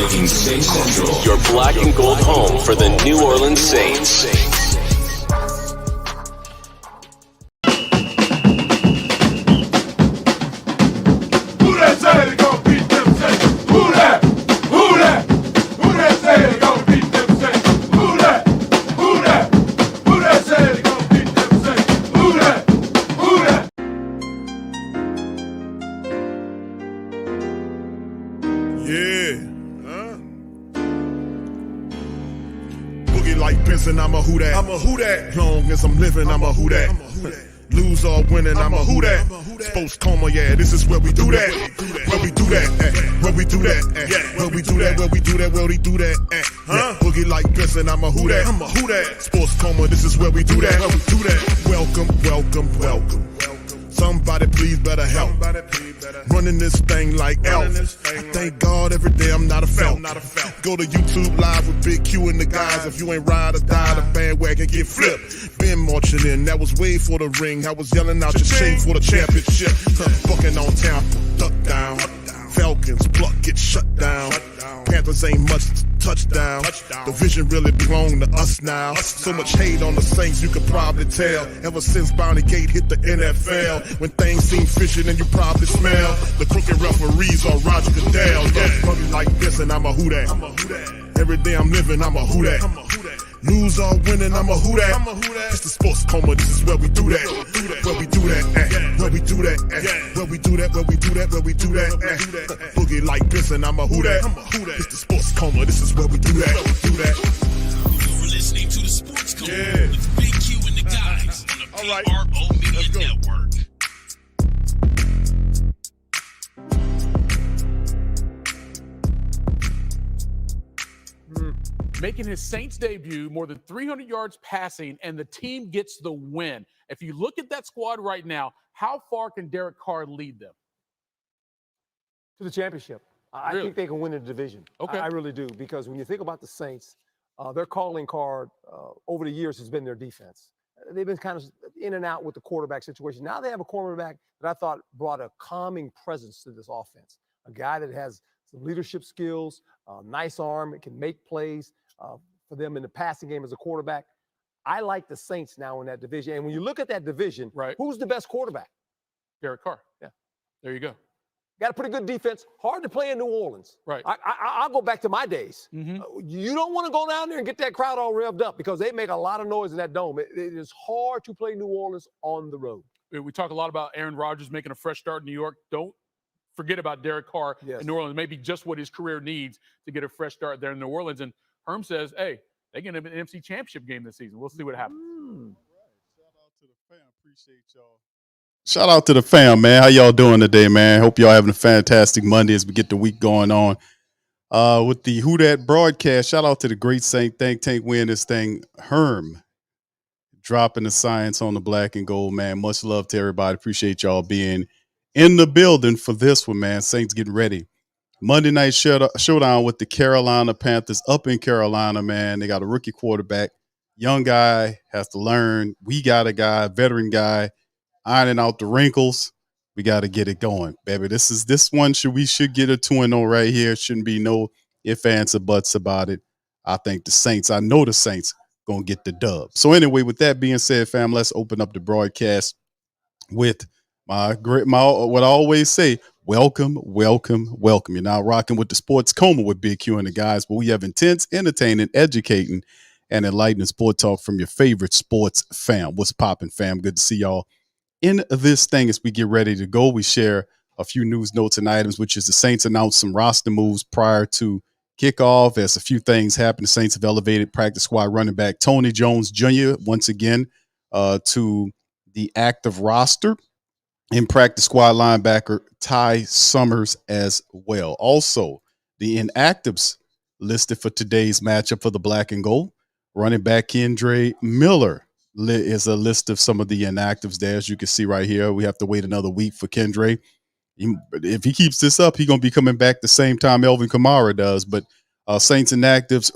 talking Saints Central, your black and gold home for the New Orleans Saints. Who that say they gonna beat them Saints? Who that? Who that? Who that say they gonna beat them Saints? Who that? Who that? Who that say they gonna beat them Saints? Who that? Who that? Yeah. Boogie like Benson, I'm a who that. I'm a who that. Long as I'm living, I'm a who that. Lose or winning, I'm a who that. Sports coma, yeah, this is where we do that. Where we do that, where we do that, where we do that, where we do that, where we do that, Boogie like Benson, I'm a who that. I'm a who that. Sports coma, this is where we do that. Where we do that. Welcome, welcome, welcome. Somebody please better help. Running this thing like Elf. I thank God every day I'm not a felt. Go to YouTube Live with Big Q and the guys. If you ain't ride or die, the bandwagon get flipped. Been marching in, that was way for the ring. I was yelling out your chain for the championship. Bucking on town, duck down. Falcons, pluck, get shut down. Panthers ain't much touchdown. The vision really belong to us now. So much hate on the Saints, you could probably tell. Ever since Bounty Gate hit the NFL, when things seem fishy, then you probably smell the crooked referees or Roger Goodell. Yeah, fucking like this, and I'm a who that. Every day I'm living, I'm a who that. Lose or winning, I'm a who that. It's the sports coma, this is where we do that. Where we do that, where we do that, where we do that, where we do that, where we do that. Boogie like this, and I'm a who that. It's the sports coma, this is where we do that. You're listening to the Sports Coma with Big Q and the guys on the PRO Media Network. Making his Saints debut, more than 300 yards passing, and the team gets the win. If you look at that squad right now, how far can Derek Carr lead them? To the championship. I think they can win the division. Okay. I really do, because when you think about the Saints, their calling card over the years has been their defense. They've been kind of in and out with the quarterback situation. Now they have a quarterback that I thought brought a calming presence to this offense. A guy that has some leadership skills, nice arm, it can make plays for them in the passing game as a quarterback. I like the Saints now in that division. And when you look at that division, who's the best quarterback? Derek Carr. Yeah. There you go. Got a pretty good defense. Hard to play in New Orleans. Right. I'll go back to my days. You don't want to go down there and get that crowd all revved up, because they make a lot of noise in that dome. It is hard to play New Orleans on the road. We talk a lot about Aaron Rodgers making a fresh start in New York. Don't forget about Derek Carr in New Orleans. Maybe just what his career needs to get a fresh start there in New Orleans. And Herm says, hey, they get an NFC Championship game this season. We'll see what happens. Shout out to the fam. Appreciate y'all. Shout out to the fam, man. How y'all doing today, man? Hope y'all having a fantastic Monday as we get the week going on. With the Who Dat broadcast, shout out to the great Saint Think Tank win this thing. Herm dropping the science on the black and gold, man. Much love to everybody. Appreciate y'all being in the building for this one, man. Saints getting ready. Monday night showdown with the Carolina Panthers up in Carolina, man. They got a rookie quarterback. Young guy has to learn. We got a guy, veteran guy, ironing out the wrinkles. We got to get it going, baby. This one we should get a 2-0 right here. Shouldn't be no ifs, ands, or buts about it. I think I know the Saints gonna get the dub. So anyway, with that being said, fam, let's open up the broadcast with what I always say. Welcome, welcome, welcome. You're now rocking with the Sports Coma with Big Q and the guys, but we have intense, entertaining, educating, and enlightening sport talk from your favorite sports fam. What's popping, fam? Good to see y'all in this thing as we get ready to go. We share a few news, notes, and items, which is the Saints announced some roster moves prior to kickoff. As a few things happen, the Saints have elevated practice squad running back Tony Jones Jr. once again to the active roster, and practice squad linebacker Ty Summers as well. Also, the inactives listed for today's matchup for the black and gold. Running back Kendre Miller is a list of some of the inactives there. As you can see right here, we have to wait another week for Kendre. If he keeps this up, he's going to be coming back the same time Elvin Kamara does. But Saints inactives,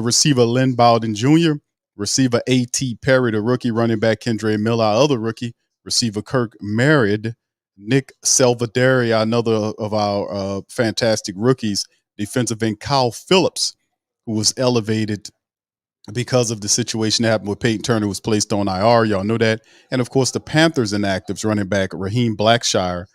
receiver Lynn Bowden Jr., receiver A.T. Perry, the rookie, running back Kendre Miller, our other rookie, receiver Kirk Merritt, Nick Salvadori, another of our fantastic rookies, defensive end Kyle Phillips, who was elevated because of the situation that happened with Peyton Turner, who was placed on IR. Y'all know that. And of course, the Panthers inactives, running back Raheem Blackshire,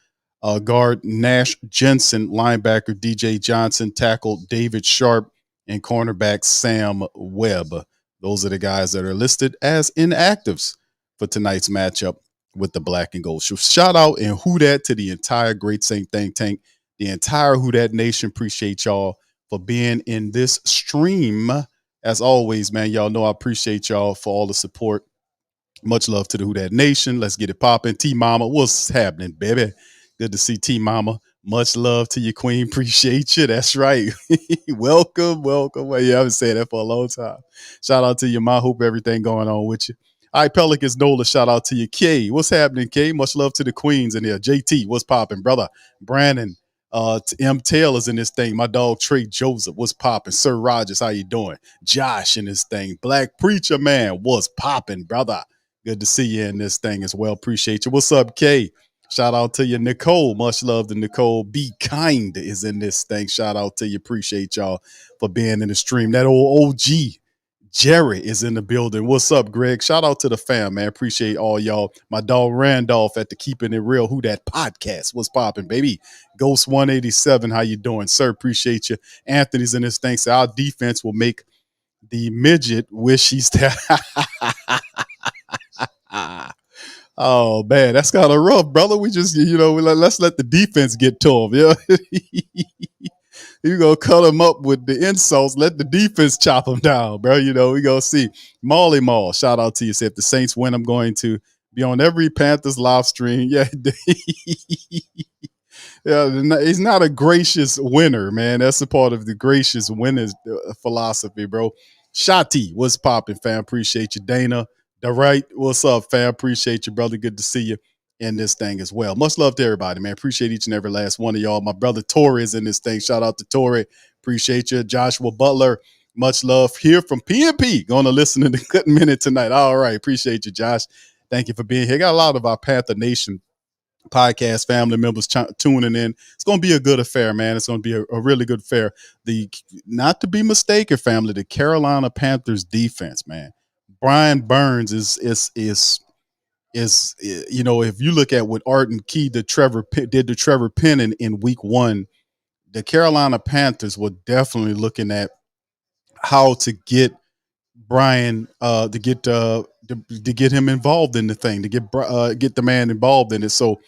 guard Nash Jensen, linebacker DJ Johnson, tackle David Sharp, and cornerback Sam Webb. Those are the guys that are listed as inactives for tonight's matchup with the black and gold. So shout out and who dat to the entire Great Saint Think Tank, the entire Who Dat Nation. Appreciate y'all for being in this stream. As always, man, y'all know I appreciate y'all for all the support. Much love to the Who Dat Nation. Let's get it popping. T Mama, what's happening, baby? Good to see T Mama. Much love to you, Queen. Appreciate you. That's right. Welcome. Well, yeah, I've been saying that for a long time. Shout out to you, Ma. Hope everything going on with you. All right, Pelicans Nola, shout out to you. K, what's happening, K? Much love to the Queens in here. JT, what's popping, brother? Brandon, M. Taylor's in this thing. My dog Trey Joseph, what's popping? Sir Rogers, how you doing? Josh in this thing. Black Preacher Man, what's popping, brother? Good to see you in this thing as well. Appreciate you. What's up, K? Shout out to you, Nicole. Much love to Nicole. Be Kind is in this thing. Shout out to you. Appreciate y'all for being in the stream. That old OG Jerry is in the building. What's up, Greg? Shout out to the fam, man. Appreciate all y'all. My dog Randolph at the Keeping It Real Who Dat podcast. What's popping, baby? Ghost 187, how you doing, sir? Appreciate you. Anthony's in this thing. So our defense will make the midget wish he's Oh man, that's kind of rough, brother. We just, let's let the defense get to him. Yeah, you gonna cut him up with the insults. Let the defense chop him down, bro. We gonna see. Molly Mall, shout out to you. Say if the Saints win, I'm going to be on every Panthers live stream. Yeah, yeah. He's not a gracious winner, man. That's a part of the gracious winners philosophy, bro. Shati, what's popping, fam? Appreciate you, Dana. All right. What's up, fam? Appreciate you, brother. Good to see you in this thing as well. Much love to everybody, man. Appreciate each and every last one of y'all. My brother Tori is in this thing. Shout out to Tori. Appreciate you. Joshua Butler. Much love here from PNP. Going to listen to the Good Minute tonight. All right. Appreciate you, Josh. Thank you for being here. Got a lot of our Panther Nation podcast family members tuning in. It's going to be a good affair, man. It's going to be a really good affair. Not to be mistaken, family, the Carolina Panthers defense, man. Brian Burns is if you look at what Arden Key did to Trevor Penn in week 1, the Carolina Panthers were definitely looking at how to get Brian to get him involved in the thing, to get the man involved in it. So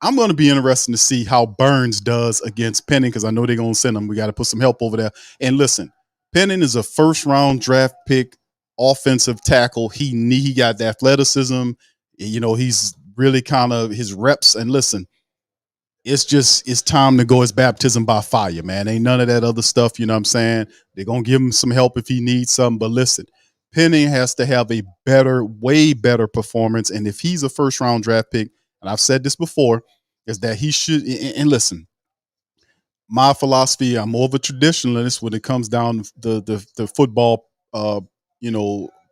I'm going to be interested to see how Burns does against Penning, because I know they're going to send him. We got to put some help over there. And listen, Penning is a first-round draft pick offensive tackle. He got the athleticism. He's really kind of his reps. And listen, it's time to go. It's baptism by fire, man. Ain't none of that other stuff. You know what I'm saying? They're going to give him some help if he needs something. But listen, Penning has to have a way better performance. And if he's a first-round draft pick, and I've said this before, is that he should, and listen, my philosophy, I'm more of a traditionalist when it comes down to the football,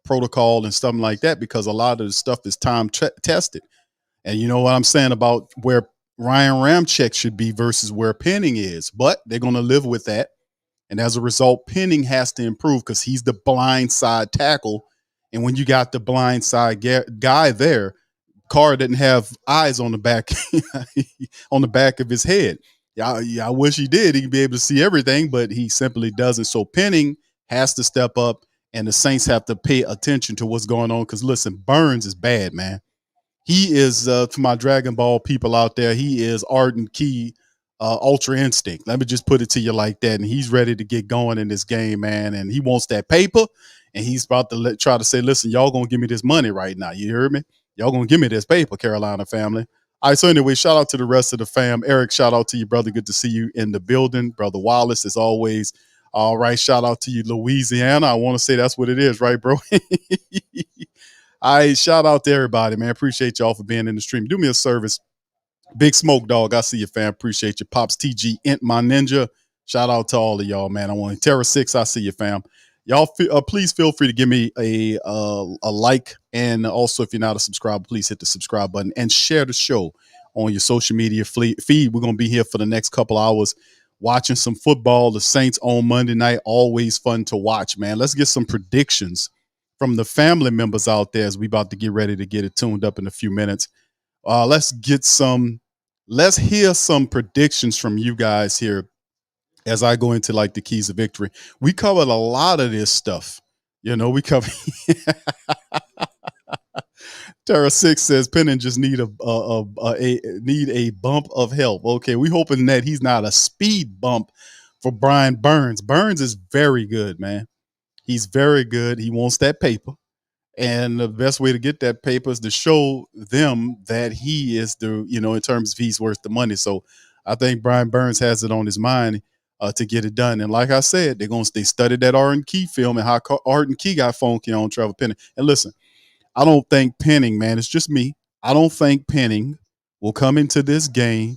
protocol and something like that, because a lot of the stuff is time tested. And you know what I'm saying about where Ryan Ramczyk should be versus where Penning is, but they're going to live with that. And as a result, Penning has to improve because he's the blind side tackle. And when you got the blind side guy there, Carr didn't have eyes on the back of his head. Yeah, I wish he did. He'd be able to see everything, but he simply doesn't. So Penning has to step up, and the Saints have to pay attention to what's going on. Because listen, Burns is bad, man. He is, to my Dragon Ball people out there, he is Arden Key, Ultra Instinct. Let me just put it to you like that. And he's ready to get going in this game, man. And he wants that paper, and he's about to try to say, listen, y'all going to give me this money right now. You heard me? Y'all going to give me this paper, Carolina family. All right, so anyway, shout out to the rest of the fam. Eric, shout out to you, brother. Good to see you in the building. Brother Wallace, as always. All right, shout out to you, Louisiana. I want to say that's what it is, right, bro? All right, shout out to everybody, man. Appreciate y'all for being in the stream. Do me a service. Big Smoke Dog, I see you, fam. Appreciate you. Pops TG, Int My Ninja. Shout out to all of y'all, man. I want Terra 6, I see you, fam. Y'all, please feel free to give me a like. And also, if you're not a subscriber, please hit the subscribe button and share the show on your social media feed. We're going to be here for the next couple hours watching some football. The Saints on Monday night, always fun to watch, man. Let's get some predictions from the family members out there as we about to get ready to get it tuned up in a few minutes. Let's hear some predictions from you guys here as I go into like the keys of victory. We covered a lot of this stuff. We cover Terra 6 says Penning just need a bump of help. Okay, we hoping that he's not a speed bump for Brian Burns. Burns is very good, man. He's very good. He wants that paper. And the best way to get that paper is to show them that he is in terms of he's worth the money. So I think Brian Burns has it on his mind to get it done. And like I said, they studied that Arden Key film and how Arden Key got funky on Trevor Penning. And listen, I don't think Penning, man, it's just me. I don't think Penning will come into this game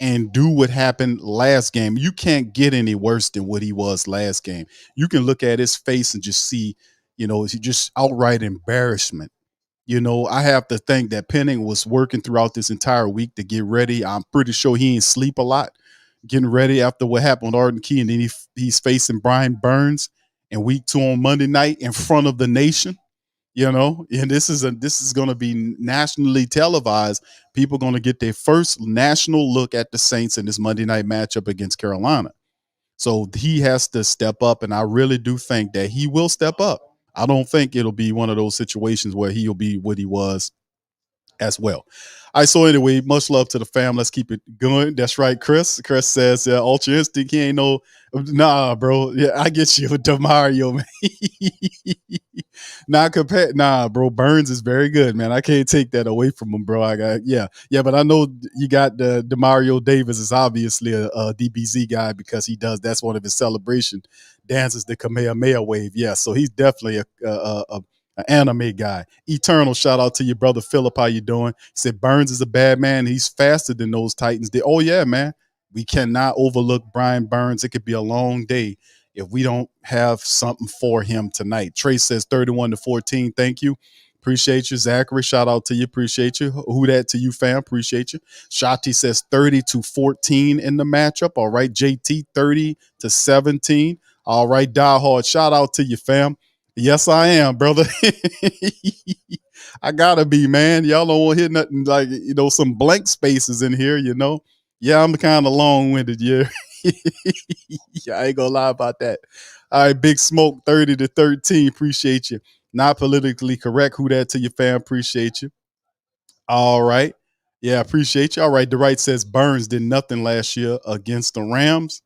and do what happened last game. You can't get any worse than what he was last game. You can look at his face and just see, just outright embarrassment. I have to think that Penning was working throughout this entire week to get ready. I'm pretty sure he ain't sleep a lot getting ready after what happened with Arden Key. And then he's facing Brian Burns in week 2 on Monday night in front of the nation. And this is going to be nationally televised. People are going to get their first national look at the Saints in this Monday night matchup against Carolina. So he has to step up, and I really do think that he will step up. I don't think it'll be one of those situations where he'll be what he was as well. All right, so anyway, much love to the fam. Let's keep it going. That's right, Chris. Chris says, Ultra Instinct, he ain't no, nah, bro. Yeah, I get you with DeMario, man. Nah, bro. Burns is very good, man. I can't take that away from him, bro. But I know you got the DeMario Davis is obviously a DBZ guy because that's one of his celebration dances, the Kamehameha wave. Yeah, so he's definitely an anime guy. Eternal, shout out to your brother Philip. How you doing? He said Burns is a bad man. He's faster than those Titans. Oh yeah, man. We cannot overlook Brian Burns. It could be a long day if we don't have something for him tonight. Trey says 31-14. Thank you. Appreciate you. Zachary, shout out to you. Appreciate you. Who that to you, fam? Appreciate you. Shati says 30-14 in the matchup. All right. JT 30-17. All right. Die Hard, shout out to you, fam. Yes, I am, brother. I gotta be, man. Y'all don't want to hear nothing like, some blank spaces in here, Yeah, I'm kind of long-winded, yeah. Yeah, I ain't gonna lie about that. All right, Big Smoke, 30-13. Appreciate you. Not politically correct. Who that to your fam? Appreciate you. All right. Yeah, appreciate you. All right, the right says Burns did nothing last year against the Rams.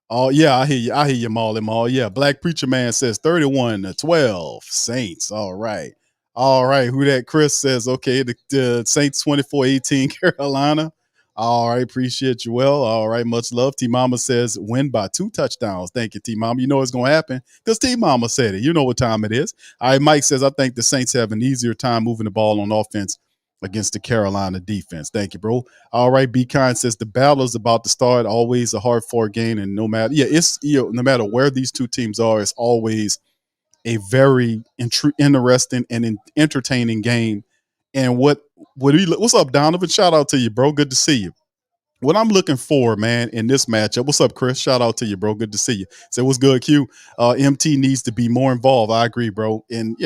Oh, yeah, I hear you, Maul. Yeah, Black Preacher Man says 31-12 Saints. All right. Who that? Chris says, okay, the Saints 24-18 Carolina. All right, appreciate you. Well, all right, much love. T Mama says win by 2 touchdowns. Thank you, T Mama. You know it's going to happen because T Mama said it. You know what time it is. All right, Mike says, I think the Saints have an easier time moving the ball on offense against the Carolina defense. Thank you, bro. All right, Be Kind says the battle is about to start. Always a hard-fought game, and no matter no matter where these two teams are, it's always a very interesting and entertaining game. And what's up, Donovan? Shout out to you, bro. Good to see you. What I'm looking for, man, in this matchup. What's up, Chris? Shout out to you, bro. Good to see you. Say what's good, Q. MT needs to be more involved. I agree, bro. And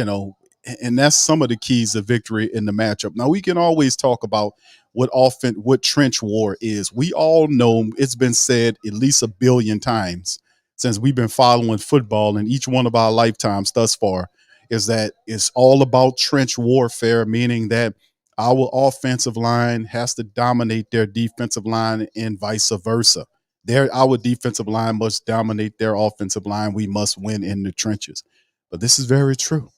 and that's some of the keys of victory in the matchup. Now we can always talk about what trench war is. We all know it's been said at least a billion times since we've been following football in each one of our lifetimes thus far, is that it's all about trench warfare, meaning that our offensive line has to dominate their defensive line and vice versa. Our defensive line must dominate their offensive line. We must win in the trenches. But this is very true.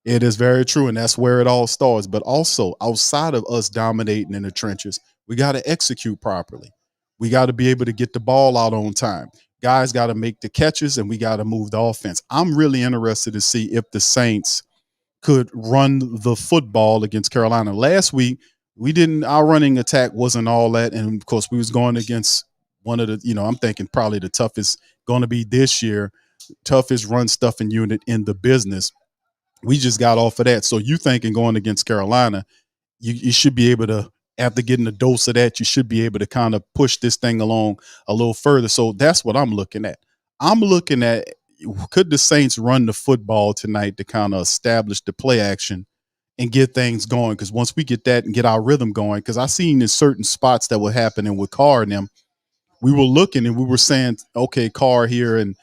It is very true, and that's where it all starts. But also, outside of us dominating in the trenches, we got to execute properly. We got to be able to get the ball out on time. Guys got to make the catches, and we got to move the offense. I'm really interested to see if the Saints could run the football against Carolina. Last week, our running attack wasn't all that. And of course, we was going against one of the, I'm thinking probably the toughest going to be this year, toughest run stuffing unit in the business. We just got off of that. So you thinking going against Carolina, you should be able to after getting a dose of that, you should be able to kind of push this thing along a little further. So that's what I'm looking at. I'm looking at, could the Saints run the football tonight to kind of establish the play action and get things going? Because once we get that and get our rhythm going, because I seen in certain spots that were happening with Carr and them, we were looking and we were saying, okay, Carr here and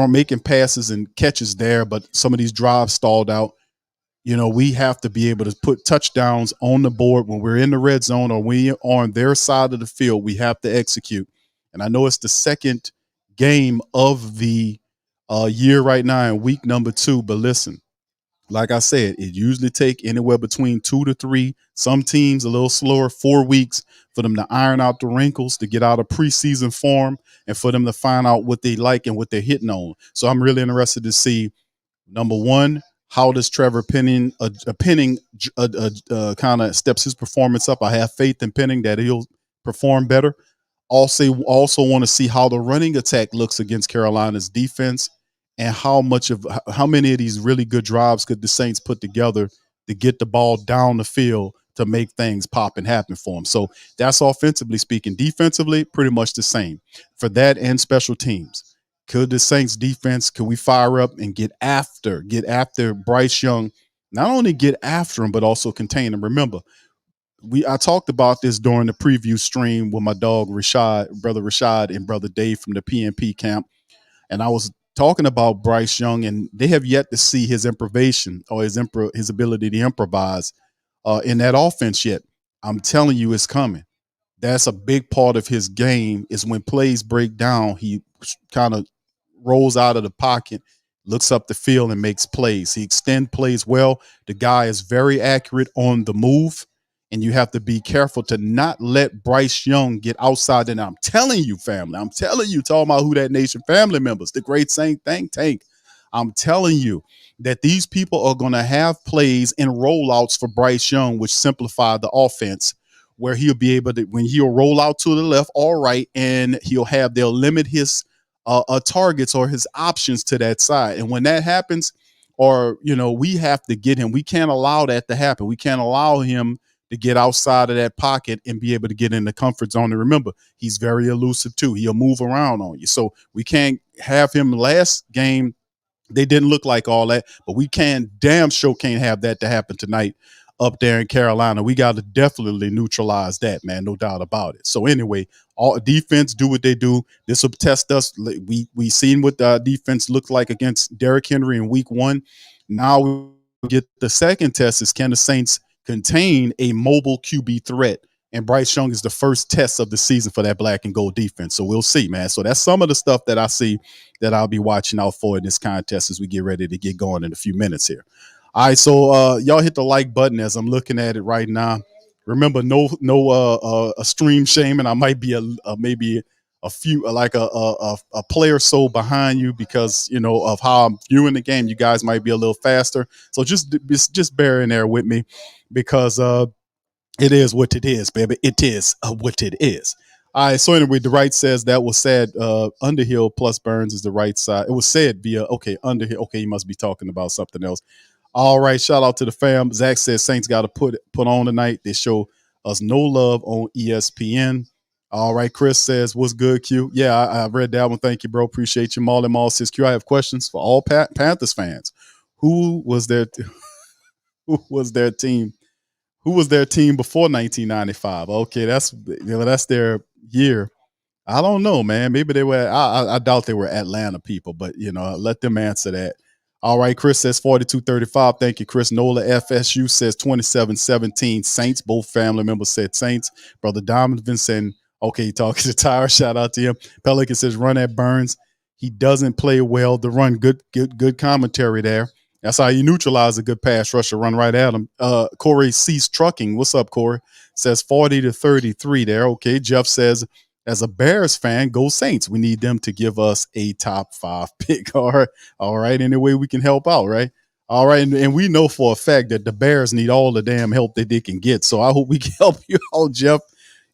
making passes and catches there, but some of these drives stalled out. You know, we have to be able to put touchdowns on the board when we're in the red zone or we are on their side of the field. We have to execute. And I know it's the second game of the year right now in week number 2, but listen, like I said, it usually take anywhere between 2 to 3, some teams a little slower, 4 weeks for them to iron out the wrinkles, to get out of preseason form, and for them to find out what they like and what they're hitting on. So I'm really interested to see, number one, how does Trevor Penning kind of steps his performance up. I have faith in Penning that he'll perform better. Also want to see how the running attack looks against Carolina's defense, and how many of these really good drives could the Saints put together to get the ball down the field to make things pop and happen for them. So that's offensively speaking. Defensively, pretty much the same for that, and special teams. Could the Saints defense, could we fire up and get after Bryce Young? Not only get after him, but also contain him. Remember, I talked about this during the preview stream with my dog brother Rashad and brother Dave from the PNP camp. And I was talking about Bryce Young, and they have yet to see his improvisation or his ability to improvise in that offense yet. I'm telling you, it's coming. That's a big part of his game, is when plays break down, he kind of rolls out of the pocket, looks up the field and makes plays. He extends plays well. The guy is very accurate on the move, and you have to be careful to not let Bryce Young get outside. And I'm telling you, family, I'm telling you, talking about Who That Nation family members, the great Saint think tank, I'm telling you that these people are going to have plays and rollouts for Bryce Young, which simplify the offense, where he'll be able to, when he'll roll out to the left or right, and they'll limit his targets or his options to that side. And when that happens, we have to get him. We can't allow that to happen. We can't allow him to get outside of that pocket and be able to get in the comfort zone. And remember, he's very elusive too. He'll move around on you. So we can't have him. Last game, they didn't look like all that, but we damn sure can't have that to happen tonight up there in Carolina. We got to definitely neutralize that, man. No doubt about it. So anyway, all defense do what they do. This will test us. We seen what the defense looked like against Derrick Henry in week 1. Now we get the second test, is can the Saints contain a mobile QB threat? And Bryce Young is the first test of the season for that black and gold defense. So we'll see, man. So that's some of the stuff that I see that I'll be watching out for in this contest as we get ready to get going in a few minutes here. All right, so y'all hit the like button as I'm looking at it right now. Remember, no stream shaming. I might be maybe a few, like a player or so behind you because of how I'm viewing the game. You guys might be a little faster, so just bear in there with me, because it is what it is, baby. It is what it is. All right, so anyway, the right says that was said. Underhill plus Burns is the right side. It was said via Underhill. Okay, you must be talking about something else. All right, shout out to the fam. Zach says Saints got to put on tonight. They show us no love on ESPN. All right, Chris says, what's good, Q? Yeah, I read that one. Thank you, bro. Appreciate you. Marley Mall says, Q, I have questions for all Panthers fans. Who was their team? Who was their team before 1995? Okay, that's their year. I don't know, man. Maybe they were. I doubt they were Atlanta people, but let them answer that. All right, Chris says 42-35. Thank you, Chris. Nola FSU says 27-17. Saints. Both family members said Saints. Brother Donovan saying, okay, talking to Tyra. Shout out to him. Pelican says run at Burns. He doesn't play well. The run, good commentary there. That's how you neutralize a good pass rusher. Run right at him. Corey Cease Trucking. What's up, Corey? Says 40-33 there. Okay. Jeff says, as a Bears fan, go Saints. We need them to give us a top 5 pick. All right. Any way we can help out, right? All right. And we know for a fact that the Bears need all the damn help that they can get. So I hope we can help you out, Jeff,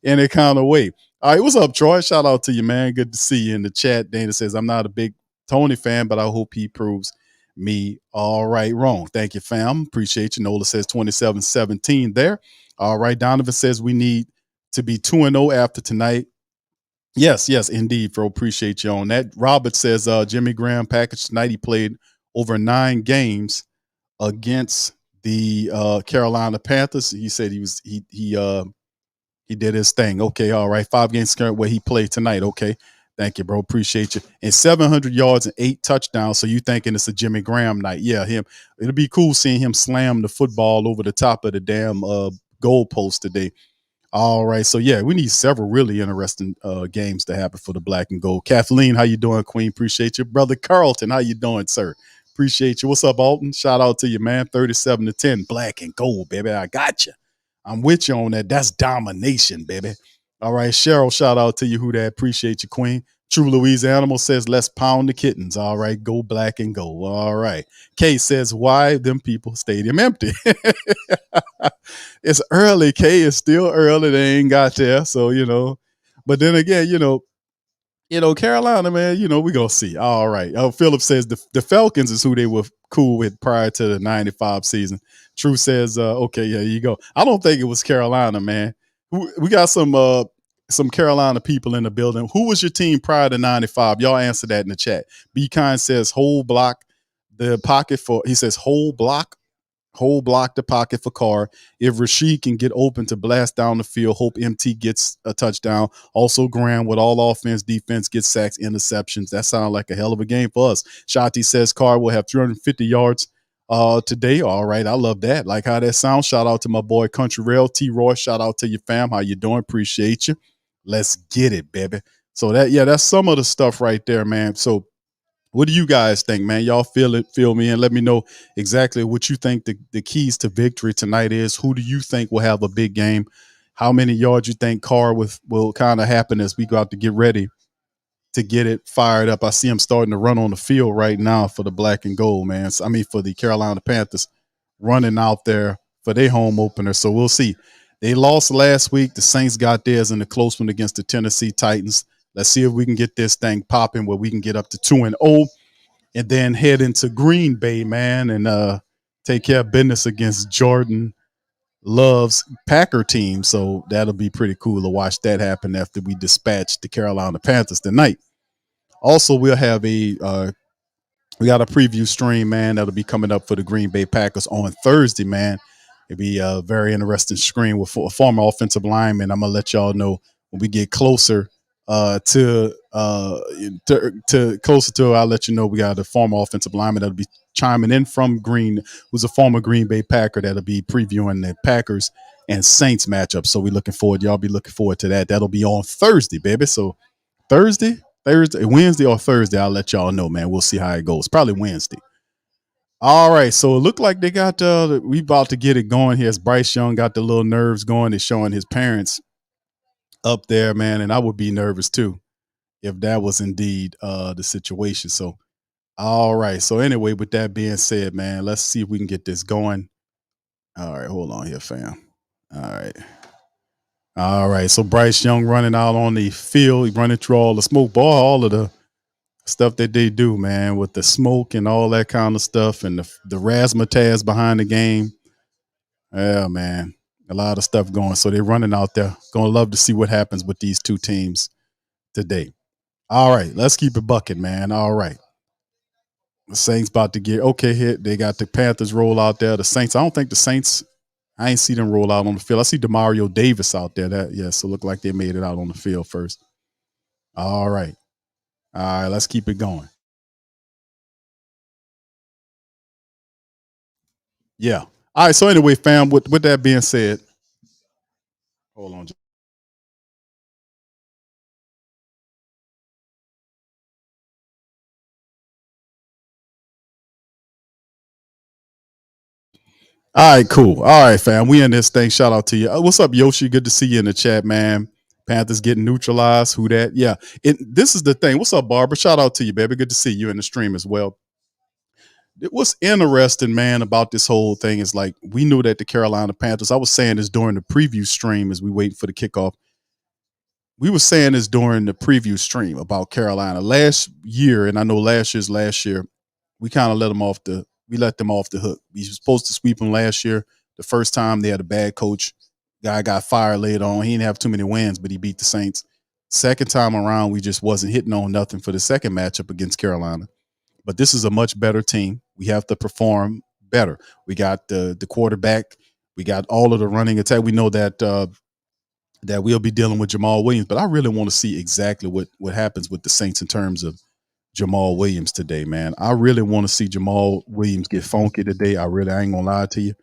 in a kind of way. All right. What's up, Troy? Shout out to you, man. Good to see you in the chat. Dana says, I'm not a big Tony fan, but I hope he proves me all right wrong. Thank you, fam. Appreciate you. Nola says 27-17 there. All right. Donovan says we need to be 2-0 after tonight. Yes, indeed, bro. Appreciate you on that. Robert says Jimmy Graham package tonight. He played over 9 games against the Carolina Panthers. He said he did his thing. Okay, all right. 5 games where he played tonight. Okay. Thank you, bro. Appreciate you. And 700 yards and 8 touchdowns. So you thinking it's a Jimmy Graham night. Yeah, him. It'll be cool seeing him slam the football over the top of the damn goal post today. All right. So yeah, we need several really interesting games to happen for the black and gold. Kathleen, how you doing, Queen? Appreciate you. Brother Carlton, how you doing, sir? Appreciate you. What's up, Alton? Shout out to you, man. 37-10. Black and gold, baby. I got you. I'm with you on that. That's domination, baby. All right, Cheryl, shout out to you, who that. Appreciate you, Queen. True Louise Animal says, let's pound the kittens. All right, go black and go. All right. Kay says, why them people stadium empty? It's early, Kay. It's still early. They ain't got there. So, but then again, Carolina, man, we going to see. All right. Philip says the Falcons is who they were cool with prior to the 95 season. True says, okay, yeah, you go. I don't think it was Carolina, man. We got some Carolina people in the building. Who was your team prior to 95? Y'all answer that in the chat. Be Kind says whole block the pocket he says whole block the pocket for Carr. If Rashid can get open to blast down the field, hope MT gets a touchdown. Also, Graham with all offense, defense, gets sacks, interceptions. That sounds like a hell of a game for us. Shati says Carr will have 350 yards today. All right, I love that. Like how that sounds. Shout out to my boy Country Rail, T. Roy. Shout out to your fam. How you doing? Appreciate you. Let's get it, baby. So that's some of the stuff right there, man. So what do you guys think, man? Y'all feel me, and let me know exactly what you think the keys to victory tonight is. Who do you think will have a big game? How many yards you think Carr will kind of happen as we go out to get ready to get it fired up? I see him starting to run on the field right now for the black and gold, man. I mean, for the Carolina Panthers, running out there for their home opener. So we'll see. They lost last week. The Saints got theirs in the close one against the Tennessee Titans. Let's see if we can get this thing popping where we can get up to 2-0 and then head into Green Bay, man, and take care of business against Jordan Love's Packer team. So that'll be pretty cool to watch that happen after we dispatch the Carolina Panthers tonight. Also, we'll have we got a preview stream, man, that'll be coming up for the Green Bay Packers on Thursday, man. It'll be a very interesting screen with a former offensive lineman. I'm gonna let y'all know when we get closer to closer to. I'll let you know we got a former offensive lineman that'll be chiming in from who's a former Green Bay Packer that'll be previewing the Packers and Saints matchup. So we're looking forward. Y'all be looking forward to that. That'll be on Thursday, baby. So Wednesday or Thursday. I'll let y'all know, man. We'll see how it goes. Probably Wednesday. All right, so it looked like they got we about to get it going here. As Bryce Young got the little nerves going, and showing his parents up there, man, and I would be nervous too if that was indeed the situation. So, all right. So anyway, with that being said, man, let's see if we can get this going. All right, hold on here, fam. All right. So Bryce Young running out on the field, he running through all the smoke ball, all of the stuff that they do, man, with the smoke and all that kind of stuff, and the razzmatazz behind the game. Yeah, man, a lot of stuff going. So they're running out there. Gonna love to see what happens with these two teams today. All right, let's keep it bucket, man. All right. The Saints about to get hit. They got the Panthers roll out there. The Saints, I don't think the Saints, I ain't see them roll out on the field. I see Demario Davis out there. So look like they made it out on the field first. All right. All right, let's keep it going. Yeah. All right. So anyway, fam, with that being said, hold on. All right, cool. All right, fam. We in this thing. Shout out to you. What's up, Yoshi? Good to see you in the chat, man. Panthers getting neutralized. Who that? Yeah. This is the thing. What's up, Barbara? Shout out to you, baby. Good to see you in the stream as well. What's interesting, man, about this whole thing is like we knew that the Carolina Panthers, I was saying this during the preview stream as we waiting for the kickoff. We were saying this during the preview stream about Carolina last year, and I know last year, we kind of let them off the hook. We were supposed to sweep them last year. The first time they had a bad coach, Guy got fired later on. He didn't have too many wins, but he beat the Saints. Second time around, we just wasn't hitting on nothing for the second matchup against Carolina. But this is a much better team. We have to perform better. We got the quarterback. We got all of the running attack. We know that that we'll be dealing with Jamal Williams, but I really want to see exactly what happens with the Saints in terms of Jamal Williams today, man. I really want to see Jamal Williams get funky today. I ain't gonna lie to you.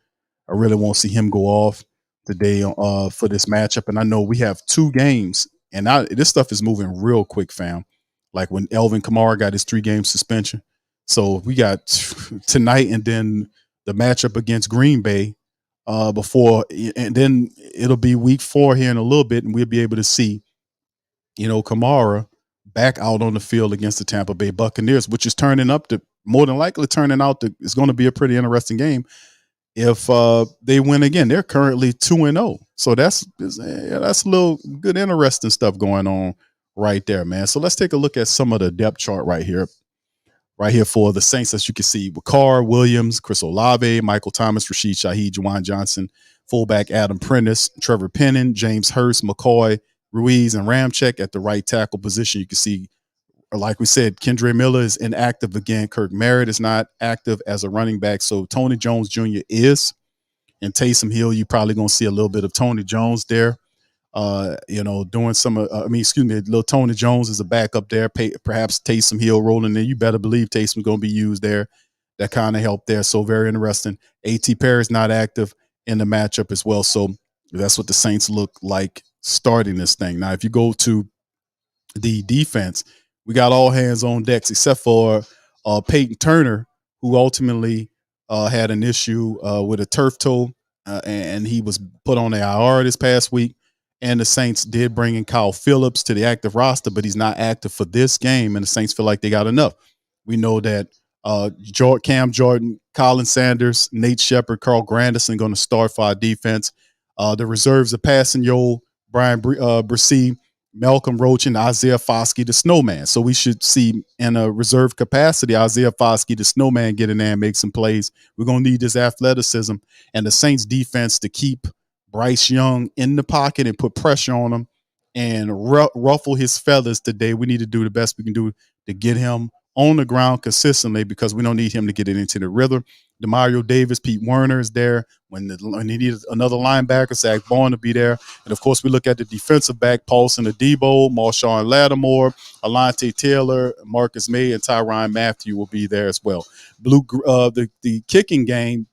I really want to see him go off today for this matchup. And I know we have 2 games, and this stuff is moving real quick, fam. Like when Elvin Kamara got his 3-game suspension. So we got tonight and then the matchup against Green Bay before, and then it'll be week 4 here in a little bit, and we'll be able to see, Kamara back out on the field against the Tampa Bay Buccaneers, which is more than likely turning out to it's going to be a pretty interesting game if they win again. They're currently 2-0, so that's a little good, interesting stuff going on right there, man. So let's take a look at some of the depth chart right here for the Saints. As you can see, with Carr, Williams, Chris Olave, Michael Thomas, Rashid Shaheed, Juwan Johnson, fullback Adam Prentice, Trevor Penning, James Hurst, McCoy, Ruiz, and Ramczyk at the right tackle position. You can see, like we said, Kendre Miller is inactive again. Kirk Merritt is not active as a running back. So Tony Jones Jr. is. And Taysom Hill, you're probably going to see a little bit of Tony Jones there. Doing some, little Tony Jones is a backup there. Perhaps Taysom Hill rolling in. You better believe Taysom's going to be used there. That kind of help there. So very interesting. A.T. Perry's not active in the matchup as well. So that's what the Saints look like starting this thing. Now, if you go to the defense, we got all hands on decks except for Peyton Turner, who ultimately had an issue with a turf toe, and he was put on the IR this past week. And the Saints did bring in Kyle Phillips to the active roster, but he's not active for this game, and the Saints feel like they got enough. We know that Cam Jordan, Colin Sanders, Nate Shepard, Carl Granderson going to start for our defense. The reserves are Passanio, Brian Bresee, Malcolm Roach, and Isaiah Foskey, the Snowman. So we should see in a reserve capacity Isaiah Foskey, the Snowman, get in there and make some plays. We're going to need this athleticism and the Saints defense to keep Bryce Young in the pocket and put pressure on him and ruffle his feathers today. We need to do the best we can do to get him on the ground consistently because we don't need him to get it into the rhythm. Demario Davis, Pete Werner is there when he needs another linebacker. Zach Bourne to be there. And, of course, we look at the defensive back, Paulson Adebo, Marshawn Lattimore, Alante Taylor, Marcus May, and Tyrann Mathieu will be there as well. The kicking game,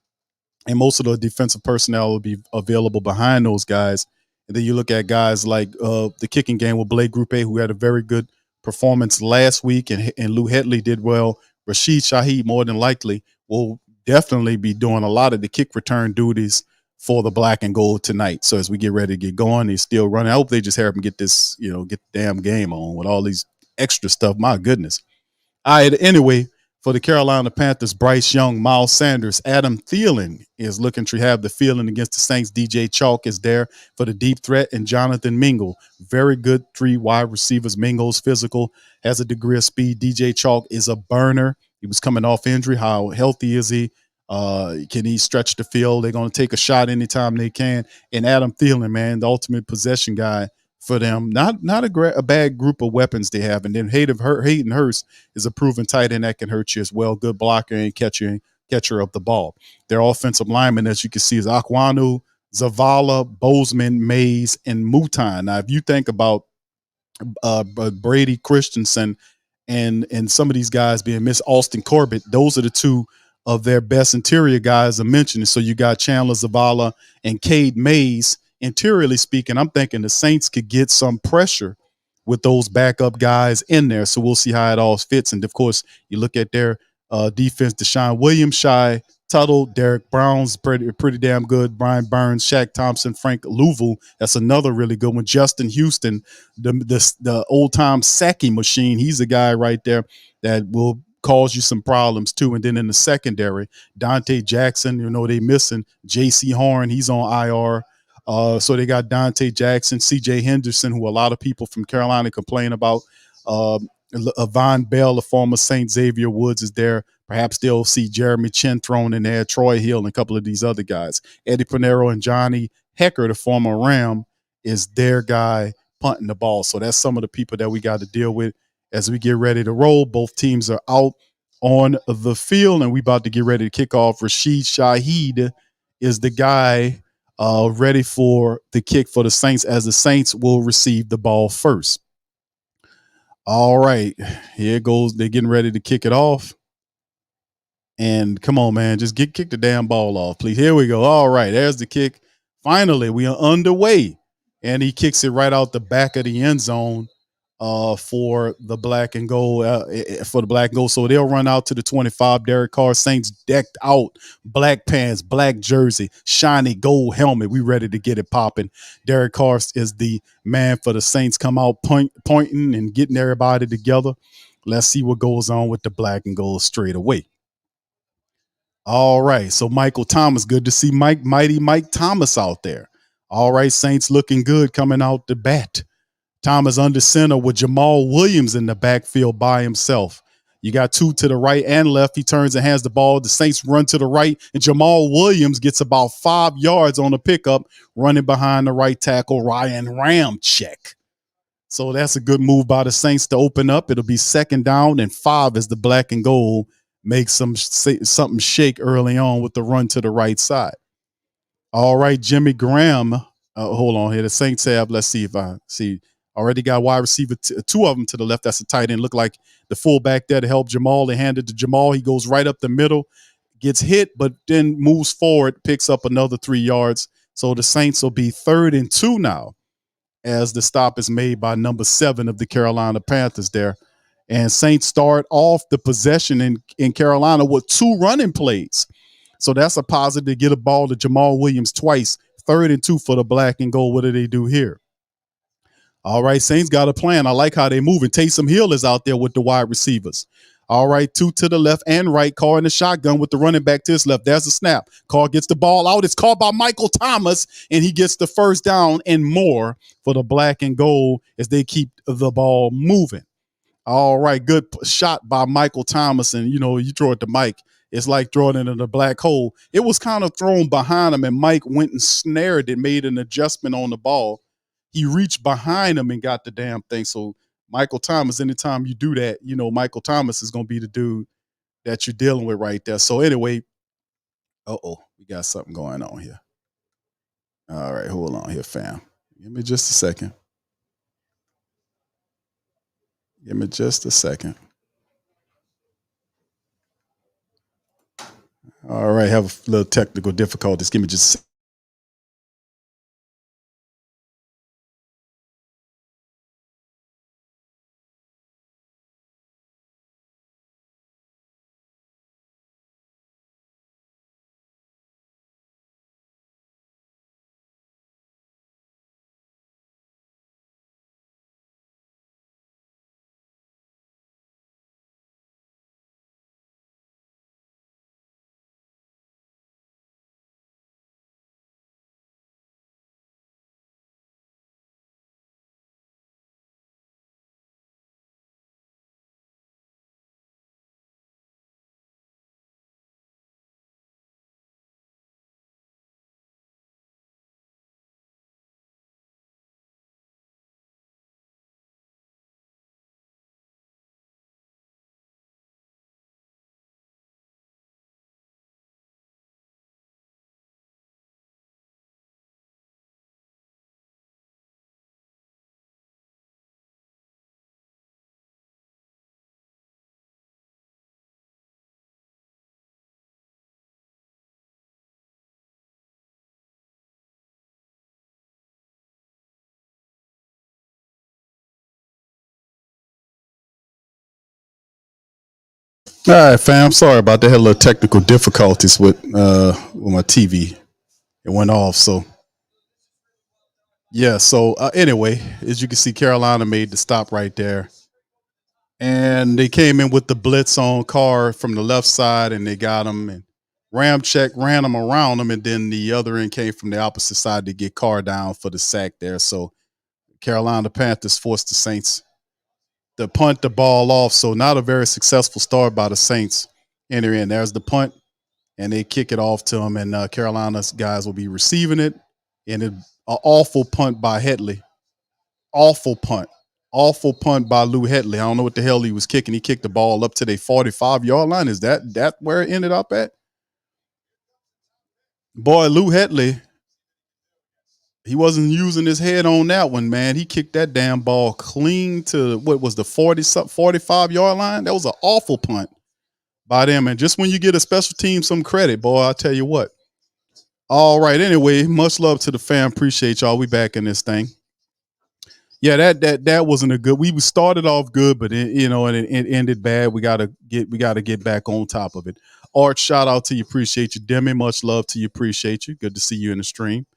and most of the defensive personnel will be available behind those guys. And then you look at guys like the kicking game with Blake Grupe, who had a very good performance last week, and Lou Hedley did well. Rashid Shaheed, more than likely, will definitely be doing a lot of the kick return duties for the black and gold tonight. So as we get ready to get going, he's still running. I hope they just have him get this, get the damn game on with all these extra stuff. My goodness. All right, anyway, for the Carolina Panthers, Bryce Young, Miles Sanders, Adam Thielen is looking to have the feeling against the Saints. DJ Chalk is there for the deep threat, and Jonathan Mingle. Very good 3 wide receivers. Mingle's physical, has a degree of speed. DJ Chalk is a burner. He was coming off injury. How healthy is he? Can he stretch the field? They're going to take a shot anytime they can. And Adam Thielen, man, the ultimate possession guy for them. Not a bad group of weapons they have. And then Hayden Hurst is a proven tight end that can hurt you as well. Good blocker and catcher of the ball. Their offensive linemen, as you can see, is Aquanu, Zavala, Bozeman, Mays, and Mutan. Now, if you think about Brady Christensen and some of these guys being missed, Austin Corbett, those are the 2 of their best interior guys I mentioned. So you got Chandler Zavala and Cade Mays. Interiorly speaking, I'm thinking the Saints could get some pressure with those backup guys in there. So we'll see how it all fits. And, of course, you look at their defense, Deshaun Williams, Shai Tuttle, Derek Brown's pretty damn good, Brian Burns, Shaq Thompson, Frank Louisville. That's another really good one. Justin Houston, the old-time Sacky machine. He's a guy right there that will cause you some problems too. And then in the secondary, Dante Jackson, they missing J.C. Horn. He's on IR. So they got Dante Jackson, C.J. Henderson, who a lot of people from Carolina complain about. Von Bell, the former St. Xavier Woods, is there. Perhaps they'll see Jeremy Chin thrown in there, Troy Hill, and a couple of these other guys. Eddie Pinero and Johnny Hecker, the former Ram, is their guy punting the ball. So that's some of the people that we got to deal with as we get ready to roll. Both teams are out on the field, and we about to get ready to kick off. Rashid Shaheed is the guy ready for the kick for the Saints, as the Saints will receive the ball first. All right, here it goes. They're getting ready to kick it off. And come on, man, just kick the damn ball off, please. Here we go. All right, there's the kick. Finally, we are underway. And he kicks it right out the back of the end zone for the black and gold. So they'll run out to the 25. Derek Carr, Saints decked out, black pants, black jersey, shiny gold helmet. We ready to get it popping. Derek Carr is the man for the Saints. Come out pointing and getting everybody together. Let's see what goes on with the black and gold straight away. All right, so Michael Thomas, good to see mighty Mike Thomas out there. All right, Saints looking good coming out the bat. Thomas under center with Jamal Williams in the backfield by himself. You got two to the right and left. He turns and hands the ball. The Saints run to the right, and Jamal Williams gets about 5 yards on the pickup, running behind the right tackle, Ryan Ramczyk. So that's a good move by the Saints to open up. It'll be 2nd down and 5 as the black and gold make something shake early on with the run to the right side. All right, Jimmy Graham. Hold on here. The Saints have, let's see if I see, already got wide receiver, 2 of them to the left. That's a tight end. Look like the fullback there to help Jamal. They hand it to Jamal. He goes right up the middle, gets hit, but then moves forward, picks up another 3 yards. So the Saints will be 3rd and 2 now as the stop is made by number 7 of the Carolina Panthers there. And Saints start off the possession in Carolina with 2 running plays. So that's a positive to get a ball to Jamal Williams twice. 3rd and 2 for the black and gold. What do they do here? All right, Saints got a plan. I like how they move. And Taysom Hill is out there with the wide receivers. All right, 2 to the left and right. Carr in the shotgun with the running back to his left. There's a snap. Carr gets the ball out. It's caught by Michael Thomas, and he gets the 1st down and more for the black and gold as they keep the ball moving. All right, good shot by Michael Thomas. And, you throw it to Mike. It's like throwing it in the black hole. It was kind of thrown behind him, and Mike went and snared it, made an adjustment on the ball. He reached behind him and got the damn thing. So Michael Thomas, anytime you do that, Michael Thomas is going to be the dude that you're dealing with right there. So anyway, we got something going on here. All right, hold on here, fam. Give me just a second. All right, have a little technical difficulties. Give me just a second. All right, fam. Sorry about that. Had a little technical difficulties with my TV. It went off. So yeah. So anyway, as you can see, Carolina made the stop right there, and they came in with the blitz on Carr from the left side, and they got him. And Ramczyk ran him around him, and then the other end came from the opposite side to get Carr down for the sack there. So Carolina Panthers forced the Saints to punt the ball off. So not a very successful start by the Saints. Enter in. There's the punt, and they kick it off to him, and Carolina's guys will be receiving it and an awful punt by Headley. Awful punt. Awful punt by Lou Headley. I don't know what the hell he was kicking. He kicked the ball up to the 45-yard line. Is that where it ended up at? Boy, Lou Headley, he wasn't using his head on that one, man. He kicked that damn ball clean to what was the 45-yard line. That was an awful punt by them. And just when you get a special team some credit, boy, I'll tell you what. All right. Anyway, much love to the fam. Appreciate y'all. We back in this thing. Yeah, that wasn't a good. We started off good, but it ended bad. We gotta get back on top of it. Art, shout out to you. Appreciate you. Demi, much love to you. Appreciate you. Good to see you in the stream.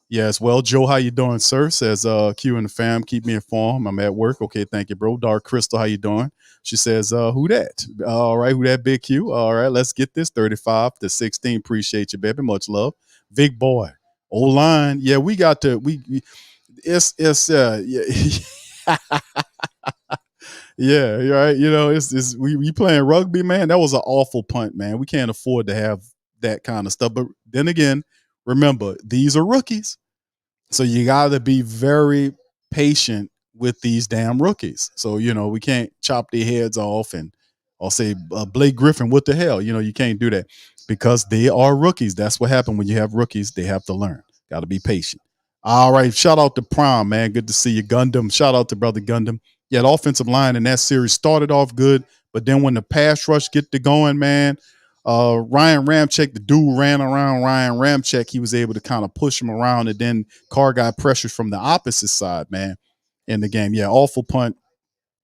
Yes, well, Joe, how you doing, sir? Says Q and the fam, keep me informed. I'm at work. Okay, thank you, bro. Dark Crystal, how you doing? She says, who that? All right, who that, Big Q? All right, let's get this 35 to 16. Appreciate you, baby. Much love. Big boy. O-line. Yeah, we got to it's yeah. Yeah, you're right. It's we playing rugby, man. That was an awful punt, man. We can't afford to have that kind of stuff. But then again, remember, these are rookies. So you got to be very patient with these damn rookies. So, we can't chop their heads off or say, Blake Griffin, what the hell? You can't do that because they are rookies. That's what happened when you have rookies. They have to learn. Got to be patient. All right. Shout out to Prime, man. Good to see you, Gundam. Shout out to Brother Gundam. Yeah, the offensive line in that series started off good, but then when the pass rush get to going, man, Ryan Ramczyk, the dude ran around Ryan Ramczyk. He was able to kind of push him around, and then Carr got pressures from the opposite side, man, in the game. Yeah, awful punt.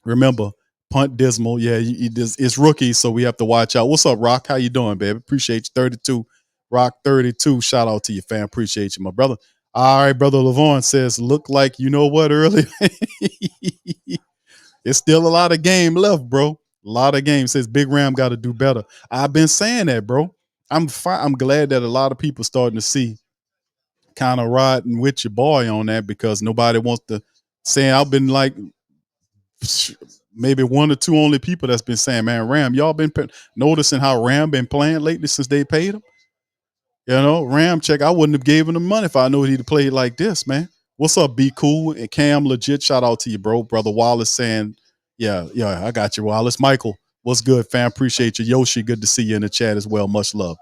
Remember, punt dismal. Yeah, it's rookie, so we have to watch out. What's up, Rock? How you doing, baby? Appreciate you. 32. Rock 32. Shout out to you, fam. Appreciate you, my brother. All right, Brother Lavon says, look like you know what earlier. It's still a lot of game left, bro. A lot of games. Says Big Ram got to do better. I've been saying that, bro. I'm fine. I'm glad that a lot of people starting to see kind of riding with your boy on that because nobody wants to say. I've been like maybe one or two only people that's been saying, man, Ram, y'all been noticing how Ram been playing lately since they paid him? Ramczyk, I wouldn't have gave him the money if I knew he'd played like this, man. What's up, Be Cool? And Cam, legit, shout out to you, bro. Brother Wallace saying, yeah, I got you, Wallace. Michael, what's good, fam? Appreciate you. Yoshi, good to see you in the chat as well. Much love.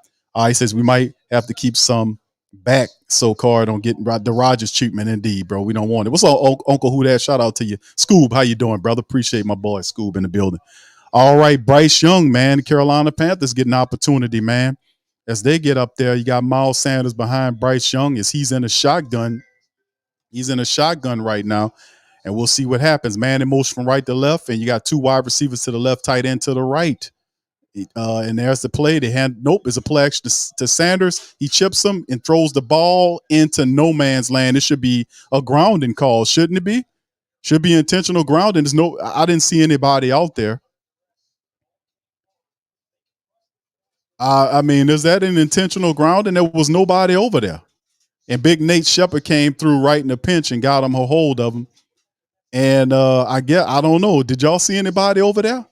He says we might have to keep some back so Carr don't get the Rodgers treatment indeed, bro. We don't want it. What's up, Uncle Who That? Shout out to you. Scoob, how you doing, brother? Appreciate my boy Scoob in the building. All right, Bryce Young, man. The Carolina Panthers getting an opportunity, man. As they get up there, you got Miles Sanders behind Bryce Young as he's in a shotgun. He's in a shotgun right now, and we'll see what happens. Man in motion from right to left, and you got two wide receivers to the left, tight end to the right. And there's the play. It's a play actually to Sanders. He chips him and throws the ball into no man's land. It should be a grounding call, shouldn't it be? Should be intentional grounding. I didn't see anybody out there. I mean, is that an intentional grounding? There was nobody over there. And Big Nate Shepard came through right in the pinch and got him a hold of him. And I don't know. Did y'all see anybody over there?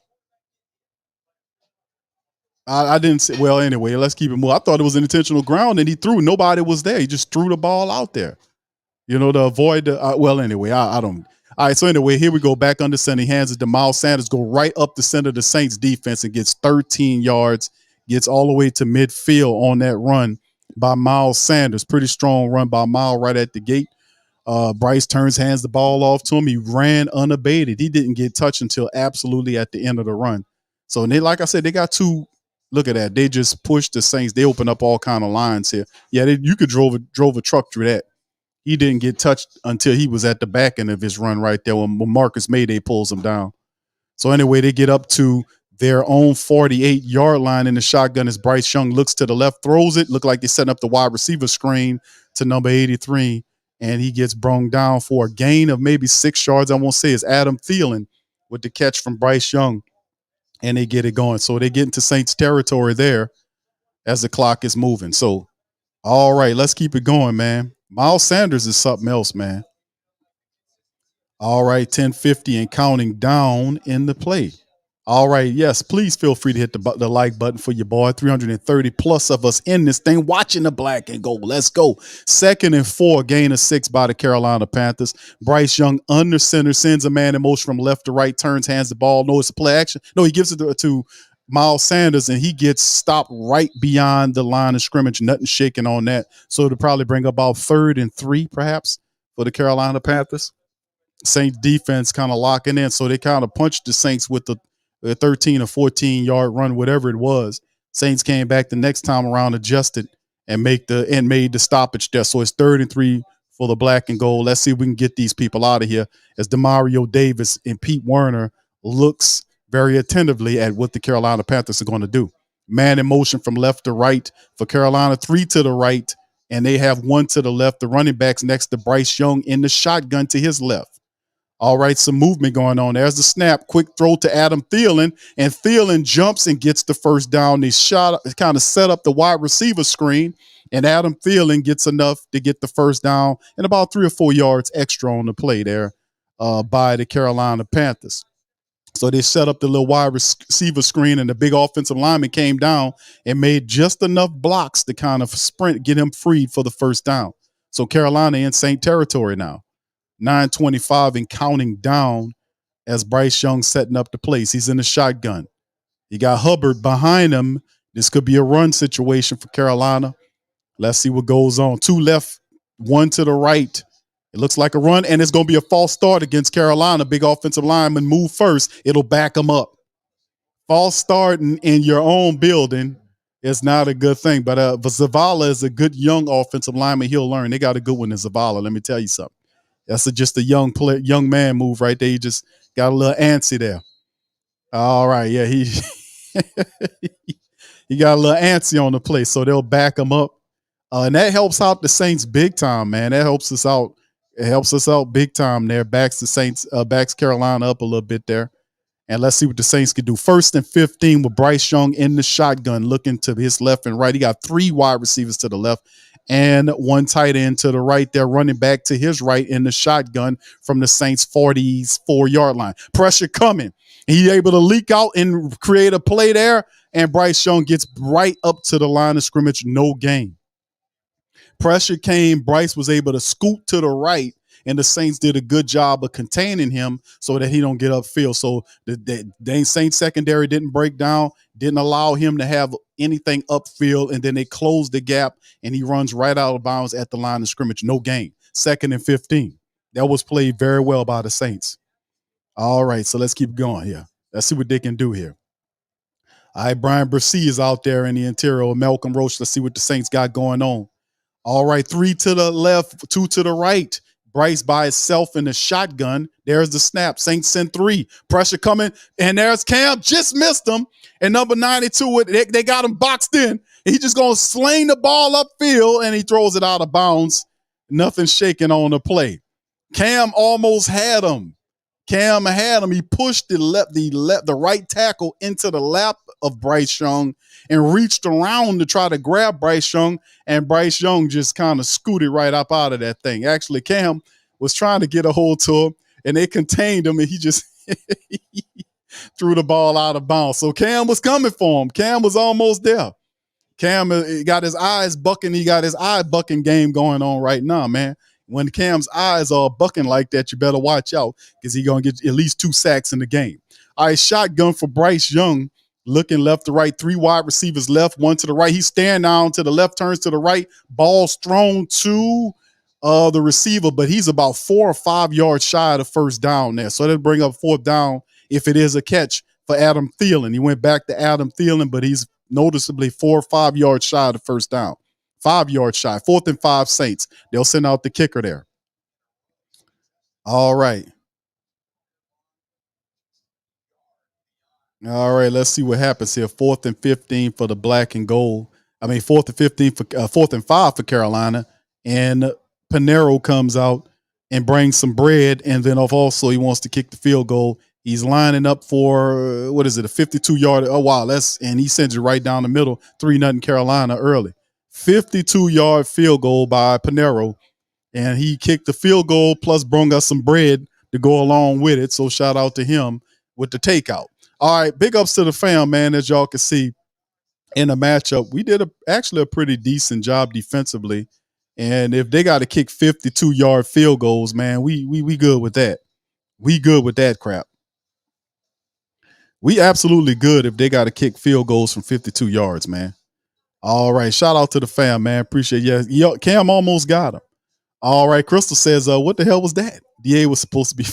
I didn't see. Well, anyway, let's keep it moving. I thought it was an intentional ground and he threw. Nobody was there. He just threw the ball out there, to avoid the. Well, anyway, I don't. All right, so anyway, here we go. Back under center. He hands it to Miles Sanders. Go right up the center of the Saints defense and gets 13 yards. Gets all the way to midfield on that run by Miles Sanders. Pretty strong run by Miles right at the gate. Bryce hands the ball off to him. He ran unabated. He didn't get touched until absolutely at the end of the run. So, like I said, they got two. Look at that. They just pushed the Saints. They opened up all kind of lines here. Yeah, you could drove a truck through that. He didn't get touched until he was at the back end of his run right there when Marcus Mayday pulls him down. So anyway, they get up to their own 48-yard line in the shotgun as Bryce Young looks to the left, throws it. Look like they're setting up the wide receiver screen to number 83, and he gets brung down for a gain of maybe 6 yards. I won't say it's Adam Thielen with the catch from Bryce Young, and they get it going. So they get into Saints territory there as the clock is moving. So, all right, let's keep it going, man. Miles Sanders is something else, man. All right, 10:50 and counting down in the play. All right. Yes, please feel free to hit the like button for your boy. 330 plus of us in this thing watching the black and gold. Let's go. 2nd and 4, gain of 6 by the Carolina Panthers. Bryce Young under center, sends a man in motion from left to right, turns, hands the ball. No, it's a play action. No, he gives it to Miles Sanders, and he gets stopped right beyond the line of scrimmage. Nothing shaking on that. So it'll probably bring about 3rd and 3, perhaps, for the Carolina Panthers. Saints defense kind of locking in. So they kind of punched the Saints with the 13 or 14 yard run, whatever it was. Saints came back the next time around, adjusted, and made the stoppage there. So it's 3rd and 3 for the black and gold. Let's see if we can get these people out of here as Demario Davis and Pete Werner looks very attentively at what the Carolina Panthers are going to do. Man in motion from left to right for Carolina, 3 to the right, and they have 1 to the left. The running backs next to Bryce Young in the shotgun to his left. All right, some movement going on. There's the snap. Quick throw to Adam Thielen, and Thielen jumps and gets the first down. They kind of set up the wide receiver screen, and Adam Thielen gets enough to get the first down and about 3 or 4 yards extra on the play there by the Carolina Panthers. So they set up the little wide receiver screen, and the big offensive lineman came down and made just enough blocks to kind of sprint, get him freed for the first down. So Carolina in Saint territory now. 9:25 and counting down as Bryce Young setting up the place. He's in the shotgun. You got Hubbard behind him. This could be a run situation for Carolina. Let's see what goes on. 2 left, 1 to the right. It looks like a run, and it's going to be a false start against Carolina. Big offensive lineman move first. It'll back them up. False starting in your own building is not a good thing. But Zavala is a good young offensive lineman. He'll learn. They got a good one in Zavala. Let me tell you something. That's just a young man move right there. He just got a little antsy there. All right, yeah, he he got a little antsy on the play, so they'll back him up, and that helps out the Saints big time, man. That helps us out. It helps us out big time there. Backs the Saints, backs Carolina up a little bit there. And let's see what the Saints can do. 1st and 15 with Bryce Young in the shotgun, looking to his left and right. He got 3 wide receivers to the left and 1 tight end to the right there, running back to his right in the shotgun from the Saints 44-yard line. Pressure coming. He able to leak out and create a play there, and Bryce Young gets right up to the line of scrimmage, no gain. Pressure came. Bryce was able to scoot to the right, and the Saints did a good job of containing him so that he don't get upfield. So the Saints secondary didn't break down, didn't allow him to have anything upfield, and then they closed the gap, and he runs right out of bounds at the line of scrimmage. No gain. 2nd and 15. That was played very well by the Saints. All right, so let's keep going here. Let's see what they can do here. All right, Brian Brissy is out there in the interior. Malcolm Roach, let's see what the Saints got going on. All right, 3 to the left, 2 to the right. Bryce by himself in the shotgun. There's the snap. Saints send 3. Pressure coming. And there's Cam. Just missed him. And number 92, they got him boxed in. He just going to sling the ball upfield, and he throws it out of bounds. Nothing shaking on the play. Cam almost had him. He pushed the right tackle into the lap of Bryce Young and reached around to try to grab Bryce Young, and Bryce Young just kind of scooted right up out of that thing. Actually, Cam was trying to get a hold to him, and they contained him, and he just threw the ball out of bounds. So Cam was coming for him. Cam was almost there. Cam got his eyes bucking. He got his eye bucking game going on right now, man. When Cam's eyes are bucking like that, you better watch out because he's going to get at least 2 sacks in the game. All right, shotgun for Bryce Young, looking left to right, 3 wide receivers left, 1 to the right. He's staring down to the left, turns to the right. Ball's thrown to the receiver, but he's about 4 or 5 yards shy of the first down there. So that'll bring up 4th down if it is a catch for Adam Thielen. He went back to Adam Thielen, but he's noticeably 4 or 5 yards shy of the first down. 5 yards shy. 4th and 5 Saints. They'll send out the kicker there. All right. All right, let's see what happens here. 4th and 15 for the black and gold. 4th and 15 for 4th and 5 for Carolina. And Panero comes out and brings some bread. And then also he wants to kick the field goal. He's lining up for, a 52-yard. Oh, wow. And he sends it right down the middle. 3-0 Carolina early. 52-yard field goal by Panero. And he kicked the field goal plus brought us some bread to go along with it. So shout out to him with the takeout. All right, big ups to the fam, man. As y'all can see in the matchup, we did actually a pretty decent job defensively. And if they got to kick 52-yard field goals, man, we good with that. We good with that crap. We absolutely good if they got to kick field goals from 52 yards, man. All right, shout out to the fam, man. Appreciate you. Yo, Cam almost got him. All right, Crystal says, what the hell was that? DA was supposed to be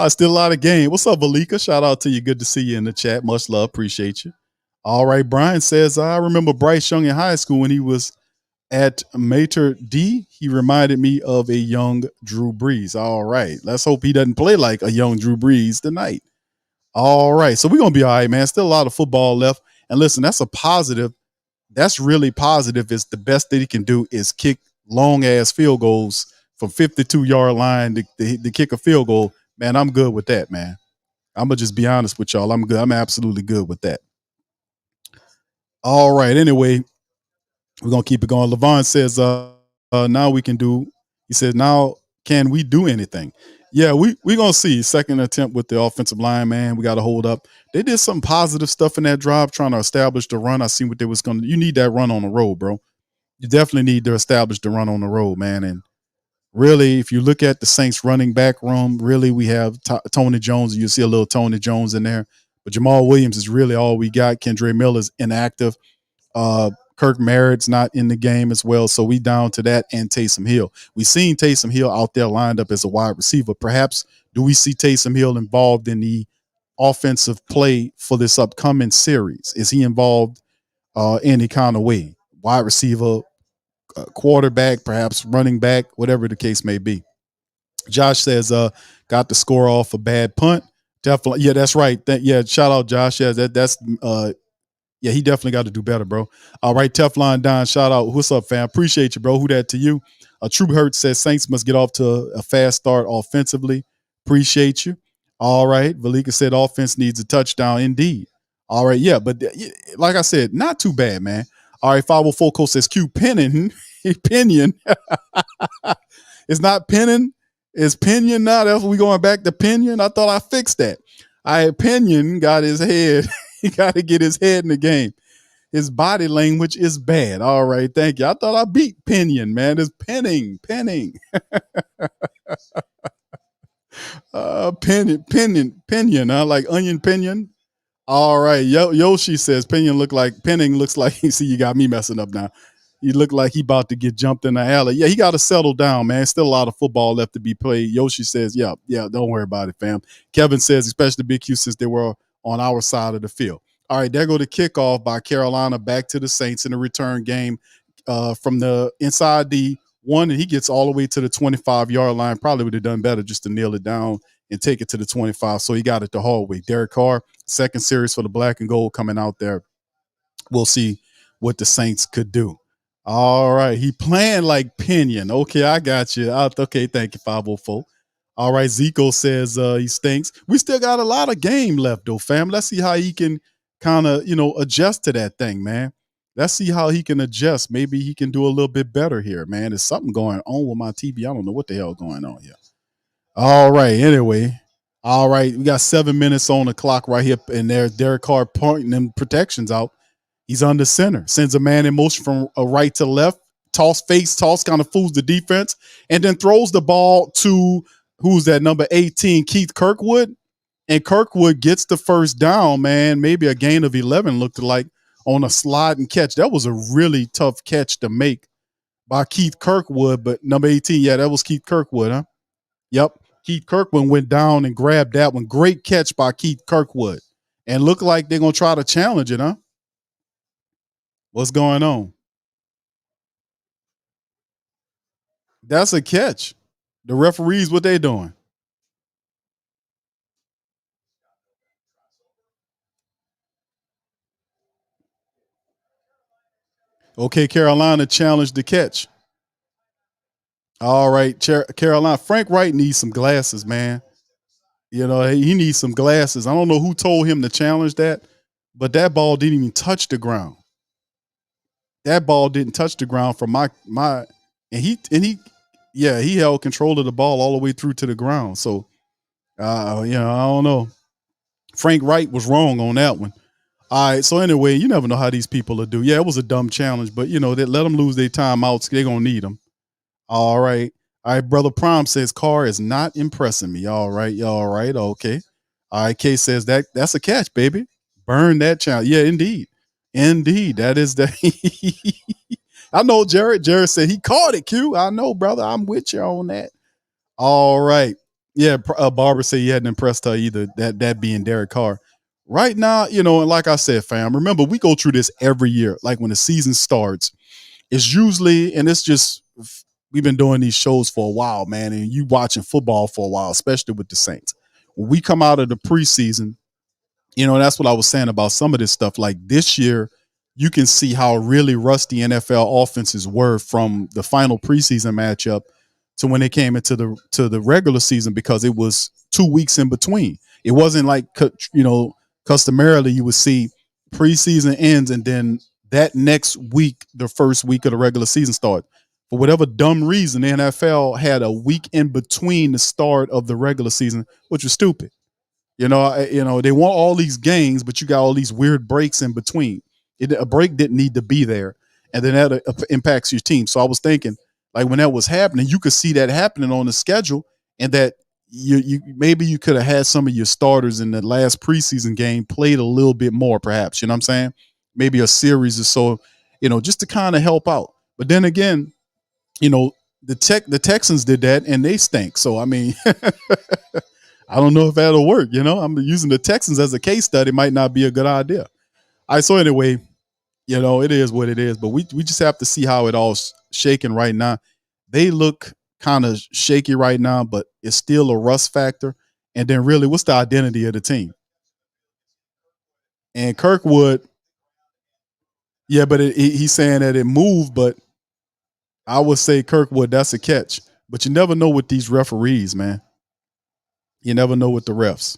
still a lot of game. What's up, Valika? Shout out to you. Good to see you in the chat. Much love. Appreciate you. All right, Brian says, I remember Bryce Young in high school when he was at Mater D. He reminded me of a young Drew Brees. All right, let's hope he doesn't play like a young Drew Brees tonight. All right, so we're going to be all right, man. Still a lot of football left. And listen, that's a positive. That's really positive. It's the best that he can do is kick long-ass field goals from 52-yard line to kick a field goal. Man, I'm good with that, man. I'm going to just be honest with y'all. I'm good. I'm absolutely good with that. All right, anyway, we're going to keep it going. Levon says, now we can do, he says, now can we do anything? Yeah, we're going to see. Second attempt with the offensive line, man. We got to hold up. They did some positive stuff in that drive, trying to establish the run. I seen what they was going to, you need that run on the road, bro. You definitely need to establish the run on the road, man. And really, if you look at the Saints running back room, really we have Tony Jones. You see a little Tony Jones in there. But Jamal Williams is really all we got. Kendre Miller's inactive. Kirk Merritt's not in the game as well. So we down to that and Taysom Hill. We seen Taysom Hill out there lined up as a wide receiver. Perhaps do we see Taysom Hill involved in the offensive play for this upcoming series? Is he involved any kind of way? Wide receiver, quarterback, perhaps running back, whatever the case may be. Josh says, got the score off a bad punt. Definitely. Yeah, that's right. Yeah, shout out Josh. Yeah, that's yeah, he definitely got to do better, bro. All right, Teflon Don, shout out. What's up, fam? Appreciate you, bro. Who that to you? True Hurt says Saints must get off to a fast start offensively. Appreciate you. All right. Valika said offense needs a touchdown. Indeed. All right, yeah, but like I said, not too bad, man. All right, 504 Coast says Q Pinion. Pinion. It's not Pinion. It's Pinion now. That's we going back to Pinion. I thought I fixed that. Pinion got his head. He got to get his head in the game. His body language is bad. All right, thank you. I thought I beat Pinion, man. It's pinning. Pinion. Like onion pinion. All right, Yoshi says pinning looks like. See, you got me messing up now. He looked like he about to get jumped in the alley. Yeah, he got to settle down, man. Still a lot of football left to be played. Yoshi says, yeah, don't worry about it, fam. Kevin says, especially Big Q, since they were on our side of the field. All right, there go the kickoff by Carolina back to the Saints in the return game from the inside the one, and he gets all the way to the 25-yard line. Probably would have done better just to kneel it down and take it to the 25. So he got it the hard way. Derek Carr, second series for the black and gold coming out there. We'll see what the Saints could do. All right. He playing like Pinion. Okay, I got you. Okay, thank you, 504. All right, Zico says he stinks. We still got a lot of game left, though, fam. Let's see how he can kind of, adjust to that thing, man. Let's see how he can adjust. Maybe he can do a little bit better here, man. There's something going on with my TV. I don't know what the hell is going on here. All right, anyway. All right, we got 7 minutes on the clock right here, and there's Derek Carr pointing them protections out. He's under center, sends a man in motion from a right to left, toss, kind of fools the defense, and then throws the ball to, who's that, number 18, Keith Kirkwood. And Kirkwood gets the first down, man. Maybe a gain of 11 looked like on a slide and catch. That was a really tough catch to make by Keith Kirkwood, but number 18, yeah, that was Keith Kirkwood, huh? Yep. Keith Kirkwood went down and grabbed that one. Great catch by Keith Kirkwood. And look like they're going to try to challenge it, huh? What's going on? That's a catch. The referees, what they doing? Okay, Carolina challenged the catch. All right, Carolina. Frank Wright needs some glasses, man. He needs some glasses. I don't know who told him to challenge that, but that ball didn't even touch the ground. That ball didn't touch the ground from and he held control of the ball all the way through to the ground. So, I don't know. Frank Wright was wrong on that one. All right. So anyway, you never know how these people will do. Yeah, it was a dumb challenge, but they let them lose their timeouts. They're gonna need them. All right. All right, brother Prom says Carr is not impressing me. All right, all right, okay. All right, K says that's a catch, baby. Burn that challenge. Yeah, indeed. Indeed. That is the I know Jared. Jared said he caught it, Q. I know, brother. I'm with you on that. All right. Yeah, Barbara said he hadn't impressed her either, that being Derek Carr. Right now, and like I said, fam, remember, we go through this every year. Like when the season starts, it's usually, and it's just, we've been doing these shows for a while, man, and you watching football for a while, especially with the Saints. When we come out of the preseason, that's what I was saying about some of this stuff. Like this year, you can see how really rusty NFL offenses were from the final preseason matchup to when they came into the regular season, because it was 2 weeks in between. It wasn't like, customarily you would see preseason ends and then that next week, the first week of the regular season started. For whatever dumb reason, the NFL had a week in between the start of the regular season, which was stupid. They want all these games, but you got all these weird breaks in between. A break didn't need to be there, and then that impacts your team. So I was thinking, like when that was happening, you could see that happening on the schedule, and that you maybe you could have had some of your starters in the last preseason game played a little bit more, perhaps. You know what I'm saying? Maybe a series or so, just to kind of help out. But then again, the Texans did that and they stink. So I mean. I don't know if that'll work. I'm using the Texans as a case study. Might not be a good idea. All right. So anyway, it is what it is. But we just have to see how it all's shaking right now. They look kind of shaky right now, but it's still a rust factor. And then really, what's the identity of the team? And Kirkwood, yeah, but he's saying that it moved, but I would say Kirkwood, that's a catch. But you never know with these referees, man. You never know with the refs.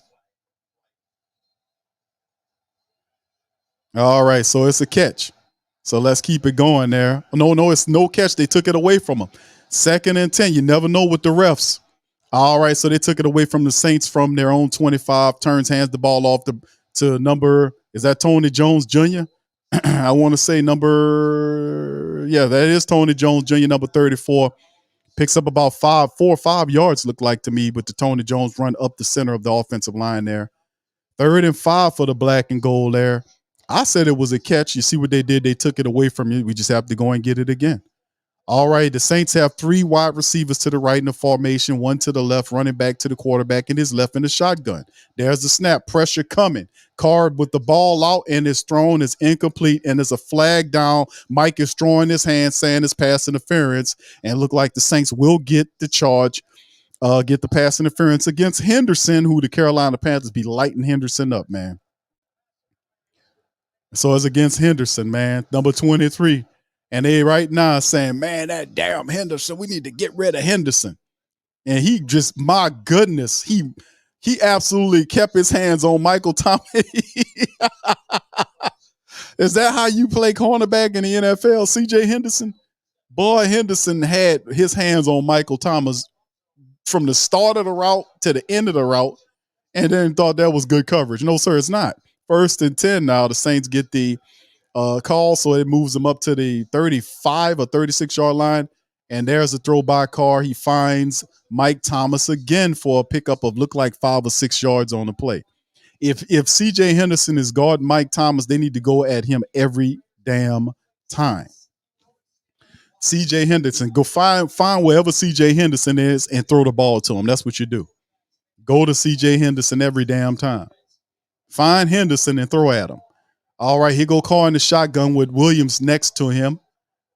All right, so it's a catch. So let's keep it going there. No, it's no catch. They took it away from him. 2nd and 10. You never know with the refs. All right, so they took it away from the Saints from their own 25. Turns, hands the ball off to number. Is that Tony Jones Jr.? I want to say that is Tony Jones Jr., number 34. Picks up about 4 or 5 yards, looked like to me, with the Tony Jones run up the center of the offensive line there. 3rd and 5 for the black and gold there. I said it was a catch. You see what they did? They took it away from you. We just have to go and get it again. All right, the Saints have 3 wide receivers to the right in the formation, 1 to the left, running back to the quarterback, and his left in the shotgun. There's the snap, pressure coming. Carr with the ball out, and it's thrown, is incomplete, and there's a flag down. Mike is throwing his hand, saying it's pass interference, and look like the Saints will get the charge, get the pass interference against Henderson, who the Carolina Panthers be lighting Henderson up, man. So it's against Henderson, man, number 23. And they right now saying, man, that damn Henderson, we need to get rid of Henderson. And he just, my goodness, he absolutely kept his hands on Michael Thomas. Is that how you play cornerback in the NFL, C.J. Henderson? Boy, Henderson had his hands on Michael Thomas from the start of the route to the end of the route, and then thought that was good coverage. No, sir, it's not. 1st and 10 now. The Saints get the call, so it moves them up to the 35 or 36-yard line, and there's a throw by Carr. He finds Mike Thomas again for a pickup of look like 5 or 6 yards on the play. If C.J. Henderson is guarding Mike Thomas, they need to go at him every damn time. C.J. Henderson, go find wherever C.J. Henderson is and throw the ball to him. That's what you do. Go to C.J. Henderson every damn time. Find Henderson and throw at him. All right, here go Carr in the shotgun with Williams next to him.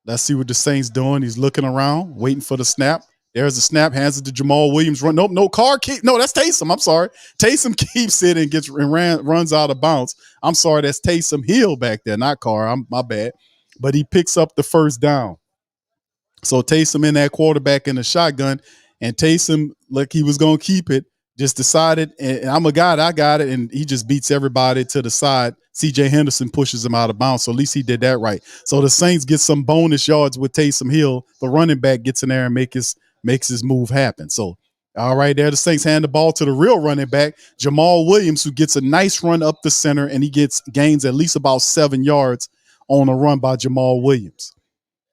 Let's see what the Saints doing. He's looking around, waiting for the snap. There's the snap, hands it to Jamal Williams. Carr that's Taysom. I'm sorry. Taysom keeps it and runs out of bounds. I'm sorry, that's Taysom Hill back there, not Carr. My bad. But he picks up the first down. So Taysom in that quarterback in the shotgun, and Taysom, like he was going to keep it, just decided, and I'm a guy, I got it, and he just beats everybody to the side. C.J. Henderson pushes him out of bounds, so at least he did that right. So the Saints get some bonus yards with Taysom Hill. The running back gets in there and makes his move happen. So All right, there the Saints hand the ball to the real running back, Jamal Williams, who gets a nice run up the center, and he gains at least about 7 yards on a run by Jamal Williams.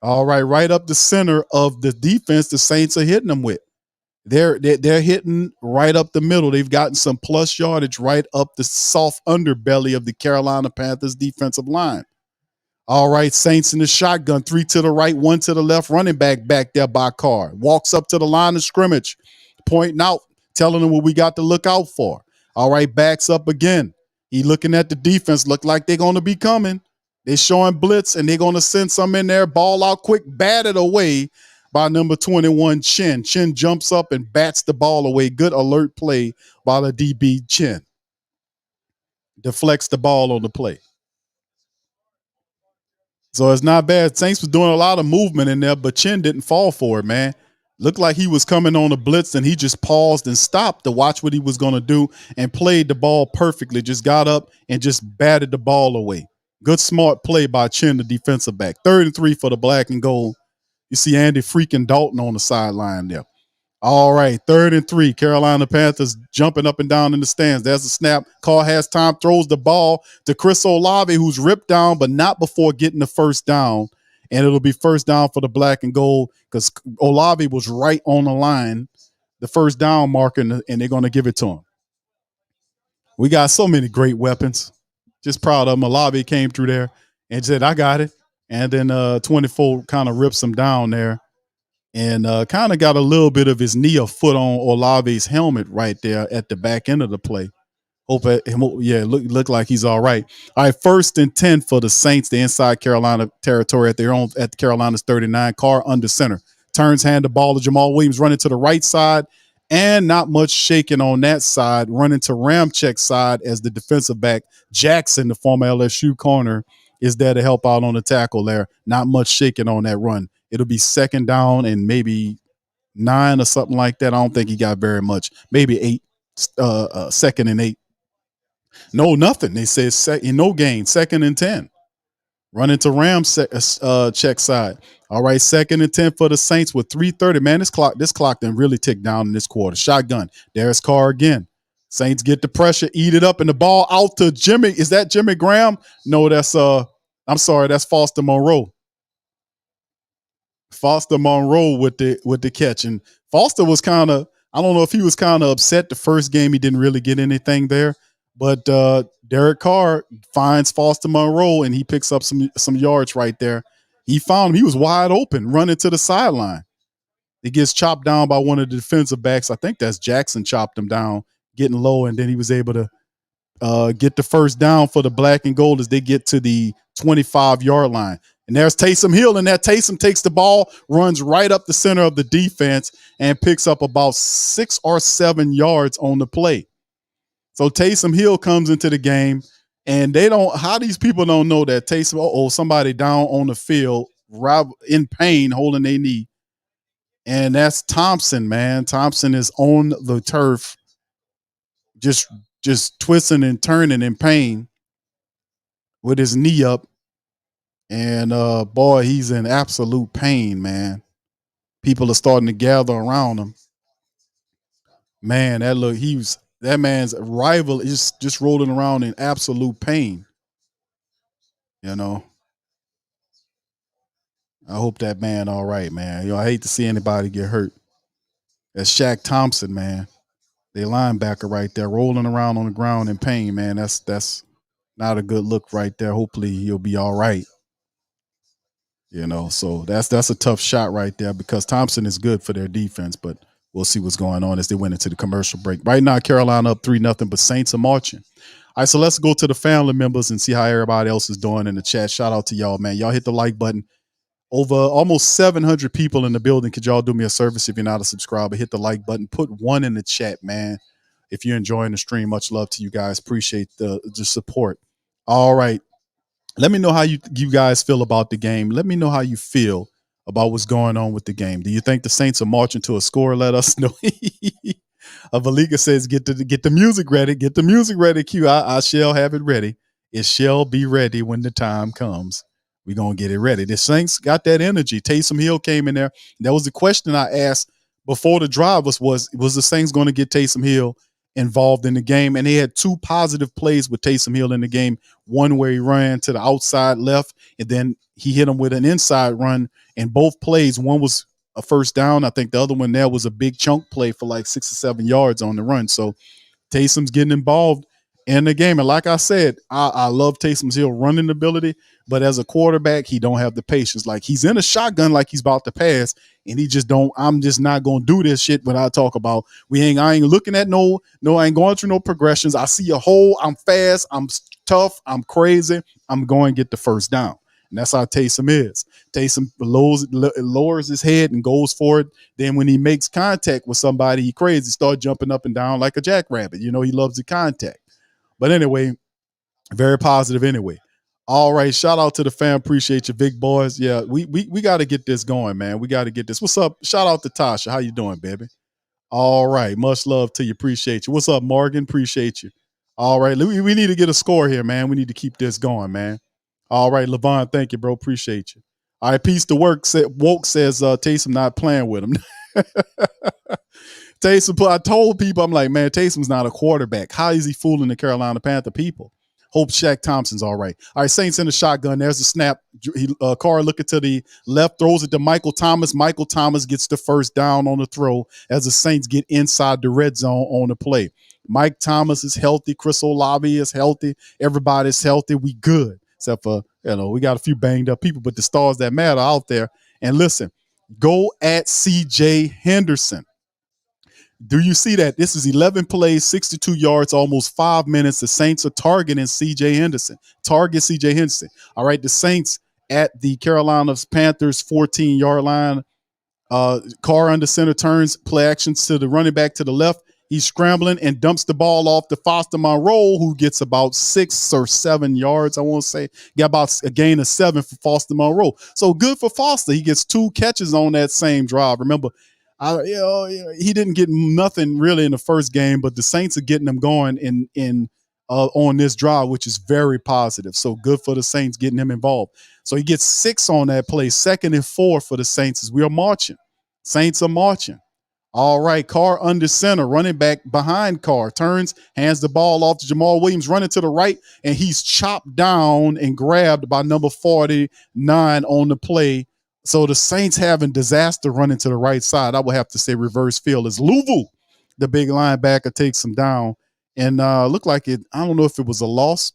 All right up the center of the defense the Saints are hitting them with. They're hitting right up the middle. They've gotten some plus yardage right up the soft underbelly of the Carolina Panthers defensive line. All right, Saints in the shotgun, 3 to the right, 1 to the left, running back there by Carr. Walks up to the line of scrimmage, pointing out, telling them what we got to look out for. All right, backs up again. He looking at the defense, look like they're going to be coming. They're showing blitz, and they're going to send some in there, ball out quick, batted away by number 21, Chin. Chin jumps up and bats the ball away. Good alert play by the DB, Chin. Deflects the ball on the play. So it's not bad. Saints was doing a lot of movement in there, but Chin didn't fall for it, man. Looked like he was coming on a blitz, and he just paused and stopped to watch what he was going to do and played the ball perfectly. Just got up and just batted the ball away. Good, smart play by Chin, the defensive back. 3rd and 3 for the black and gold. You see Andy freaking Dalton on the sideline there. All right, 3rd and 3. Carolina Panthers jumping up and down in the stands. There's a snap. Carr has time, throws the ball to Chris Olave, who's ripped down, but not before getting the first down. And it'll be first down for the black and gold because Olave was right on the line, the first down marker, and they're going to give it to him. We got so many great weapons. Just proud of him. Olave came through there and said, I got it. And then 24 kind of rips him down there. And kind of got a little bit of his knee or foot on Olave's helmet right there at the back end of the play. Look like he's all right. All right, 1st and 10 for the Saints, the inside Carolina territory at the Carolina's 39. Carr under center. Turns, hand the ball to Jamal Williams, running to the right side, and not much shaking on that side. Running to Ramczek's side as the defensive back, Jackson, the former LSU corner, is there to help out on the tackle there. Not much shaking on that run. It'll be 2nd down and maybe 9 or something like that. I don't think he got very much. Maybe 8, 2nd and 8. No, nothing. They said no gain, 2nd and 10. Running to check side. All right, 2nd and 10 for the Saints with 3:30. Man, this clock didn't really tick down in this quarter. Shotgun. There's Carr again. Saints get the pressure, eat it up, and the ball out to Jimmy. Is that Jimmy Graham? No, that's that's Foster Monroe. Foster Monroe with the catch. And Foster was kind of, I don't know if he was kind of upset the first game. He didn't really get anything there. But Derek Carr finds Foster Monroe, and he picks up some yards right there. He found him. He was wide open, running to the sideline. He gets chopped down by one of the defensive backs. I think that's Jackson chopped him down, getting low, and then he was able to get the first down for the black and gold as they get to the 25-yard line. And there's Taysom Hill, and that Taysom takes the ball, runs right up the center of the defense, and picks up about 6 or 7 yards on the play. So Taysom Hill comes into the game, and how these people don't know that Taysom, somebody down on the field, in pain, holding their knee. And that's Thompson, man. Thompson is on the turf, just twisting and turning in pain with his knee up. And boy, he's in absolute pain, man. People are starting to gather around him. Man, that man's rival is just rolling around in absolute pain. You know. I hope that man all right, man. I hate to see anybody get hurt. That's Shaq Thompson, man. The linebacker right there, rolling around on the ground in pain, man. That's not a good look right there. Hopefully he'll be all right. So that's a tough shot right there because Thompson is good for their defense, but we'll see what's going on as they went into the commercial break. Right now, Carolina up 3-0, but Saints are marching. All right, so let's go to the family members and see how everybody else is doing in the chat. Shout out to y'all, man. Y'all hit the like button. Over almost 700 people in the building. Could y'all do me a service if you're not a subscriber? Hit the like button. Put 1 in the chat, man. If you're enjoying the stream, much love to you guys. Appreciate the support. All right. Let me know how you guys feel about the game. Let me know how you feel about what's going on with the game. Do you think the Saints are marching to a score? Let us know. Avaliga says, get the music ready. Get the music ready, Q. I shall have it ready. It shall be ready when the time comes. We're going to get it ready. The Saints got that energy. Taysom Hill came in there. That was the question I asked before the drive was the Saints going to get Taysom Hill involved in the game, and they had two positive plays with Taysom Hill in the game. One where he ran to the outside left, and then he hit him with an inside run. And both plays, one was a first down. I think the other one there was a big chunk play for like 6 or 7 yards on the run. So Taysom's getting involved in the game. And like I said, I love Taysom's Hill running ability, but as a quarterback, he don't have the patience. Like he's in a shotgun like he's about to pass, and he just don't, I'm just not gonna do this shit when I talk about I ain't looking at I ain't going through no progressions. I see a hole, I'm fast, I'm tough, I'm crazy, I'm going to get the first down. And that's how Taysom is. Taysom lowers his head and goes for it. Then when he makes contact with somebody, he crazy, start jumping up and down like a jackrabbit. You know, he loves the contact. But anyway, very positive anyway. All right, shout out to the fam. Appreciate you, big boys. Yeah, we got to get this going, man. We got to get this. What's up? Shout out to Tasha. How you doing, baby? All right, much love to you. Appreciate you. What's up, Morgan? Appreciate you. All right, we need to get a score here, man. We need to keep this going, man. All right, Levon, thank you, bro. Appreciate you. All right, peace to work. Woke says Taysom not playing with him. Taysom, I told people, I'm like, man, Taysom's not a quarterback. How is he fooling the Carolina Panther people? Hope Shaq Thompson's all right. All right, Saints in the shotgun. There's the snap. Carr looking to the left, throws it to Michael Thomas. Michael Thomas gets the first down on the throw as the Saints get inside the red zone on the play. Mike Thomas is healthy. Chris Olave is healthy. Everybody's healthy. We good. Except for, we got a few banged up people, but the stars that matter out there. And listen, go at C.J. Henderson. Do you see that? This is 11 plays, 62 yards, almost 5 minutes. The Saints are targeting C.J. Henderson. Target C.J. Henderson. All right, the Saints at the Carolina Panthers 14-yard line. Carr under center turns, play actions to the running back to the left. He's scrambling and dumps the ball off to Foster Monroe, who gets about 6 or 7 yards, I want to say. Got about a gain of 7 for Foster Monroe. So good for Foster. He gets 2 catches on that same drive. Remember, he didn't get nothing really in the first game, but the Saints are getting him going on this drive, which is very positive. So good for the Saints getting him involved. So he gets 6 on that play, 2nd and 4 for the Saints as we are marching. Saints are marching. All right, Carr under center, running back behind Carr, turns, hands the ball off to Jamal Williams, running to the right, and he's chopped down and grabbed by number 49 on the play. So the Saints having disaster running to the right side. I would have to say reverse field as Louvu, the big linebacker, takes him down. And looked like it, I don't know if it was a loss,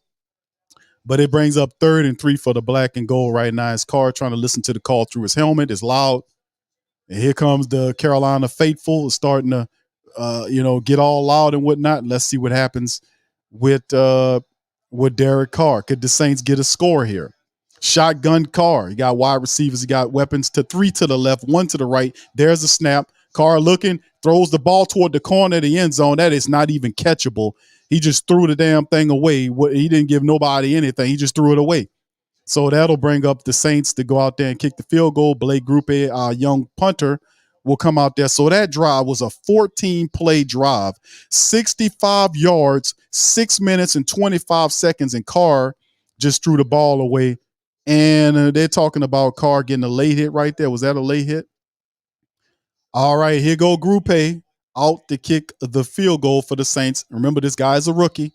but it brings up 3rd and 3 for the black and gold right now. His Carr trying to listen to the call through his helmet. It's loud. And here comes the Carolina faithful starting to, get all loud and whatnot. Let's see what happens with Derek Carr. Could the Saints get a score here? Shotgun Carr. You got wide receivers. You got weapons 3 to the left, 1 to the right. There's a snap. Carr looking, throws the ball toward the corner of the end zone. That is not even catchable. He just threw the damn thing away. He didn't give nobody anything. He just threw it away. So that'll bring up the Saints to go out there and kick the field goal. Blake Grupe, our young punter, will come out there. So that drive was a 14-play drive, 65 yards, 6 minutes and 25 seconds, and Carr just threw the ball away. And they're talking about Carr getting a late hit right there. Was that a late hit? All right, here go Grupe out to kick the field goal for the Saints. Remember, this guy's a rookie.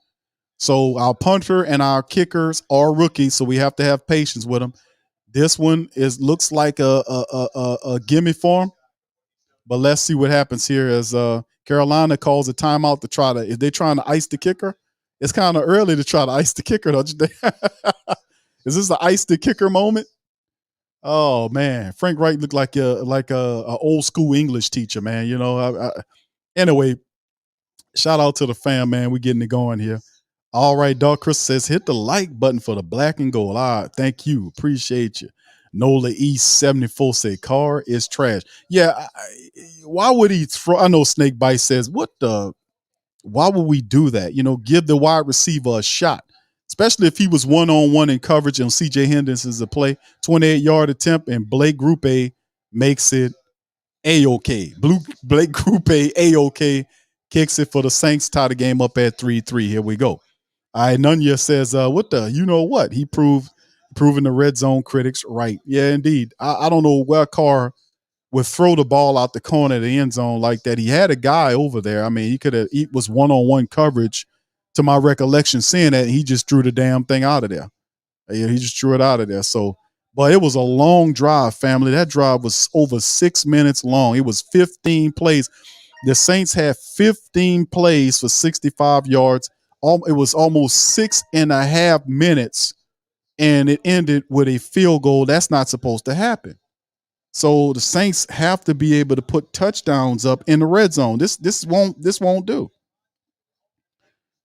So our punter and our kickers are rookies, so we have to have patience with them. This one looks like a gimme for him, but let's see what happens here as Carolina calls a timeout to try to, if they're trying to ice the kicker, it's kind of early to try to ice the kicker, don't you think? Is this the ice the kicker moment? Oh man, Frank Wright looked like a old school English teacher, man. Anyway, shout out to the fam, man. We getting it going here. All right, Doug Chris says, hit the like button for the black and gold. All right, thank you. Appreciate you. Nola East 74 say Carr is trash. Yeah, why would he throw? I know Snake Bite says, why would we do that? Give the wide receiver a shot, especially if he was one-on-one in coverage and C.J. Henderson's a play, 28-yard attempt, and Blake Grupe makes it A-OK. Blake Grupe, A-OK, kicks it for the Saints, tie the game up at 3-3. Here we go. All right, Nunya says, what? He proving the red zone critics right. Yeah, indeed. I don't know where Carr would throw the ball out the corner of the end zone like that. He had a guy over there. I mean, he was one-on-one coverage to my recollection, seeing that he just threw the damn thing out of there. Yeah, he just threw it out of there. So, but it was a long drive, family. That drive was over 6 minutes long. It was 15 plays. The Saints had 15 plays for 65 yards. It was almost 6.5 minutes, and it ended with a field goal. That's not supposed to happen. So the Saints have to be able to put touchdowns up in the red zone. This won't do.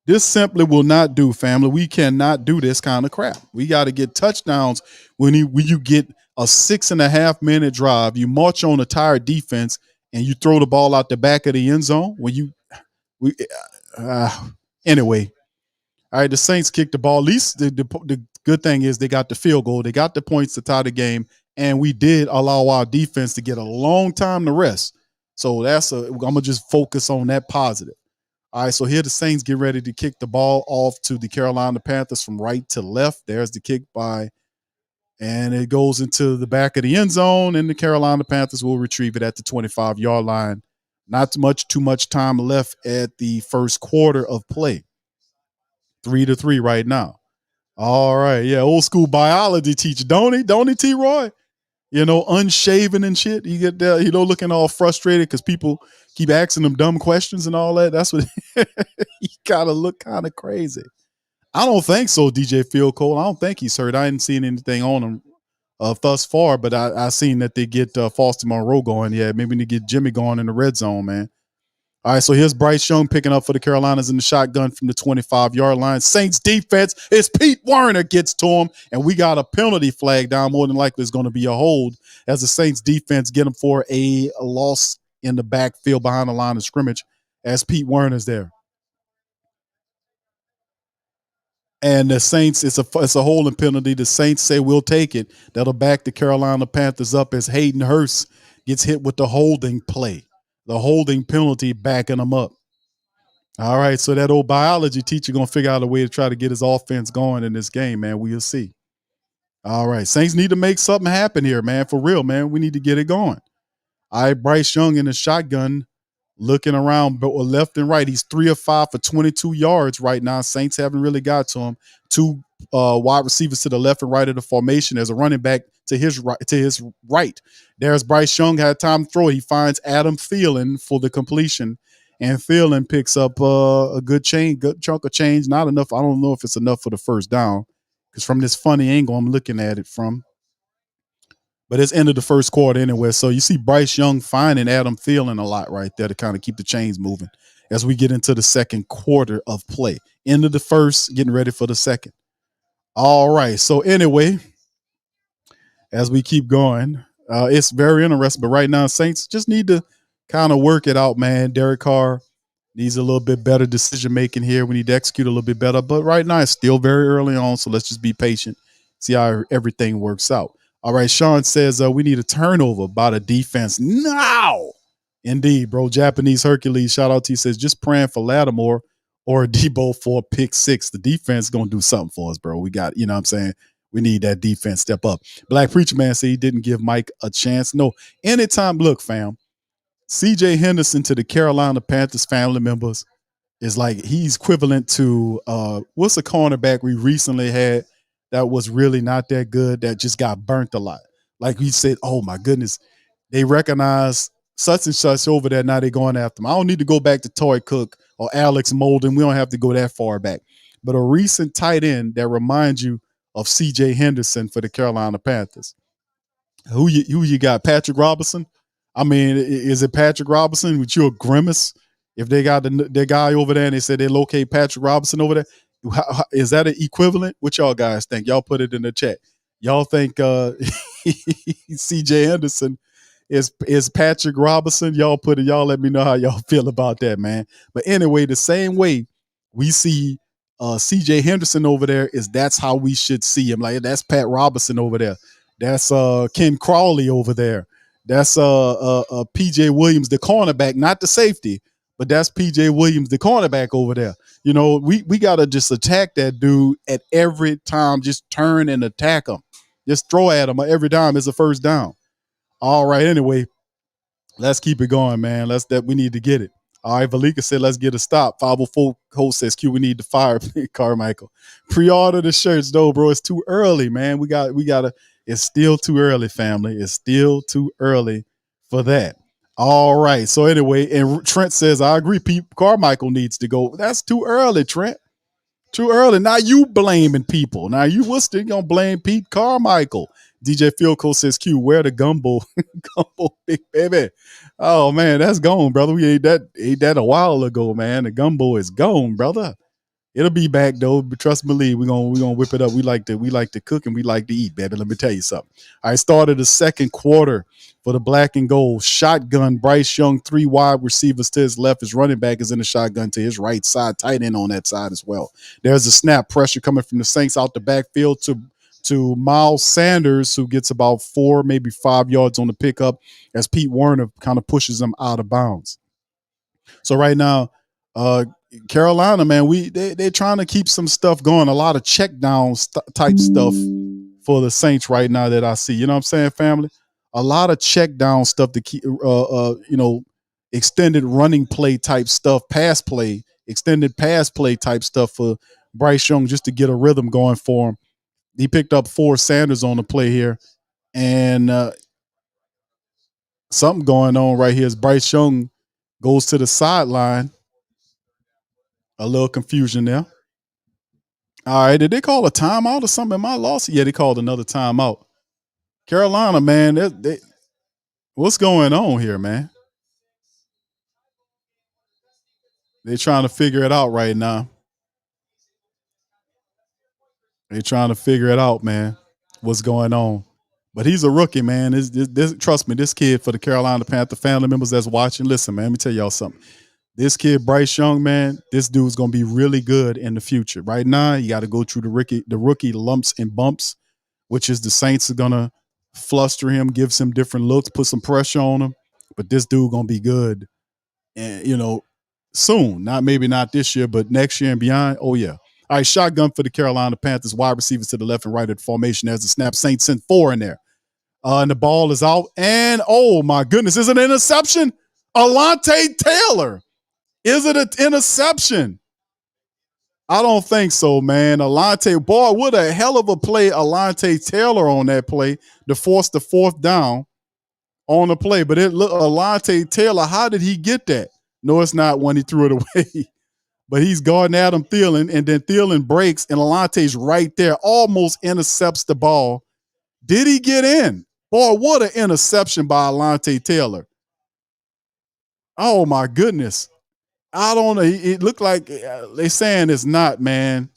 This simply will not do, family. We cannot do this kind of crap. We got to get touchdowns when you get a 6.5 minute drive. You march on a tired defense and you throw the ball out the back of the end zone. Anyway, all right. The Saints kicked the ball. At least the good thing is they got the field goal. They got the points to tie the game, and we did allow our defense to get a long time to rest. So I'm gonna just focus on that positive. All right, so here the Saints get ready to kick the ball off to the Carolina Panthers from right to left. There's the kick and it goes into the back of the end zone, and the Carolina Panthers will retrieve it at the 25-yard line. Not too much time left at the first quarter of play. 3-3 right now. All right, yeah, old school biology teacher, don't he, T-Roy? Unshaven and shit. You get there, looking all frustrated because people keep asking them dumb questions and all that. That's what he gotta look kind of crazy. I don't think so, DJ Field Cole. I don't think he's hurt. I hadn't seen anything on him thus far, but I seen that they get Foster Monroe going. Yeah, maybe they get Jimmy going in the red zone, man. All right, so here's Bryce Young picking up for the Carolinas in the shotgun from the 25-yard line. Saints defense is Pete Werner gets to him, and we got a penalty flag down. More than likely, it's going to be a hold as the Saints defense get him for a loss in the backfield behind the line of scrimmage as Pete Werner's there. And the Saints, it's a holding penalty. The Saints say we'll take it. That'll back the Carolina Panthers up as Hayden Hurst gets hit with the holding play. The holding penalty backing them up. All right, so that old biology teacher going to figure out a way to try to get his offense going in this game, man. We'll see. All right, Saints need to make something happen here, man. For real, man. We need to get it going. All right, Bryce Young in the shotgun looking around left and right. He's 3 of 5 for 22 yards right now. Saints haven't really got to him. Two wide receivers to the left and right of the formation. There's a running back to his right. There's Bryce Young, had time to throw. He finds Adam Thielen for the completion, and Thielen picks up a good chunk of change. Not enough. I don't know if it's enough for the first down because from this funny angle I'm looking at it from. But it's end of the first quarter anyway. So you see Bryce Young finding Adam Thielen a lot right there to kind of keep the chains moving as we get into the second quarter of play. End of the first, getting ready for the second. All right. So anyway, as we keep going, it's very interesting. But right now, Saints just need to kind of work it out, man. Derek Carr needs a little bit better decision making here. We need to execute a little bit better. But right now, it's still very early on. So let's just be patient, see how everything works out. All right, Sean says we need a turnover by the defense now. Indeed, bro. Japanese Hercules, shout out to you, says just praying for Lattimore or Debo for a pick six. The defense is going to do something for us, bro. We got, you know what I'm saying? We need that defense step up. Black Preacher Man said he didn't give Mike a chance. No, anytime, look, fam, C.J. Henderson to the Carolina Panthers family members is like he's equivalent to what's a cornerback we recently had that was really not that good, that just got burnt a lot. Like we said, oh my goodness, they recognize such and such over there. Now they're going after them. I don't need to go back to Toy Cook or Alex Molden. We don't have to go that far back. But a recent tight end that reminds you of C.J. Henderson for the Carolina Panthers. Who you got? Patrick Robinson? I mean, is it Patrick Robinson with your grimace? If they got their guy over there and they said they locate Patrick Robinson over there, is that an equivalent? What y'all guys think? Y'all put it in the chat. Y'all think C.J. Henderson is Patrick Robinson? Y'all put it. Y'all let me know how y'all feel about that, man. But anyway, the same way we see C.J. Henderson over there that's how we should see him. Like that's Pat Robinson over there. That's Ken Crawley over there. That's P.J. Williams, the cornerback, not the safety, but that's P.J. Williams, the cornerback over there. You know, we got to just attack that dude at every time. Just turn and attack him. Just throw at him every time. It's a first down. All right. Anyway, Let's keep it going, man. We need to get it. All right, Valika said, let's get a stop. 504 host says, Q, we need to fire Carmichael. Pre-order the shirts, though, bro. It's too early, man. We gotta, it's still too early, family. It's still too early for that. All right. So anyway, and Trent says, I agree, Pete Carmichael needs to go. That's too early, Trent. Too early. Now you blaming people. Now you still gonna blame Pete Carmichael. DJ Philco says, Q, where the gumbo? Gumbo, big baby. Oh man, that's gone, brother. We ate that a while ago, man. The gumbo is gone, brother. It'll be back though. But trust me, Lee, we're gonna whip it up. We like to cook and we like to eat, baby. Let me tell you something. I started the second quarter for the black and gold. Shotgun, Bryce Young, 3 wide receivers to his left. His running back is in the shotgun to his right side, tight end on that side as well. There's a snap, pressure coming from the Saints out the backfield to Miles Sanders, who gets about 4, maybe 5 yards on the pickup as Pete Werner kind of pushes him out of bounds. So right now, Carolina, man, they're trying to keep some stuff going. A lot of check down type stuff for the Saints right now that I see. You know what I'm saying, family? A lot of check down stuff to keep, extended running play type stuff, extended pass play type stuff for Bryce Young just to get a rhythm going for him. He picked up 4 Sanders on the play here, and something going on right here as Bryce Young goes to the sideline. A little confusion there. All right, did they call a timeout or something? Am I lost? Yeah, they called another timeout. Carolina, man, what's going on here, man? They're trying to figure it out right now. They're trying to figure it out, man. What's going on? But he's a rookie, man. Trust me, this kid, for the Carolina Panther family members that's watching, listen, man, let me tell y'all something. This kid, Bryce Young, man, this dude's going to be really good in the future. Right now, you got to go through the rookie lumps and bumps, which is the Saints are going to fluster him, give some different looks, put some pressure on him. But this dude going to be good, and soon. Maybe not this year, but next year and beyond. Oh, yeah. All right, shotgun for the Carolina Panthers, wide receivers to the left and right of the formation as the snap. Saints sent 4 in there. And the ball is out. And, oh, my goodness, is it an interception? Alontae Taylor. Is it an interception? I don't think so, man. Alontae, boy, what a hell of a play Alontae Taylor on that play to force the 4th down on the play. But Alontae Taylor, how did he get that? No, it's not when he threw it away. But he's guarding Adam Thielen, and then Thielen breaks, and Alontae's right there, almost intercepts the ball. Did he get in? Boy, what an interception by Alontae Taylor. Oh, my goodness. I don't know. It looked like they're saying it's not, man.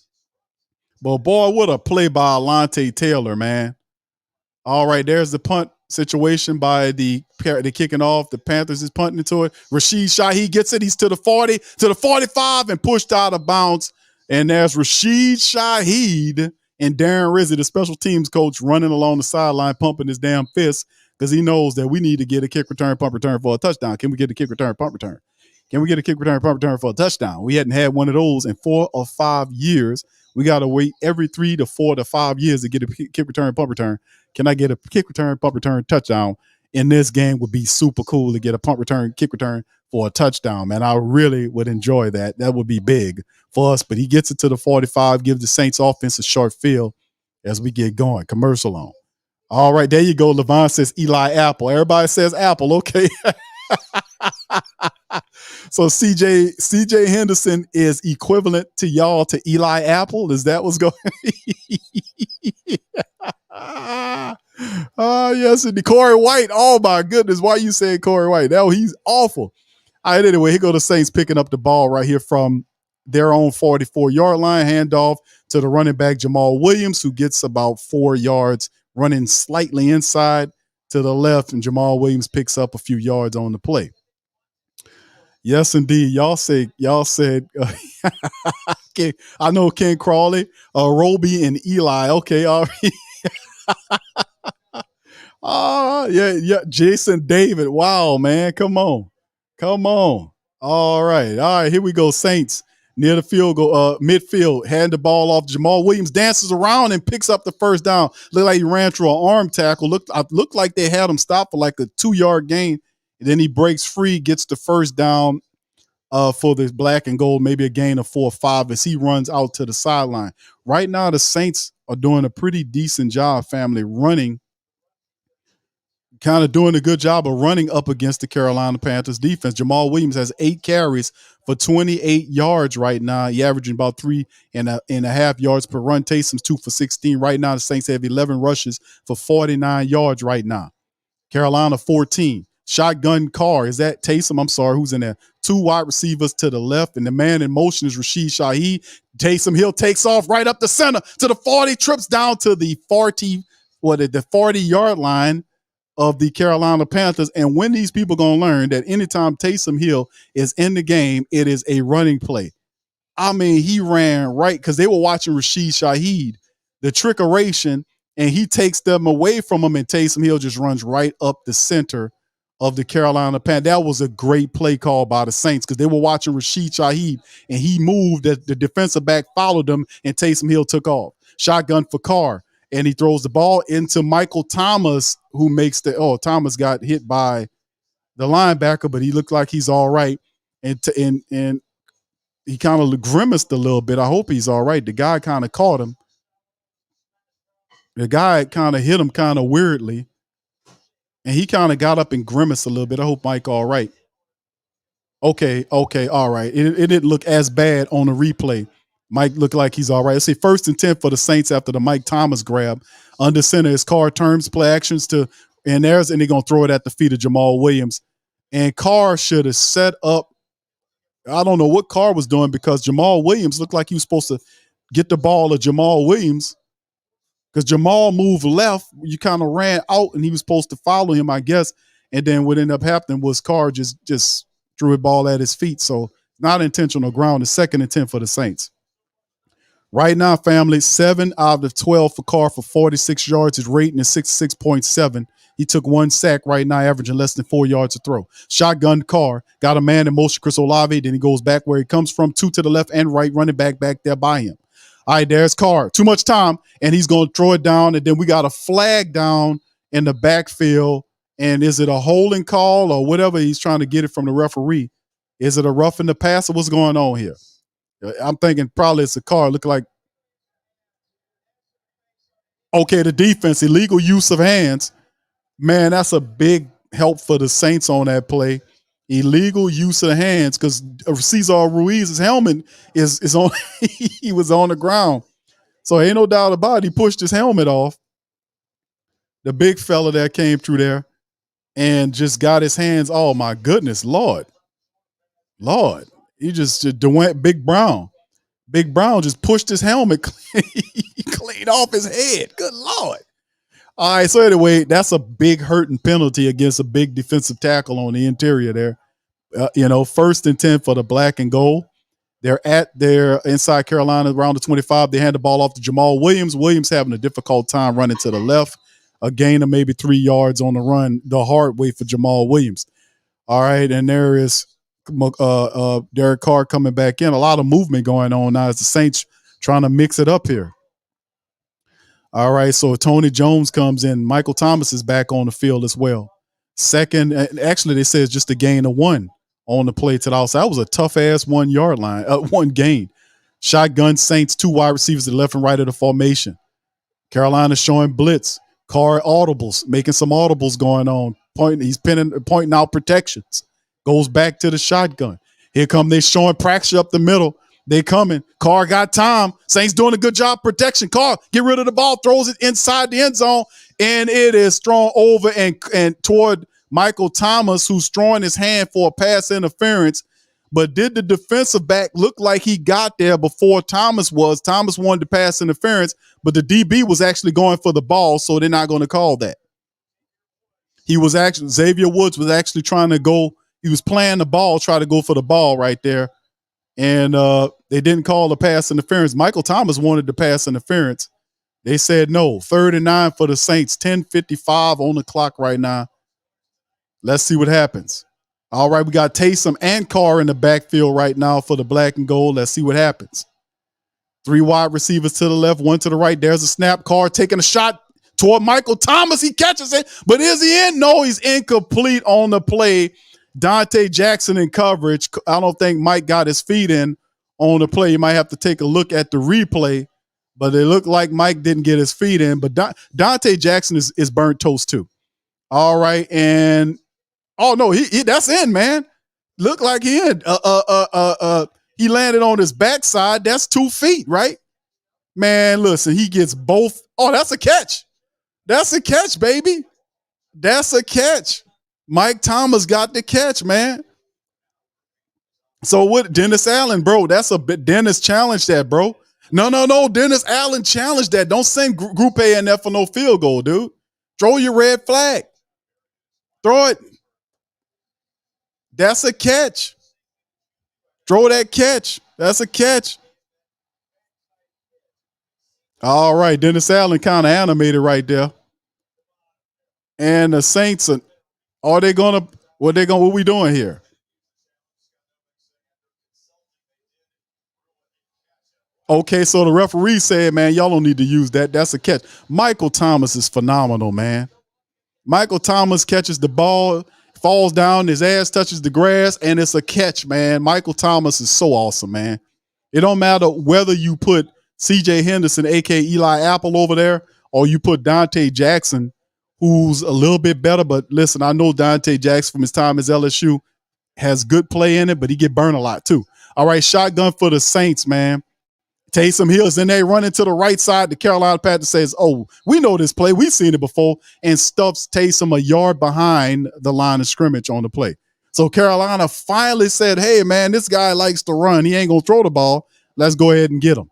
But, boy, what a play by Alontae Taylor, man. All right, there's the punt situation by the kicking off. The Panthers is punting into it. Rashid Shaheed gets it. He's to the 40, to the 45, and pushed out of bounds. And there's Rashid Shaheed and Darren Rizzi, the special teams coach, running along the sideline, pumping his damn fist because he knows that we need to get a kick return, punt return for a touchdown. Can we get a kick return, punt return? Can we get a kick return, punt return for a touchdown? We hadn't had one of those in 4 or 5 years. We got to wait every 3 to 4 to 5 years to get a kick return, punt return. Can I get a kick return, punt return, touchdown in this game? Would be super cool to get a punt return, kick return for a touchdown, man. I really would enjoy that. That would be big for us. But he gets it to the 45, gives the Saints offense a short field as we get going. Commercial on. All right, there you go. Levon says Eli Apple. Everybody says Apple. Okay. So CJ Henderson is equivalent to y'all to Eli Apple. Is that what's going? Yes, and Corey White. Oh my goodness, why you saying Corey White? Now he's awful. All right, anyway, here go the Saints picking up the ball right here from their own 44-yard line. Handoff to the running back Jamal Williams, who gets about 4 yards, running slightly inside to the left, and Jamal Williams picks up a few yards on the play. Yes, indeed. Y'all said, okay, I know Ken Crawley, Roby, and Eli. Okay, all right. Yeah. Jason David. Wow, man. Come on. All right. Here we go. Saints near the field goal, midfield, hand the ball off. Jamal Williams dances around and picks up the first down. Looked like he ran through an arm tackle. Looked like they had him stopped for like a 2-yard gain. Then he breaks free, gets the first down for the black and gold, maybe a gain of 4 or 5 as he runs out to the sideline. Right now, the Saints are doing a pretty decent job, family, running, kind of doing a good job of running up against the Carolina Panthers defense. Jamal Williams has 8 carries for 28 yards right now. He averaging about 3.5 yards per run. Taysom's 2 for 16. Right now, the Saints have 11 rushes for 49 yards right now. Carolina 14. Shotgun Carr. Is that Taysom? I'm sorry. Who's in there? 2 wide receivers to the left, and the man in motion is Rashid Shaheed. Taysom Hill takes off right up the center to the 40, trips down to the 40-yard line of the Carolina Panthers. And when these people going to learn that anytime Taysom Hill is in the game, it is a running play. I mean, he ran right because they were watching Rashid Shaheed, the trickeration, and he takes them away from him, and Taysom Hill just runs right up the center of the Carolina Panthers. That was a great play call by the Saints because they were watching Rashid Shaheed, and he moved. The defensive back followed him, and Taysom Hill took off. Shotgun for Carr, and he throws the ball into Michael Thomas, who makes Thomas got hit by the linebacker, but he looked like he's all right. And he kind of grimaced a little bit. I hope he's all right. The guy kind of caught him. The guy kind of hit him kind of weirdly. And he kind of got up and grimaced a little bit. I hope Mike all right. Okay, all right. It didn't look as bad on the replay. Mike looked like he's all right. Let's see, 1st and 10 for the Saints after the Mike Thomas grab. Under center is Carr, turns play actions and they're going to throw it at the feet of Jamal Williams. And Carr should have set up. I don't know what Carr was doing because Jamal Williams looked like he was supposed to get the ball to Jamal Williams because Jamal moved left. You kind of ran out and he was supposed to follow him, I guess. And then what ended up happening was Carr just threw a ball at his feet. So not intentional ground. It's 2nd and 10 for the Saints. Right now, family, 7 out of 12 for Carr for 46 yards. His rating is 66.7. He took 1 sack right now, averaging less than 4 yards a throw. Shotgun Carr, got a man in motion, Chris Olave. Then he goes back where he comes from, 2 to the left and right, running back there by him. All right, there's Carr. Too much time, and he's going to throw it down. And then we got a flag down in the backfield. And is it a holding call or whatever? He's trying to get it from the referee. Is it a roughing the passer? What's going on here? I'm thinking probably it's a Carr. Look like, okay, the defense, illegal use of hands. Man, that's a big help for the Saints on that play. Illegal use of hands because Cesar Ruiz's helmet is on. He was on the ground. So ain't no doubt about it. He pushed his helmet off. The big fella that came through there and just got his hands. Oh, my goodness, Lord. He just Big Brown. Big Brown just pushed his helmet clean off his head. Good Lord. All right, so anyway, that's a big hurting penalty against a big defensive tackle on the interior there. 1st and 10 for the black and gold. They're at their inside Carolina around the 25. They hand the ball off to Jamal Williams. Williams having a difficult time running to the left. A gain of maybe 3 yards on the run the hard way for Jamal Williams. All right, and there is Derek Carr coming back in. A lot of movement going on now as the Saints trying to mix it up here. All right, so Tony Jones comes in. Michael Thomas is back on the field as well. Second, actually, they say it's just a gain of 1 on the play to the outside. That was a tough-ass 1 yard line, 1 gain. Shotgun Saints, 2 wide receivers to the left and right of the formation. Carolina showing blitz. Carr audibles, making some audibles going on. He's pointing out protections. Goes back to the shotgun. Here come they showing pressure up the middle. They coming. Carr got time. Saints doing a good job protection. Carr get rid of the ball, throws it inside the end zone, and it is thrown over and toward Michael Thomas, who's throwing his hand for a pass interference. But did the defensive back look like he got there before Thomas was? Thomas wanted to pass interference, but the DB was actually going for the ball, so they're not going to call that. Xavier Woods was actually trying to go. He was playing the ball, try to go for the ball right there. And they didn't call the pass interference. Michael Thomas wanted the pass interference. They said no. 3rd and 9 for the Saints. 10:55 on the clock right now. Let's see what happens. All right, we got Taysom and Carr in the backfield right now for the black and gold. Let's see what happens. 3 wide receivers to the left, 1 to the right. There's a snap. Carr taking a shot. toward Michael Thomas. He catches it, but is he in? No, he's incomplete on the play. Dante Jackson in coverage. I don't think Mike got his feet in on the play. You might have to take a look at the replay, but it looked like Mike didn't get his feet in. But Dante Jackson is burnt toast too. All right, and no, he that's in, man. Look like he in. He landed on his backside. That's 2 feet, right? Man, listen, he gets both. Oh, that's a catch. That's a catch, baby. That's a catch. Mike Thomas got the catch, man. So what? Dennis Allen, bro, that's a bit. Dennis challenged that, bro. No. Dennis Allen challenged that. Don't send Group A and F for no field goal, dude. Throw your red flag. Throw it. That's a catch. Throw that catch. That's a catch. All right, Dennis Allen kind of animated right there. And the Saints what we doing here? Okay, so the referee said, man, y'all don't need to use that. That's a catch. Michael Thomas is phenomenal, man. Michael Thomas catches the ball, falls down, his ass touches the grass, and it's a catch, man. Michael Thomas is so awesome, man. It don't matter whether you put C.J. Henderson, a.k.a. Eli Apple, over there, or you put Dante Jackson, who's a little bit better. But listen, I know Dante Jackson from his time as LSU has good play in it, but he get burned a lot too. All right, shotgun for the Saints, man. Taysom Hill's in there running to the right side. The Carolina Panthers says, oh, we know this play. We've seen it before, and stuffs Taysom a yard behind the line of scrimmage on the play. So Carolina finally said, hey, man, this guy likes to run. He ain't going to throw the ball. Let's go ahead and get him.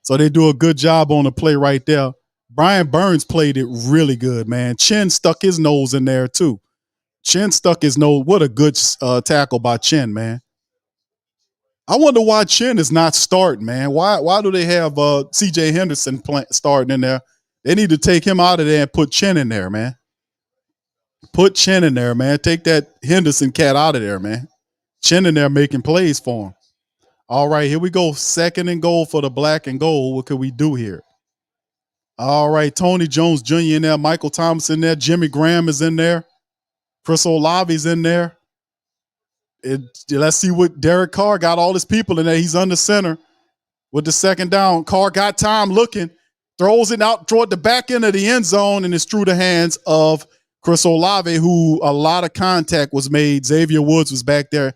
So they do a good job on the play right there. Brian Burns played it really good, man. Chin stuck his nose in there, too. Chin stuck his nose. What a good tackle by Chin, man. I wonder why Chin is not starting, man. Why do they have C.J. Henderson starting in there? They need to take him out of there and put Chin in there, man. Put Chin in there, man. Take that Henderson cat out of there, man. Chin in there making plays for him. All right, here we go. 2nd and goal for the black and gold. What can we do here? All right, Tony Jones Jr. in there. Michael Thomas in there. Jimmy Graham is in there. Chris Olave's in there. Let's see what Derek Carr got all his people in there. He's under center with the 2nd down. Carr got time looking, throws it out toward the back end of the end zone, and it's through the hands of Chris Olave, who a lot of contact was made. Xavier Woods was back there,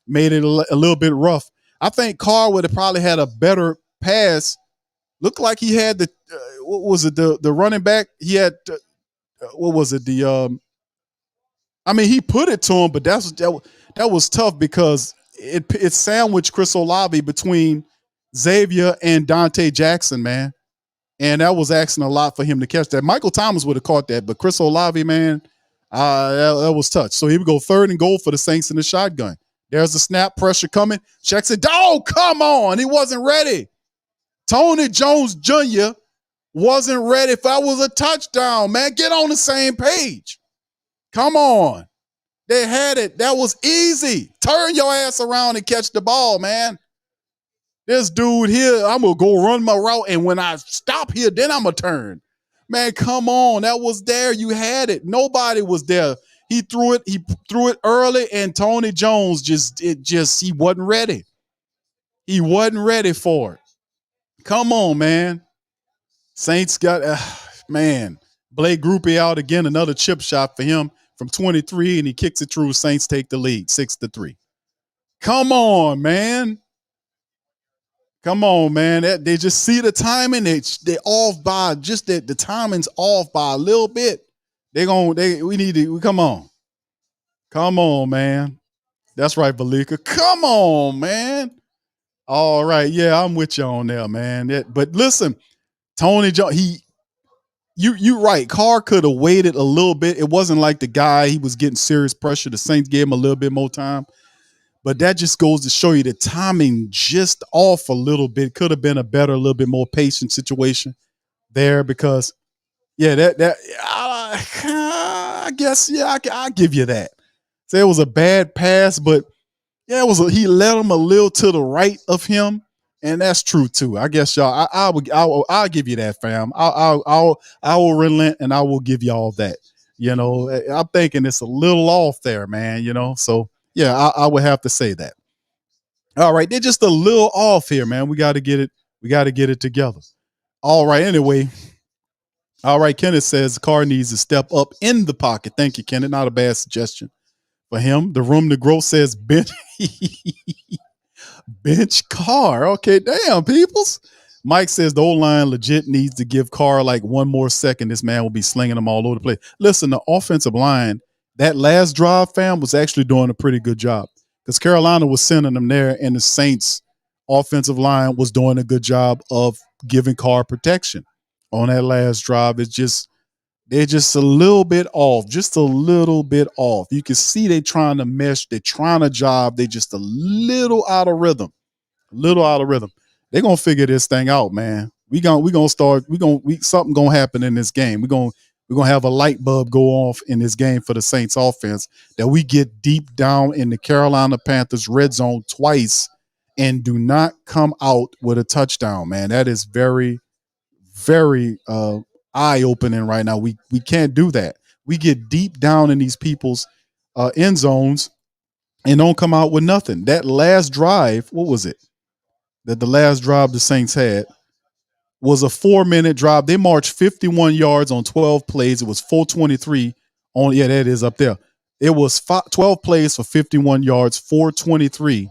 made it a little bit rough. I think Carr would have probably had a better pass. Looked like he had the what was it, the running back? He had what was it? He put it to him, but that was tough because it sandwiched Chris Olave between Xavier and Dante Jackson, man. And that was asking a lot for him to catch that. Michael Thomas would have caught that, but Chris Olave, man, that was touch. So here we go, 3rd and goal for the Saints in the shotgun. There's the snap, pressure coming. Checks it. Oh, come on. He wasn't ready. Tony Jones Jr. wasn't ready. If that was a touchdown, man, get on the same page. Come on. They had it. That was easy. Turn your ass around and catch the ball, man. This dude here, I'm going to go run my route, and when I stop here, then I'm going to turn. Man, come on. That was there. You had it. Nobody was there. He threw it early, and Tony Jones he wasn't ready. He wasn't ready for it. Come on, man. Saints got, man, Blake Grupe out again, another chip shot for him from 23, and he kicks it through. Saints take the lead, 6-3. Come on, man. Come on, man. They just see the timing. They off by just the timing's off by a little bit. We need to come on. Come on, man. That's right, Valika. Come on, man. All right. Yeah, I'm with you on there, man. But listen, Tony Jones, you right. Carr could have waited a little bit. It wasn't like the guy, he was getting serious pressure. The Saints gave him a little bit more time. But that just goes to show you the timing just off a little bit. Could have been a little bit more patient situation there because, yeah, I guess, yeah, I'll give you that. So it was a bad pass, but yeah, he led him a little to the right of him. And that's true too. I guess y'all. I'll give you that, fam. I will relent and I will give y'all that. You know, I'm thinking it's a little off there, man. You know, so yeah, I would have to say that. All right, they're just a little off here, man. We got to get it. We got to get it together. All right. Anyway, all right. Kenneth says Carr needs to step up in the pocket. Thank you, Kenneth. Not a bad suggestion for him. The room to grow says bench bench Carr. Okay, damn, peoples. Mike says the O-line legit needs to give Carr like one more second. This man will be slinging them all over the place. Listen, the offensive line, that last drive, fam, was actually doing a pretty good job because Carolina was sending them there, and the Saints offensive line was doing a good job of giving Carr protection on that last drive. They're just a little bit off, just a little bit off. You can see they trying to mesh, they're trying to jive, they just a little out of rhythm, They're gonna figure this thing out, man. Something gonna happen in this game. We're gonna have a light bulb go off in this game for the Saints offense that we get deep down in the Carolina Panthers red zone twice and do not come out with a touchdown, man. That is very, very eye-opening right now. We can't do that. We get deep down in these people's end zones and don't come out with nothing. That last drive, what was it? That the last drive the Saints had was a 4-minute drive. They marched 51 yards on 12 plays. It was 423 on, yeah, that is up there. It was 12 plays for 51 yards, 423.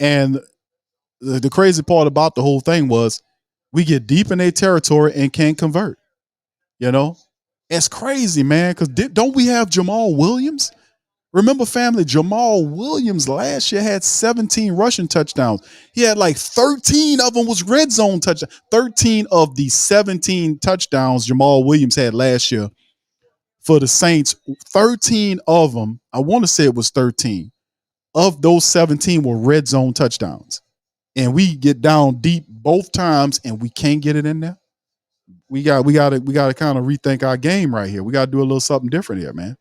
And the crazy part about the whole thing was we get deep in their territory and can't convert. You know, it's crazy, man. Because don't we have Jamal Williams? Remember, family, Jamal Williams last year had 17 rushing touchdowns. He had like 13 of them was red zone touchdowns. 13 of the 17 touchdowns Jamal Williams had last year for the Saints, 13 of them, I want to say it was 13, of those 17 were red zone touchdowns. And we get down deep both times and we can't get it in there. We got to kind of rethink our game right here. We got to do a little something different here, man.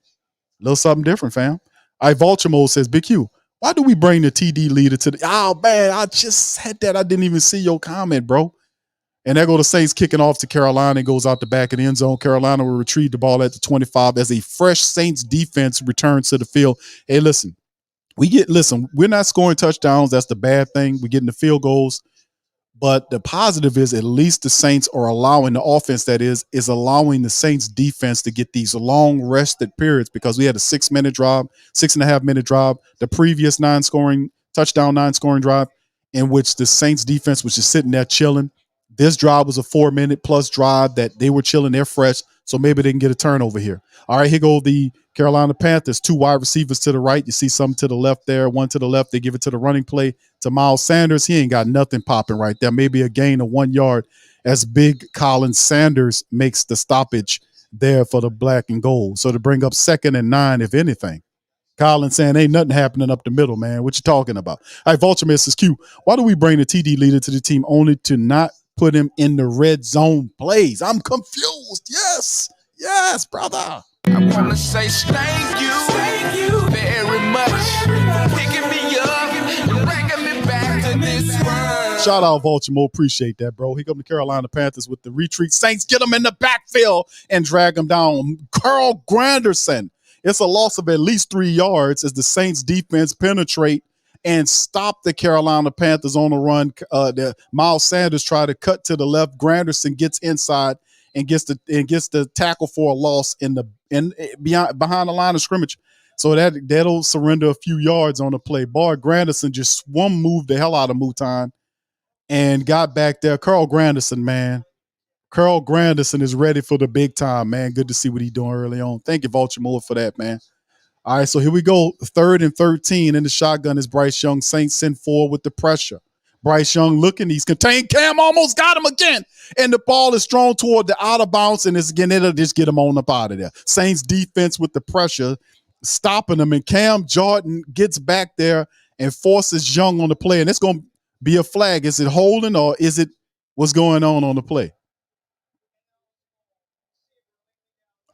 A little something different, fam. Vulture says, Big Q, why do we bring the TD leader to the? Oh man, I just said that. I didn't even see your comment, bro. And there go the Saints kicking off to Carolina and goes out the back of the end zone. Carolina will retrieve the ball at the 25 as a fresh Saints defense returns to the field. Hey, listen, we're not scoring touchdowns. That's the bad thing. We're getting the field goals. But the positive is at least the Saints are allowing the offense that is allowing the Saints defense to get these long rested periods because we had a 6.5-minute drive, the previous 9-scoring drive in which the Saints defense was just sitting there chilling. This drive was a 4-minute plus drive that they were chilling, they're fresh. So maybe they can get a turnover here. All right, here go the Carolina Panthers, 2 wide receivers to the right. You see some to the left there, one to the left. They give it to the running play to Miles Sanders. He ain't got nothing popping right there. Maybe a gain of 1 yard as big Colin Sanders makes the stoppage there for the black and gold. So to bring up 2nd and 9, if anything. Colin saying ain't nothing happening up the middle, man. What you talking about? All right, Vulture says, Q, why do we bring the TD leader to the team only to not put him in the red zone plays? I'm confused. Yes, brother. I want to say thank you very much for picking me up and bringing me back to this world. Shout out Baltimore. Appreciate that, bro. Here come the Carolina Panthers with the retreat. Saints get them in the backfield and drag them down. Carl Granderson. It's a loss of at least 3 yards as the Saints defense penetrate and stop the Carolina Panthers on the run. The Miles Sanders try to cut to the left. Granderson gets inside and gets the tackle for a loss behind the line of scrimmage. So that'll surrender a few yards on the play. Bart Granderson just moved the hell out of Mouton and got back there. Carl Granderson, man. Carl Granderson is ready for the big time, man. Good to see what he's doing early on. Thank you, Baltimore, for that, man. All right, so here we go. 3rd and 13 in the shotgun is Bryce Young. Saints send forward with the pressure. Bryce Young looking, he's contained. Cam almost got him again. And the ball is thrown toward the out of bounds, and it'll just get him on up out of there. Saints defense with the pressure, stopping him, and Cam Jordan gets back there and forces Young on the play. And it's going to be a flag. Is it holding or is it what's going on the play?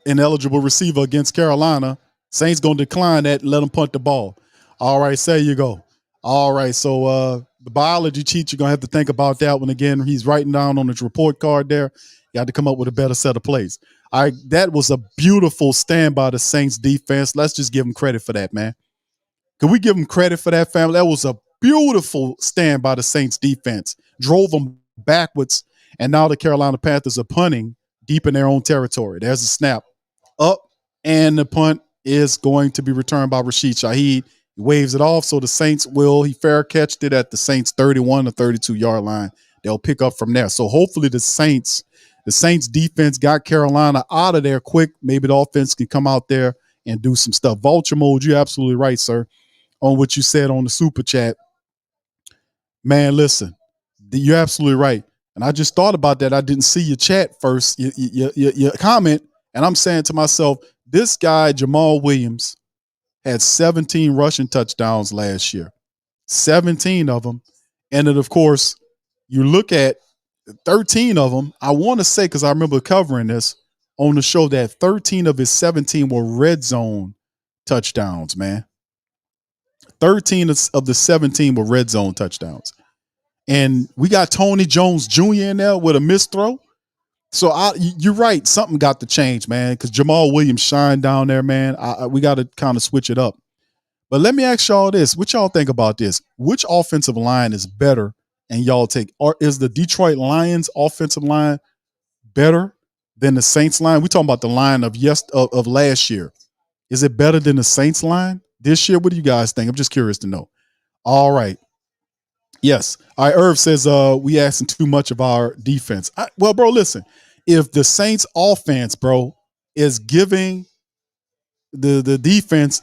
Ineligible receiver against Carolina. Saints going to decline that and let him punt the ball. All right, so there you go. All right, so The biology teacher going to have to think about that one again. He's writing down on his report card there. You had to come up with a better set of plays. All right, that was a beautiful stand by the Saints defense. Let's just give them credit for that, man. Can we give them credit for that, family? That was a beautiful stand by the Saints defense. Drove them backwards, and now the Carolina Panthers are punting deep in their own territory. There's a snap up, and the punt is going to be returned by Rashid Shaheed. He waves it off, so the Saints he fair catched it at the Saints 31 or 32-yard line. They'll pick up from there. So hopefully the Saints defense got Carolina out of there quick. Maybe the offense can come out there and do some stuff. Vulture mode, you're absolutely right, sir, on what you said on the super chat. Man, listen, you're absolutely right. And I just thought about that. I didn't see your chat first, your comment, and I'm saying to myself, this guy, Jamal Williams, had 17 rushing touchdowns last year, 17 of them. And then, of course, you look at 13 of them. I want to say, because I remember covering this on the show, that 13 of his 17 were red zone touchdowns, man. 13 of the 17 were red zone touchdowns. And we got Tony Jones Jr. in there with a missed throw. So you're right. Something got to change, man, because Jamal Williams shined down there, man. We got to kind of switch it up. But let me ask y'all this. What y'all think about this? Which offensive line is better? And y'all take, or is the Detroit Lions offensive line better than the Saints line? We're talking about the line of last year. Is it better than the Saints line this year? What do you guys think? I'm just curious to know. All right. Yes. All right. Irv says we asking too much of our defense. Well, bro, listen. If the Saints offense, bro, is giving the defense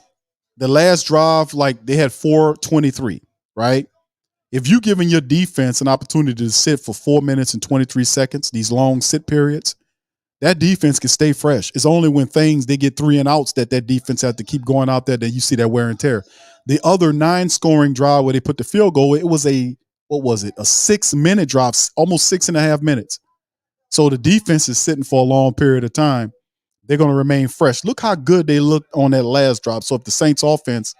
the last drive, like they had 4:23, right? If you giving your defense an opportunity to sit for 4 minutes and 23 seconds, these long sit periods, that defense can stay fresh. It's only when they get 3 and outs that defense has to keep going out there that you see that wear and tear. The other 9 scoring drive where they put the field goal, it was a 6-minute drive, almost 6.5 minutes. So the defense is sitting for a long period of time. They're going to remain fresh. Look how good they looked on that last drop. So if the Saints offense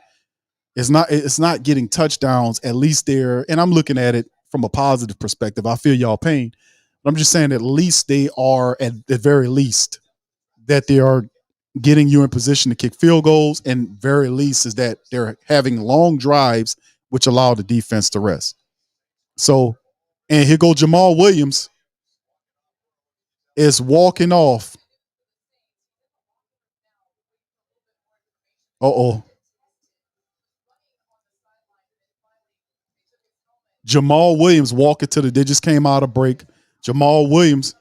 it's not getting touchdowns, at least they're, and I'm looking at it from a positive perspective. I feel y'all pain. But I'm just saying at least they are, at the very least, that they are getting you in position to kick field goals, and very least is that they're having long drives which allow the defense to rest. So, and here goes Jamal Williams is walking off. Uh-oh. Jamal Williams walking they just came out of break. Jamal Williams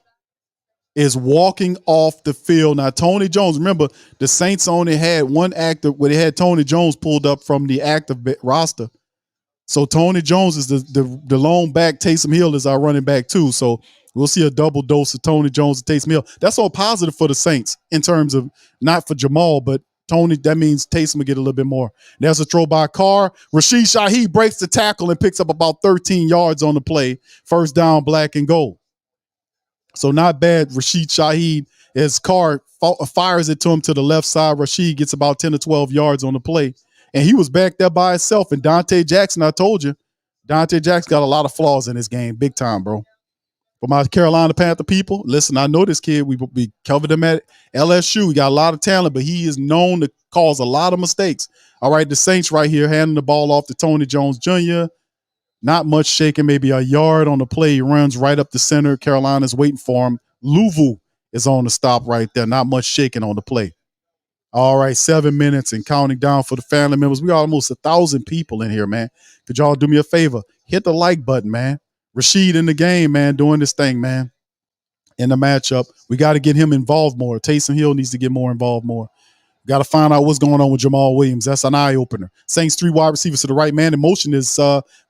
is walking off the field. Now, Tony Jones, remember, the Saints only had one active where they had Tony Jones pulled up from the active roster. So Tony Jones is the lone back. Taysom Hill is our running back too. So we'll see a double dose of Tony Jones and Taysom Hill. That's all positive for the Saints in terms of not for Jamal, but Tony. That means Taysom will get a little bit more. There's a throw by Carr. Rashid Shaheed breaks the tackle and picks up about 13 yards on the play. First down, black and gold. So not bad. Rashid Shaheed, as Carr fires it to him to the left side. Rashid gets about 10 to 12 yards on the play. And he was back there by himself. And Dante Jackson, I told you, Dante Jackson got a lot of flaws in his game. Big time, bro. For my Carolina Panther people, listen, I know this kid. We covered him at LSU. He got a lot of talent, but he is known to cause a lot of mistakes. All right, the Saints right here handing the ball off to Tony Jones Jr., not much shaking, maybe a yard on the play. He runs right up the center. Carolina's waiting for him. Louvu is on the stop right there. Not much shaking on the play. All right, 7 minutes and counting down for the family members. We got almost 1,000 people in here, man. Could y'all do me a favor? Hit the like button, man. Rashid in the game, man, doing this thing, man. In the matchup, we got to get him involved more. Taysom Hill needs to get more involved more. Got to find out what's going on with Jamal Williams. That's an eye-opener. Saints 3 wide receivers to the right. Man in motion is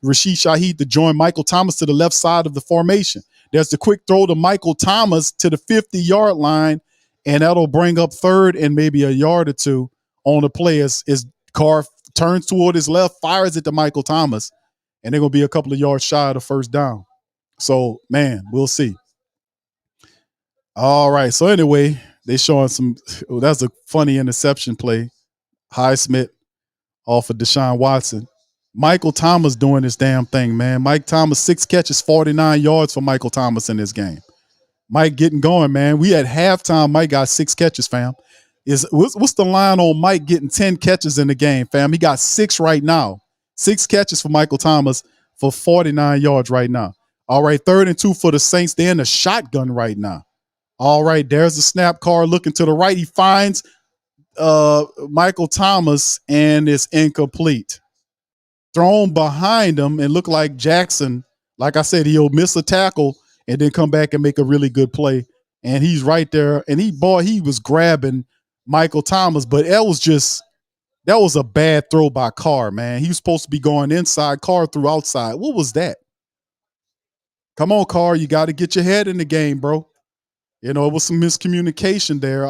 Rashid Shaheed to join Michael Thomas to the left side of the formation. There's the quick throw to Michael Thomas to the 50-yard line, and that'll bring up third and maybe a yard or two on the play as Carr turns toward his left, fires it to Michael Thomas, and they're going to be a couple of yards shy of the first down. So, man, we'll see. All right. So, anyway, they showing that's a funny interception play. Highsmith off of Deshaun Watson. Michael Thomas doing this damn thing, man. Mike Thomas, 6 catches, 49 yards for Michael Thomas in this game. Mike getting going, man. We at halftime, Mike got 6 catches, fam. What's the line on Mike getting 10 catches in the game, fam? He got 6 right now. 6 catches for Michael Thomas for 49 yards right now. All right, 3rd and 2 for the Saints. They're in the shotgun right now. All right, there's the snap. Carr looking to the right. He finds Michael Thomas, and it's incomplete. Thrown behind him and look like Jackson. Like I said, he'll miss a tackle and then come back and make a really good play. And he's right there. And he was grabbing Michael Thomas, but that was a bad throw by Carr, man. He was supposed to be going inside. Carr threw outside. What was that? Come on, Carr. You got to get your head in the game, bro. You know, it was some miscommunication there.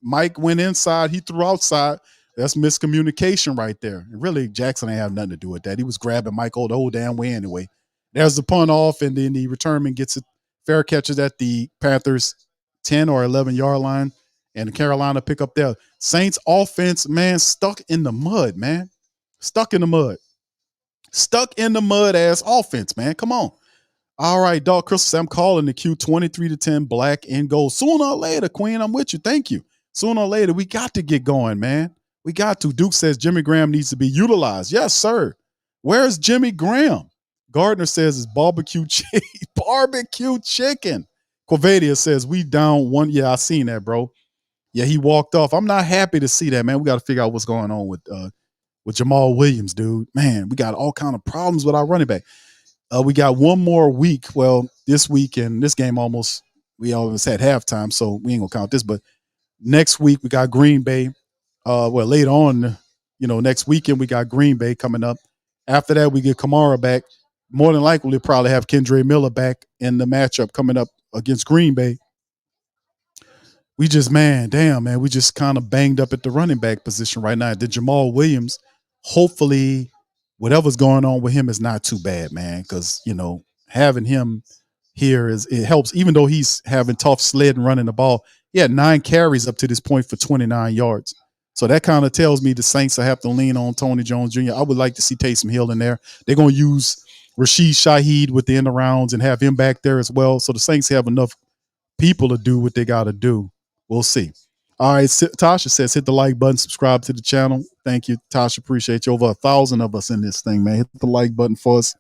Mike went inside. He threw outside. That's miscommunication right there. And really, Jackson ain't have nothing to do with that. He was grabbing Michael the whole damn way anyway. There's the punt off, and then the returnman gets it. Fair catches at the Panthers 10 or 11-yard line, and the Carolina pick up there. Saints offense, man, stuck in the mud, man. Stuck in the mud. Stuck in the mud ass offense, man. Come on. All right, Dog Crystal, I'm calling the Q 23-10 black and gold. Sooner or later, Queen, I'm with you. Thank you. Sooner or later, we got to get going, man. We got to. Duke says Jimmy Graham needs to be utilized. Yes, sir. Where's Jimmy Graham? Gardner says it's barbecue chicken. Corvadia says we down 1. Yeah, I seen that, bro. Yeah, he walked off. I'm not happy to see that, man. We got to figure out what's going on with Jamal Williams, dude. Man, we got all kind of problems with our running back. We got one more week. Well, this week and this game we almost had halftime, so we ain't gonna count this. But next week we got Green Bay. Later on, next weekend we got Green Bay coming up. After that, we get Kamara back. More than likely, we'll probably have Kendre Miller back in the matchup coming up against Green Bay. We just, man, we just kind of banged up at the running back position right now. The Jamal Williams, hopefully, whatever's going on with him is not too bad, man, because, having him here it helps, even though he's having tough sled and running the ball. He had 9 carries up to this point for 29 yards. So that kind of tells me the Saints will have to lean on Tony Jones Jr. I would like to see Taysom Hill in there. They're going to use Rashid Shaheed with the end of rounds and have him back there as well. So the Saints have enough people to do what they got to do. We'll see. All right, Tasha says hit the like button, subscribe to the channel. Thank you, Tasha. Appreciate you. Over 1,000 of us in this thing, man. Hit the like button for us.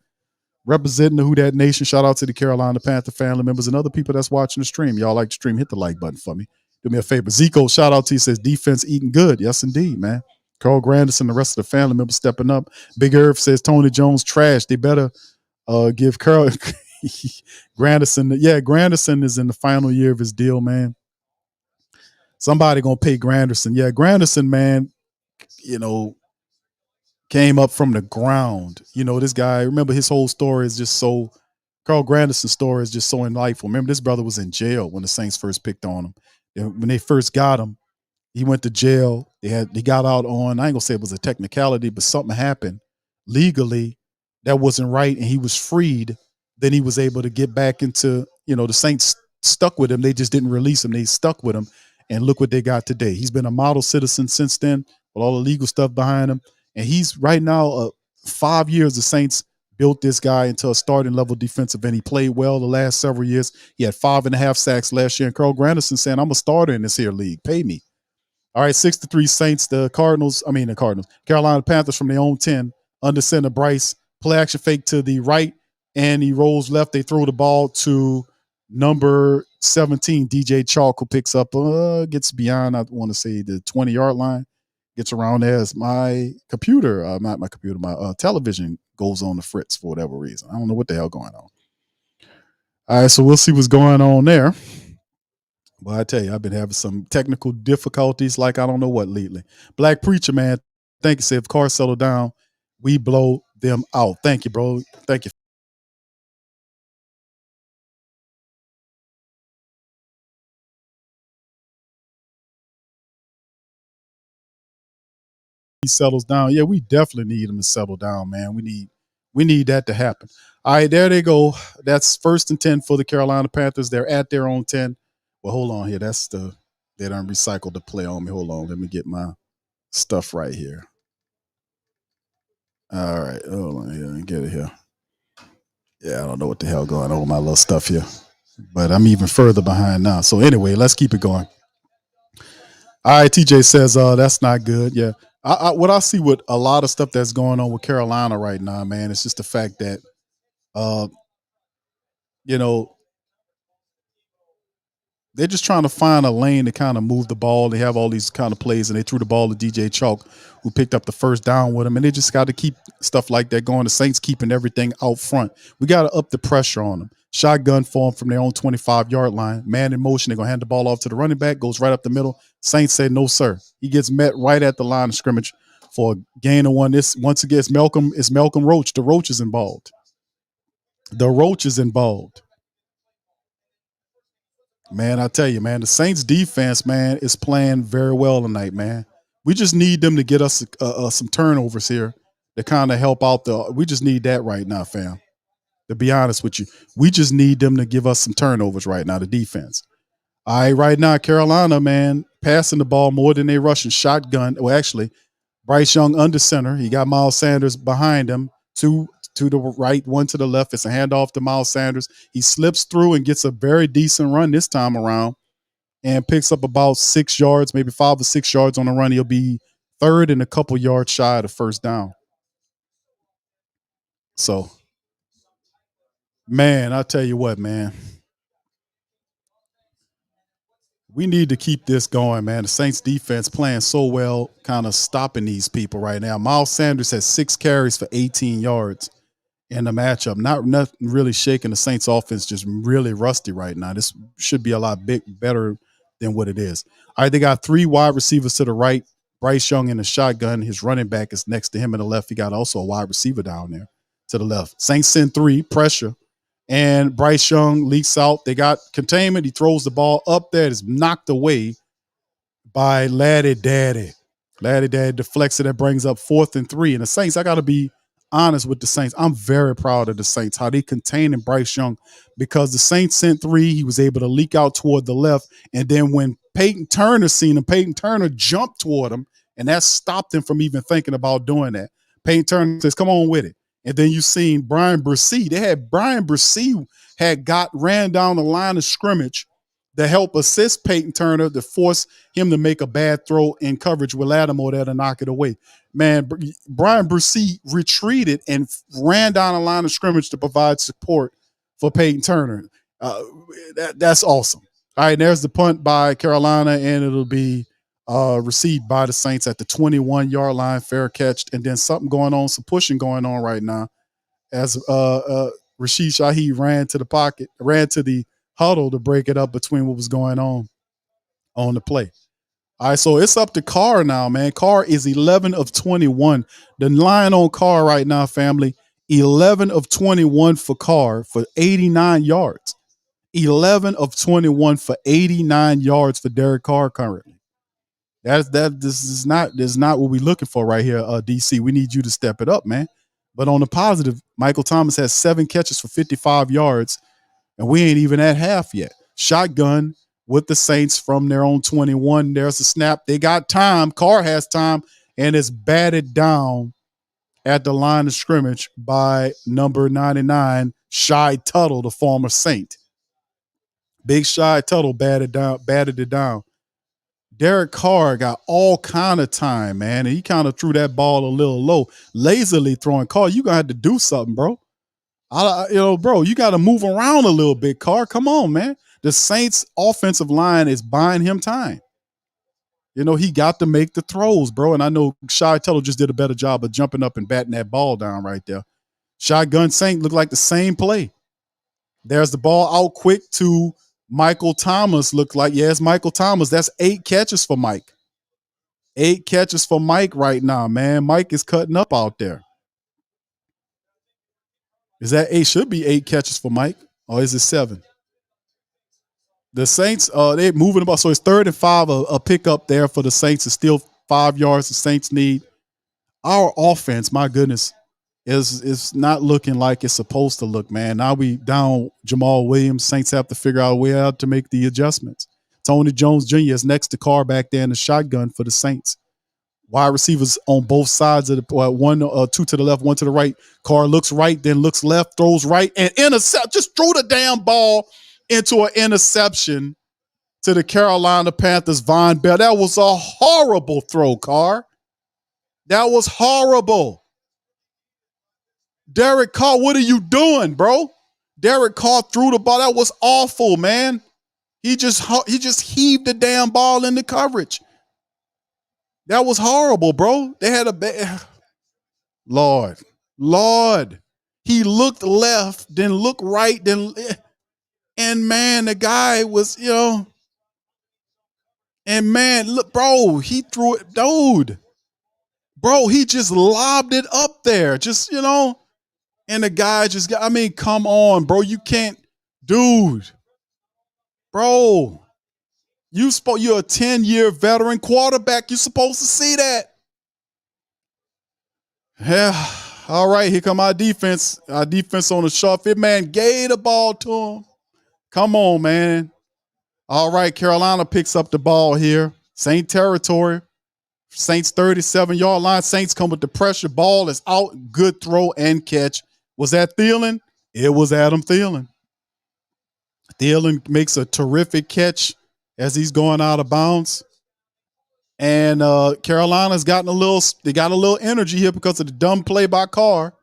Representing the Who Dat Nation. Shout out to the Carolina Panther family members and other people that's watching the stream. Y'all like the stream, hit the like button for me. Do me a favor. Zico, shout out to you, says defense eating good. Yes, indeed, man. Carl Granderson, the rest of the family members stepping up. Big Irv says Tony Jones trash. They better give Carl Granderson. Yeah, Granderson is in the final year of his deal, man. Somebody gonna pay Granderson. Yeah, Granderson, man, came up from the ground. This guy, remember his whole story is just so, Carl Granderson's story is just so insightful. Remember, this brother was in jail when the Saints first picked on him. When they first got him, he went to jail. They got out on, I ain't gonna say it was a technicality, but something happened legally that wasn't right, and he was freed. Then he was able to get back into, the Saints stuck with him. They just didn't release him. They stuck with him, and look what they got today. He's been a model citizen since then with all the legal stuff behind him. And he's right now, 5 years, the Saints built this guy into a starting level defensive end. He played well the last several years. He had 5.5 sacks last year. And Carl Granderson saying, I'm a starter in this here league. Pay me. All right, 6-3 Saints. The Carolina Panthers from their own 10. Under center, Bryce. Play action fake to the right, and he rolls left. They throw the ball to number 17, DJ Chalk, who picks up, gets beyond, I want to say, the 20-yard line. Gets around there as my computer, not my computer, my television goes on the fritz for whatever reason. I don't know what the hell going on. All right, so we'll see what's going on there. But I tell you, I've been having some technical difficulties like I don't know what lately. Black Preacher, man, thank you. Say if Carr settle down, we blow them out. Thank you, bro. Thank you. He settles down. Yeah, we definitely need him to settle down, man. We need that to happen. All right, there they go. That's 1st and 10 for the Carolina Panthers. They're at their own 10. Well, hold on here. They done recycled the play on me. Hold on. Let me get my stuff right here. All right. Hold on here. Let me get it here. Yeah, I don't know what the hell going on with my little stuff here, but I'm even further behind now. So anyway, let's keep it going. All right, TJ says that's not good. Yeah, what I see with a lot of stuff that's going on with Carolina right now, man, it's just the fact that uh, you know, they're just trying to find a lane to kind of move the ball. They have all these kind of plays, and they threw the ball to DJ Chalk, who picked up the first down with him. And they just got to keep stuff like that going. The Saints keeping everything out front. We got to up the pressure on them. Shotgun for them from their own 25-yard line. Man in motion. They're going to hand the ball off to the running back. Goes right up the middle. Saints said, no, sir. He gets met right at the line of scrimmage for a gain of one. This, once again, it's Malcolm Roach. The Roach is involved. The Roach is involved. Man, I tell you, man, the Saints defense, man, is playing very well tonight, man. We just need them to get us some turnovers here to kind of help out we just need that right now, fam. To be honest with you, we just need them to give us some turnovers right now, the defense. All right, right now, Carolina, man, passing the ball more than they rushing shotgun. Well, actually, Bryce Young under center. He got Miles Sanders behind him. Two to the right, one to the left. It's a handoff to Miles Sanders. He slips through and gets a very decent run this time around and picks up about 6 yards, maybe 5 or 6 yards on the run. He'll be third and a couple yards shy of the first down. So, man, I tell you what, man. We need to keep this going, man. The Saints defense playing so well, kind of stopping these people right now. Miles Sanders has 6 carries for 18 yards in the matchup. Nothing really shaking the Saints offense, just really rusty right now. This should be a lot better than what it is. All right, they got 3 wide receivers to the right. Bryce Young in the shotgun. His running back is next to him in the left. He got also a wide receiver down there to the left. Saints send 3, pressure. And Bryce Young leaks out. They got containment. He throws the ball up there. It's knocked away by Laddie Daddy. Laddie Daddy deflects it. That brings up 4th and 3. And the Saints, I got to be honest with the Saints. I'm very proud of the Saints, how they containing Bryce Young, because the Saints sent 3. He was able to leak out toward the left. And then when Peyton Turner seen him, Peyton Turner jumped toward him, and that stopped him from even thinking about doing that. Peyton Turner says, come on with it. And then you seen Brian Bresee. Brian Bresee ran down the line of scrimmage to help assist Peyton Turner to force him to make a bad throw in coverage with Lattimore there to knock it away. Man, Brian Bresee retreated and ran down the line of scrimmage to provide support for Peyton Turner. That's awesome. All right, there's the punt by Carolina, and it'll be received by the Saints at the 21-yard line, fair catch. And then some pushing going on right now as Rashid Shaheed ran to the huddle to break it up between what was going on the play. All right, so it's up to Carr now, man. Carr is 11 of 21. The line on Carr right now, family, 11 of 21 for Carr for 89 yards. 11 of 21 for 89 yards for Derek Carr currently. This is not what we're looking for right here, DC. We need you to step it up, man. But on the positive, Michael Thomas has 7 catches for 55 yards, and we ain't even at half yet. Shotgun with the Saints from their own 21. There's a snap. They got time. Carr has time, and it's batted down at the line of scrimmage by number 99, Shy Tuttle, the former Saint. Big Shy Tuttle batted it down. Derek Carr got all kind of time, man, and he kind of threw that ball a little low, lazily throwing. Carr, you gonna have to do something, bro. Bro, you got to move around a little bit, Carr. Come on, man. The Saints' offensive line is buying him time. He got to make the throws, bro. And I know Shy Tuttle just did a better job of jumping up and batting that ball down right there. Shotgun Saint looked like the same play. There's the ball out quick to Michael Thomas. Looked like, it's Michael Thomas. That's 8 catches for Mike. 8 catches for Mike right now, man. Mike is cutting up out there. Is that 8? Should be 8 catches for Mike. Or is it 7? The Saints, they're moving the ball. So it's 3rd and 5, a pickup there for the Saints. It's still 5 yards the Saints need. Our offense, my goodness, is not looking like it's supposed to look, man. Now we down Jamal Williams. Saints have to figure out a way out to make the adjustments. Tony Jones Jr. is next to Carr back there in the shotgun for the Saints. Wide receivers on both sides of the two to the left, one to the right. Carr looks right, then looks left, throws right, and intercept. Just threw the damn ball into an interception to the Carolina Panthers. Von Bell. That was a horrible throw, Carr. That was horrible. Derek Carr, what are you doing, bro? Derek Carr threw the ball. That was awful, man. He just heaved the damn ball into coverage. That was horrible, bro. They had a bad Lord. He looked left, then looked right, and man, the guy was, and man, look, bro, he threw it, dude. Bro, he just lobbed it up there. Just, and the guy just got, I mean, come on, bro. You can't, dude. Bro. You're a 10-year veteran quarterback. You're supposed to see that. Yeah. All right, here come our defense. Our defense on the sharp fit. Man, gave the ball to him. Come on, man. All right, Carolina picks up the ball here. Same territory. Saints 37-yard line. Saints come with the pressure. Ball is out. Good throw and catch. Was that Thielen? It was Adam Thielen. Thielen makes a terrific catch as he's going out of bounds. And Carolina's got a little energy here because of the dumb play by Carr.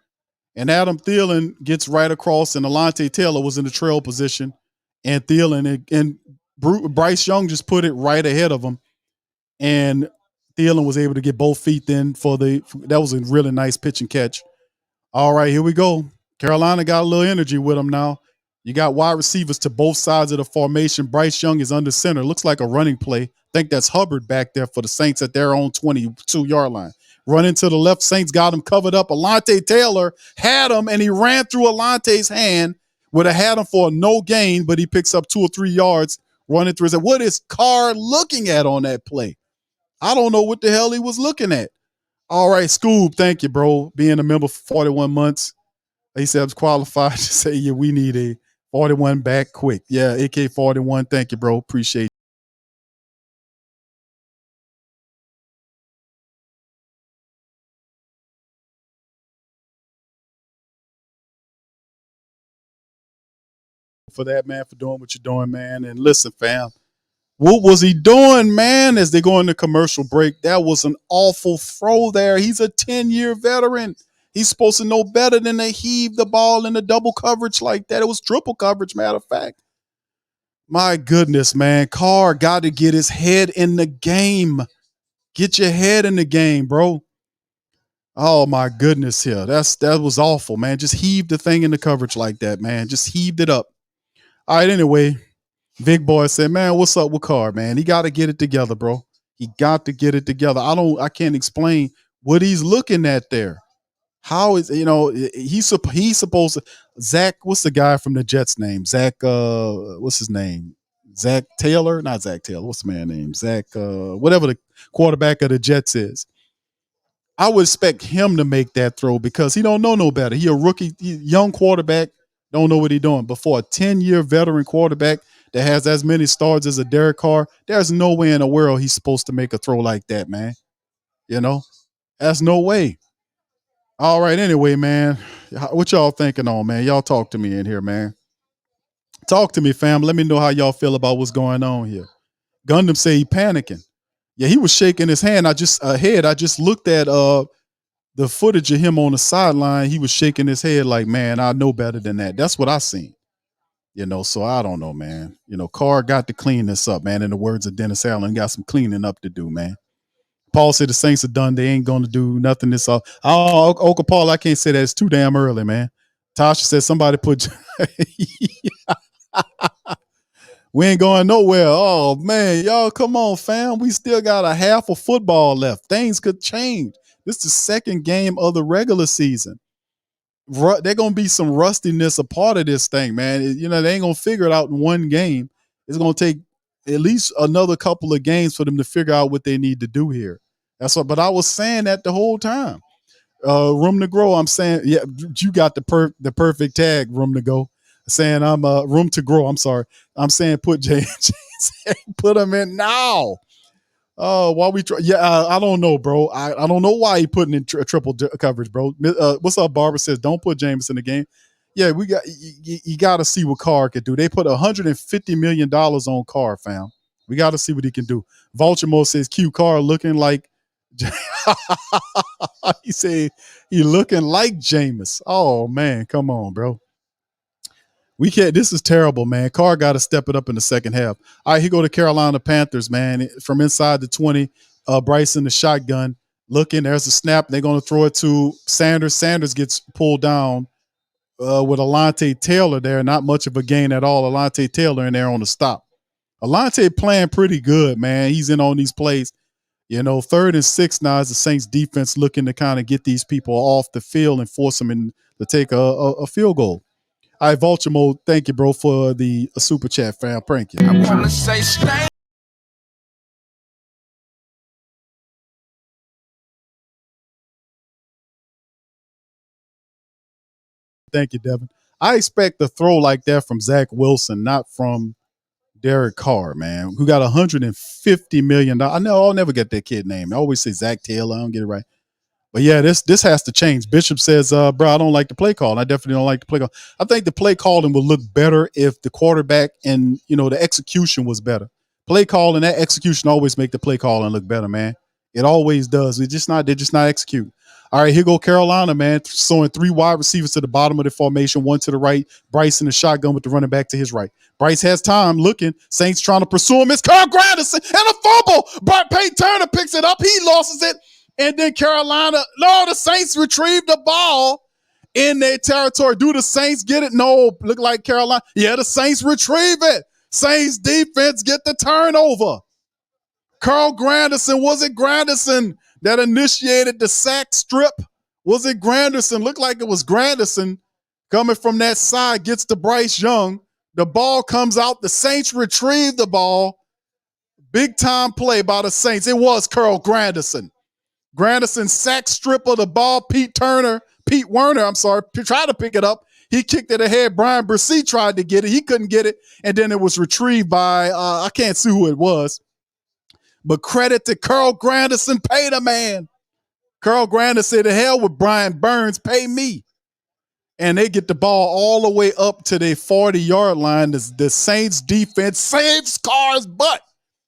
And Adam Thielen gets right across, and Alontae Taylor was in the trail position. And Thielen and Bryce Young just put it right ahead of him. And Thielen was able to get both feet in that was a really nice pitch and catch. All right, here we go. Carolina got a little energy with them now. You got wide receivers to both sides of the formation. Bryce Young is under center. Looks like a running play. I think that's Hubbard back there for the Saints at their own 22-yard line. Running to the left, Saints got him covered up. Alontae Taylor had him, and he ran through Alontae's hand. Would have had him for a no gain, but he picks up 2 or 3 yards running through. What is Carr looking at on that play? I don't know what the hell he was looking at. All right, Scoob, thank you, bro. Being a member for 41 months. He said I was qualified to say, yeah, we need a 41 back quick. Yeah, AK41. Thank you, bro. Appreciate it. For that, man, for doing what you're doing, man. And listen, fam, what was he doing, man, as they go into commercial break? That was an awful throw there. He's a 10-year veteran. He's supposed to know better than to heave the ball in the double coverage like that. It was triple coverage, matter of fact. My goodness, man. Carr got to get his head in the game. Get your head in the game, bro. Oh, my goodness here. That was awful, man. Just heave the thing in the coverage like that, man. Just heaved it up. All right, anyway, Big Boy said, man, what's up with Carr, man? He got to get it together, bro. He got to get it together. I can't explain what he's looking at there. How is, he's supposed to, Zach, what's the guy from the Jets name? Zach, what's his name? Zach Taylor? Not Zach Taylor. What's the man's name? Zach, whatever the quarterback of the Jets is. I would expect him to make that throw because he don't know no better. He a rookie, young quarterback, don't know what he's doing. But for a 10-year veteran quarterback that has as many starts as a Derek Carr, there's no way in the world he's supposed to make a throw like that, man. That's no way. All right, anyway, man, what y'all thinking on, man? Y'all talk to me in here, man. Talk to me, fam. Let me know how y'all feel about what's going on here. Gundam say he panicking. Yeah, he was shaking his hand. I just looked at the footage of him on the sideline. He was shaking his head like, man, I know better than that. That's what I seen. So I don't know, man. Carr got to clean this up, man. In the words of Dennis Allen, got some cleaning up to do, man. Paul said the Saints are done. They ain't going to do nothing this off. Oh, Oka Paul, I can't say that. It's too damn early, man. Tasha said somebody put we ain't going nowhere. Oh, man, y'all, come on, fam. We still got a half of football left. Things could change. This is the second game of the regular season. They're going to be some rustiness a part of this thing, man. They ain't going to figure it out in one game. It's going to take at least another couple of games for them to figure out what they need to do here. But I was saying that the whole time. Room to grow. I'm saying, yeah, you got the perfect tag, room to go. Saying I'm room to grow. I'm sorry. I'm saying put J&J, put them in now. Oh, why we try? Yeah, I don't know, bro. I don't know why he putting in triple coverage, bro. What's up, Barbara says? Don't put Jameis in the game. Yeah, we got you got to see what Carr could do. They put $150 million on Carr, fam. We got to see what he can do. Vulture says Q Carr looking like he said he looking like Jameis. Oh man, come on, bro. We can't. This is terrible, man. Carr got to step it up in the second half. All right, he go to Carolina Panthers, man. From inside the 20, Bryce in the shotgun. Looking, there's a snap. They're going to throw it to Sanders. Sanders gets pulled down with Alontae Taylor there. Not much of a gain at all. Alontae Taylor in there on the stop. Alontae playing pretty good, man. He's in on these plays. You know, 3rd and 6 now is the Saints defense looking to kind of get these people off the field and force them in to take a field goal. All right, Vulture Mode, thank you, bro, for the super chat, fam. Thank you. I wanna say thank Thank you, Devin. I expect a throw like that from Zach Wilson, not from Derek Carr, man, who got $150 million. I know I'll never get that kid name. I always say Zach Taylor. I don't get it right. But yeah, this has to change. Bishop says, bro, I don't like the play call. I definitely don't like the play call. I think the play calling would look better if the quarterback and, you know, the execution was better. Play call and that execution always make the play calling look better, man. It always does. They're just not executing. All right, here go Carolina, man, throwing 3 wide receivers to the bottom of the formation, 1 to the right, Bryce in the shotgun with the running back to his right. Bryce has time looking. Saints trying to pursue him. It's Carl Granderson and a fumble. But Peyton Turner picks it up. He loses it. And then Carolina, no, the Saints retrieve the ball in their territory. Do the Saints get it? No, look like Carolina. Yeah, the Saints retrieve it. Saints defense get the turnover. Carl Granderson, was it Granderson that initiated the sack strip? Was it Granderson? Looked like it was Granderson coming from that side, gets to Bryce Young. The ball comes out. The Saints retrieve the ball. Big time play by the Saints. It was Carl Granderson. Granderson sack strip of the ball. Pete Werner, tried to pick it up. He kicked it ahead. Brian Bresee tried to get it. He couldn't get it. And then it was retrieved by, I can't see who it was. But credit to Carl Granderson, pay the man. Carl Granderson said, to hell with Brian Burns, pay me. And they get the ball all the way up to their 40-yard line. The Saints defense saves Carr's butt.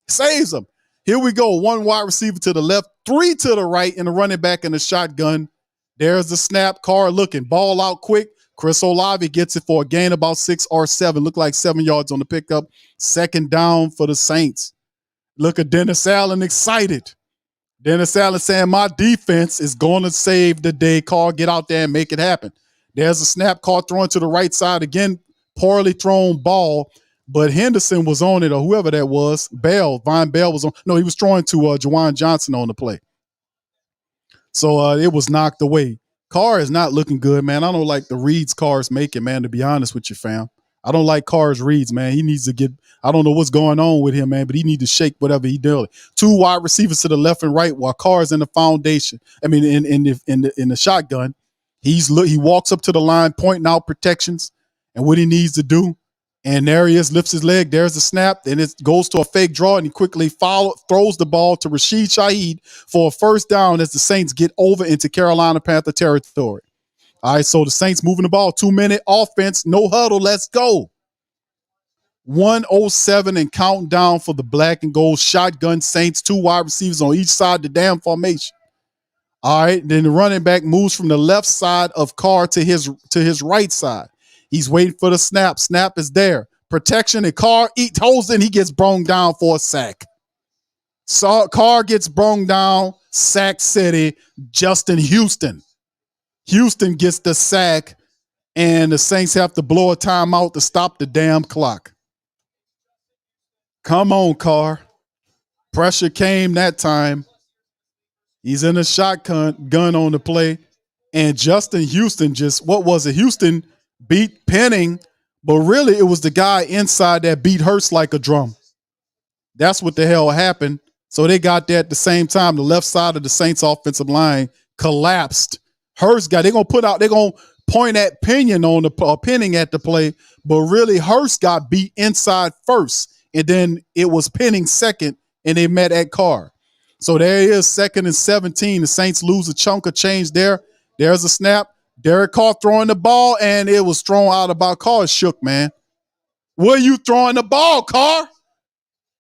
Saves them. Here we go. 1 wide receiver to the left, 3 to the right, and the running back in the shotgun. There's the snap. Carr looking. Ball out quick. Chris Olave gets it for a gain about 6 or 7. Look like 7 yards on the pickup. 2nd down for the Saints. Look at Dennis Allen excited. Dennis Allen saying, my defense is going to save the day. Carr, get out there and make it happen. There's a snap. Carr throwing to the right side. Again, poorly thrown ball. But Henderson was on it, or whoever that was. Von Bell was on. No, he was throwing to Juwan Johnson on the play. So it was knocked away. Carr is not looking good, man. I don't like the reads Carr's making, man, to be honest with you, fam. I don't like Carr's reads, man. He needs to get, I don't know what's going on with him, man, but he needs to shake whatever he doing. 2 wide receivers to the left and right while Carr's in the foundation. I mean, in the shotgun. He walks up to the line, pointing out protections and what he needs to do. And there he is, lifts his leg. There's the snap. Then it goes to a fake draw, and he quickly throws the ball to Rashid Shaheed for a 1st down as the Saints get over into Carolina Panther territory. All right, so the Saints moving the ball. 2-minute offense, no huddle. Let's go. 1:07 and counting down for the black and gold shotgun Saints. 2 wide receivers on each side of the damn formation. All right, then the running back moves from the left side of Carr to his right side. He's waiting for the snap. Snap is there. Protection, and Carr holds it, and he gets brung down for a sack. So Carr gets brung down. Sack City. Justin Houston. Houston gets the sack, and the Saints have to blow a timeout to stop the damn clock. Come on, Carr. Pressure came that time. He's in a shotgun gun on the play. And Justin Houston Houston beat Penning, but really it was the guy inside that beat Hurst like a drum. That's what the hell happened. So they got there at the same time. The left side of the Saints offensive line collapsed. Hurst they're going to point at Penning at the play, but really Hurst got beat inside first. And then it was Penning second, and they met at Carr. So there it is, 2nd and 17. The Saints lose a chunk of change there. There's a snap. Derek Carr throwing the ball, and it was thrown out about Carr. Shook, man. Where you throwing the ball, Carr?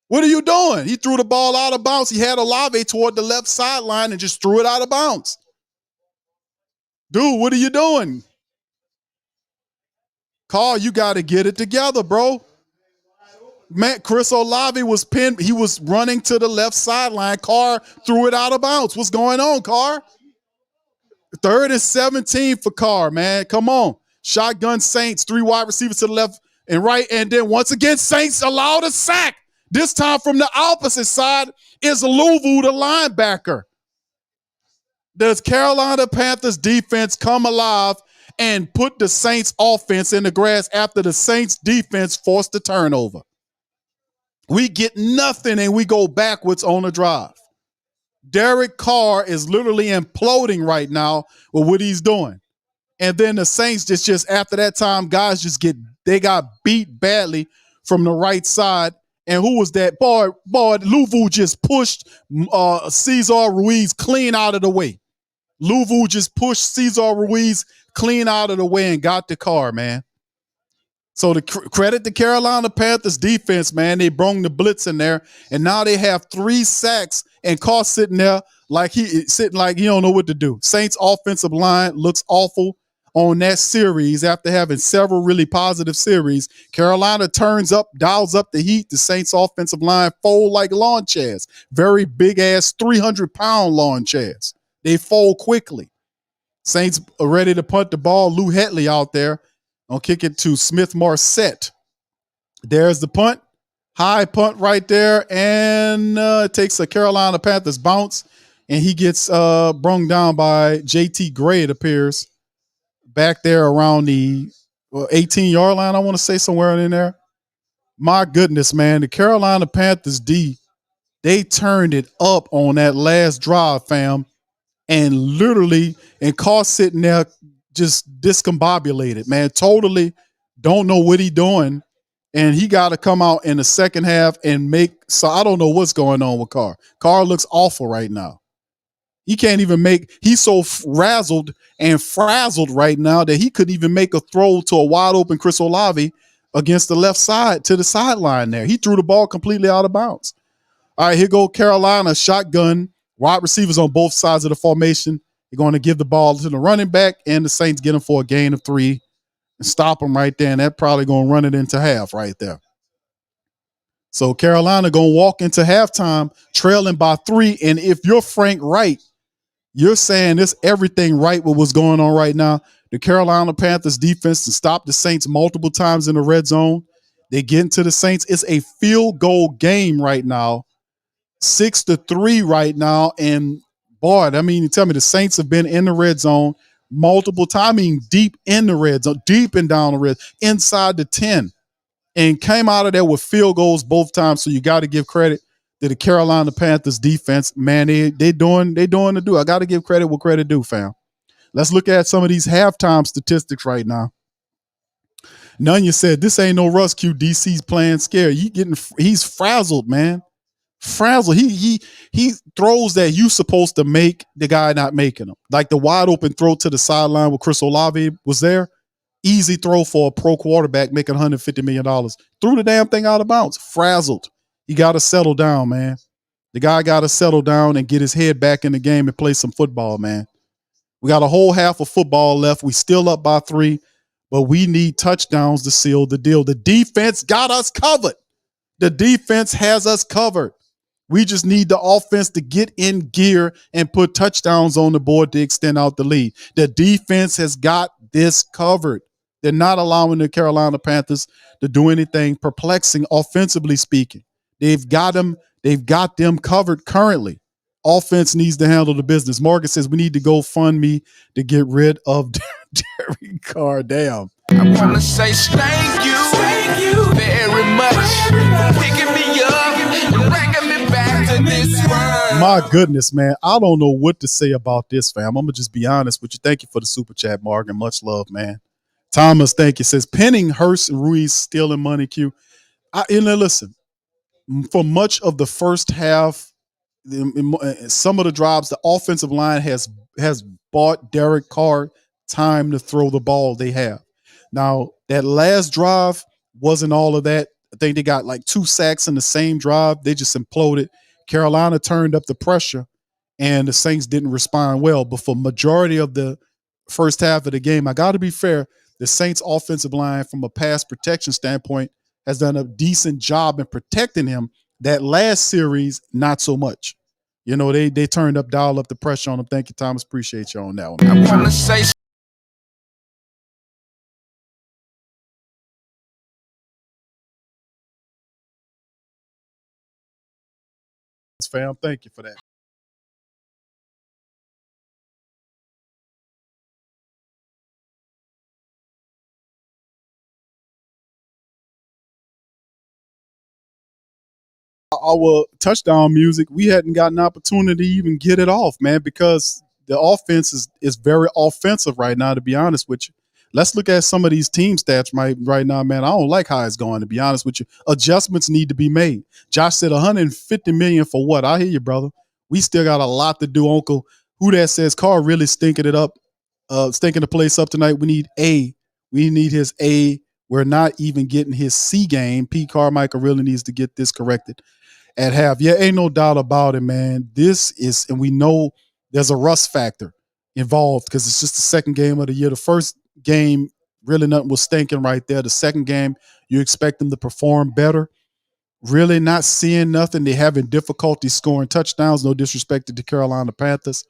What are you doing? He threw the ball out of bounds. He had Olave toward the left sideline and just threw it out of bounds. Dude, what are you doing? Carr, you got to get it together, bro. Man, Chris Olave was pinned. He was running to the left sideline. Carr threw it out of bounds. What's going on, Carr? 3rd and 17 for Carr, man. Come on. Shotgun Saints, 3 wide receivers to the left and right. And then once again, Saints allowed a sack. This time from the opposite side is Louvu, the linebacker. Does Carolina Panthers defense come alive and put the Saints offense in the grass after the Saints defense forced the turnover? We get nothing and we go backwards on the drive. Derek Carr is literally imploding right now with what he's doing. And then the Saints just after that time, guys they got beat badly from the right side. And who was that? Boy, Louvu just pushed Cesar Ruiz clean out of the way. Louvu just pushed Cesar Ruiz clean out of the way and got the Carr, man. So the credit the Carolina Panthers defense, man. They brung the blitz in there, and now they have 3 sacks and Carr sitting there like he don't know what to do. Saints offensive line looks awful on that series after having several really positive series. Carolina dials up the heat. The Saints offensive line fold like lawn chairs. Very big ass 300-pound lawn chairs. They fold quickly. Saints are ready to punt the ball. Lou Hetley out there. I'll kick it to Smith Marset. There's the punt. High punt right there. And it takes a Carolina Panthers bounce. And he gets brung down by JT Gray, it appears. Back there around the 18-yard line, I want to say, somewhere in there. My goodness, man. The Carolina Panthers D, they turned it up on that last drive, fam. And literally, and Carr sitting there just discombobulated, man. Totally don't know what he's doing. And he got to come out in the second half and so I don't know what's going on with Carr. Carr looks awful right now. He can't even he's so razzled and frazzled right now that he couldn't even make a throw to a wide open Chris Olave against the left side to the sideline there. He threw the ball completely out of bounds. All right, here go Carolina, shotgun, wide receivers on both sides of the formation. They're going to give the ball to the running back, and the Saints get him for a gain of 3 and stop him right there, and they're probably going to run it into half right there. So Carolina going to walk into halftime trailing by 3, and if you're Frank Wright, you're saying this everything right with what's going on right now. The Carolina Panthers defense to stop the Saints multiple times in the red zone. They get into the Saints. It's a field goal game right now. 6-3 right now. And boy, I mean, you tell me the Saints have been in the red zone multiple times. I mean, deep in the red zone, deep and down the red, inside the 10, and came out of there with field goals both times. So you got to give credit to the Carolina Panthers defense. Man, they doing the do. I got to give credit where credit due, fam. Let's look at some of these halftime statistics right now. Nunya said, this ain't no Russ Q. DC's playing scared. He's frazzled, man. Frazzled. He throws that you supposed to make, the guy not making them. Like the wide open throw to the sideline with Chris Olave was there. Easy throw for a pro quarterback making $150 million. Threw the damn thing out of bounds. Frazzled. He got to settle down, man. The guy got to settle down and get his head back in the game and play some football, man. We got a whole half of football left. We still up by 3, but we need touchdowns to seal the deal. The defense got us covered. The defense has us covered. We just need the offense to get in gear and put touchdowns on the board to extend out the lead. The defense has got this covered. They're not allowing the Carolina Panthers to do anything perplexing, offensively speaking. They've got them covered currently. Offense needs to handle the business. Morgan says we need to go fund me to get rid of Derek Carr. Damn. I want to say thank you very much. Picking me up and bringing me back to this world. My goodness, man. I don't know what to say about this, fam. I'm going to just be honest with you. Thank you for the super chat, Morgan. Much love, man. Thomas, thank you. Says Penning, Hurst, and Ruiz stealing money, Q. Listen, for much of the first half, some of the drives, the offensive line has bought Derek Carr time to throw the ball. They have. Now, that last drive wasn't all of that. I think they got like 2 sacks in the same drive. They just imploded. Carolina turned up the pressure, and the Saints didn't respond well. But for majority of the first half of the game, I got to be fair, the Saints offensive line from a pass protection standpoint has done a decent job in protecting him. That last series, not so much. You know, they turned up, dialed up the pressure on him. Thank you, Thomas. Appreciate you on that one. I wanna say Fam, thank you for that. Our touchdown music, we hadn't got an opportunity to even get it off, man, because the offense is very offensive right now, to be honest with you. Let's look at some of these team stats right now, man. I don't like how it's going, to be honest with you. Adjustments need to be made. Josh said 150 million for what? I hear you, brother. We still got a lot to do, Uncle. Who that says Carr really stinking it up, stinking the place up tonight? We need A. We need his A. We're not even getting his C game. Pete Carmichael really needs to get this corrected at half. Yeah, ain't no doubt about it, man. This is, and we know there's a rust factor involved because it's just the second game of the year. The first game, really nothing was stinking right there. The second game, you expect them to perform better. Really not seeing nothing. They're having difficulty scoring touchdowns. No disrespect to the Carolina Panthers,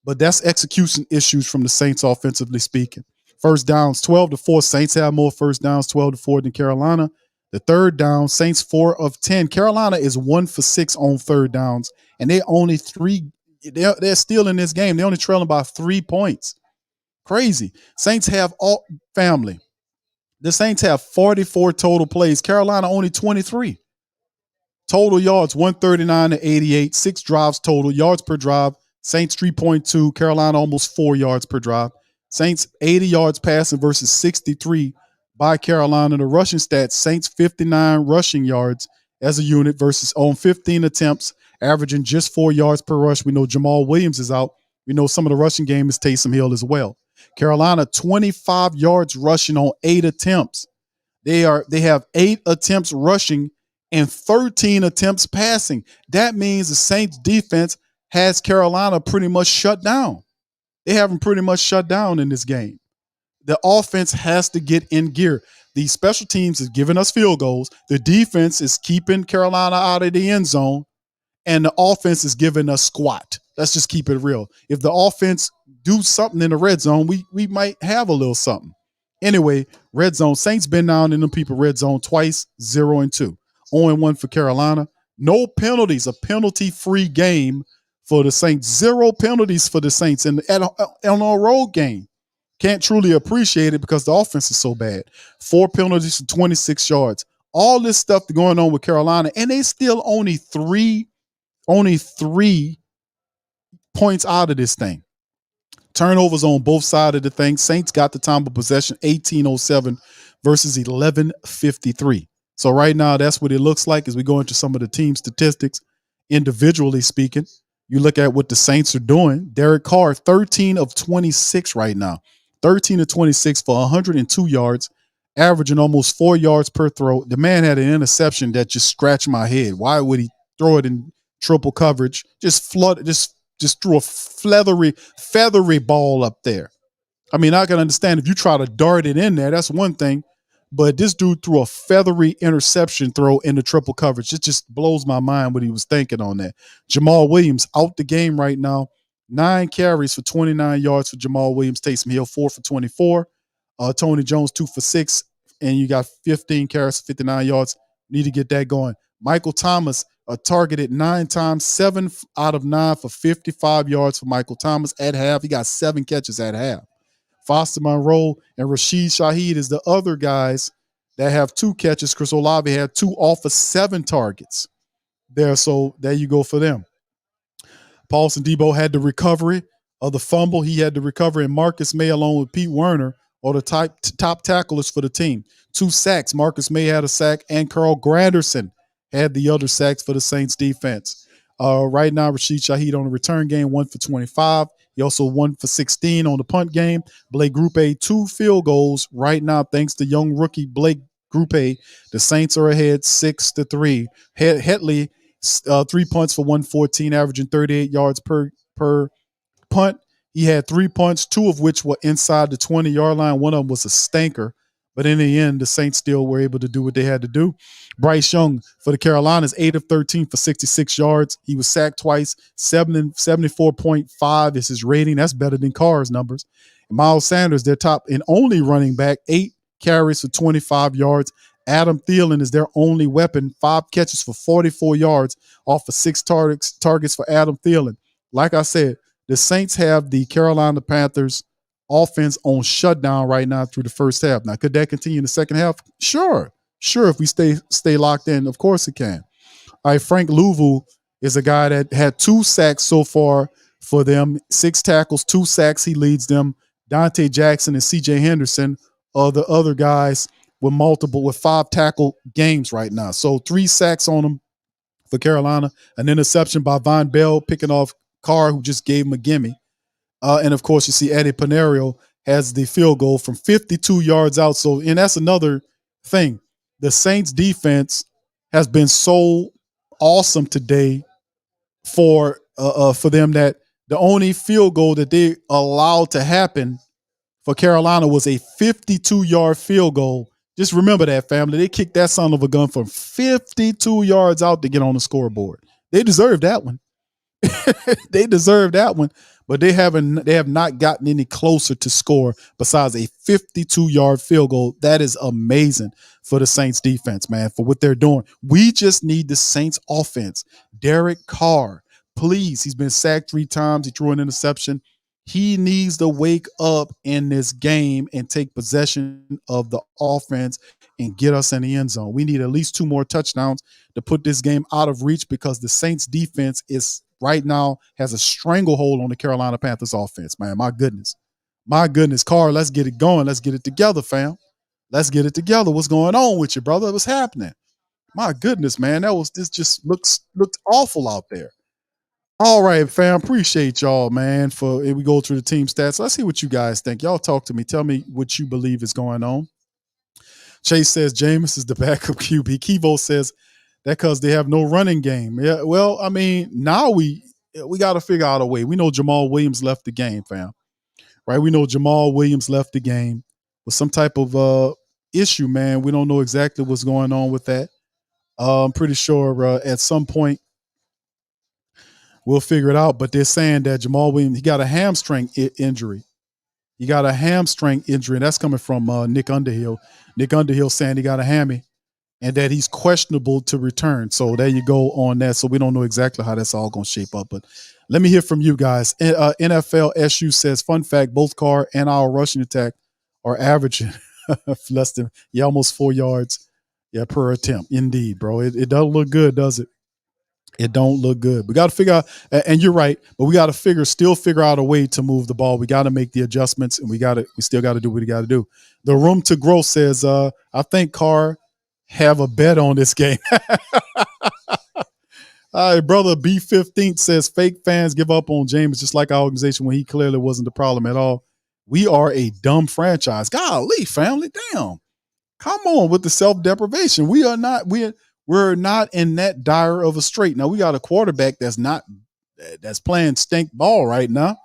but that's execution issues from the Saints offensively speaking. First downs, 12-4. Saints have more first downs, 12-4 than Carolina. The third down, Saints 4 of 10. Carolina is 1 for 6 on third downs, and they only 3. They're still in this game. They're only trailing by 3 points. Crazy. Saints have all family. The Saints have 44 total plays. Carolina only 23. Total yards 139 to 88. 6 drives total. Yards per drive. Saints 3.2. Carolina almost 4 yards per drive. Saints 80 yards passing versus 63 by Carolina. The rushing stats, Saints 59 rushing yards as a unit versus on 15 attempts, averaging just 4 yards per rush. We know Jamal Williams is out. We know some of the rushing game is Taysom Hill as well. Carolina 25 yards rushing on 8 attempts. They have 8 attempts rushing and 13 attempts passing. That means the Saints defense has Carolina pretty much shut down. They have them pretty much shut down in this game. The offense has to get in gear. The special teams is giving us field goals. The defense is keeping Carolina out of the end zone, and the offense is giving us squat. Let's just keep it real. If the offense do something in the red zone, we might have a little something. Anyway, red zone. Saints been down in them people red zone twice, 0-2. 0-1 for Carolina. No penalties, a penalty-free game for the Saints. 0 penalties for the Saints on a road game. Can't truly appreciate it because the offense is so bad. 4 penalties for 26 yards. All this stuff going on with Carolina, and they still only three points out of this thing. Turnovers on both sides of the thing. Saints got the time of possession, 18:07 versus 11:53. So right now, that's what it looks like as we go into some of the team statistics. Individually speaking, you look at what the Saints are doing. Derek Carr, 13 of 26 right now. 13 of 26 for 102 yards, averaging almost 4 yards per throw. The man had an interception that just scratched my head. Why would he throw it in triple coverage? Just threw a feathery ball up there. I mean, I can understand if you try to dart it in there, that's one thing. But this dude threw a feathery interception throw in the triple coverage. It just blows my mind what he was thinking on that. Jamal Williams out the game right now. 9 carries for 29 yards for Jamal Williams. Taysom Hill 4 for 24. Tony Jones 2 for 6. And you got 15 carries, 59 yards. Need to get that going. Michael Thomas targeted 9 times, 7 out of 9 for 55 yards for Michael Thomas at half. He got 7 catches at half. Foster Monroe and Rashid Shaheed is the other guys that have 2 catches. Chris Olave had 2 off of 7 targets there. So there you go for them. Paulson Debo had the recovery of the fumble. He had the recovery, and Marcus May, along with Pete Werner, are the top tacklers for the team. 2 sacks. Marcus May had a sack, and Carl Granderson had the other sacks for the Saints defense. Right now, Rashid Shaheed on the return game, 1 for 25. He also 1 for 16 on the punt game. Blake Grupe, 2 field goals right now, thanks to young rookie Blake Grupe. The Saints are ahead 6-3. Hetley, 3 punts for 114, averaging 38 yards per punt. He had 3 punts, 2 of which were inside the 20-yard line. One of them was a stinker. But in the end, the Saints still were able to do what they had to do. Bryce Young for the Carolinas, 8 of 13 for 66 yards. He was sacked twice. 74.5 is his rating. That's better than Carr's numbers. And Miles Sanders, their top and only running back, 8 carries for 25 yards. Adam Thielen is their only weapon, 5 catches for 44 yards off of 6 targets for Adam Thielen. Like I said, the Saints have the Carolina Panthers offense on shutdown right now through the first half. Now, could that continue in the second half? Sure. If we stay locked in, of course it can. All right, Frank Louvu is a guy that had 2 sacks so far for them, 6 tackles, 2 sacks. He leads them. Dante Jackson and C.J. Henderson are the other guys with 5 tackle games right now. So 3 sacks on them for Carolina, an interception by Von Bell picking off Carr, who just gave him a gimme. And of course, you see Eddie Pineiro has the field goal from 52 yards out. So, and that's another thing. The Saints defense has been so awesome today for them that the only field goal that they allowed to happen for Carolina was a 52-yard field goal. Just remember that, family. They kicked that son of a gun from 52 yards out to get on the scoreboard. They deserve that one. They deserve that one, but they have not gotten any closer to score besides a 52-yard field goal. That is amazing for the Saints defense, man, for what they're doing. We just need the Saints offense. Derek Carr, please. He's been sacked 3 times. He threw an interception. He needs to wake up in this game and take possession of the offense and get us in the end zone. We need at least 2 more touchdowns to put this game out of reach because the Saints defense is right now has a stranglehold on the Carolina Panthers offense, man. My goodness. Carr, let's get it going. Let's get it together, fam. Let's get it together. What's going on with you, brother? What's happening? My goodness, man. This just looked awful out there. All right, fam. Appreciate y'all, man. We go through the team stats. Let's see what you guys think. Y'all talk to me. Tell me what you believe is going on. Chase says Jameis is the backup QB. Kivo says that because they have no running game. Yeah, well, I mean, now we got to figure out a way. We know Jamal Williams left the game, fam. Right? We know Jamal Williams left the game with some type of issue, man. We don't know exactly what's going on with that. I'm pretty sure at some point we'll figure it out. But they're saying that Jamal Williams, he got a hamstring injury. And that's coming from Nick Underhill. Nick Underhill saying he got a hammy and that he's questionable to return. So there you go on that. So we don't know exactly how that's all going to shape up. But let me hear from you guys. NFL SU says, fun fact, both Carr and our rushing attack are averaging less than, almost 4 yards per attempt. Indeed, bro. It doesn't look good, does it? It don't look good. We got to figure out, and you're right, but we got to still figure out a way to move the ball. We got to make the adjustments, and we still got to do what we got to do. The Room to Grow says, I think Carr have a bet on this game. All right, brother B15 says, fake fans give up on James just like our organization when he clearly wasn't the problem at all. We are a dumb franchise. Golly, family, damn. Come on with the self-deprivation. We're not in that dire of a strait. Now, we got a quarterback that's playing stink ball right now,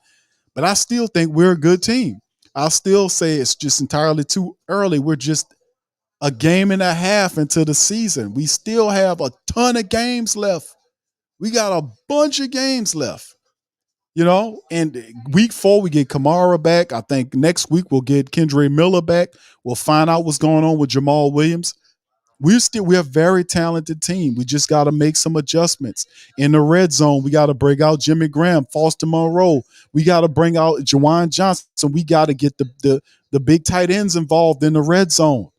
but I still think we're a good team. I'll still say it's just entirely too early. We're just a game and a half into the season. We still have a ton of games left. We got a bunch of games left, and week 4, we get Kamara back. I think next week we'll get Kendre Miller back. We'll find out what's going on with Jamal Williams. We're a very talented team. We just got to make some adjustments. In the red zone, we got to break out Jimmy Graham, Foster Monroe. We got to bring out Jawan Johnson. We got to get the big tight ends involved in the red zone.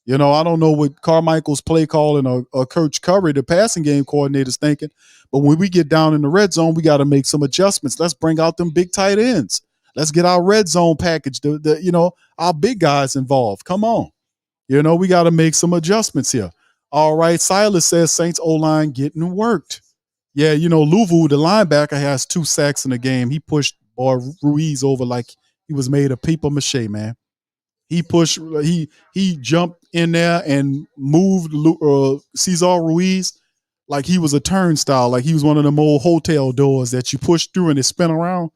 I don't know what Carmichael's play calling or Coach Curry, the passing game coordinator, is thinking. But when we get down in the red zone, we got to make some adjustments. Let's bring out them big tight ends. Let's get our red zone package, our big guys involved. Come on. We got to make some adjustments here. All right. Silas says Saints O-line getting worked. Yeah, you know, Louvu, the linebacker, has 2 sacks in the game. He pushed Ruiz over like he was made of paper mache, man. He pushed, he jumped in there and moved Cesar Ruiz like he was a turnstile, like he was one of them old hotel doors that you push through and it spin around.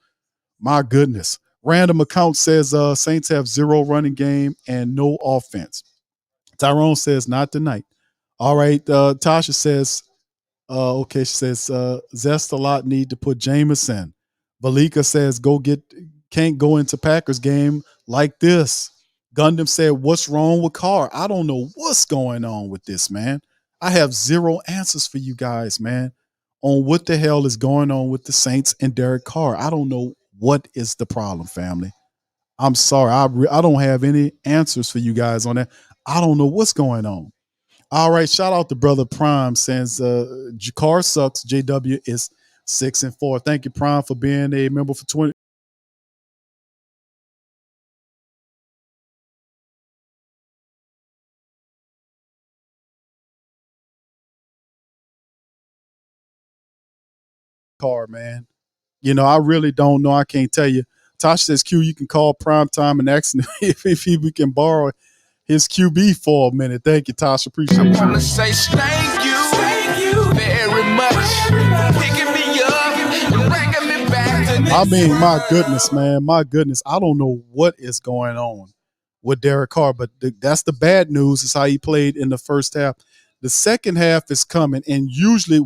My goodness. Random account says Saints have 0 running game and no offense. Tyrone says not tonight. All right. Tasha says, okay, she says Zest a lot need to put Jameson. Valika says can't go into Packers game like this. Gundam said, what's wrong with Carr? I don't know what's going on with this, man. I have 0 answers for you guys, man, on what the hell is going on with the Saints and Derek Carr. I don't know what is the problem, family. I'm sorry. I don't have any answers for you guys on that. I don't know what's going on. All right, shout out to Brother Prime since Carr sucks. JW is 6-4. Thank you, Prime, for being a member for 20. Carr, man. You know, I really don't know. I can't tell you. Tasha says, Q, you can call Prime Time and ask him if we can borrow his QB for a minute. Thank you, Tasha. Appreciate you. I want to say thank you very much. Picking me up and bringing me back to this I mean, my world. goodness, man. My goodness. I don't know what is going on with Derek Carr, but that's the bad news is how he played in the first half. The second half is coming, and usually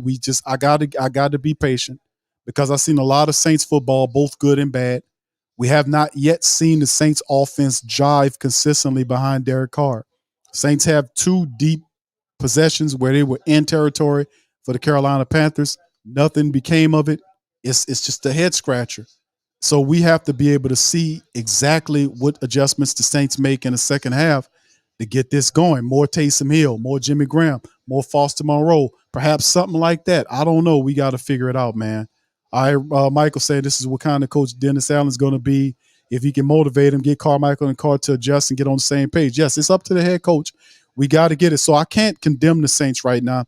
I gotta be patient because I've seen a lot of Saints football, both good and bad. We have not yet seen the Saints offense jive consistently behind Derek Carr. Saints have 2 deep possessions where they were in territory for the Carolina Panthers. Nothing became of it. It's just a head scratcher. So we have to be able to see exactly what adjustments the Saints make in the second half to get this going. More Taysom Hill, more Jimmy Graham, more Foster Monroe, perhaps something like that. I don't know. We got to figure it out, man. Michael said this is what kind of coach Dennis Allen's going to be. If he can motivate him, get Carmichael and Carr to adjust and get on the same page. Yes, it's up to the head coach. We got to get it. So I can't condemn the Saints right now.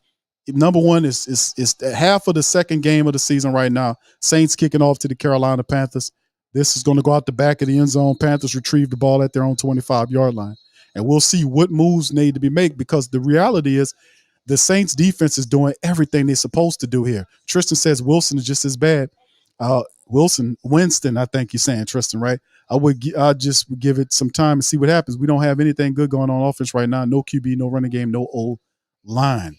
Number one is half of the second game of the season right now. Saints kicking off to the Carolina Panthers. This is going to go out the back of the end zone. Panthers retrieve the ball at their own 25-yard line. And we'll see what moves need to be made because the reality is the Saints defense is doing everything they're supposed to do here. Tristan says Wilson is just as bad. Winston, I think you're saying, Tristan, right? I just give it some time and see what happens. We don't have anything good going on offense right now. No QB, no running game, no O line.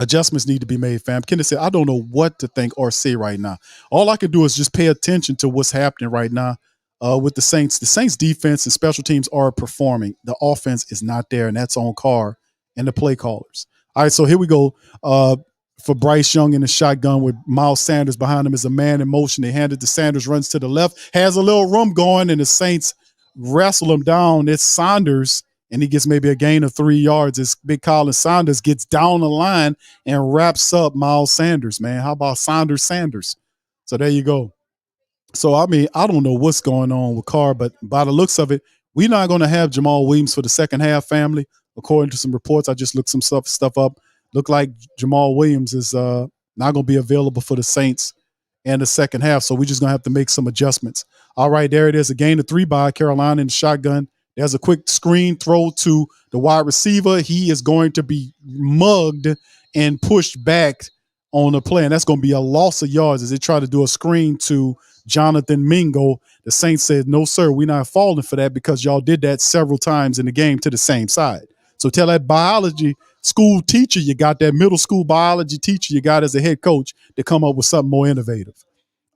Adjustments need to be made, fam. Kenneth said, I don't know what to think or say right now. All I can do is just pay attention to what's happening right now with the Saints. The Saints defense and special teams are performing. The offense is not there, and that's on Carr and the play callers. All right, so here we go. For Bryce Young in the shotgun with Miles Sanders behind him is a man in motion. They hand it to Sanders, runs to the left, has a little room going, and the Saints wrestle him down. It's Saunders, and he gets maybe a gain of 3 yards. It's Big Colin Saunders gets down the line and wraps up Miles Sanders, man. How about Sanders? So there you go. So, I mean, I don't know what's going on with Carr, but by the looks of it, we're not going to have Jamal Williams for the second half, family. According to some reports, I just looked some stuff up. Look like Jamal Williams is not going to be available for the Saints in the second half. So we're just going to have to make some adjustments. All right, there it is. A gain of 3 by Carolina in the shotgun. There's a quick screen throw to the wide receiver. He is going to be mugged and pushed back on the play. And that's going to be a loss of yards as they try to do a screen to Jonathan Mingo. The Saints said, no, sir, we're not falling for that because y'all did that several times in the game to the same side. So tell that biology school teacher you got, that middle school biology teacher you got as a head coach to come up with something more innovative.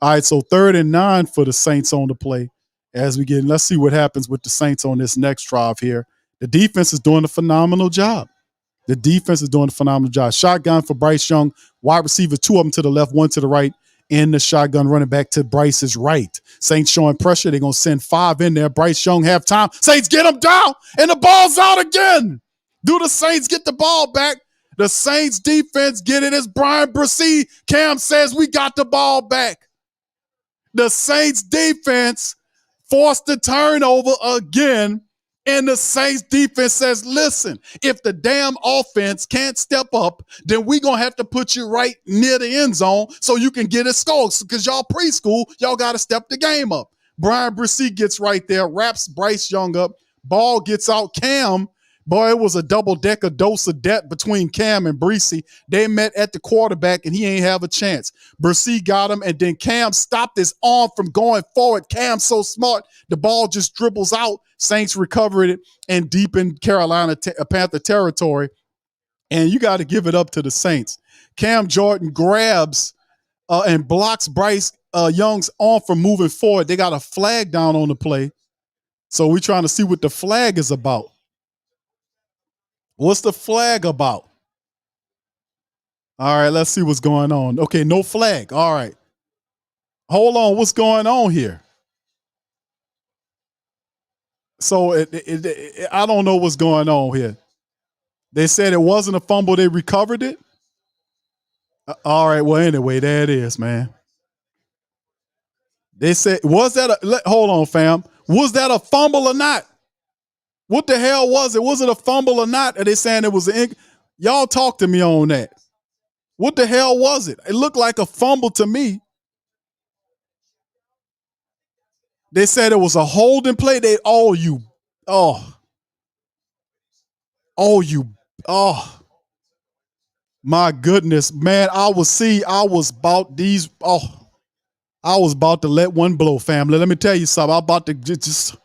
All right, so 3rd and 9 for the Saints on the play. As we get, let's see what happens with the Saints on this next drive here. The defense is doing a phenomenal job. Shotgun for Bryce Young. Wide receiver, 2 of them to the left, 1 to the right. In the shotgun, running back to Bryce's right. Saints showing pressure. They're going to send 5 in there. Bryce Young have time. Saints get him down, and the ball's out again. Do the Saints get the ball back? The Saints defense get it as Brian Brissy. Cam says we got the ball back. The Saints defense forced the turnover again, And the Saints defense says, listen, if the damn offense can't step up, then we're going to have to put you right near the end zone so you can get a score. Because y'all preschool, y'all got to step the game up. Brian Brisee gets right there, wraps Bryce Young up. Ball gets out. Cam, boy, it was a double-decker dose of death between Cam and Brisee. They met at the quarterback, and he ain't have a chance. Brisee got him, and then Cam stopped his arm from going forward. Cam's so smart, the ball just dribbles out. Saints recovered it and deep in Carolina Panther territory. And you got to give it up to the Saints. Cam Jordan grabs and blocks Bryce Young's arm from moving forward. They got a flag down on the play. So we're trying to see what the flag is about. What's the flag about? All right, let's see what's going on. Okay, no flag. All right. Hold on. What's going on here? So I don't know what's going on here. They said it wasn't a fumble. They recovered it. All right. Well, anyway, there it is, man. They said, hold on, fam. Was that a fumble or not? What the hell was it? Was it a fumble or not? Are they saying it was y'all talk to me on that. What the hell was it? It looked like a fumble to me. They said it was a holding play. My goodness, man. I was about to let one blow, family. Let me tell you something. I'm about to just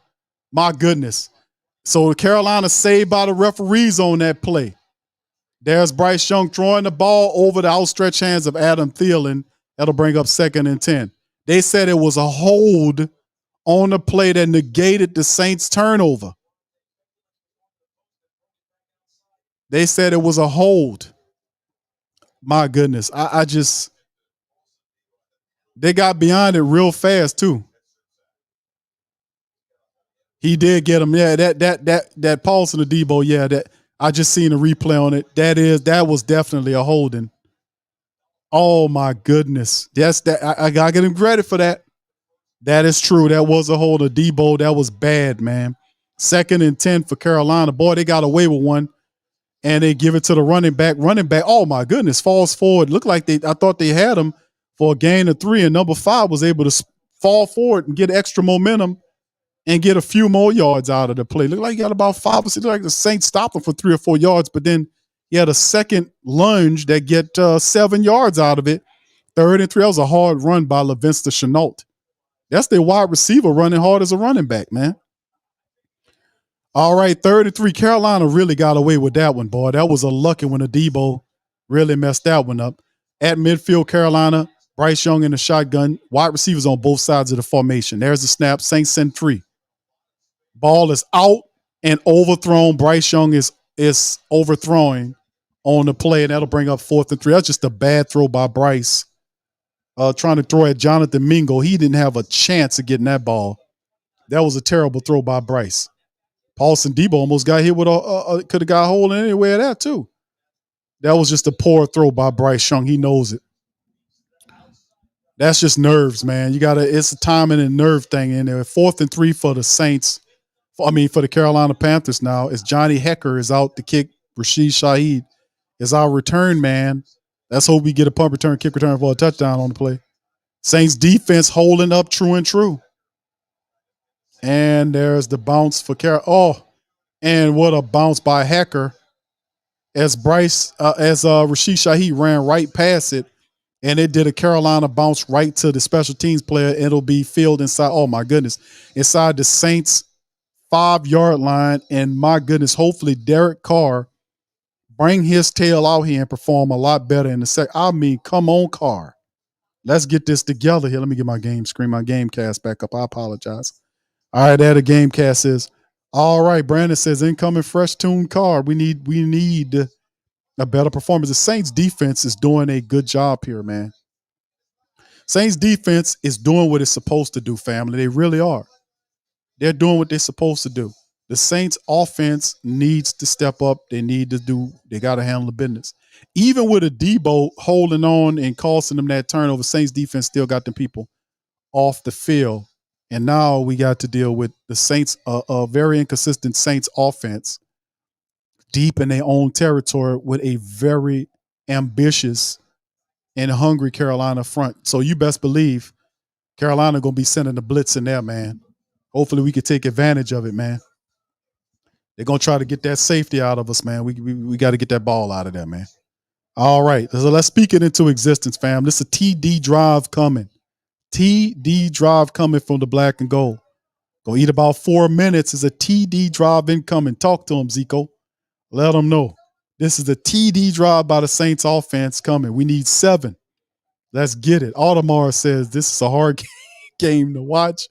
my goodness. So Carolina saved by the referees on that play. There's Bryce Young throwing the ball over the outstretched hands of Adam Thielen. That'll bring up 2nd and 10. They said it was a hold on the play that negated the Saints' turnover. They said it was a hold. My goodness. They got beyond it real fast too. He did get him. Yeah, that pulse in the Debo. Yeah, that I just seen a replay on it. That was definitely a holding. Oh my goodness. Yes, I gotta give him credit for that. That is true. That was a hold of Debo. That was bad, man. 2nd and 10 for Carolina. Boy, they got away with one. And they give it to the running back. Running back, oh my goodness, falls forward. Looked like I thought they had him for a gain of 3, and number 5 was able to fall forward and get extra momentum and get a few more yards out of the play. Looked like he got about 5 or 6. Looked like the Saints stopped him for 3 or 4 yards, but then he had a second lunge that get 7 yards out of it. 3rd and 3. That was a hard run by LaVinsta Chenault. That's their wide receiver running hard as a running back, man. All right, 3rd and 3. Carolina really got away with that one, boy. That was a lucky one. Debo really messed that one up. At midfield, Carolina, Bryce Young in the shotgun. Wide receivers on both sides of the formation. There's the snap. Saints send 3. Ball is out and overthrown. Bryce Young is overthrowing on the play, and that'll bring up 4th and 3. That's just a bad throw by Bryce. Trying to throw at Jonathan Mingo. He didn't have a chance of getting that ball. That was a terrible throw by Bryce. Paulson Debo almost got hit with could have got a hole in anywhere of that too. That was just a poor throw by Bryce Young. He knows it. That's just nerves, man. It's a timing and nerve thing in there. 4th and 3 for the Saints. For the Carolina Panthers now. It's Johnny Hecker is out to kick. Rashid Shaheed is our return man. Let's hope we get a punt return, kick return for a touchdown on the play. Saints defense holding up true and true. And there's the bounce for Carolina. Oh, and what a bounce by Hecker as Rashid Shaheed ran right past it. And it did a Carolina bounce right to the special teams player. It'll be filled inside. Oh, my goodness. Inside the Saints 5-yard line. And my goodness, hopefully Derek Carr bring his tail out here and perform a lot better in the second. I mean, come on, Carr. Let's get this together here. Let me get my game cast back up. I apologize. All right, there the game cast is. All right, Brandon says incoming fresh tuned Carr. We need a better performance. The Saints defense is doing a good job here, man. Saints defense is doing what it's supposed to do, family. They really are. They're doing what they're supposed to do. The Saints offense needs to step up. They got to handle the business. Even with a Debo holding on and costing them that turnover, Saints defense still got them people off the field. And now we got to deal with the Saints, a very inconsistent Saints offense, deep in their own territory with a very ambitious and hungry Carolina front. So you best believe Carolina going to be sending the blitz in there, man. Hopefully we can take advantage of it, man. They're going to try to get that safety out of us, man. We got to get that ball out of there, man. All right. So let's speak it into existence, fam. This is a TD drive coming. TD drive coming from the black and gold. Gonna eat about 4 minutes. Is a TD drive incoming. Talk to him, Zico. Let them know. This is a TD drive by the Saints offense coming. We need 7. Let's get it. Audemars says this is a hard game to watch.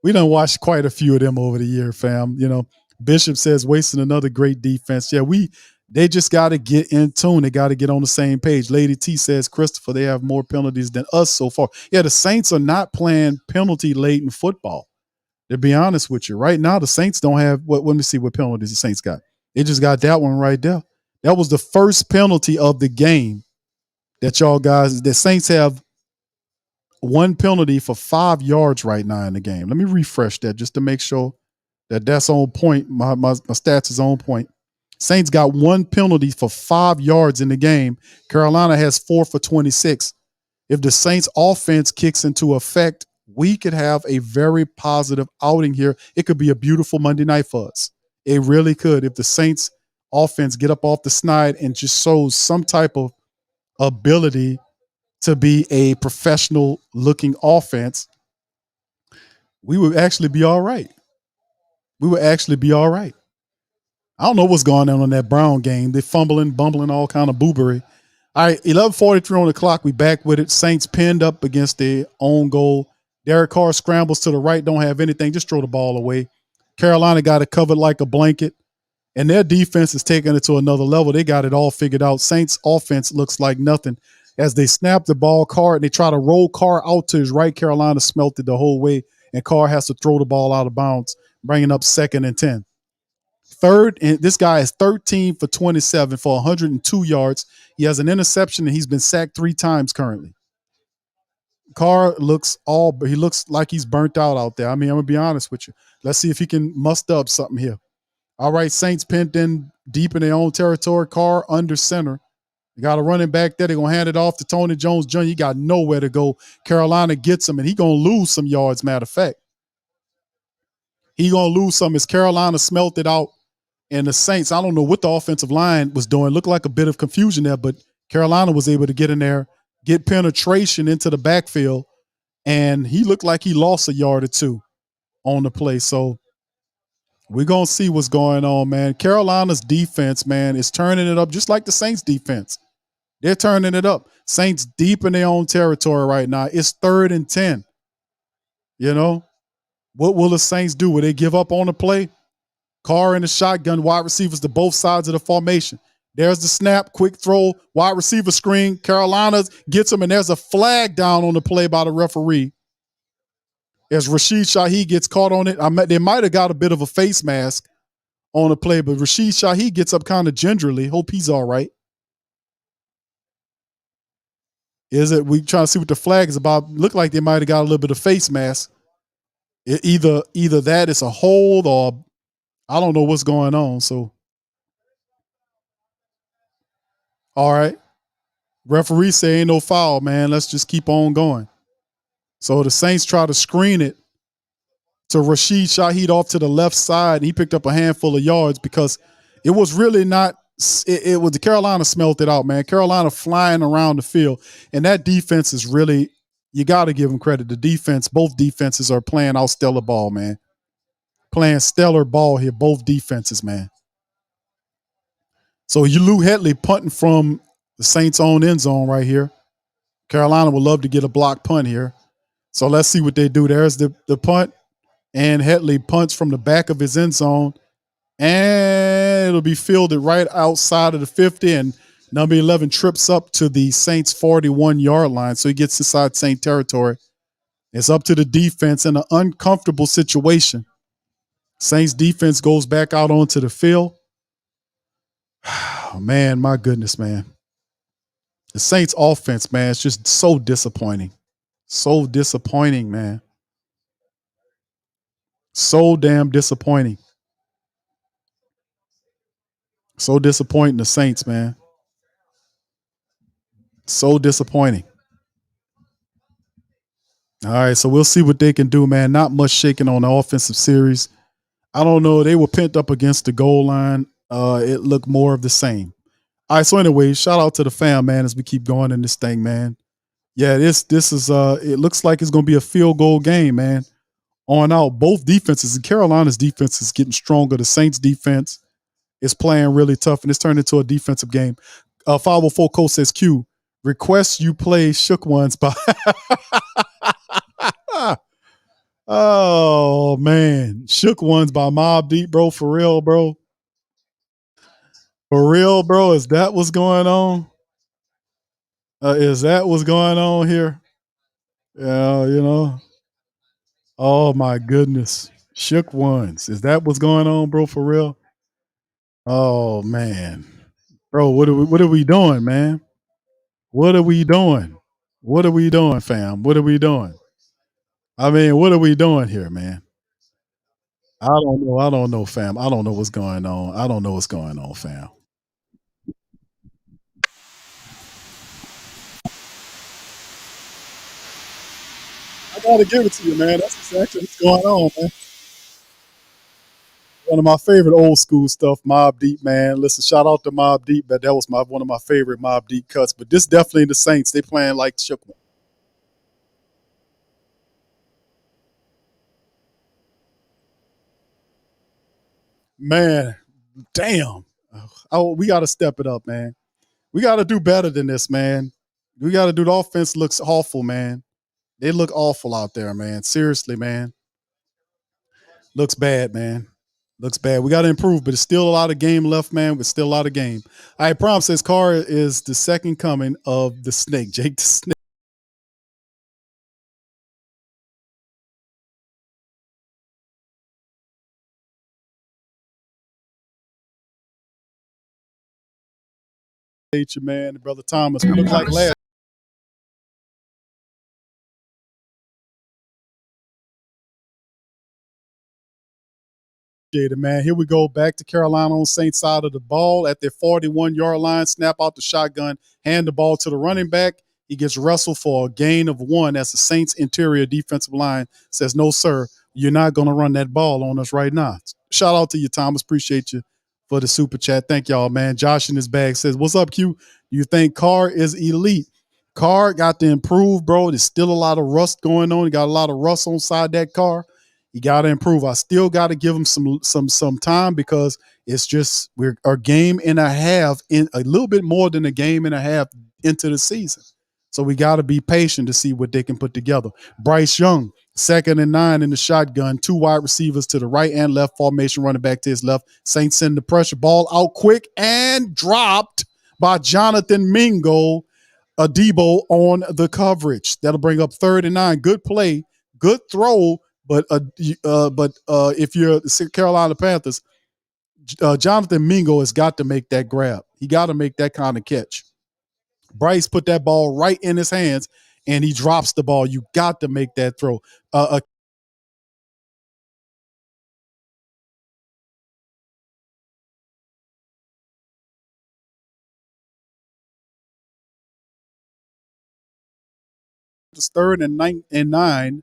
We done watched quite a few of them over the year, fam. You know, Bishop says wasting another great defense. Yeah, they just got to get in tune. They got to get on the same page. Lady T says, Christopher, they have more penalties than us so far. Yeah, the Saints are not playing penalty-laden football. To be honest with you, right now the Saints don't have let me see what penalties the Saints got. They just got that one right there. That was the first penalty of the game that y'all guys. The Saints have one penalty for 5 yards right now in the game. Let me refresh that just to make sure that that's on point. My stats is on point. Saints got one penalty for 5 yards in the game. Carolina has 4 for 26. If the Saints offense kicks into effect, we could have a very positive outing here. It could be a beautiful Monday night for us. It really could. If the Saints offense get up off the snide and just shows some type of ability to be a professional looking offense, we would actually be all right. We would actually be all right. I don't know what's going on in that Brown game. They're fumbling, bumbling, all kind of boobery. All right, 11:43 on the clock. We back with it. Saints pinned up against their own goal. Derek Carr scrambles to the right, don't have anything, just throw the ball away. Carolina got it covered like a blanket, and their defense is taking it to another level. They got it all figured out. Saints offense looks like nothing. As they snap the ball, Carr, and they try to roll Carr out to his right, Carolina smelted the whole way, and Carr has to throw the ball out of bounds, bringing up 2nd and 10. Third, and this guy is 13 for 27 for 102 yards. He has an interception, and he's been sacked 3 times currently. Carr looks like he's burnt out there. I mean, I'm going to be honest with you. Let's see if he can muster up something here. All right, Saints pinned in deep in their own territory. Carr under center. They got a running back there. They're going to hand it off to Tony Jones Jr. He got nowhere to go. Carolina gets him, and he's going to lose some yards, matter of fact. He's going to lose some as Carolina smelt it out. And the Saints, I don't know what the offensive line was doing. Looked like a bit of confusion there, but Carolina was able to get in there, get penetration into the backfield, and he looked like he lost a yard or 2 on the play. So we're going to see what's going on, man. Carolina's defense, man, is turning it up just like the Saints defense. They're turning it up. Saints deep in their own territory right now. It's 3rd and 10. You know, what will the Saints do? Will they give up on the play? Carr in the shotgun, wide receivers to both sides of the formation. There's the snap, quick throw, wide receiver screen. Carolina gets him, and there's a flag down on the play by the referee. As Rashid Shaheed gets caught on it, they might have got a bit of a face mask on the play, but Rashid Shaheed gets up kind of gingerly. Hope he's all right. We trying to see what the flag is about. Look like they might have got a little bit of face mask. Either that is a hold or I don't know what's going on. So, all right. Referee say ain't no foul, man. Let's just keep on going. So the Saints try to screen it to Rashid Shaheed off to the left side. He picked up a handful of yards because it was really not – it was the Carolina smelt it out, man. Carolina flying around the field. And that defense is really – you got to give them credit. The defense, both defenses are playing out stellar ball, man. Playing stellar ball here, both defenses, man. So Lou Headley punting from the Saints' own end zone right here. Carolina would love to get a block punt here. So let's see what they do. There's the punt, and Headley punts from the back of his end zone, and it'll be fielded right outside of the 50, and number 11 trips up to the Saints' 41-yard line, so he gets inside Saint territory. It's up to the defense in an uncomfortable situation. Saints defense goes back out onto the field. Oh, man, my goodness, man. The Saints offense, man, it's just so disappointing. So disappointing, man. So damn disappointing. So disappointing, the Saints, man. So disappointing. All right, so we'll see what they can do, man. Not much shaking on the offensive series. I don't know. They were pent up against the goal line. It looked more of the same. All right, so anyway, shout out to the fam, man, as we keep going in this thing, man. Yeah, this is it looks like it's gonna be a field goal game, man. On out. Both defenses, and Carolina's defense is getting stronger. The Saints defense is playing really tough, and it's turned into a defensive game. 504 Coach says Q, request you play Shook Ones by oh man. Shook Ones by Mobb Deep, bro. For real, bro. For real, bro. Is that what's going on? Is that what's going on here? Yeah, you know. Oh my goodness. Shook Ones. Is that what's going on, bro? For real? Oh man. Bro, what are we doing, man? What are we doing? What are we doing, fam? What are we doing? I mean, what are we doing here, man? I don't know. I don't know, fam. I don't know what's going on. I don't know what's going on, fam. I gotta give it to you, man. That's exactly what's going on, man. One of my favorite old school stuff, Mobb Deep, man. Listen, shout out to Mobb Deep, but that was one of my favorite Mobb Deep cuts. But this definitely the Saints. They playing like shook. Man, damn. Oh, we got to step it up, man. We got to do better than this, man. We got to do. The offense looks awful, man. They look awful out there, man. Seriously, man. Looks bad, man. Looks bad. We got to improve, but it's still a lot of game left, man. But still a lot of game. All right, Prom says Carr is the second coming of the snake, Jake the Snake. Man, brother Thomas. We look like last. Man, here we go back to Carolina on Saints side of the ball at their 41-yard line. Snap out the shotgun, hand the ball to the running back. He gets wrestled for a gain of 1 as the Saints interior defensive line says, no, sir, you're not going to run that ball on us right now. Shout out to you, Thomas. Appreciate you for the super chat. Thank y'all, man. Josh in his bag says, what's up, Q? Do you think Carr is elite? Carr got to improve, bro. There's still a lot of rust going on. He got a lot of rust on side that car. You got to improve. I still got to give him some time because it's just we're a game and a half in a little bit more than a game and a half into the season. So we got to be patient to see what they can put together. Bryce Young, 2nd and 9 in the shotgun, 2 wide receivers to the right and left formation, running back to his left. Saints send the pressure, ball out quick and dropped by Jonathan Mingo, a Debo on the coverage. That'll bring up 3rd and 9. Good play, good throw. But if you're the Carolina Panthers, Jonathan Mingo has got to make that grab. He got to make that kind of catch. Bryce put that ball right in his hands, and he drops the ball. You got to make that throw. It's 3rd and 9.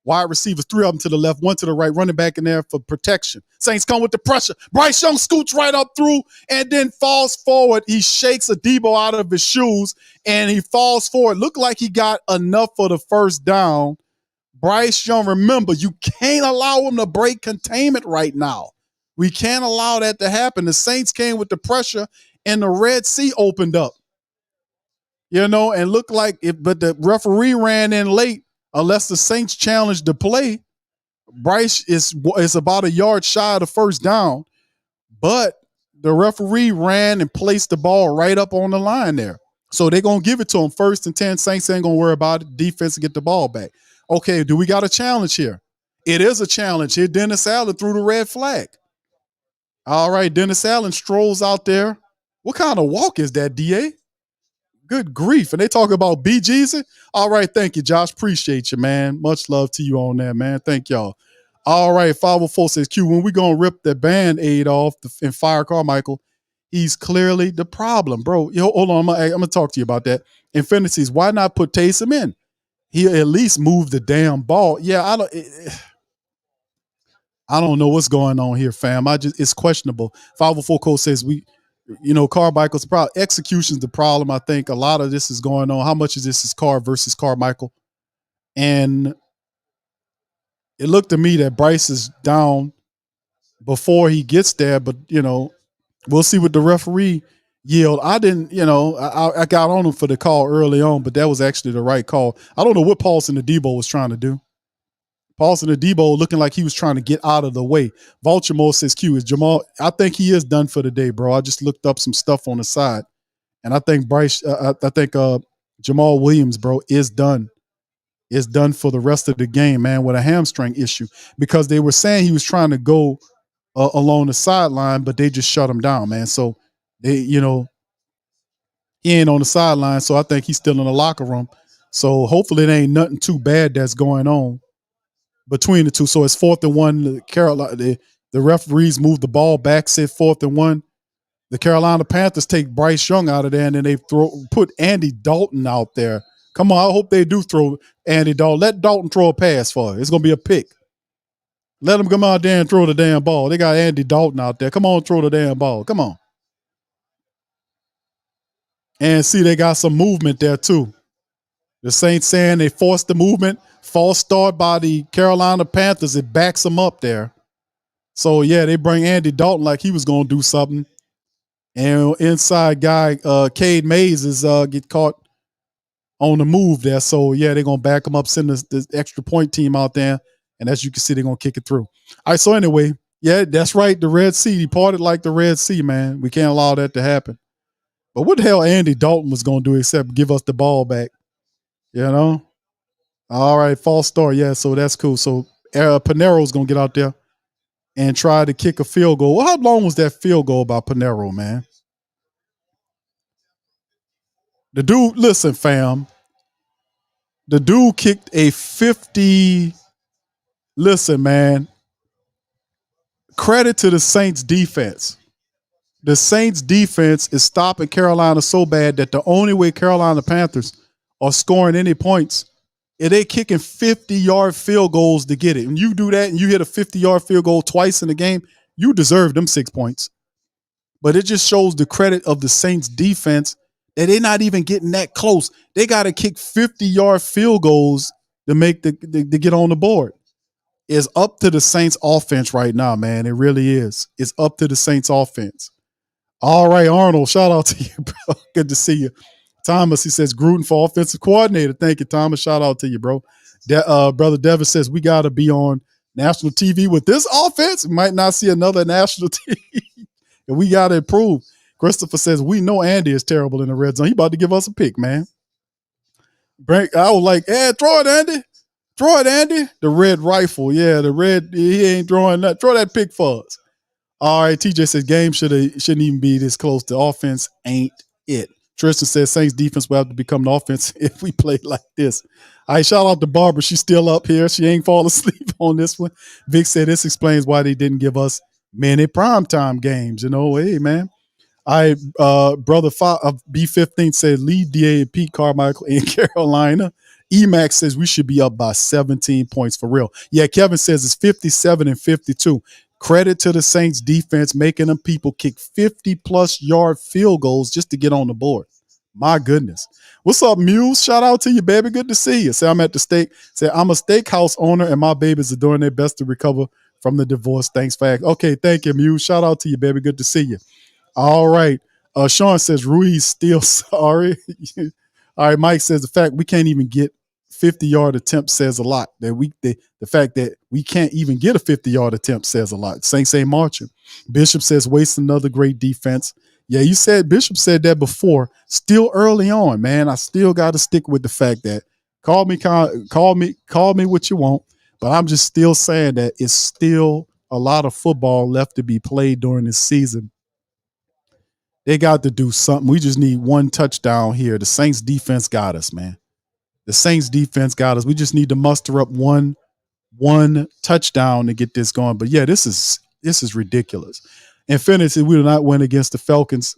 Wide receivers, 3 of them to the left, 1 to the right, running back in there for protection. Saints come with the pressure. Bryce Young scoots right up through and then falls forward. He shakes a Debo out of his shoes and he falls forward. Looked like he got enough for the first down. Bryce Young, remember, you can't allow him to break containment right now. We can't allow that to happen. The Saints came with the pressure and the Red Sea opened up. And looked like it, but the referee ran in late. Unless the Saints challenged the play, Bryce is about a yard shy of the first down, but the referee ran and placed the ball right up on the line there. So they're going to give it to him 1st and 10. Saints ain't going to worry about it. Defense to get the ball back. Okay, do we got a challenge here? It is a challenge. Here, Dennis Allen threw the red flag. All right, Dennis Allen strolls out there. What kind of walk is that, DA? Good grief. And they talk about BG's. All right. Thank you, Josh. Appreciate you, man. Much love to you on that, man. Thank y'all. All right, 504 says Q. When we gonna rip the Band-Aid off and fire Carmichael? He's clearly the problem, bro. Yo, hold on, I'm gonna talk to you about that. Infinities, why not put Taysom in? He at least move the damn ball. Yeah, I don't know what's going on here, fam. It's questionable. 504 code says Carmichael's problem. Execution's the problem. I think a lot of this is going on. How much of this is Carr versus Carmichael? And it looked to me that Bryce is down before he gets there, but we'll see what the referee yield. I didn't, I got on him for the call early on, but that was actually the right call. I don't know what Paulson Adebo was trying to do. Paulson Adebo looking like he was trying to get out of the way. Vulture says Q is Jamal. I think he is done for the day, bro. I just looked up some stuff on the side, and I think Jamal Williams, bro, is done. Is done for the rest of the game, man, with a hamstring issue, because they were saying he was trying to go along the sideline, but they just shut him down, man. So he ain't on the sideline. So I think he's still in the locker room. So hopefully it ain't nothing too bad that's going on between the two. So it's 4th and 1. The referees move the ball back, said 4th and 1. The Carolina Panthers take Bryce Young out of there, and then they put Andy Dalton out there. Come on, I hope they do throw Andy Dalton. Let Dalton throw a pass for it. It's going to be a pick. Let him come out there and throw the damn ball. They got Andy Dalton out there. Come on, throw the damn ball. Come on. And see, they got some movement there too. The Saints saying they forced the movement. False start by the Carolina Panthers. It backs them up there. So, yeah, they bring Andy Dalton like he was going to do something. And inside guy, Cade Mays, is get caught on the move there. So, yeah, they're going to back him up, send the extra point team out there. And as you can see, they're going to kick it through. All right, so anyway, yeah, that's right. The Red Sea, he parted like the Red Sea, man. We can't allow that to happen. But what the hell Andy Dalton was going to do except give us the ball back? All right, false start. Yeah, so that's cool. So Pinero's going to get out there and try to kick a field goal. Well, how long was that field goal by Pinero, man? The dude, listen, fam. The dude kicked a 50. Listen, man. Credit to the Saints defense. The Saints defense is stopping Carolina so bad that the only way Carolina Panthers are scoring any points is they kicking 50-yard field goals to get it. When you do that and you hit a 50-yard field goal twice in the game, you deserve them 6 points. But it just shows the credit of the Saints defense that they're not even getting that close. They got to kick 50-yard field goals to make to get on the board. It's up to the Saints offense right now, man. It really is. It's up to the Saints offense. All right, Arnold, shout out to you, bro. Good to see you. Thomas, he says, Gruden for offensive coordinator. Thank you, Thomas. Shout out to you, bro. Brother Devin says, we got to be on national TV with this offense. We might not see another national TV. And we got to improve. Christopher says, we know Andy is terrible in the red zone. He about to give us a pick, man. I was like, throw it, Andy. Throw it, Andy. The red rifle. Yeah, he ain't throwing that. Throw that pick for us. All right, TJ says game shouldn't even be this close. The offense ain't it. Tristan says Saints defense will have to become an offense if we play like this. All right, shout out to Barbara. She's still up here. She ain't fall asleep on this one. Vic said this explains why they didn't give us many primetime games. Hey, man. All right, brother B15 said lead DA and Pete Carmichael in Carolina. Emax says we should be up by 17 points for real. Yeah, Kevin says it's 57-52. Credit to the Saints defense making them people kick 50-plus yard field goals just to get on the board. My goodness. What's up, Muse? Shout out to you, baby. Good to see you. Say I'm at the steak. Say I'm a steakhouse owner and my babies are doing their best to recover from the divorce. Thanks, Fag. Okay, thank you, Muse. Shout out to you, baby. Good to see you. All right. Sean says Ruiz still sorry. All right, Mike says the fact we can't even get 50-yard attempt says a lot. The fact that we can't even get a 50-yard attempt says a lot. Saints ain't marching. Bishop says waste another great defense. Yeah, Bishop said that before. Still early on, man. I still got to stick with the fact that call me what you want, but I'm just still saying that it's still a lot of football left to be played during this season. They got to do something. We just need one touchdown here. The Saints defense got us, man. The Saints defense got us. We just need to muster up one one touchdown to get this going. But yeah, this is ridiculous. In fantasy, we do not win against the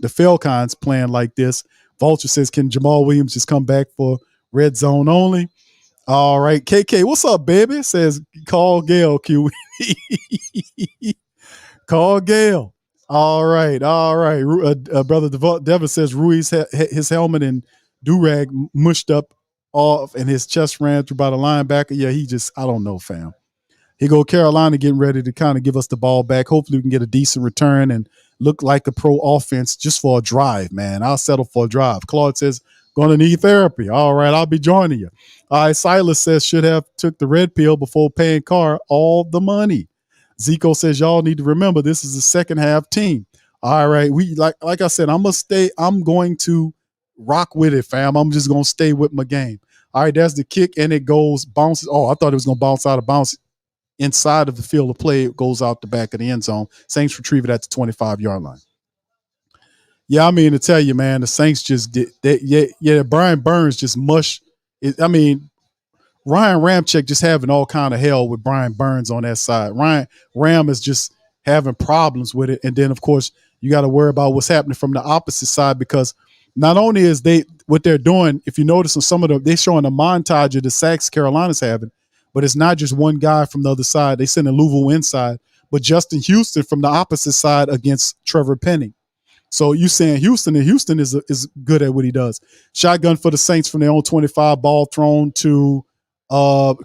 Falcons playing like this. Vulture says, can Jamal Williams just come back for red zone only? All right. KK, what's up, baby? Says, call Gail, Q. Call Gail. All right. Brother Devin says Ruiz his helmet and do-rag mushed up off and his chest ran through by the linebacker. Yeah, I don't know, fam. He go Carolina getting ready to kind of give us the ball back. Hopefully we can get a decent return and look like a pro offense just for a drive, man. I'll settle for a drive. Claude says, going to need therapy. All right, I'll be joining you. All right, Silas says, should have took the red pill before paying Carr all the money. Zico says, y'all need to remember this is a second half team. All right, we like I said, I'm going to rock with it, fam. I'm just going to stay with my game. All right, that's the kick, and it bounces. Oh, I thought it was going to bounce out of bounds. Inside of the field of play, it goes out the back of the end zone. Saints retrieve it at the 25-yard line. Yeah, I mean, to tell you, man, the Saints just did that. Yeah, Brian Burns just mushed. Ryan Ramczyk just having all kind of hell with Brian Burns on that side. Ram is just having problems with it. And then, of course, you got to worry about what's happening from the opposite side, because not only is what they're doing, if you notice on some of them, they're showing a montage of the sacks Carolina's having. But it's not just one guy from the other side. They send a Louisville inside, but Justin Houston from the opposite side against Trevor Penning. So you saying Houston, and Houston is good at what he does. Shotgun for the Saints from their own 25, ball thrown to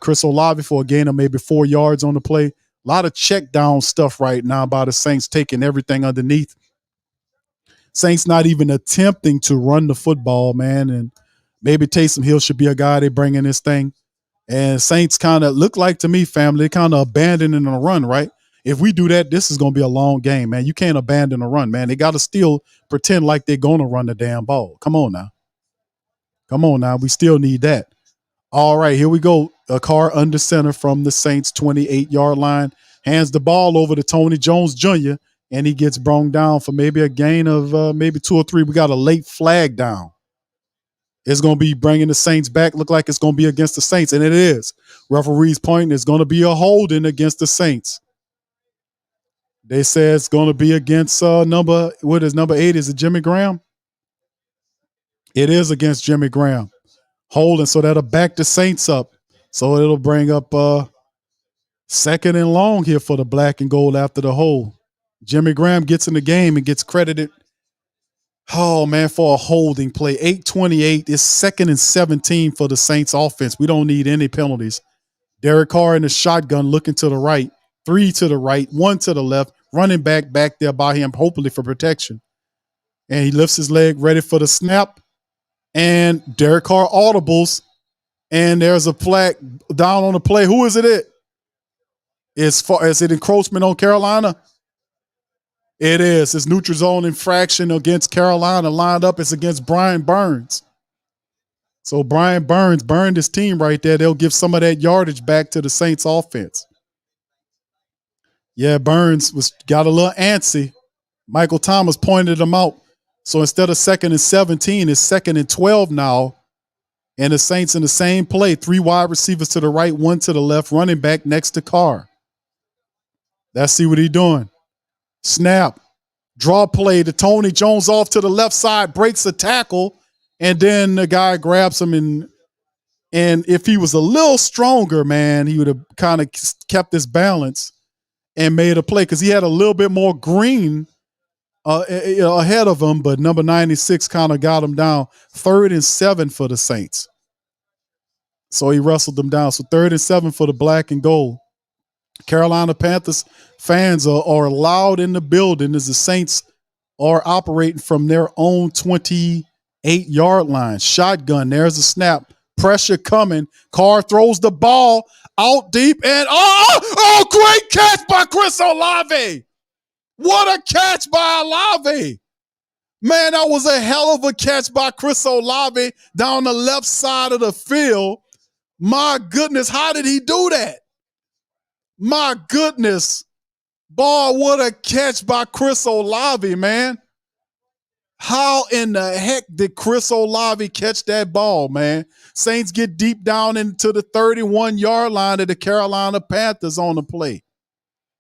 Chris Olave for a gain of maybe 4 yards on the play. A lot of check down stuff right now by the Saints, taking everything underneath. Saints not even attempting to run the football, man. And maybe Taysom Hill should be a guy they bring in this thing. And Saints kind of look like, to me, family, kind of abandoning a run, right? If we do that, this is going to be a long game, man. You can't abandon a run, man. They got to still pretend like they're going to run the damn ball. Come on now. We still need that. All right, here we go. A Carr under center from the Saints 28-yard line. Hands the ball over to Tony Jones Jr., and he gets brung down for maybe a gain of maybe 2 or 3. We got a late flag down. It's going to be bringing the Saints back. Look like it's going to be against the Saints, and it is. Referee's pointing it's going to be a holding against the Saints. They say it's going to be against number 8? Is it Jimmy Graham? It is against Jimmy Graham. Holding, so that'll back the Saints up. So it'll bring up second and long here for the black and gold after the hold. Jimmy Graham gets in the game and gets credited, for a holding play. 8:28 is 2nd and 17 for the Saints offense. We don't need any penalties. Derek Carr in the shotgun looking to the right, 3 to the right, 1 to the left, running back there by him, hopefully for protection. And he lifts his leg, ready for the snap. And Derek Carr audibles. And there's a flag down on the play. Who is it? Is it encroachment on Carolina? It is. It's neutral zone infraction against Carolina lined up. It's against Brian Burns. So Brian Burns burned his team right there. They'll give some of that yardage back to the Saints offense. Yeah, Burns got a little antsy. Michael Thomas pointed him out. So instead of 2nd and 17, it's 2nd and 12 now. And the Saints in the same play, 3 wide receivers to the right, 1 to the left, running back next to Carr. Let's see what he's doing. Snap. Draw play to Tony Jones off to the left side, breaks a tackle, and then the guy grabs him. And if he was a little stronger, man, he would have kind of kept his balance and made a play because he had a little bit more green ahead of him, but number 96 kind of got him down. 3rd and 7 for the Saints. So he wrestled them down. So 3rd and 7 for the black and gold. Carolina Panthers fans are loud in the building as the Saints are operating from their own 28-yard line. Shotgun, there's a snap. Pressure coming. Carr throws the ball out deep and great catch by Chris Olave. What a catch by Olave. Man, that was a hell of a catch by Chris Olave down the left side of the field. My goodness, how did he do that? My goodness. Boy, what a catch by Chris Olave, man. How in the heck did Chris Olave catch that ball, man? Saints get deep down into the 31-yard line of the Carolina Panthers on the play.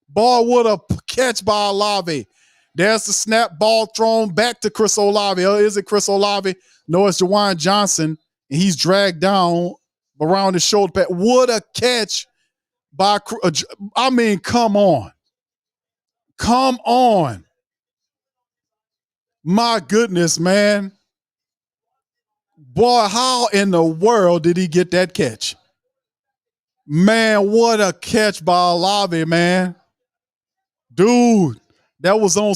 Ball with a catch by Olave. There's the snap, ball thrown back to Chris Olave. Oh, is it Chris Olave? No, it's Juwan Johnson. And he's dragged down around the shoulder pad. What a catch by, I mean, come on. Come on. My goodness, man. Boy, how in the world did he get that catch? Man, what a catch by Olave, man. Dude, that was on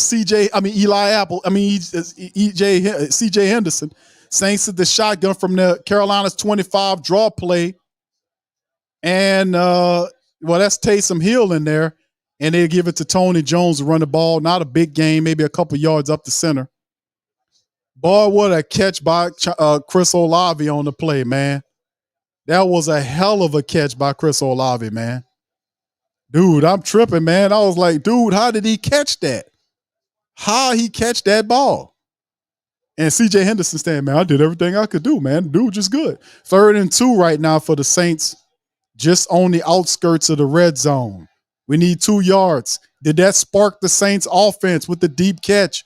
Eli Apple. CJ Henderson. Saints at the shotgun from the Carolina's 25 draw play. And, that's Taysom Hill in there. And they give it to Tony Jones to run the ball. Not a big game, maybe a couple yards up the center. Boy, what a catch by Chris Olave on the play, man. That was a hell of a catch by Chris Olave, man. Dude, I'm tripping, man. I was like, dude, how did he catch that? How he catch that ball? And CJ Henderson saying, man, I did everything I could do, man. Dude, just good. 3rd and 2 right now for the Saints, just on the outskirts of the red zone. We need 2 yards. Did that spark the Saints offense with the deep catch?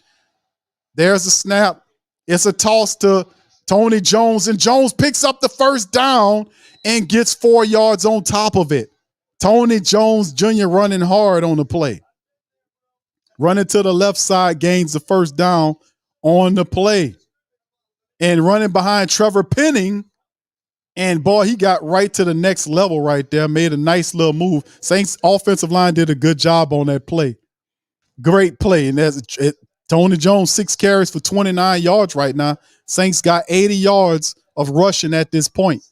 There's a snap. It's a toss to Tony Jones, and Jones picks up the first down and gets 4 yards on top of it. Tony Jones Jr. running hard on the play. Running to the left side, gains the first down on the play. And running behind Trevor Penning. And, boy, he got right to the next level right there. Made a nice little move. Saints offensive line did a good job on that play. Great play. And Tony Jones, 6 carries for 29 yards right now. Saints got 80 yards of rushing at this point.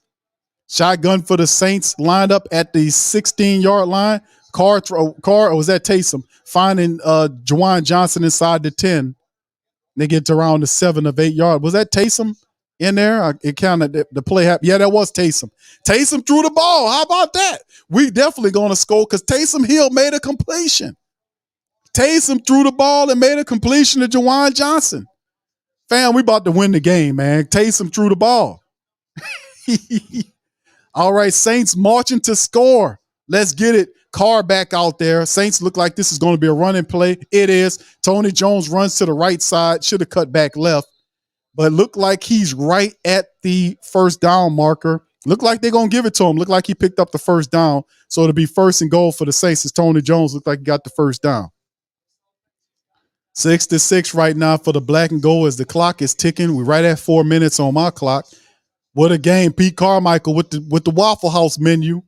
Shotgun for the Saints, lined up at the 16-yard line. Carr, or was that Taysom? Finding Juwan Johnson inside the 10. They get to around the 7 of 8 yards. Was that Taysom in there? It counted the play. Yeah, that was Taysom. Taysom threw the ball. How about that? We definitely going to score because Taysom Hill made a completion. Taysom threw the ball and made a completion to Juwan Johnson. Fam, we about to win the game, man. Taysom threw the ball. All right, Saints marching to score. Let's get it. Carr back out there. Saints look like this is going to be a running play. It is. Tony Jones runs to the right side. Should have cut back left. But look like he's right at the first down marker. Look like they're going to give it to him. Look like he picked up the first down. So it'll be 1st and goal for the Saints as Tony Jones looked like he got the first down. 6-6 right now for the black and gold as the clock is ticking. We're right at 4 minutes on my clock. What a game. Pete Carmichael with the Waffle House menu.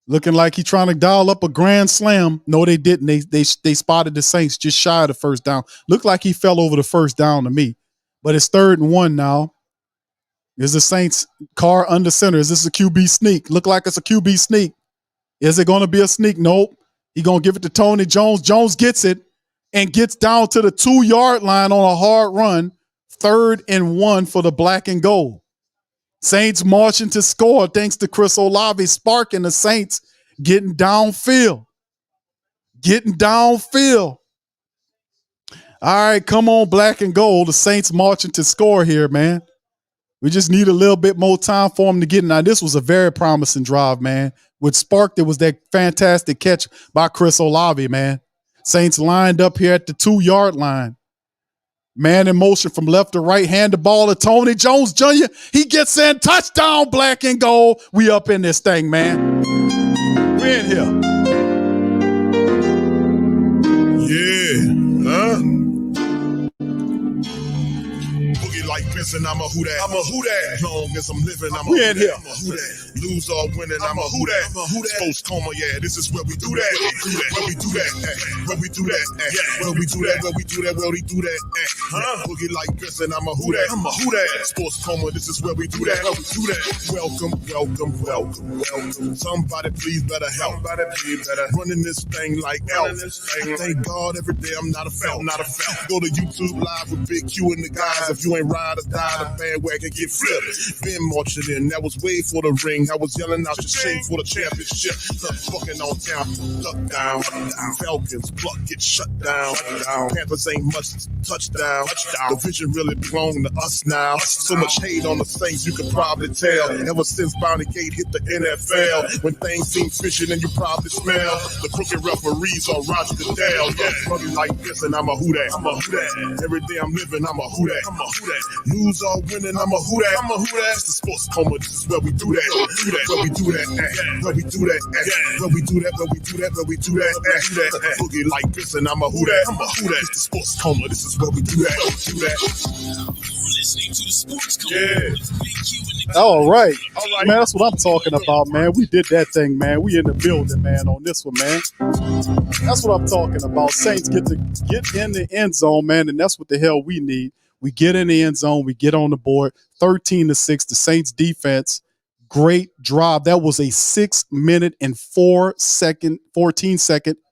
Looking like he's trying to dial up a grand slam. No, they didn't. They spotted the Saints just shy of the first down. Looked like he fell over the first down to me. But it's 3rd and 1 now. Is the Saints Carr under center? Is this a QB sneak? Look like it's a QB sneak. Is it going to be a sneak? Nope. He's going to give it to Tony Jones. Jones gets it and gets down to the 2-yard line on a hard run. 3rd and 1 for the black and gold. Saints marching to score thanks to Chris Olave sparking the Saints getting downfield. Getting downfield. All right, come on, black and gold. The Saints marching to score here, man. We just need a little bit more time for them to get in. Now, this was a very promising drive, man. With Spark, there was that fantastic catch by Chris Olave, man. Saints lined up here at the 2-yard line. Man in motion from left to right. Hand the ball to Tony Jones Jr. He gets in. Touchdown, black and gold. We up in this thing, man. We're in here. Yeah. Huh? Boogie like Benson, I'm a who that. I'm a who that. Long as I'm living, I'm a who that. I'm a who that. Lose or winning, I'm a who that. I'm a who that. Sports coma, yeah, this is where we do that. Where we do that. Where we do that. Where we do that. Where we do that. Where we do that. Boogie like Benson, I'm a who that. I'm a who that. Sports coma, this is where we do that. Where we do that. Welcome, welcome, welcome, welcome. Somebody please better help. Somebody please better running this thing like elf. Thank God every day I'm not a felt. Not a felt. Go to YouTube live with Big Q and the guys. If you ain't ride or die, the bandwagon get flipped. Been marching in, that was way for the ring. I was yelling out your shame for the championship. Fucking on town, duck down. Falcons, pluck, get shut down. Panthers ain't much touchdown. Division really belong to us now. So much hate on the Saints, you can probably tell. Ever since Bounty Gate hit the NFL, when things seem fishy and you probably smell the crooked referees on Roger Goodell. Yeah, funny like this, and I'm a who that. I'm a who that. Every day I'm living, I'm a who that. I'm a who that. Lose or winning, I'm a who that. I'm a who that. It's the sports coma. This is where we do that. Do that. Where we do that. Where we do that. Where we do that. Where we do that. Where we do that. Boogie like this, and I'm a who that. I'm a who that. It's the sports coma. This is where we do that. Do that. Listening to the Sports Coma with Big Q and the All right. Man, that's what I'm talking about, man. We did that thing, man. We in the building, man, on this one, man. That's what I'm talking about. Saints get in the end zone, man, and that's what the hell we need. We get in the end zone. We get on the board. 13-6. The Saints defense, great drive. That was a 6-minute and 14-second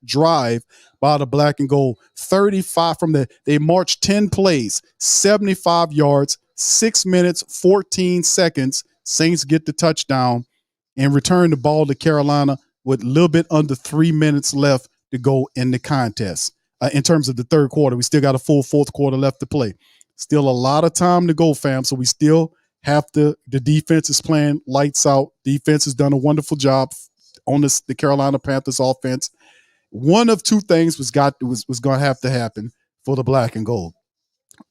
drive by the black and gold. 35 from they marched 10 plays, 75 yards, 6 minutes, 14 seconds. Saints get the touchdown and return the ball to Carolina with a little bit under 3 minutes left to go in the contest. In terms of the third quarter, we still got a full fourth quarter left to play. Still a lot of time to go, fam. So we still have the defense is playing lights out. Defense has done a wonderful job on the Carolina Panthers offense. One of two things was going to have to happen for the black and gold.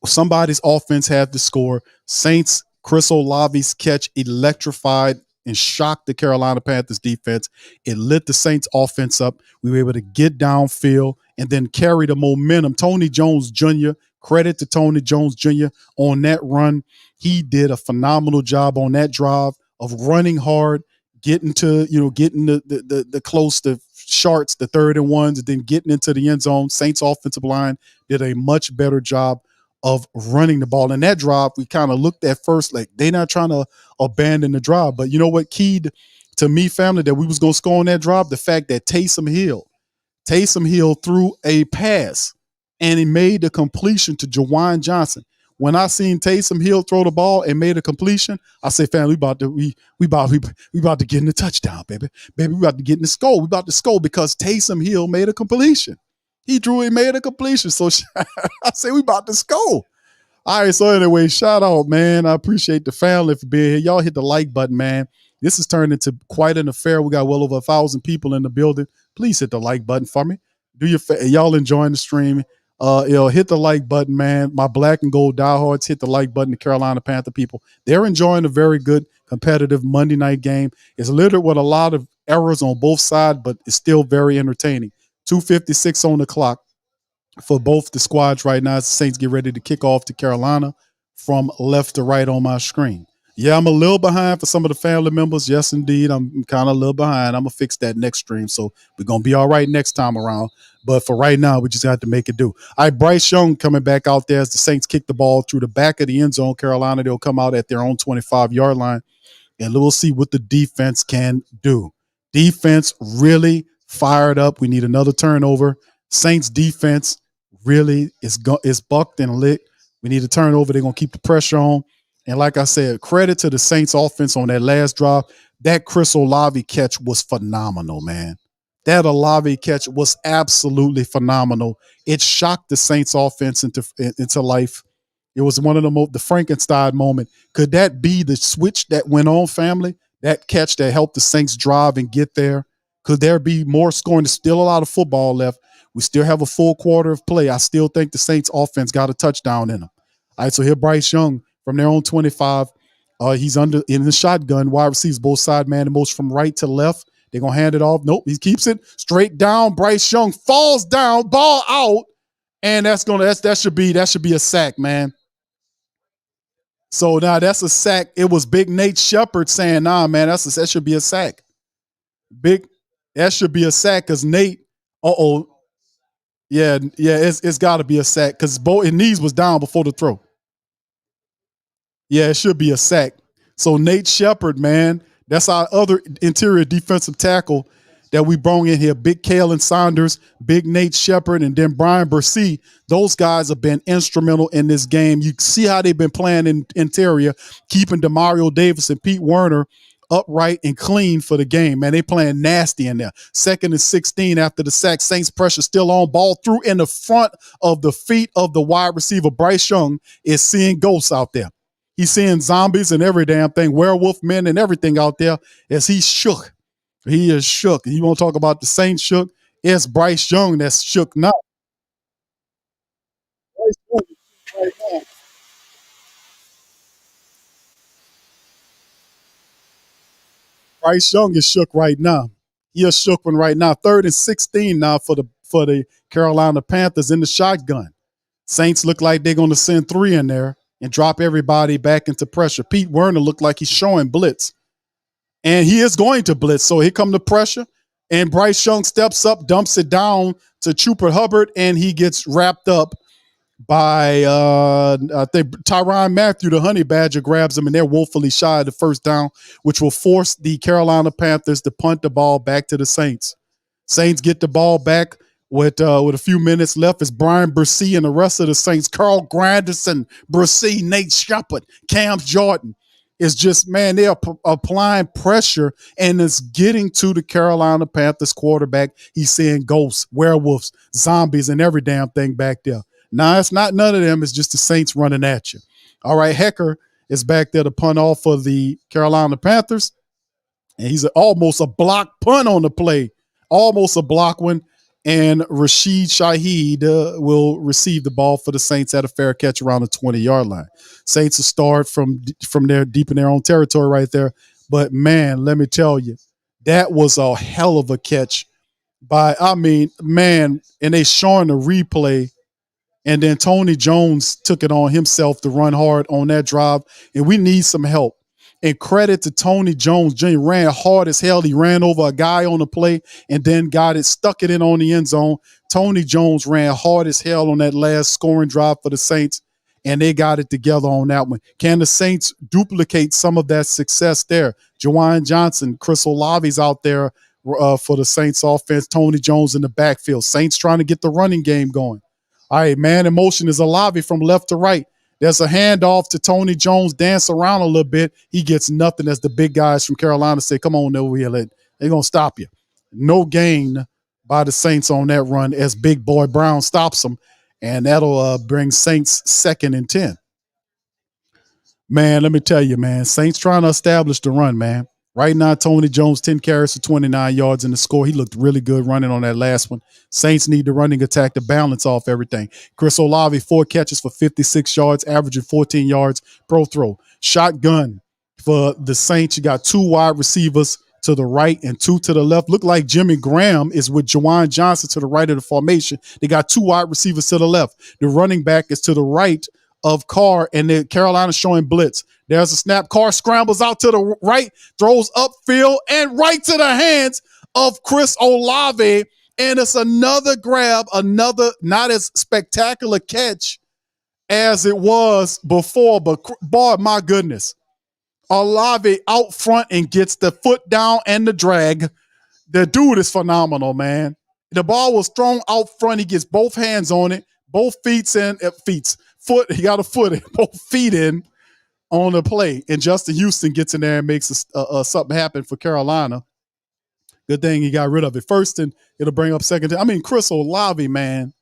Somebody's offense had to score. Saints, Chris Olave's catch electrified and shocked the Carolina Panthers defense. It lit the Saints offense up. We were able to get downfield and then carry the momentum. Tony Jones Jr., credit to Tony Jones Jr. on that run. He did a phenomenal job on that drive of running hard, getting the close to sharts, the 3rd and 1s, and then getting into the end zone. Saints offensive line did a much better job of running the ball. In that drive, we kind of looked at first like they're not trying to abandon the drive. But you know what keyed to me, family, that we was going to score on that drive? The fact that Taysom Hill threw a pass and he made the completion to Jawan Johnson. When I seen Taysom Hill throw the ball and made a completion, I said, "Fam, we about to get in the touchdown, baby. We about to get in the score. We about to score because Taysom Hill made a completion. He made a completion. So I say we about to score." All right. So anyway, shout out, man. I appreciate the family for being here. Y'all hit the like button, man. This has turned into quite an affair. We got well over 1,000 people in the building. Please hit the like button for me. Y'all enjoying the stream? Hit the like button, man. My black and gold diehards, hit the like button. The Carolina Panther people, they're enjoying a very good competitive Monday night game. It's littered with a lot of errors on both sides, but it's still very entertaining. 2:56 on the clock for both the squads right now as the Saints get ready to kick off to Carolina from left to right on my screen. Yeah, I'm a little behind for some of the family members. Yes, indeed. I'm kind of a little behind. I'm going to fix that next stream. So we're going to be all right next time around. But for right now, we just have to make it do. All right, Bryce Young coming back out there as the Saints kick the ball through the back of the end zone. Carolina, they'll come out at their own 25-yard line, and we'll see what the defense can do. Defense really fired up. We need another turnover. Saints defense really is bucked and lit. We need a turnover. They're going to keep the pressure on. And like I said, credit to the Saints offense on that last drive. That Chris Olave catch was phenomenal, man. That Olave catch was absolutely phenomenal. It shocked the Saints offense into life. It was one of the Frankenstein moment. Could that be the switch that went on, family? That catch that helped the Saints drive and get there? Could there be more scoring? There's still a lot of football left. We still have a full quarter of play. I still think the Saints offense got a touchdown in them. All right, so here Bryce Young from their own 25. He's in the shotgun. Wide receivers, both side man, the most from right to left. They're going to hand it off. Nope, he keeps it straight down. Bryce Young falls down, ball out, and that should be a sack, man. So now that's a sack. It was Big Nate Shepard saying, "Nah, man, that should be a sack." That should be a sack because Nate, it's got to be a sack because his knees was down before the throw. Yeah, it should be a sack. So Nate Shepard, man, that's our other interior defensive tackle that we brought in here, Big Kalen Saunders, Big Nate Shepard, and then Brian Bursey, those guys have been instrumental in this game. You see how they've been playing in interior, keeping Demario Davis and Pete Werner upright and clean for the game, man. They playing nasty in there. 2nd and 16 after the sack. Saints pressure still on. Ball through in the front of the feet of the wide receiver. Bryce Young is seeing ghosts out there. He's seeing zombies and every damn thing, werewolf men and everything out there as he's shook. He is shook. You want to talk about the Saints shook? It's Bryce Young that's shook now. Bryce Young is shook right now. Bryce Young is shook right now. He is shook one right now. 3rd and 16 now for the Carolina Panthers in the shotgun. Saints look like they're going to send 3 in there and drop everybody back into pressure. Pete Werner looked like he's showing blitz. And he is going to blitz. So here come the pressure. And Bryce Young steps up, dumps it down to Chupa Hubbard, and he gets wrapped up by I think Tyrann Mathieu, the Honey Badger, grabs him, and they're woefully shy of the first down, which will force the Carolina Panthers to punt the ball back to the Saints. Saints get the ball back with a few minutes left. It's Brian Bursey and the rest of the Saints. Carl Granderson, Bursey, Nate Shepard, Cam Jordan. It's just, man, they're applying pressure, and it's getting to the Carolina Panthers quarterback. He's seeing ghosts, werewolves, zombies, and every damn thing back there. Now, it's not none of them. It's just the Saints running at you. All right, Hecker is back there to punt off for the Carolina Panthers, and he's almost a block punt on the play, almost a block one, and Rashid Shaheed will receive the ball for the Saints at a fair catch around the 20-yard line. Saints will start from there, deep in their own territory right there. But, man, let me tell you, that was a hell of a catch and they showing the replay. And then Tony Jones took it on himself to run hard on that drive. And we need some help. And credit to Tony Jones. Jimmy ran hard as hell. He ran over a guy on the play and then stuck it in on the end zone. Tony Jones ran hard as hell on that last scoring drive for the Saints, and they got it together on that one. Can the Saints duplicate some of that success there? Juwan Johnson, Chris Olave's out there for the Saints offense. Tony Jones in the backfield. Saints trying to get the running game going. All right, man in motion is Olave from left to right. There's a handoff to Tony Jones, dance around a little bit. He gets nothing as the big guys from Carolina say, come on over here. They're going to stop you. No gain by the Saints on that run as Big Boy Brown stops them, and that'll bring Saints 2nd and 10. Man, let me tell you, man, Saints trying to establish the run, man. Right now, Tony Jones, 10 carries for 29 yards in the score. He looked really good running on that last one. Saints need the running attack to balance off everything. Chris Olave, 4 catches for 56 yards, averaging 14 yards pro throw. Shotgun for the Saints. You got 2 wide receivers to the right and 2 to the left. Look like Jimmy Graham is with Juwan Johnson to the right of the formation. They got 2 wide receivers to the left. The running back is to the right of Carr, and the Carolina showing blitz. There's a snap. Carr scrambles out to the right, throws upfield, and right to the hands of Chris Olave. And it's another grab, another not as spectacular catch as it was before, but boy, my goodness. Olave out front and gets the foot down and the drag. The dude is phenomenal, man. The ball was thrown out front. He gets both hands on it, both foot. He got a foot in, both feet in on the play. And Justin Houston gets in there and makes something happen for Carolina. Good thing he got rid of it first, and it'll bring up 2nd. I mean, Chris Olave, man,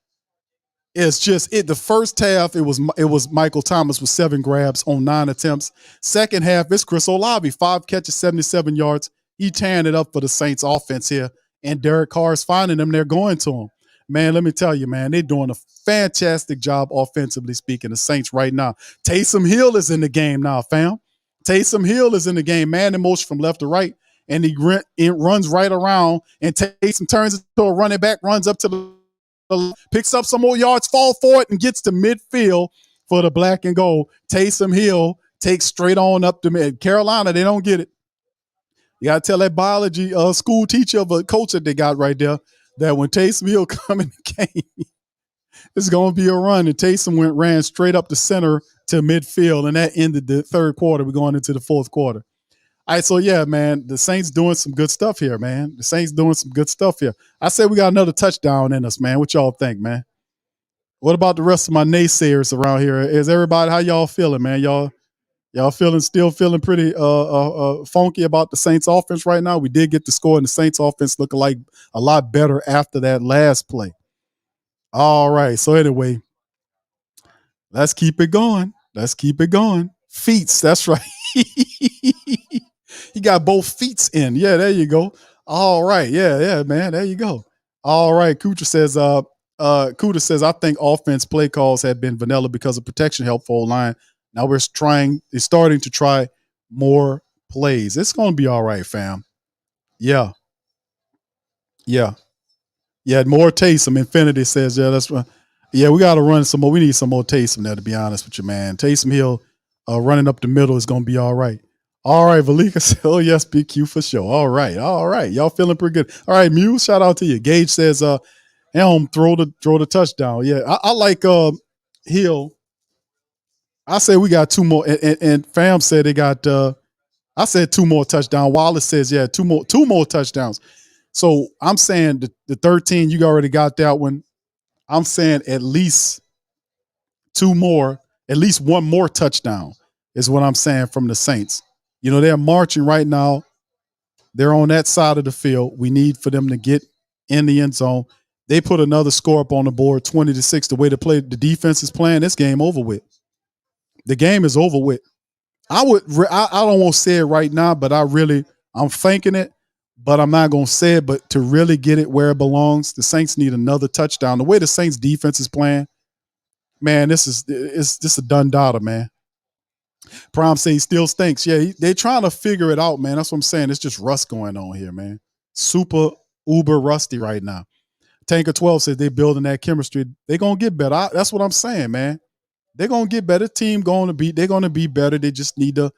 it's just it. The first half, it was Michael Thomas with 7 grabs on 9 attempts. Second half, it's Chris Olave, 5 catches, 77 yards. He tearing it up for the Saints offense here, and Derek Carr is finding them. They're going to him. Man, let me tell you, man, they're doing a fantastic job offensively speaking, the Saints right now. Taysom Hill is in the game now, fam. Taysom Hill is in the game, man in motion from left to right, and he runs right around, and Taysom turns into a running back, runs up to the left, picks up some more yards, fall forward, and gets to midfield for the black and gold. Taysom Hill takes straight on up to mid. Carolina, they don't get it. You got to tell that biology school teacher of a coach that they got right there that when Taysom Hill come in the game, it's going to be a run. And Taysom ran straight up the center to midfield, and that ended the third quarter. We're going into the fourth quarter. All right, so yeah, man, the Saints doing some good stuff here, man. The Saints doing some good stuff here. I said we got another touchdown in us, man. What y'all think, man? What about the rest of my naysayers around here? Is everybody, how y'all feeling, man? Y'all still feeling pretty funky about the Saints offense right now? We did get the score, and the Saints offense looking like a lot better after that last play. All right, so anyway, let's keep it going. Let's keep it going. Feats, that's right. He got both feats in. Yeah, there you go. All right. Yeah, man. There you go. All right. Kuda says, I think offense play calls have been vanilla because of protection help for line. Now we're starting to try more plays. It's gonna be all right, fam. Yeah. Yeah. Yeah, more Taysom. Infinity says, yeah, that's right. Yeah, we got to run some more. We need some more Taysom there, to be honest with you, man. Taysom Hill running up the middle is going to be all right. All right, Valika says, oh, yes, Big Q for sure. All right. Y'all feeling pretty good. All right, Muse, shout out to you. Gage says, Helm, throw the touchdown. Yeah, I like Hill. I said we got two more, and Fam said they got, I said two more touchdowns. Wallace says, yeah, two more touchdowns. So I'm saying the 13, you already got that one. I'm saying at least two more, at least one more touchdown is what I'm saying from the Saints. You know, they're marching right now. They're on that side of the field. We need for them to get in the end zone. They put another score up on the board, 20-6. The way to play, the defense is playing, this game over with. The game is over with. I don't want to say it right now, but I'm thinking it, but I'm not going to say it. But to really get it where it belongs, the Saints need another touchdown. The way the Saints defense is playing, man, this is a done data, man. Prime say he still stinks. Yeah, they're trying to figure it out, man. That's what I'm saying. It's just rust going on here, man. Super uber rusty right now. Tanker 12 says they're building that chemistry. They're going to get better. That's what I'm saying, man. They're going to get better. They're going to be better. They just need to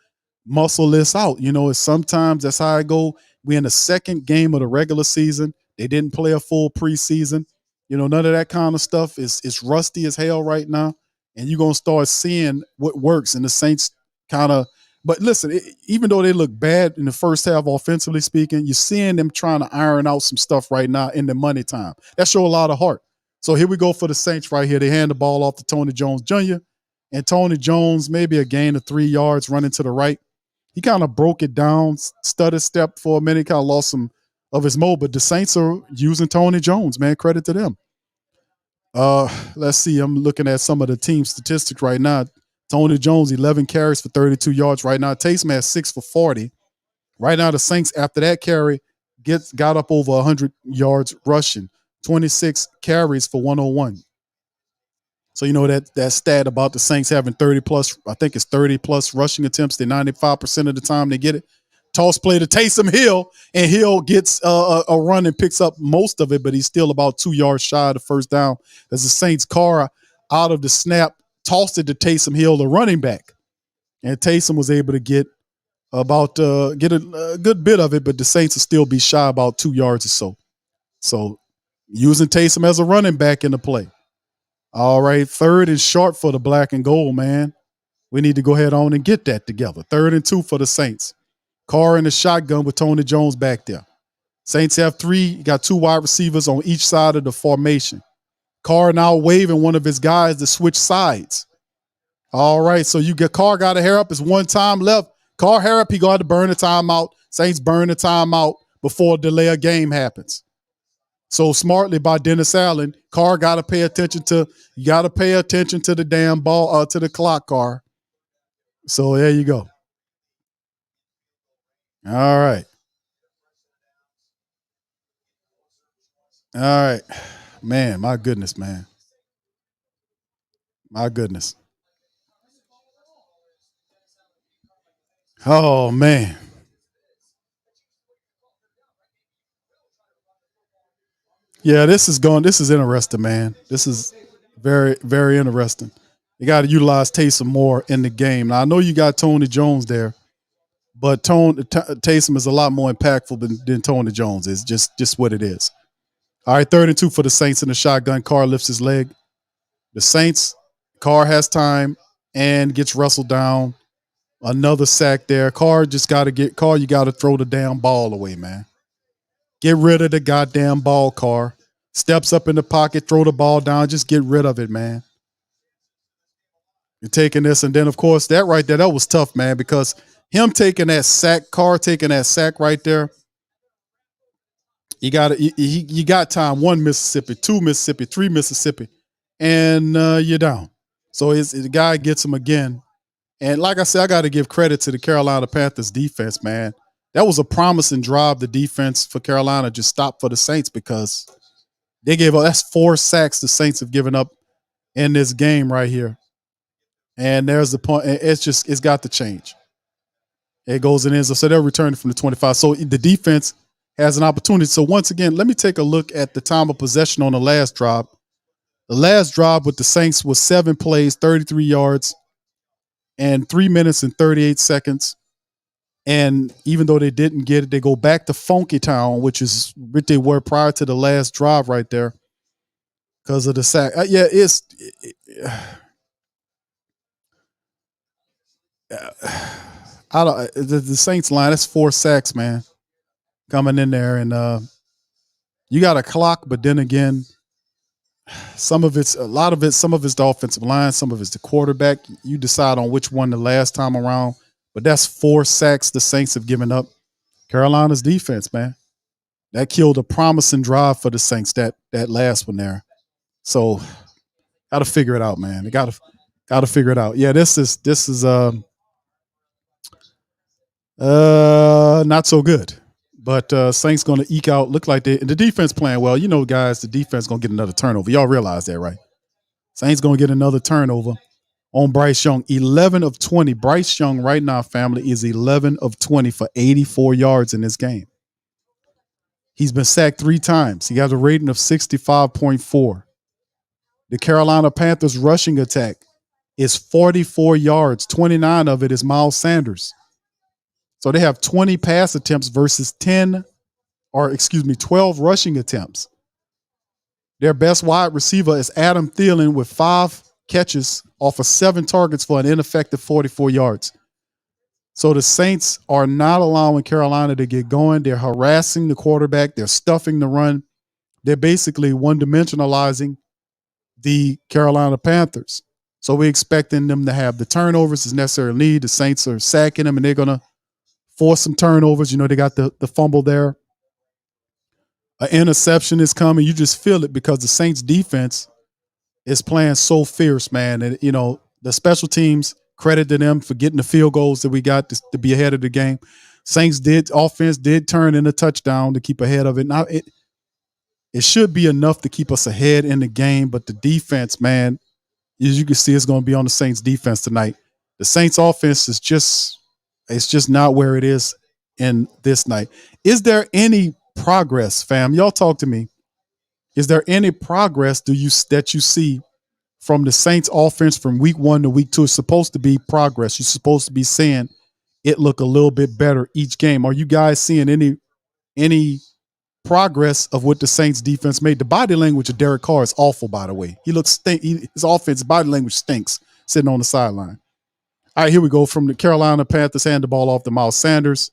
muscle this out. You know, sometimes that's how I go. We're in the second game of the regular season. They didn't play a full preseason. You know, none of that kind of stuff. It's rusty as hell right now. And you're going to start seeing what works. And the Saints kind of, but listen, even though they look bad in the first half, offensively speaking, you're seeing them trying to iron out some stuff right now in the money time. That shows a lot of heart. So here we go for the Saints right here. They hand the ball off to Tony Jones Jr. And Tony Jones, maybe a gain of 3 yards running to the right. He kind of broke it down, stutter step for a minute, kind of lost some of his mode. But the Saints are using Tony Jones, man. Credit to them. Let's see. I'm looking at some of the team statistics right now. Tony Jones, 11 carries for 32 yards right now. Taysom has 6 for 40. Right now, the Saints, after that carry, got up over 100 yards rushing. 26 carries for 101. So, you know, that stat about the Saints having 30 plus, I think it's 30 plus rushing attempts. They 95% of the time they get it. Toss play to Taysom Hill, and Hill gets a run and picks up most of it, but he's still about 2 yards shy of the first down. As the Saints Carr out of the snap, tossed it to Taysom Hill, the running back. And Taysom was able to get a good bit of it, but the Saints will still be shy about 2 yards or so. So using Taysom as a running back in the play. All right, 3rd and short for the black and gold, man. We need to go ahead on and get that together. 3rd and 2 for the Saints. Carr in the shotgun with Tony Jones back there. Saints have 3, got 2 wide receivers on each side of the formation. Carr now waving one of his guys to switch sides. All right, so Carr got a hair up. It's 1 time left. Carr hair up, he got to burn the timeout. Saints burn the timeout before a delay of game happens. So smartly by Dennis Allen, Carr got to pay attention to the damn ball, to the clock, Carr. So there you go. All right. All right. Man, my goodness, man. My goodness. Oh, man. Yeah, this is interesting, man. This is very, very interesting. You got to utilize Taysom more in the game. Now, I know you got Tony Jones there, but Taysom is a lot more impactful than Tony Jones is. Just what it is. All right, 3rd and 2 for the Saints in the shotgun. Carr lifts his leg. The Saints, Carr has time and gets wrestled down Another sack there. Carr just got to get Carr. You got to throw the damn ball away, man. Get rid of the goddamn ball, Carr. Steps up in the pocket, throw the ball down. Just get rid of it, man. You're taking this, and then of course that right there, that was tough, man, because him taking that sack, Carr taking that sack right there. You got time. 1 Mississippi, 2 Mississippi, 3 Mississippi, and you're down. So the guy gets him again. And like I said, I got to give credit to the Carolina Panthers defense, man. That was a promising drive. The defense for Carolina just stopped for the Saints because they gave up. That's 4 sacks the Saints have given up in this game right here. And there's the point. It's got to change. It goes and ends up. So they're returning from the 25. So the defense has an opportunity. So once again, let me take a look at the time of possession on the last drive. The last drive with the Saints was 7 plays, 33 yards, and 3 minutes and 38 seconds. And even though they didn't get it, they go back to Funky Town, which is what they were prior to the last drive right there because of the sack. The Saints line, that's 4 sacks, man, coming in there. And you got a clock, but then again, some of it's the offensive line, some of it's the quarterback. You decide on which one the last time around. But that's 4 sacks the Saints have given up. Carolina's defense, man. That killed a promising drive for the Saints, that last one there. So got to figure it out, man. They got to figure it out. Yeah, this is not so good. But Saints going to eke out, look like the defense playing well. You know, guys, the defense going to get another turnover. Y'all realize that, right? Saints going to get another turnover on Bryce Young. 11 of 20. Bryce Young right now, family, is 11 of 20 for 84 yards in this game. He's been sacked 3 times. He has a rating of 65.4. The Carolina Panthers rushing attack is 44 yards. 29 of it is Miles Sanders. So they have 20 pass attempts versus 12 rushing attempts. Their best wide receiver is Adam Thielen with 5 catches off of 7 targets for an ineffective 44 yards. So the Saints are not allowing Carolina to get going. They're harassing the quarterback. They're stuffing the run. They're basically one-dimensionalizing the Carolina Panthers. So we're expecting them to have the turnovers as necessary need. The Saints are sacking them, and they're going to force some turnovers. You know, they got the fumble there. An interception is coming. You just feel it because the Saints defense is playing so fierce, man. And, you know, the special teams, credit to them for getting the field goals that we got to be ahead of the game. Saints offense did turn in a touchdown to keep ahead of it. Now it should be enough to keep us ahead in the game, but the defense, man, as you can see, it's going to be on the Saints defense tonight. The Saints offense is just not where it is in this night. Is there any progress, fam? Y'all talk to me. Is there any progress that you see from the Saints offense from week 1 to week 2? It's supposed to be progress. You're supposed to be seeing it look a little bit better each game. Are you guys seeing any progress of what the Saints defense made? The body language of Derek Carr is awful, by the way. His offense body language stinks sitting on the sideline. All right, here we go. From the Carolina Panthers, hand the ball off to Miles Sanders.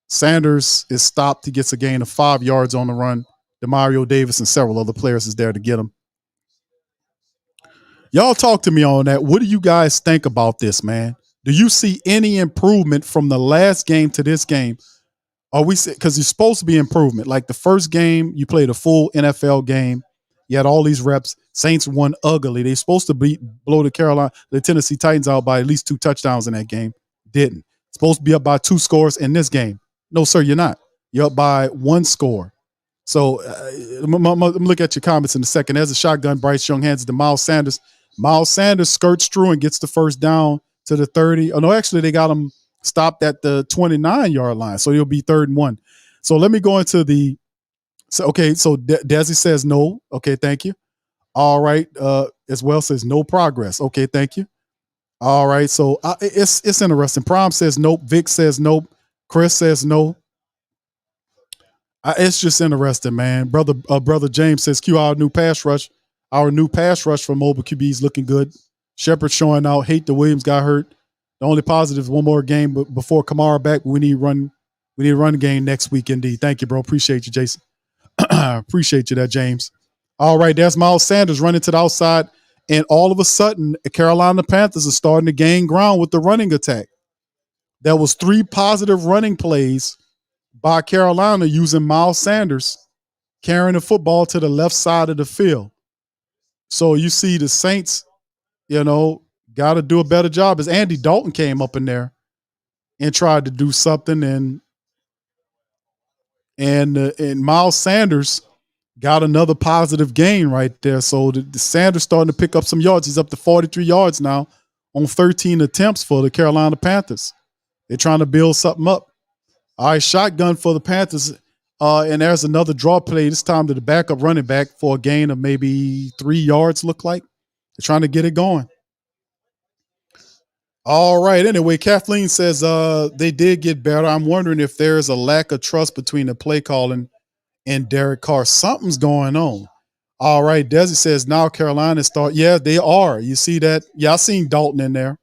Sanders is stopped. He gets a gain of 5 yards on the run. DeMario Davis and several other players is there to get him. Y'all talk to me on that. What do you guys think about this, man? Do you see any improvement from the last game to this game? Because it's supposed to be improvement. Like the first game, you played a full NFL game. You had all these reps. Saints won ugly. They're supposed to blow the Tennessee Titans out by at least 2 touchdowns in that game. Didn't. Supposed to be up by 2 scores in this game. No, sir, you're not. You're up by 1 score. So I'm going to look at your comments in a second. There's a shotgun. Bryce Young hands it to Miles Sanders. Miles Sanders skirts through and gets the first down to the 30. Oh, no, actually, they got him stopped at the 29-yard line. So it'll be 3rd and 1. So let me go into so Desi says no. Okay, thank you. All right. As well says no progress. Okay, thank you. All right. So it's interesting. Prom says nope. Vic says nope. Chris says no. It's just interesting, man. Brother James says Q, our new pass rush for mobile QBs looking good. Shepard showing out. Hate the Williams got hurt. The only positive is one more game before Kamara back. We need run game next week, indeed. Thank you, bro. Appreciate you, Jason. Appreciate you there, James. All right, there's Miles Sanders running to the outside. And all of a sudden, the Carolina Panthers are starting to gain ground with the running attack. There was 3 positive running plays by Carolina using Miles Sanders carrying the football to the left side of the field. So you see the Saints, got to do a better job. As Andy Dalton came up in there and tried to do something, and Miles Sanders got another positive gain right there. So the Sanders starting to pick up some yards. He's up to 43 yards now on 13 attempts for the Carolina Panthers. They're trying to build something up. All right, shotgun for the Panthers. And there's another draw play, this time to the backup running back for a gain of maybe 3 yards, look like. They're trying to get it going. All right. Anyway, Kathleen says they did get better. I'm wondering if there's a lack of trust between the play calling and Derek Carr. Something's going on. All right. Desi says now Carolina start. Yeah, they are. You see that? Yeah, I seen Dalton in there.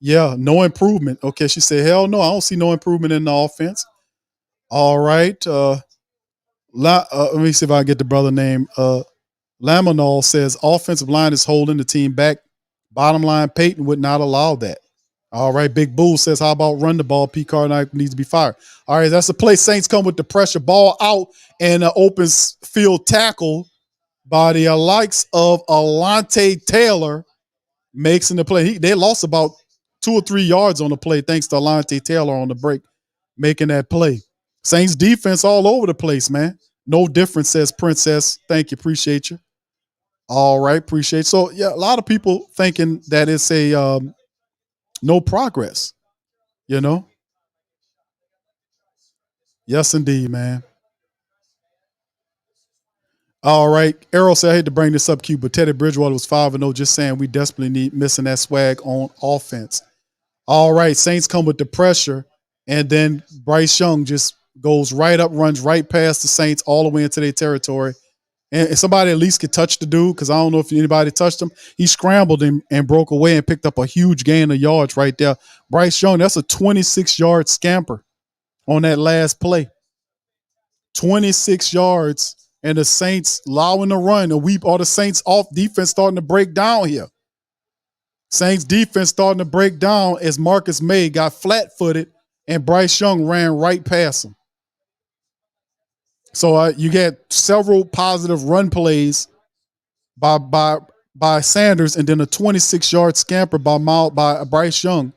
Yeah, no improvement. Okay, she said, hell no, I don't see no improvement in the offense. All right. Let me see if I can get the brother name. Laminol says offensive line is holding the team back. Bottom line, Peyton would not allow that. All right. Big Bull says, how about run the ball? P. Carr needs to be fired. All right. That's the play. Saints come with the pressure, ball out, and an open field tackle by the likes of Alontae Taylor makes in the play. They lost about 2 or 3 yards on the play thanks to Alontae Taylor on the break making that play. Saints defense all over the place, man. No difference, says Princess. Thank you. Appreciate you. All right. Appreciate it. So, yeah, a lot of people thinking that it's a no progress, Yes, indeed, man. All right. Errol said, I hate to bring this up, Q, but Teddy Bridgewater was 5-0. Just saying we desperately need missing that swag on offense. All right. Saints come with the pressure, and then Bryce Young just goes right up, runs right past the Saints all the way into their territory. And somebody at least could touch the dude, because I don't know if anybody touched him. He scrambled him and broke away and picked up a huge gain of yards right there. Bryce Young, that's a 26-yard scamper on that last play. 26 yards, and the Saints allowing the run. The Saints off defense starting to break down here. Saints defense starting to break down as Marcus May got flat-footed and Bryce Young ran right past him. So you get several positive run plays by Sanders, and then a 26-yard scamper by Bryce Young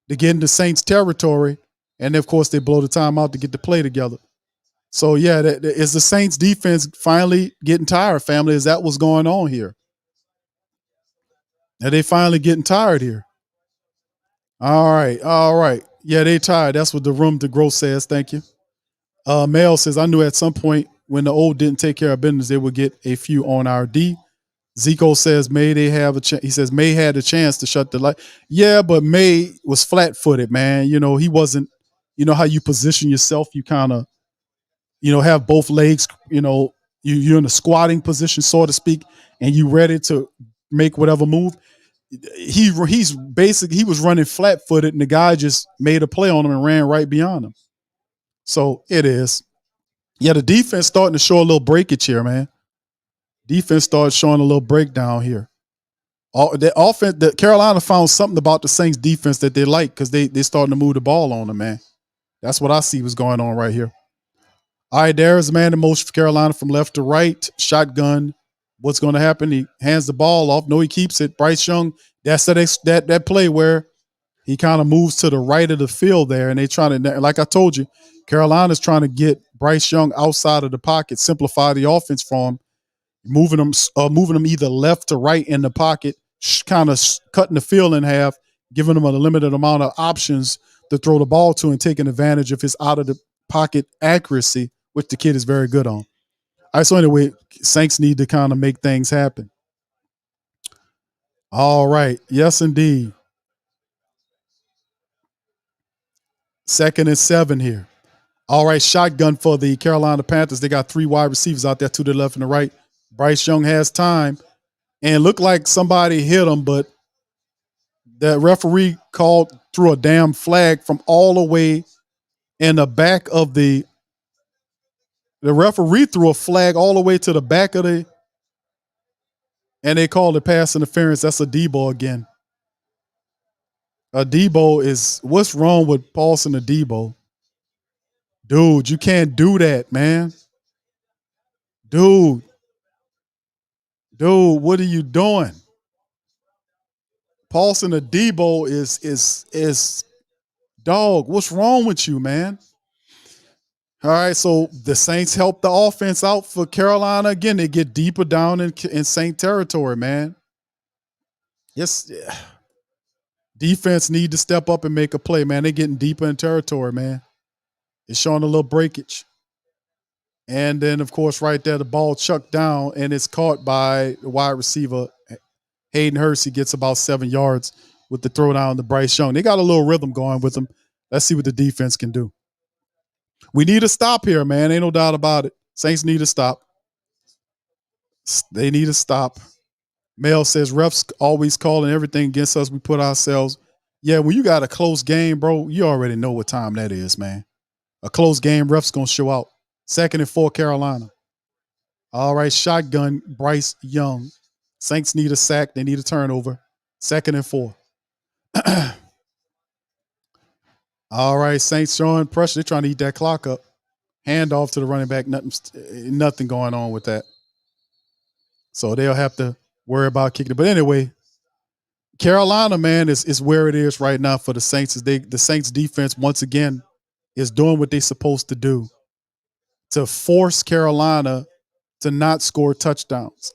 to get into Saints territory, and of course they blow the timeout to get the play together. So yeah, is the Saints defense finally getting tired, family? Is that what's going on here? Are they finally getting tired here? All right. Yeah, they tired. That's what the room to grow says. Thank you. Mel says, I knew at some point when the old didn't take care of business, they would get a few on our D. Zico says, May they have a chance. He says, May had a chance to shut the light. Yeah, but May was flat-footed, man. He wasn't, how you position yourself. You kind of, have both legs, you're in a squatting position, so to speak, and you ready to make whatever move. He was running flat-footed, and the guy just made a play on him and ran right beyond him. So it is. Yeah, the defense starting to show a little breakage here, man. Defense started showing a little breakdown here. The Carolina found something about the Saints defense that they like, because they starting to move the ball on them, man. That's what I see was going on right here. All right, there is man in motion for Carolina from left to right. Shotgun. What's going to happen? He hands the ball off. No, he keeps it. Bryce Young, that's that play where he kind of moves to the right of the field there, and they trying to, like I told you, Carolina's trying to get Bryce Young outside of the pocket, simplify the offense for him, moving them either left to right in the pocket, kind of cutting the field in half, giving them a limited amount of options to throw the ball to, and taking advantage of his out of the pocket accuracy, which the kid is very good on. All right, so anyway, Saints need to kind of make things happen. All right. Yes, indeed. 2nd and 7 here. All right, shotgun for the Carolina Panthers. They got 3 wide receivers out there to the left and the right. Bryce Young has time, and looked like somebody hit him, but the referee called threw a damn flag from all the way in the back of the referee threw a flag all the way to the back of the, and they called it pass interference. That's a Debo again. A Debo is, what's wrong with Paulson a Debo? Dude, you can't do that, man. Dude, what are you doing? Paulson a Debo is dog. What's wrong with you, man? All right, so the Saints help the offense out for Carolina again. They get deeper down in Saint territory, man. Yes, defense need to step up and make a play, man. They're getting deeper in territory, man. It's showing a little breakage. And then, of course, right there, the ball chucked down, and it's caught by the wide receiver, Hayden Hurst. He gets about 7 yards with the throw down to Bryce Young. They got a little rhythm going with them. Let's see what the defense can do. We need a stop here, man. Ain't no doubt about it. Saints need a stop. They need a stop. Mel says refs always calling everything against us. We put ourselves. Yeah, when you got a close game, bro, you already know what time that is, man. A close game, refs going to show out. 2nd and 4, Carolina. All right, shotgun, Bryce Young. Saints need a sack. They need a turnover. 2nd and 4. All right, Saints showing pressure. They're trying to eat that clock up. Handoff to the running back. Nothing going on with that. So they'll have to worry about kicking it. But anyway, Carolina, man, is where it is right now for the Saints. The Saints defense, once again, is doing what they're supposed to do to force Carolina to not score touchdowns.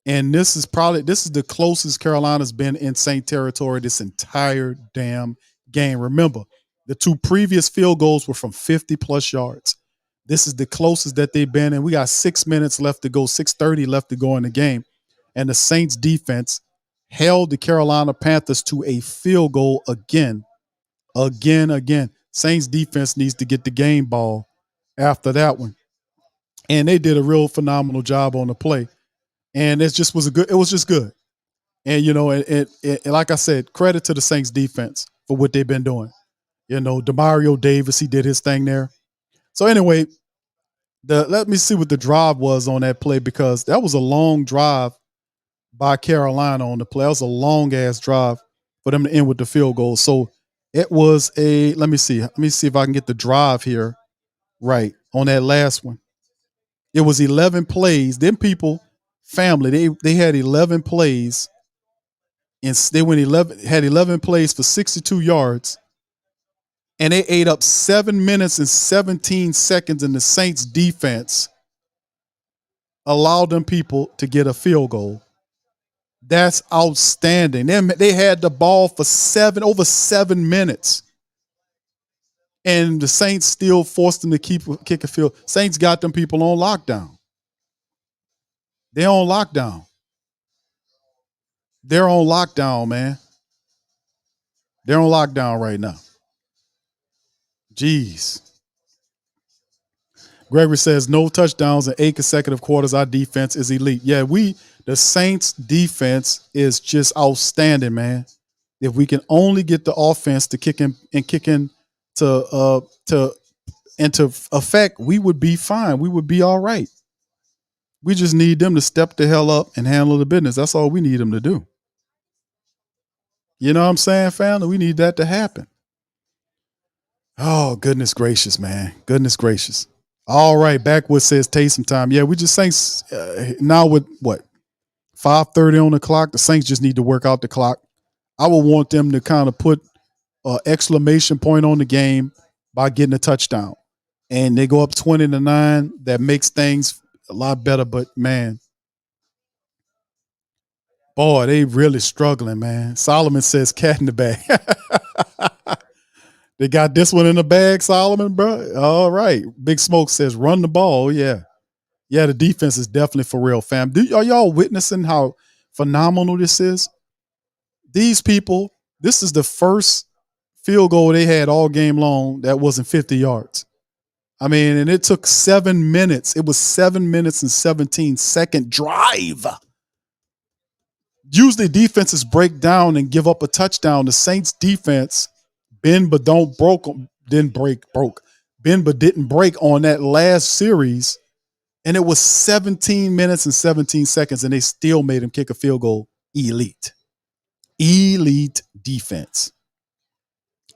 And this is the closest Carolina's been in Saint territory this entire damn game. Remember, the 2 previous field goals were from 50-plus yards. This is the closest that they've been, and we got 6 minutes left to go, 6:30 left to go in the game. And the Saints defense held the Carolina Panthers to a field goal again. Saints defense needs to get the game ball after that one. And they did a real phenomenal job on the play. And it was just good. And, you know, and like I said, credit to the Saints defense for what they've been doing. You know, Demario Davis, he did his thing there. So anyway, let me see what the drive was on that play, because that was a long drive by Carolina on the play. That was a long-ass drive for them to end with the field goal. So it was let me see if I can get the drive here right on that last one. It was 11 plays. Them people, family, they had 11 plays, and they had 11 plays for 62 yards, and they ate up 7 minutes and 17 seconds, and the Saints defense allowed them people to get a field goal. That's outstanding. They had the ball for over 7 minutes, and the Saints still forced them to kick a field. Saints got them people on lockdown. They're on lockdown. They're on lockdown, man. They're on lockdown right now. Jeez. Gregory says no touchdowns in 8 consecutive quarters. Our defense is elite. Yeah, the Saints defense is just outstanding, man. If we can only get the offense to kick in to effect, we would be fine. We would be all right. We just need them to step the hell up and handle the business. That's all we need them to do. You know what I'm saying, family? We need that to happen. Oh, goodness gracious, man. Goodness gracious. All right, Backwood says Taysom time. Yeah, we just Saints now with what? 5:30 on the clock. The Saints just need to work out the clock. I would want them to kind of put an exclamation point on the game by getting a touchdown. And they go up 20-9. That makes things a lot better. But, man, boy, they really struggling, man. Solomon says cat in the bag. They got this one in the bag, Solomon, bro. All right. Big Smoke says run the ball. Yeah. Yeah, the defense is definitely for real, fam. Are y'all witnessing how phenomenal this is? These people, this is the first field goal they had all game long that wasn't 50 yards. I mean, and it took 7 minutes. It was 7 minutes and 17-second drive. Usually defenses break down and give up a touchdown. The Saints defense bend but don't broke. Bend but didn't break on that last series, and it was 17 minutes and 17 seconds, and they still made him kick a field goal. Elite defense.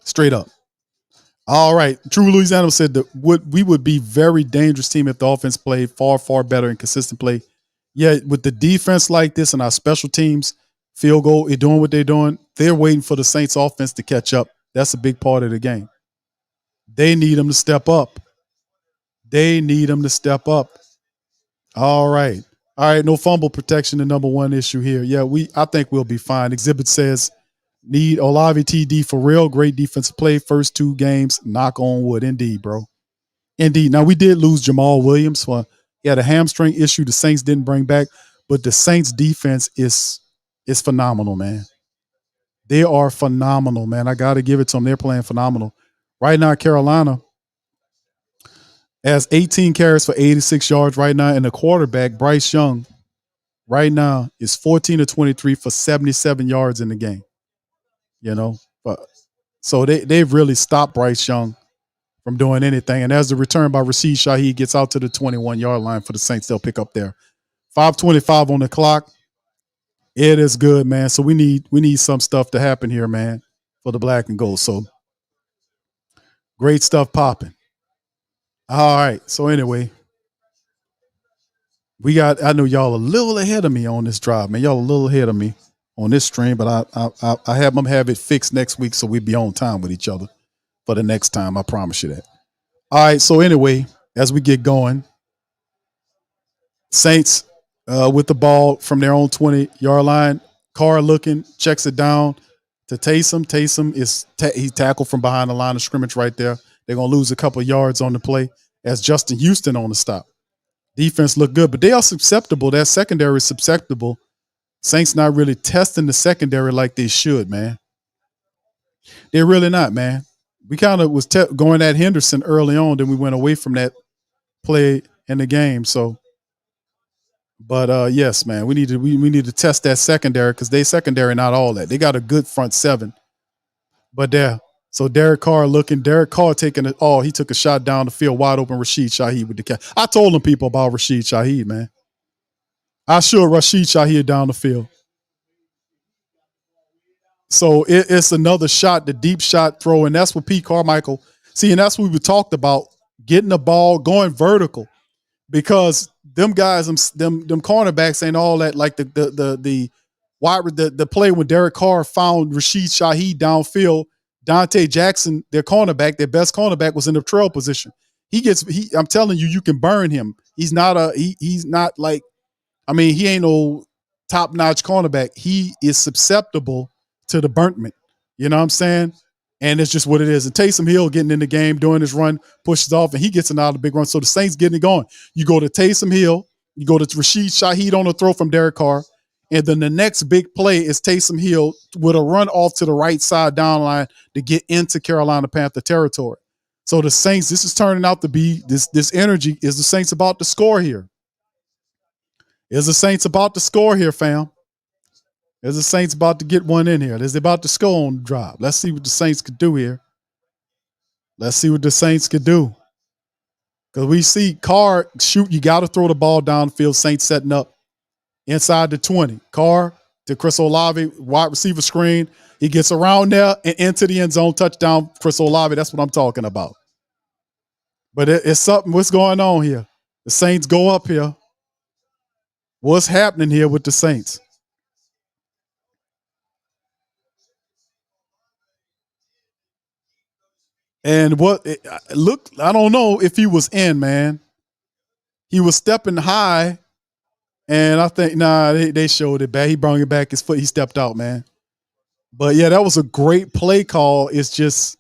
Straight up. All right. True Louisiana said that we would be very dangerous team if the offense played far, far better and consistent play. Yeah, with the defense like this and our special teams, field goal, they're doing what they're doing. They're waiting for the Saints offense to catch up. That's a big part of the game. They need them to step up. All right. No fumble protection, the number one issue here. Yeah, I think we'll be fine. Exhibit says need Olave TD for real. Great defensive play. First 2 games. Knock on wood. Indeed, bro. Indeed. Now, we did lose Jamal Williams. He had a hamstring issue the Saints didn't bring back, but the Saints defense is phenomenal, man. They are phenomenal, man. I got to give it to them. They're playing phenomenal. Right now, Carolina has 18 carries for 86 yards right now, and the quarterback, Bryce Young, right now is 14 to 23 for 77 yards in the game. But so they've really stopped Bryce Young from doing anything. And as the return by Rashid Shaheed gets out to the 21-yard line for the Saints, they'll pick up there. 5:25 on the clock. It is good, man. So we need some stuff to happen here, man, for the black and gold. So great stuff popping. All right. So anyway, I know y'all a little ahead of me on this drive, man. Y'all a little ahead of me on this stream, but I have them have it fixed next week so we be on time with each other for the next time. I promise you that. All right. So anyway, as we get going, Saints with the ball from their own 20-yard line. Carr looking, checks it down to Taysom. Taysom he tackled from behind the line of scrimmage right there. They're going to lose a couple of yards on the play as Justin Houston on the stop. Defense looked good, but they are susceptible. That secondary is susceptible. Saints not really testing the secondary like they should, man. They're really not, man. We kind of was going at Henderson early on, then we went away from that play in the game. So, but yes, man, we need to test that secondary because they secondary not all that. They got a good front seven, but so Derek Carr taking it. Oh, he took a shot down the field, wide open. Rashid Shaheed with the catch. I told them people about Rashid Shaheed, man. I sure Rashid Shaheed down the field. So it's another shot, the deep shot throw, and that's what Pete Carmichael see, and that's what we talked about, getting the ball going vertical, because them guys, them cornerbacks ain't all that. Like the play when Derek Carr found Rashid Shaheed downfield, Dante Jackson, their best cornerback, was in the trail position. I'm telling you, you can burn him. He's not like, he ain't no top-notch cornerback. He is susceptible to the burntment. You know what I'm saying? And it's just what it is. And Taysom Hill getting in the game, doing his run, pushes off, and he gets another big run. So the Saints getting it going. You go to Taysom Hill, you go to Rashid Shaheed on a throw from Derek Carr, and then the next big play is Taysom Hill with a run off to the right side down line to get into Carolina Panther territory. So the Saints, this is turning out to be, this energy is the Saints about to score here. Is the Saints about to score here, fam? Is the Saints about to get one in here? Is they about to score on the drive? Let's see what the Saints could do here. Let's see what the Saints could do. Because we see Carr shoot, you got to throw the ball downfield. Saints setting up inside the 20. Carr to Chris Olave, wide receiver screen. He gets around there and into the end zone, touchdown, Chris Olave. That's what I'm talking about. But it's something. What's going on here? The Saints go up here. What's happening here with the Saints? And look, I don't know if he was in, man. He was stepping high, and I think, they showed it back. He brought it back his foot. He stepped out, man. But yeah, that was a great play call. It's just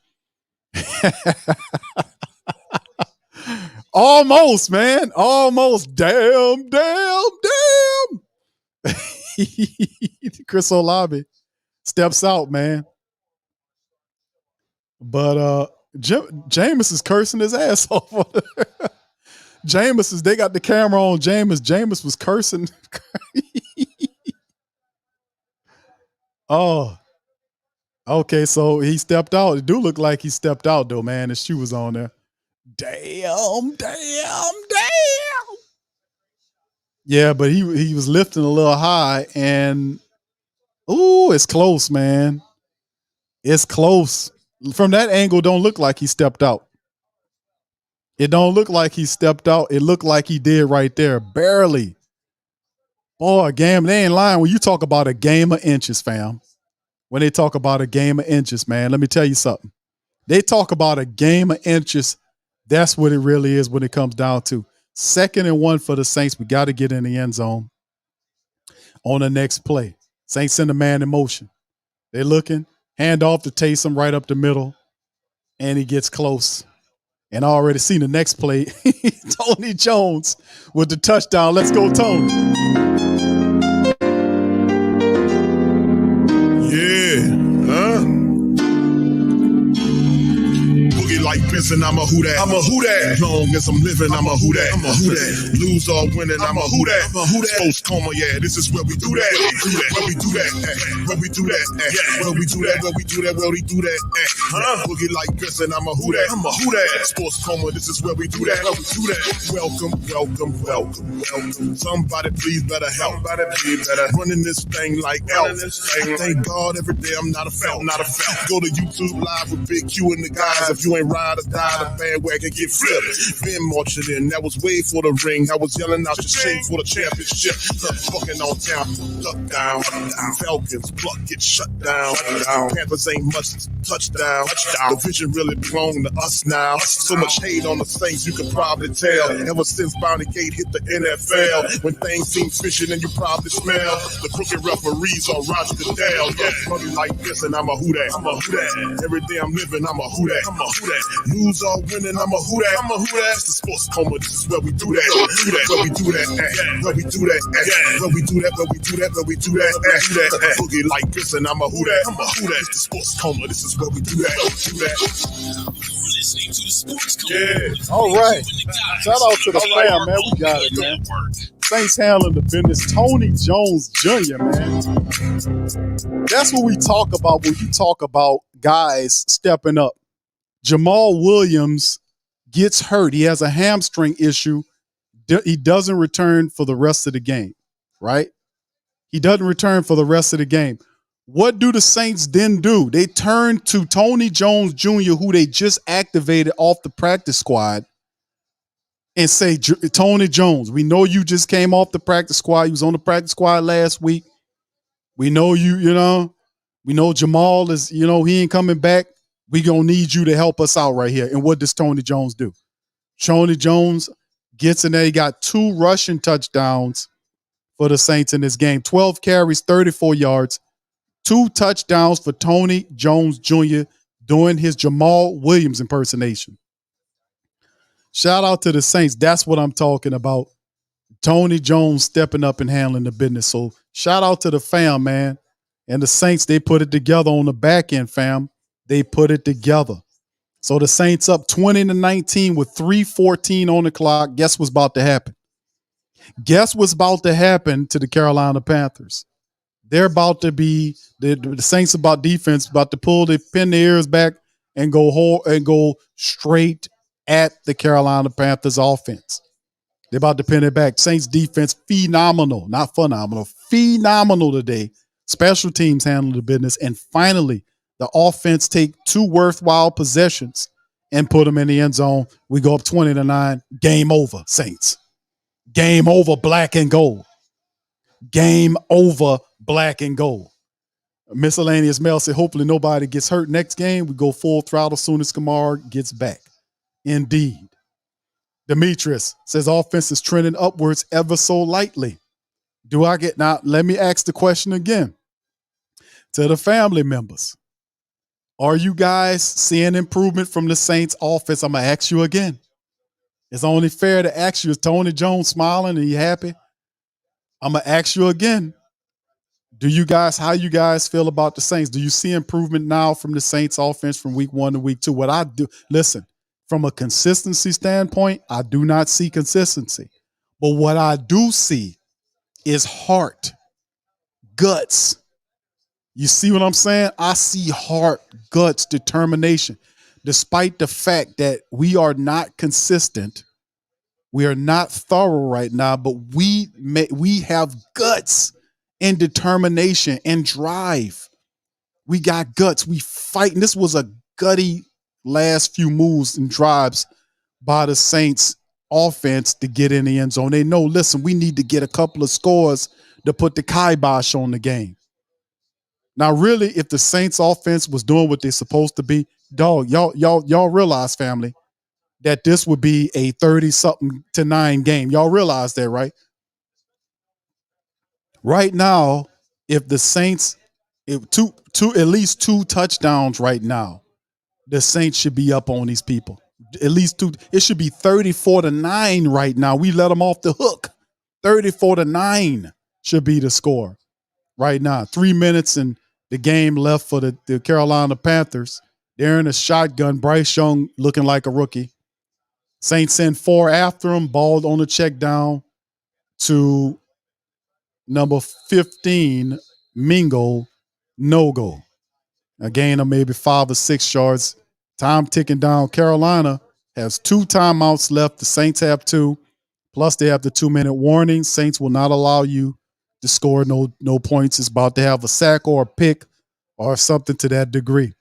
almost, man. Almost. Damn. Chris Olave steps out, man. But Jameis is cursing his ass off. They got the camera on Jameis. Jameis was cursing. Oh. Okay, so he stepped out. It do look like he stepped out though, man. His shoe was on there. Damn. Yeah, but he was lifting a little high, and ooh, it's close, man. It's close. From that angle, don't look like he stepped out. It don't look like he stepped out. It looked like he did right there, barely. Boy, game, they ain't lying when you talk about a game of inches, fam. When they talk about a game of inches, man, let me tell you something. They talk about a game of inches. That's what it really is when it comes down to 2nd and 1 for the Saints. We got to get in the end zone on the next play. Saints send a man in motion. They're looking, hand off to Taysom right up the middle, and he gets close. And I already seen the next play. Tony Jones with the touchdown. Let's go, Tony. Yeah, huh? Boogie like Benson, I'm a who that. I'm a who that. Long as I'm living, I'm a who that. I'm a who that. Lose or winning, I'm a who that. I'm a who that. Sports coma, yeah, this is where we do that. Where we do that. Where we do that. Where we do that. Where we do that. Where we do that. Boogie like Benson, I'm a who that. I'm a who that. Sports coma, this is where we do that. Where we do that. Welcome. Somebody please better help. Running this thing like Elf. Thank God every day I'm not a felt. Go to YouTube Live with Big Q and the guys. If you ain't ride or die, the bandwagon get flipped. Been marching in, that was way for the ring. I was yelling out the shame for the championship. Fucking on town, duck down. Falcons, pluck, get shut down. Panthers ain't much touchdown. The vision really belong to us now. So much hate on the Saints, you can probably tell. Ever since Bounty Gate hit the NFL, when things seem fishy and you probably smell the crooked referees on Roger Goodell. Yeah, money like this and I'm a who that. I'm a who that. Every day I'm living, I'm a who that. I'm a who that. Lose or winning, I'm a who that. I'm a who that. It's the sports coma, this is where we do that. Where we do that. Where we do that. Where we do that. Where we do that. Where we do that. Boogie like this and I'm a who that. I'm a who that. It's the sports coma, this is where we do that. Listening to the sports coma. Yeah. All right. Shout out to the fam, man. We got it, man. Saints handling the business. Tony Jones Jr., man. That's what we talk about when you talk about guys stepping up. Jamal Williams gets hurt. He has a hamstring issue. He doesn't return for the rest of the game, right? He doesn't return for the rest of the game. What do the Saints then do? They turn to Tony Jones Jr., who they just activated off the practice squad, and say, Tony Jones, we know you just came off the practice squad. You was on the practice squad last week. We know we know Jamal is, he ain't coming back. We gonna need you to help us out right here. And what does Tony Jones do? Tony Jones gets in there. He got 2 rushing touchdowns for the Saints in this game. 12 carries, 34 yards, 2 touchdowns for Tony Jones Jr. doing his Jamal Williams impersonation. Shout out to the Saints. That's what I'm talking about. Tony Jones stepping up and handling the business. So shout out to the fam, man. And the Saints, they put it together on the back end, fam. They put it together. So the Saints up 20-19 with 3:14 on the clock. Guess what's about to happen? Guess what's about to happen to the Carolina Panthers? They're about to be the Saints about defense about to pin their ears back and go straight at the Carolina Panthers offense. They're about to pin it back. Saints defense phenomenal, not phenomenal, phenomenal today. Special teams handle the business, and finally the offense take 2 worthwhile possessions and put them in the end zone. We go up 20-9. Game over, Saints. Game over, black and gold. Game over, black and gold. Miscellaneous mail said, hopefully nobody gets hurt next game. We go full throttle soon as Kamar gets back. Indeed. Demetrius says offense is trending upwards ever so lightly. Now, let me ask the question again to the family members. Are you guys seeing improvement from the Saints offense? I'm going to ask you again. It's only fair to ask you, is Tony Jones smiling and you happy? I'm going to ask you again. How you guys feel about the Saints? Do you see improvement now from the Saints offense from week 1 to week 2? What I do, listen, from a consistency standpoint, I do not see consistency. But what I do see is heart, guts, You see what I'm saying? I see heart, guts, determination. Despite the fact that we are not consistent, we are not thorough right now, but we have guts and determination and drive. We got guts. We fight. And this was a gutty last few moves and drives by the Saints offense to get in the end zone. They know, listen, we need to get a couple of scores to put the kibosh on the game. Now, really, if the Saints offense was doing what they're supposed to be, dog, y'all realize, family, that this would be a 30-something to 9 game. Y'all realize that, right? Right now, if the Saints, if at least 2 touchdowns right now, the Saints should be up on these people. At least 2. It should be 34-9 right now. We let them off the hook. 34-9 should be the score right now. 3 minutes and the game left for the Carolina Panthers. They're in a shotgun. Bryce Young looking like a rookie. Saints send 4 after him. Ball on the check down to number 15, Mingo, no go. A gain of maybe 5 or 6 yards. Time ticking down. Carolina has 2 timeouts left. The Saints have 2. Plus, they have the 2-minute warning. Saints will not allow you to score no points. It's about to have a sack or a pick or something to that degree.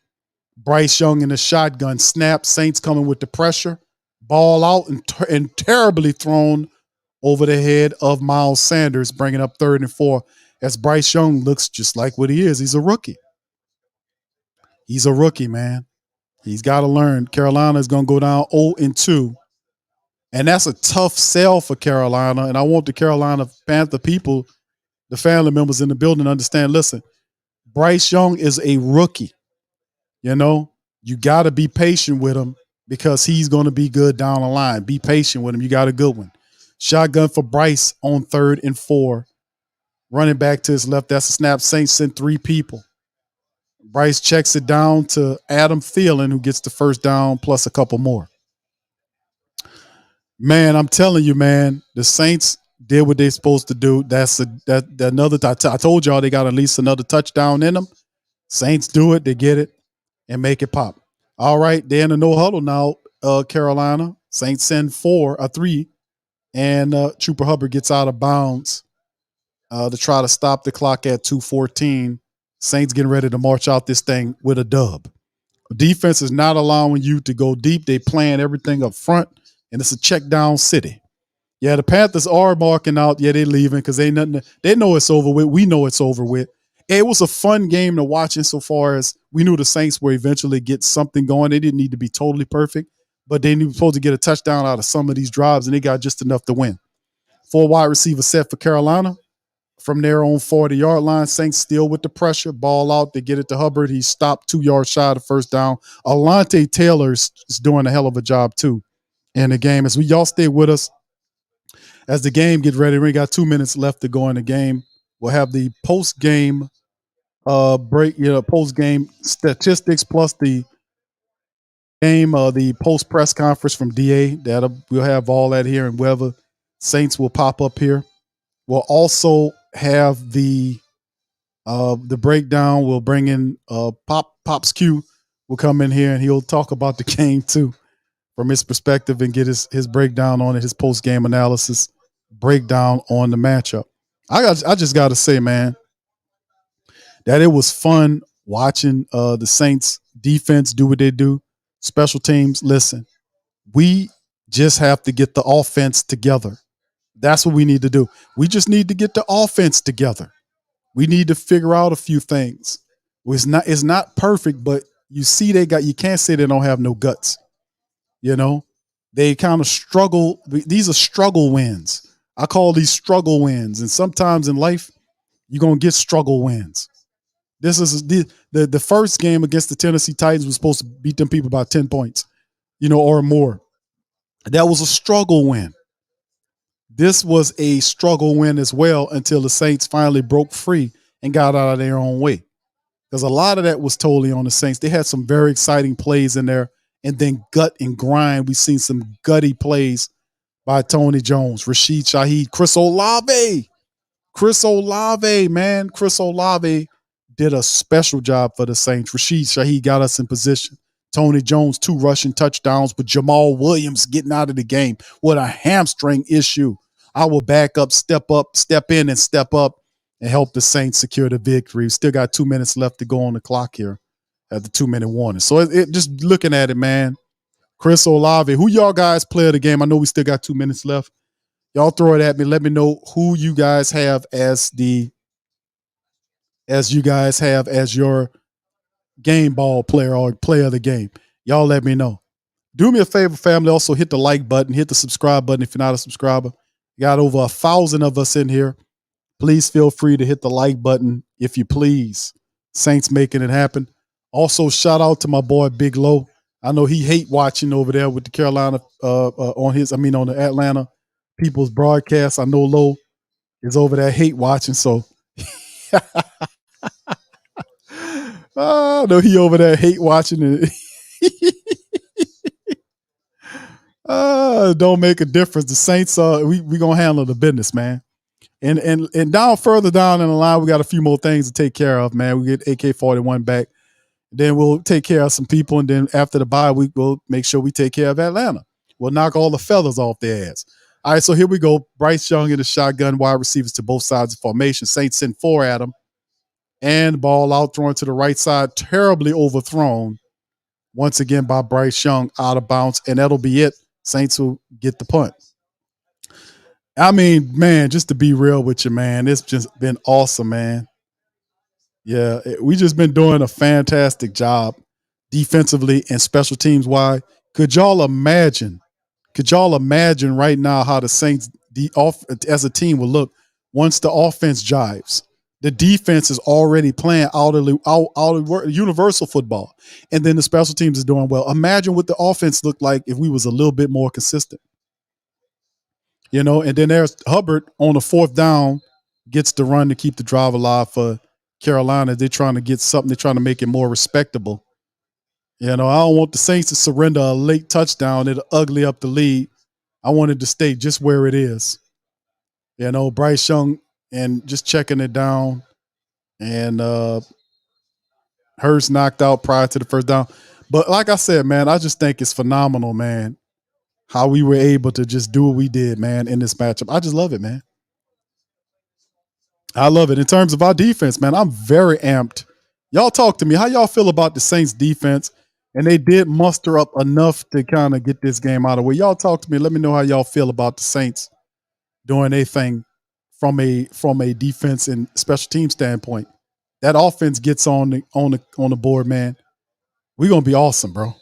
Bryce Young in the shotgun snap. Saints coming with the pressure. Ball out and terribly thrown over the head of Miles Sanders, bringing up 3rd and 4 as Bryce Young looks just like what he is. He's a rookie. He's a rookie, man. He's got to learn. Carolina is going to go down 0-2. And that's a tough sell for Carolina. And I want the Carolina Panther people, the family members in the building, to understand, listen, Bryce Young is a rookie. You know, you got to be patient with him because he's going to be good down the line. Be patient with him. You got a good one. Shotgun for Bryce on 3rd and 4. Running back to his left. That's a snap. Saints sent 3 people. Bryce checks it down to Adam Thielen, who gets the first down plus a couple more. Man, I'm telling you, man, the Saints did what they're supposed to do. That's another. I told y'all they got at least another touchdown in them. Saints do it, they get it, and make it pop. All right, they're in a no huddle now. Carolina Saints send 3, and Trooper Hubbard gets out of bounds to try to stop the clock at 2:14. Saints getting ready to march out this thing with a dub. Defense is not allowing you to go deep. They playing everything up front, and it's a check down city. Yeah, the Panthers are marking out. Yeah, they're leaving because they know it's over with. We know it's over with. It was a fun game to watch insofar as we knew the Saints were eventually get something going. They didn't need to be totally perfect, but they were supposed to get a touchdown out of some of these drives, and they got just enough to win. 4 wide receiver set for Carolina. From their own 40-yard line, Saints still with the pressure. Ball out. They get it to Hubbard. He stopped 2 yards shy of first down. Alante Taylor is doing a hell of a job, too, in the game. As y'all stay with us as the game gets ready. We got 2 minutes left to go in the game. We'll have the post-game break, post-game statistics plus the game, the post-press conference from DA. We'll have all that here, and whether Saints will pop up here. We'll also have the breakdown. We'll bring in Pops Q will come in here and he'll talk about the game too from his perspective and get his breakdown on it, his post-game analysis, breakdown on the matchup. I just got to say, man, that it was fun watching the Saints defense do what they do. Special teams, listen, we just have to get the offense together. That's what we need to do. We just need to get the offense together. We need to figure out a few things. It's not perfect, but you see you can't say they don't have no guts. You know, they kind of struggle. These are struggle wins. I call these struggle wins. And sometimes in life, you're going to get struggle wins. This is the first game against the Tennessee Titans was supposed to beat them people by 10 points, or more. That was a struggle win. This was a struggle win as well until the Saints finally broke free and got out of their own way. Because a lot of that was totally on the Saints. They had some very exciting plays in there. And then gut and grind. We've seen some gutty plays by Tony Jones, Rashid Shaheed, Chris Olave, man. Chris Olave did a special job for the Saints. Rashid Shaheed got us in position. Tony Jones, 2 rushing touchdowns, but Jamal Williams getting out of the game with a hamstring issue. Our backup step in and step up and help the Saints secure the victory. Still got 2 minutes left to go on the clock here at the 2-minute warning. So it just looking at it, man. Chris Olave, who y'all guys play of the game? I know we still got 2 minutes left. Y'all throw it at me. Let me know who you guys have as your game ball player or player of the game. Y'all let me know. Do me a favor, family. Also hit the like button, hit the subscribe button if you're not a subscriber. We got over 1,000 of us in here. Please feel free to hit the like button if you please. Saints making it happen. Also, shout out to my boy Big Low. I know he hate watching over there with the Carolina on the Atlanta People's broadcast. I know Low is over there hate watching, so I know he over there hate watching it. Don't make a difference. The Saints we gonna handle the business, man. And down further down in the line, we got a few more things to take care of, man. We get AK-41 back. Then we'll take care of some people, and then after the bye week, we'll make sure we take care of Atlanta. We'll knock all the feathers off their ass. All right, so here we go. Bryce Young in the shotgun, wide receivers to both sides of formation. Saints send 4 at him. And ball out, thrown to the right side, terribly overthrown. Once again by Bryce Young, out of bounds, and that'll be it. Saints will get the punt. I mean, man, just to be real with you, man, it's just been awesome, man. Yeah, we just been doing a fantastic job defensively and special teams. Why? Could y'all imagine right now how the Saints as a team will look once the offense jives? The defense is already playing out of universal football, and then the special teams is doing well. Imagine what the offense looked like if we was a little bit more consistent. And then there's Hubbard on the 4th down, gets the run to keep the drive alive for Carolina. They're trying to get something. They're trying to make it more respectable. I don't want the Saints to surrender a late touchdown. It'll ugly up the lead. I wanted to stay just where it is. Bryce Young and just checking it down. And Hurst knocked out prior to the 1st down. But like I said, man, I just think it's phenomenal, man, how we were able to just do what we did, man, in this matchup. I just love it, man. I love it. In terms of our defense, man, I'm very amped. Y'all talk to me. How y'all feel about the Saints defense? And they did muster up enough to kind of get this game out of the way. Y'all talk to me. Let me know how y'all feel about the Saints doing their thing from a defense and special team standpoint. That offense gets on the board, man. We're gonna be awesome, bro.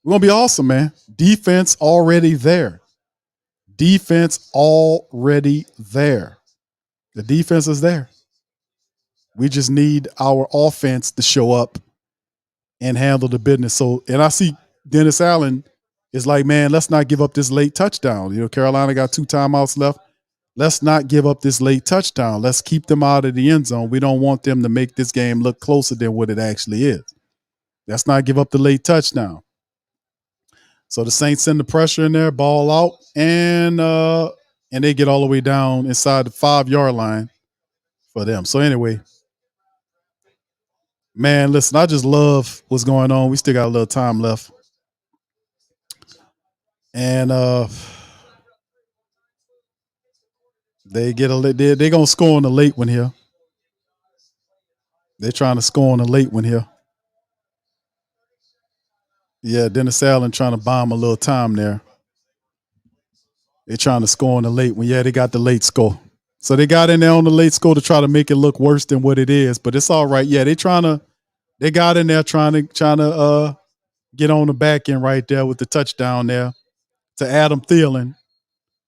We're gonna be awesome, man. Defense already there. Defense already there. The defense is there. We just need our offense to show up and handle the business. So, and I see Dennis Allen is like, man, let's not give up this late touchdown. Carolina got 2 timeouts left. Let's not give up this late touchdown. Let's keep them out of the end zone. We don't want them to make this game look closer than what it actually is. Let's not give up the late touchdown. So the Saints send the pressure in there, ball out, and they get all the way down inside the 5-yard line for them. So anyway, man, listen, I just love what's going on. We still got a little time left. And they're going to score on the late one here. They're trying to score on the late one here. Yeah, Dennis Allen trying to bomb a little time there. They're trying to score on the late one. Yeah, they got the late score. So they got in there on the late score to try to make it look worse than what it is, but it's all right. Yeah, they got in there trying to get on the back end right there with the touchdown there to Adam Thielen.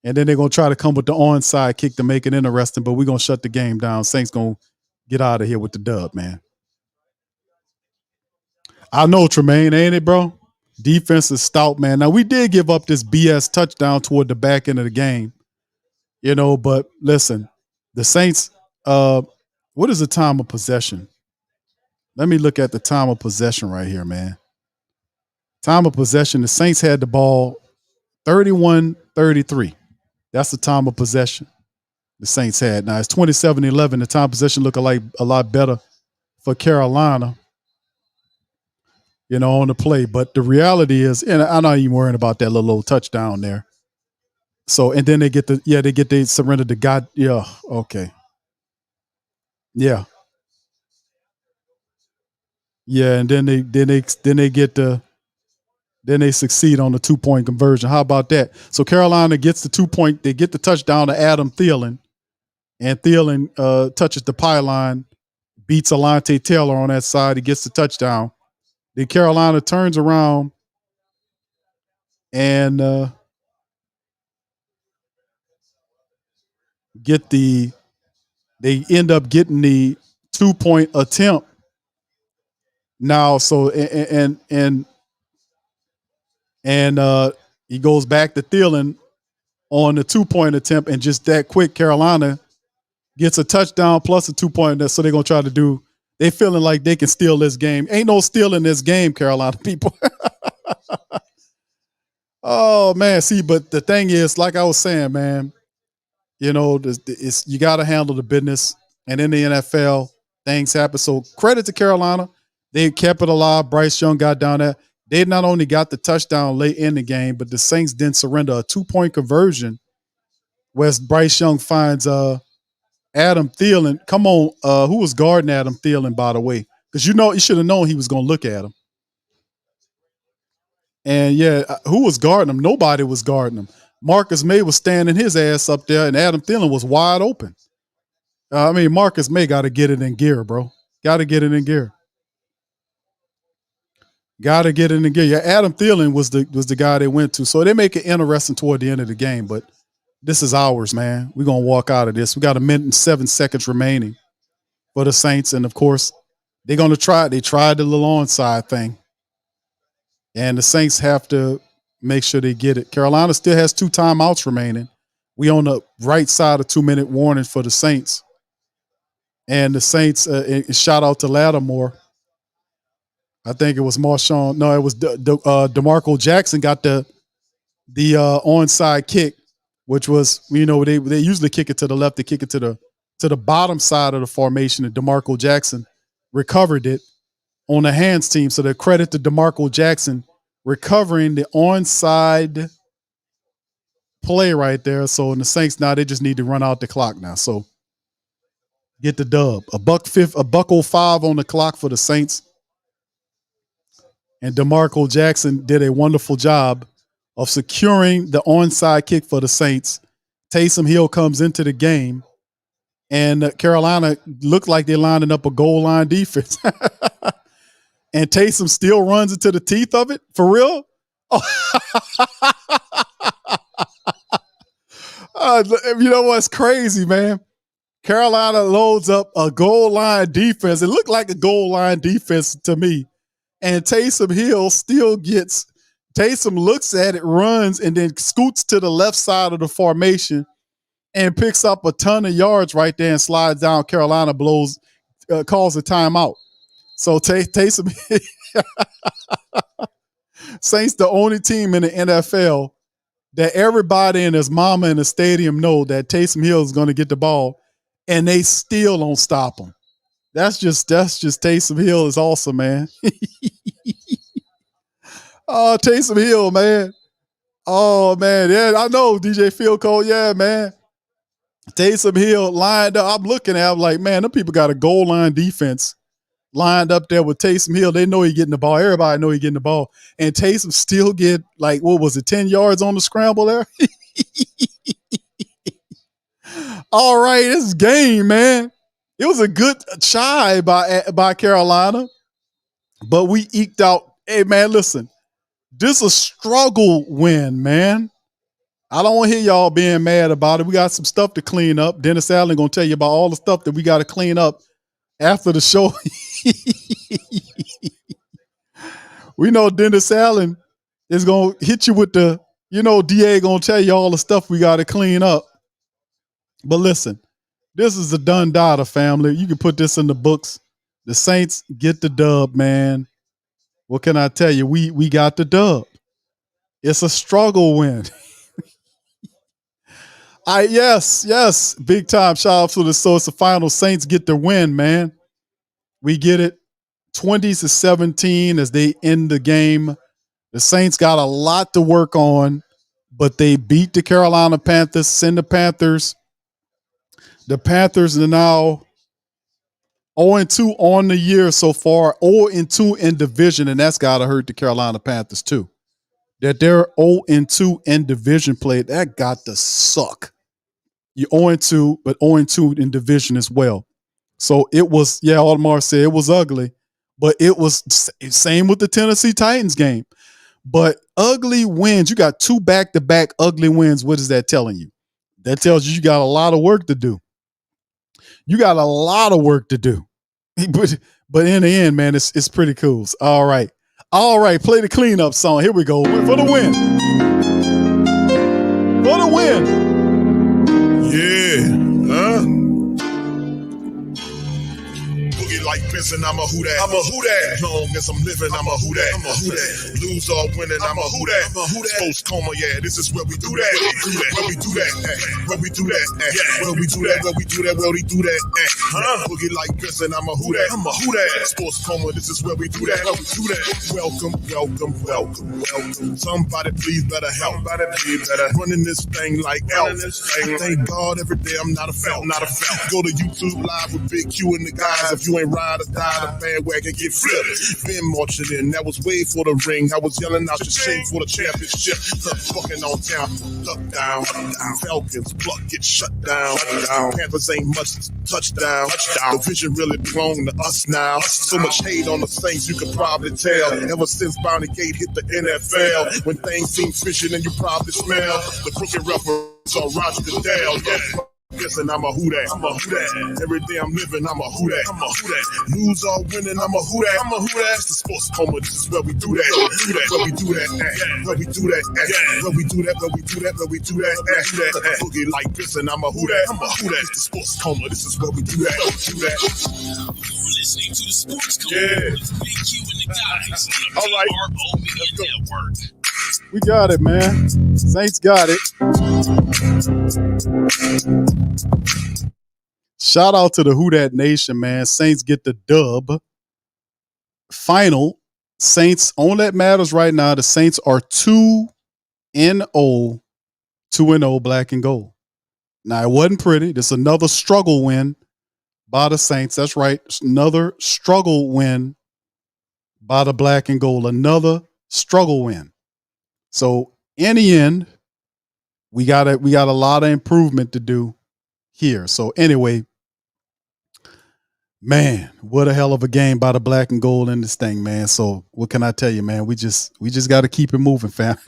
And then they're going to try to come with the onside kick to make it interesting, but we're going to shut the game down. Saints going to get out of here with the dub, man. I know, Tremaine, ain't it, bro? Defense is stout, man. Now, we did give up this BS touchdown toward the back end of the game, but listen, the Saints, what is the time of possession? Let me look at the time of possession right here, man. Time of possession, the Saints had the ball 31-33. That's the time of possession the Saints had. Now, it's 27-11. The time of possession look a lot better for Carolina, on the play. But the reality is, and I'm not even worrying about that little touchdown there. So, and then they surrender to God. Yeah. Okay. Yeah. Yeah. And then they succeed on the 2-point conversion. How about that? So Carolina gets the 2-point, they get the touchdown to Adam Thielen, and Thielen touches the pylon, beats Alante Taylor on that side. He gets the touchdown. Then Carolina turns around and they end up getting the 2-point attempt now. So he goes back to Thielen on the 2-point attempt, and just that quick, Carolina gets a touchdown plus a 2-point. So they're gonna try to do. They feeling like they can steal this game. Ain't no stealing this game, Carolina people. Oh man, see, but the thing is, like I was saying, man, you got to handle the business, and in the NFL, things happen. So credit to Carolina, they kept it alive. Bryce Young got down there. They not only got the touchdown late in the game, but the Saints didn't surrender a 2-point conversion, where Bryce Young finds Adam Thielen. Come on, who was guarding Adam Thielen, by the way? Because you should have known he was going to look at him. And yeah, who was guarding him? Nobody was guarding him. Marcus May was standing his ass up there, and Adam Thielen was wide open. Marcus May got to get it in gear, bro. Got to get it in gear. Got to get it in gear. Yeah, Adam Thielen was the guy they went to. So they make it interesting toward the end of the game, but this is ours, man. We're going to walk out of this. We got 1 minute and 7 seconds remaining for the Saints. And, of course, they're going to try. They tried the little onside thing. And the Saints have to make sure they get it. Carolina still has 2 timeouts remaining. We on the right side of 2-minute warning for the Saints. And the Saints, shout out to Lattimore. I think it was Marshawn. No, it was DeMarco Jackson got the onside kick, which was, they usually kick it to the left. They kick it to the bottom side of the formation, and DeMarco Jackson recovered it on the hands team. So the credit to DeMarco Jackson recovering the onside play right there. So in the Saints now, they just need to run out the clock now. So get the dub. A $1:05 on the clock for the Saints. And DeMarco Jackson did a wonderful job of securing the onside kick for the Saints. Taysom Hill comes into the game, and Carolina looked like they're lining up a goal line defense. And Taysom still runs into the teeth of it? For real? Oh. You know what's crazy, man? Carolina loads up a goal line defense. It looked like a goal line defense to me. And Taysom Hill Taysom looks at it, runs, and then scoots to the left side of the formation and picks up a ton of yards right there and slides down. Carolina calls a timeout. So Taysom Saints the only team in the NFL that everybody and his mama in the stadium know that Taysom Hill is going to get the ball, and they still don't stop him. That's just Taysom Hill is awesome, man. Oh, Taysom Hill, man. Oh, man. Yeah, I know, DJ Field Cole. Yeah, man. Taysom Hill lined up. I'm looking at him like, man, them people got a goal line defense lined up there with Taysom Hill. They know he's getting the ball. Everybody know he's getting the ball. And Taysom still get, 10 yards on the scramble there? All right, this is game, man. It was a good try by Carolina, but we eked out. Hey, man, listen, this is a struggle win, man. I don't want to hear y'all being mad about it. We got some stuff to clean up. Dennis Allen going to tell you about all the stuff that we got to clean up after the show. We know Dennis Allen is going to hit you with the, DA going to tell you all the stuff we got to clean up. But listen, this is the done data, family. You can put this in the books. The Saints get the dub, man. What can I tell you? We got the dub. It's a struggle win. Yes, big time. Shout out to the So it's the final. Saints get the win, man. We get it 20-17 as they end the game. The Saints got a lot to work on, but they beat the Carolina Panthers, send the Panthers. The Panthers are now 0-2 on the year so far, 0-2 in division, and that's got to hurt the Carolina Panthers too. That they're 0-2 in division play, that got to suck. You're 0-2, but 0-2 in division as well. So it was, Audemars said it was ugly, but it was same with the Tennessee Titans game. But ugly wins, you got 2 back-to-back ugly wins. What is that telling you? That tells you got a lot of work to do. You got a lot of work to do. But in the end, man, it's pretty cool. All right. Play the cleanup song. Here we go. For the win. For the win. Yeah. Huh? Boogie like Benson, I'm a who that. I'm a who that. Long as I'm living, I'm a who that. I'm a who that. Lose or winning, I'm a who that. I'm a who that. Post coma, yeah, this is where we do that. Where we do that. Where we do that. Where we do that. Where we do that. Where we do that. Huh? Boogie like Benson, I'm a who that. I'm a who that. Sports coma, this is where we do that. Where we do that. Welcome. Somebody please better help. Somebody please better running this thing like Elf. Thank God every day I'm not a felt. Go to YouTube Live with Big Q and the guys. If you ain't ride or die, the bandwagon get flipped. Been marching in, that was way for the ring. I was yelling out the shame for the championship. Fucking on town, duck down. Falcons, pluck, get shut down. Panthers ain't much touchdown. The vision really belong to us now. So much hate on the Saints, you can probably tell. Ever since Bounty Gate hit the NFL, when things seem fishy and you probably smell the crooked reference on Roger Goodell. Yeah. Listen, I'm a who that. I'm a who that. Every day I'm living, I'm a who that. I'm a who that. Lose or winning, I'm a who that. I'm a who that. It's the sports coma. This is where we do that. Where we do that. Where we do that. Where we do that. Where we do that. Where we do that. Boogie like this, and I'm a who that. I'm a who that. It's the sports coma. This is where we do that. We do that. You're listening to the Sports Coma with Big Q and the guys on the All right. PRO Media Network. We got it, man. Saints got it. Shout out to the Who Dat Nation, man. Saints get the dub. Final. Saints, all that matters right now, the Saints are 2-0. 2-0 black and gold. Now, it wasn't pretty. This is another struggle win by the Saints. That's right. It's another struggle win by the black and gold. Another struggle win. So in the end, we got a lot of improvement to do here. So anyway, man, what a hell of a game by the black and gold in this thing, man. So what can I tell you, man? We just got to keep it moving, fam.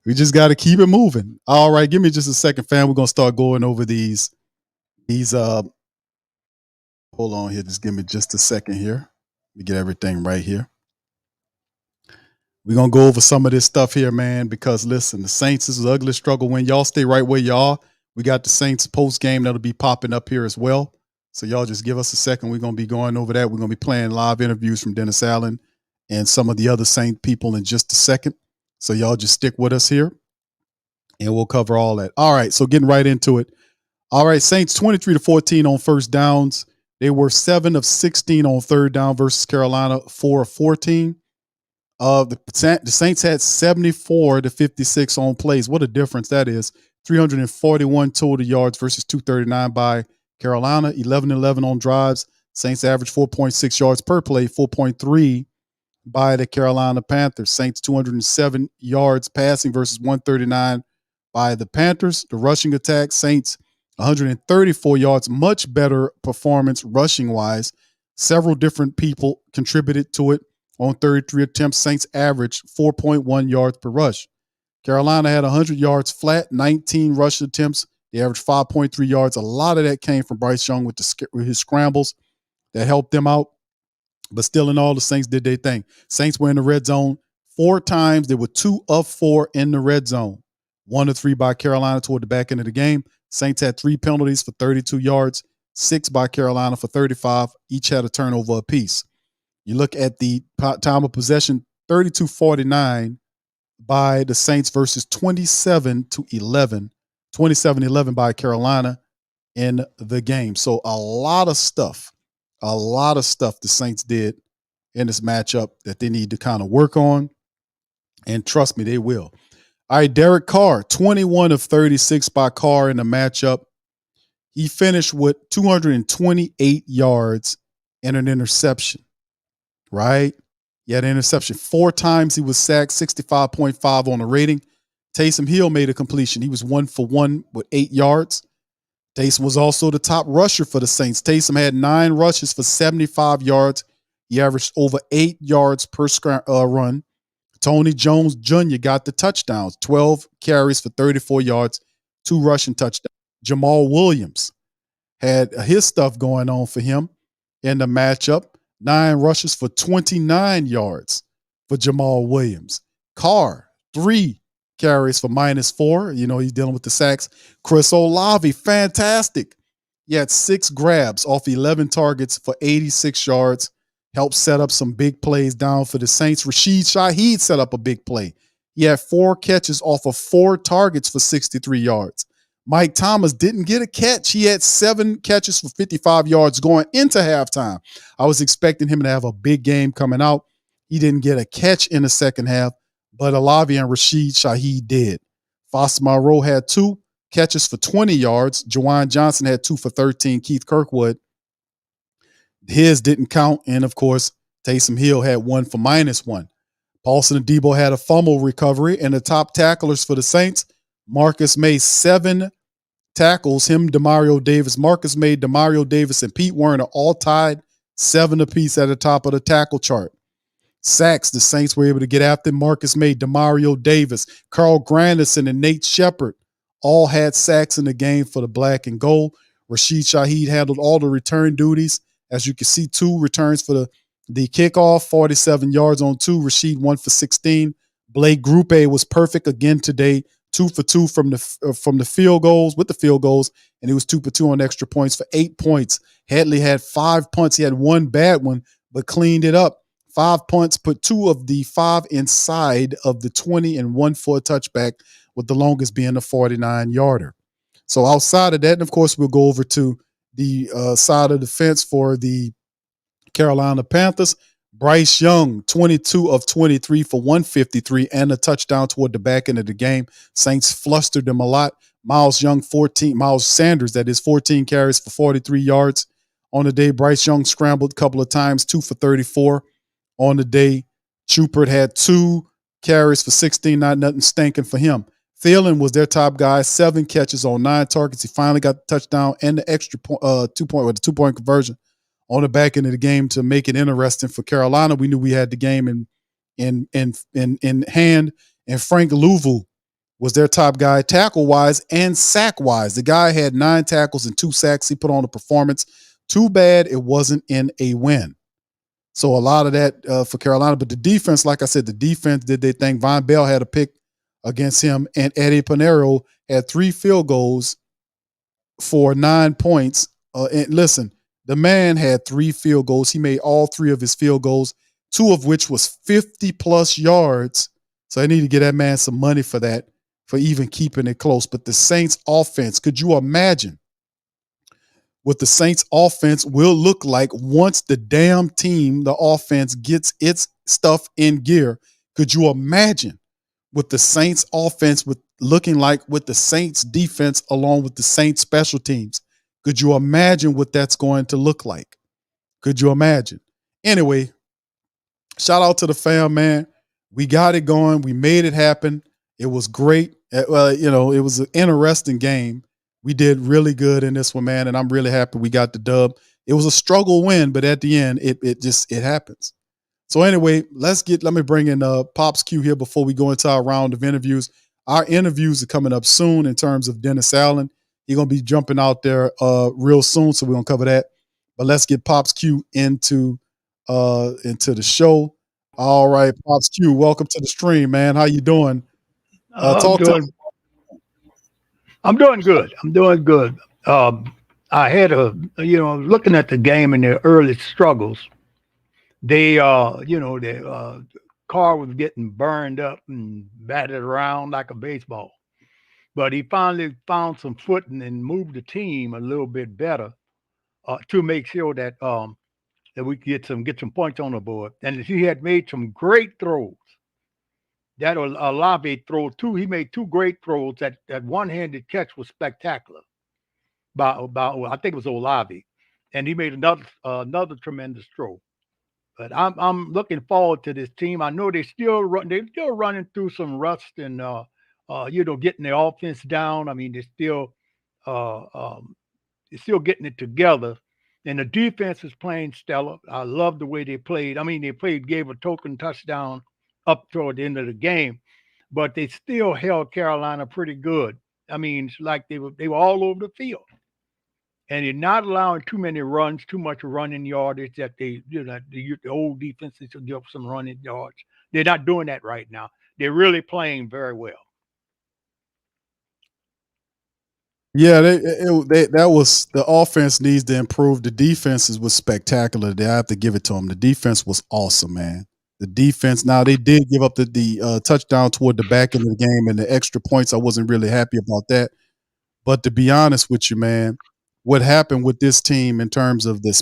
We just got to keep it moving. All right, give me just a second, fam. We're gonna start going over these. Hold on here. Just give me just a second here. Let me get everything right here. We're going to go over some of this stuff here, man, because, listen, the Saints, this is an ugly struggle win. Y'all stay right where you are. We got the Saints post game that'll be popping up here as well. So y'all just give us a second. We're going to be going over that. We're going to be playing live interviews from Dennis Allen and some of the other Saint people in just a second. So y'all just stick with us here, and we'll cover all that. All right, so getting right into it. All right, Saints 23-14 on first downs. They were 7 of 16 on third down versus Carolina, 4 of 14. The Saints had 74 to 56 on plays. What a difference that is. 341 total yards versus 239 by Carolina. 11-11 on drives. Saints averaged 4.6 yards per play, 4.3 by the Carolina Panthers. Saints 207 yards passing versus 139 by the Panthers. The rushing attack, Saints 134 yards, much better performance rushing-wise. Several different people contributed to it. On 33 attempts, Saints averaged 4.1 yards per rush. Carolina had 100 yards flat, 19 rush attempts. They averaged 5.3 yards. A lot of that came from Bryce Young with his scrambles that helped them out. But still in all, the Saints did their thing. Saints were in the red zone 4 times. They were 2 of 4 in the red zone. 1 of 3 by Carolina toward the back end of the game. Saints had 3 penalties for 32 yards, 6 by Carolina for 35. Each had a turnover apiece. You look at the time of possession, 32-49 by the Saints versus 27-11 by Carolina in the game. So a lot of stuff A lot of stuff the Saints did in this matchup that they need to kind of work on. And trust me, they will. All right, Derek Carr, 21 of 36 by Carr in the matchup. He finished with 228 yards and an interception, right? He had an interception 4 times. He was sacked, 65.5 on the rating. Taysom Hill made a completion. He was 1 for 1 with 8 yards. Taysom was also the top rusher for the Saints. Taysom had 9 rushes for 75 yards. He averaged over 8 yards per run. Tony Jones Jr. got the touchdowns, 12 carries for 34 yards, 2 rushing touchdowns. Jamal Williams had his stuff going on for him in the matchup, 9 rushes for 29 yards for Jamal Williams. Carr, 3 carries for -4. You know, he's dealing with the sacks. Chris Olave, fantastic. He had 6 grabs off 11 targets for 86 yards. Helped set up some big plays down for the Saints. Rashid Shaheed set up a big play. He had 4 catches off of 4 targets for 63 yards. Mike Thomas didn't get a catch. He had 7 catches for 55 yards going into halftime. I was expecting him to have a big game coming out. He didn't get a catch in the second half, but Olave and Rashid Shaheed did. Foster Moreau had 2 catches for 20 yards. Juwan Johnson had 2 for 13. Keith Kirkwood, his didn't count. And, of course, Taysom Hill had 1 for -1. Paulson Adebo had a fumble recovery. And the top tacklers for the Saints, Marcus May, 7 tackles. Him, Demario Davis. Marcus May, Demario Davis, and Pete Werner all tied 7 apiece at the top of the tackle chart. Sacks, the Saints were able to get after Marcus May, Demario Davis, Carl Granderson, and Nate Shepard all had sacks in the game for the black and gold. Rashid Shaheed handled all the return duties. As you can see, 2 returns for the kickoff, 47 yards on 2. Rashid 1 for 16. Blake Grupe was perfect again today, 2 for 2 from the field goals, and he was 2 for 2 on extra points for 8 points. Headley had 5 punts. He had 1 bad one, but cleaned it up. 5 punts, put 2 of the 5 inside of the 20 and 1 for a touchback, with the longest being a 49-yarder. So outside of that, and of course, we'll go over to the side of the fence for the Carolina Panthers. Bryce Young, 22 of 23 for 153 and a touchdown toward the back end of the game. Saints flustered them a lot. Miles Sanders, that is 14 carries for 43 yards on the day. Bryce Young scrambled a couple of times, 2 for 34 on the day. Chupert had 2 carries for 16, not nothing stinking for him. Thielen was their top guy, 7 catches on 9 targets. He finally got the touchdown and the extra two-point conversion on the back end of the game to make it interesting for Carolina. We knew we had the game in hand, and Frank Louvu was their top guy, tackle-wise and sack-wise. The guy had 9 tackles and 2 sacks. He put on a performance. Too bad it wasn't in a win. So a lot of that for Carolina. But the defense, like I said, the defense did their thing. Von Bell had a pick against him, and Eddie Pinheiro had 3 field goals for 9 points. And listen, the man had 3 field goals. He made all 3 of his field goals, 2 of which was 50-plus yards. So I need to get that man some money for that, for even keeping it close. But the Saints offense, could you imagine what the Saints offense will look like once the damn team, the offense, gets its stuff in gear? Could you imagine what the Saints offense looking like with the Saints defense along with the Saints special teams? Could you imagine what that's going to look like? Could you imagine? Anyway, shout out to the fam, man. We got it going. We made it happen. It was great. It was an interesting game. We did really good in this one, man, and I'm really happy we got the dub. It was a struggle win, but at the end, it happens. So anyway, let me bring in Pops Q here before we go into our round of interviews. Our interviews are coming up soon in terms of Dennis Allen. He's going to be jumping out there real soon, so we're going to cover that. But let's get Pops Q into the show. All right, Pops Q, welcome to the stream, man. How you doing? I'm doing good. I had looking at the game in their early struggles, Carr was getting burned up and batted around like a baseball. But he finally found some footing and moved the team a little bit better to make sure that that we could get some points on the board. And he had made some great throws. That Olave throw too. He made 2 great throws. That one-handed catch was spectacular. About I think it was Olave, and he made another tremendous throw. But I'm looking forward to this team. I know they're still running through some rust and getting their offense down. I mean, uh, um, they're still getting it together. And the defense is playing stellar. I love the way they played. I mean, gave a token touchdown up toward the end of the game, but they still held Carolina pretty good. I mean, it's like they were all over the field. And you're not allowing too many runs, too much running yardage that the old defenses will give some running yards. They're not doing that right now. They're really playing very well. Yeah, that was the offense needs to improve. The defenses was spectacular. I have to give it to them. The defense was awesome, man. The defense. Now they did give up the touchdown toward the back end of the game and the extra points. I wasn't really happy about that. But to be honest with you, man, what happened with this team in terms of the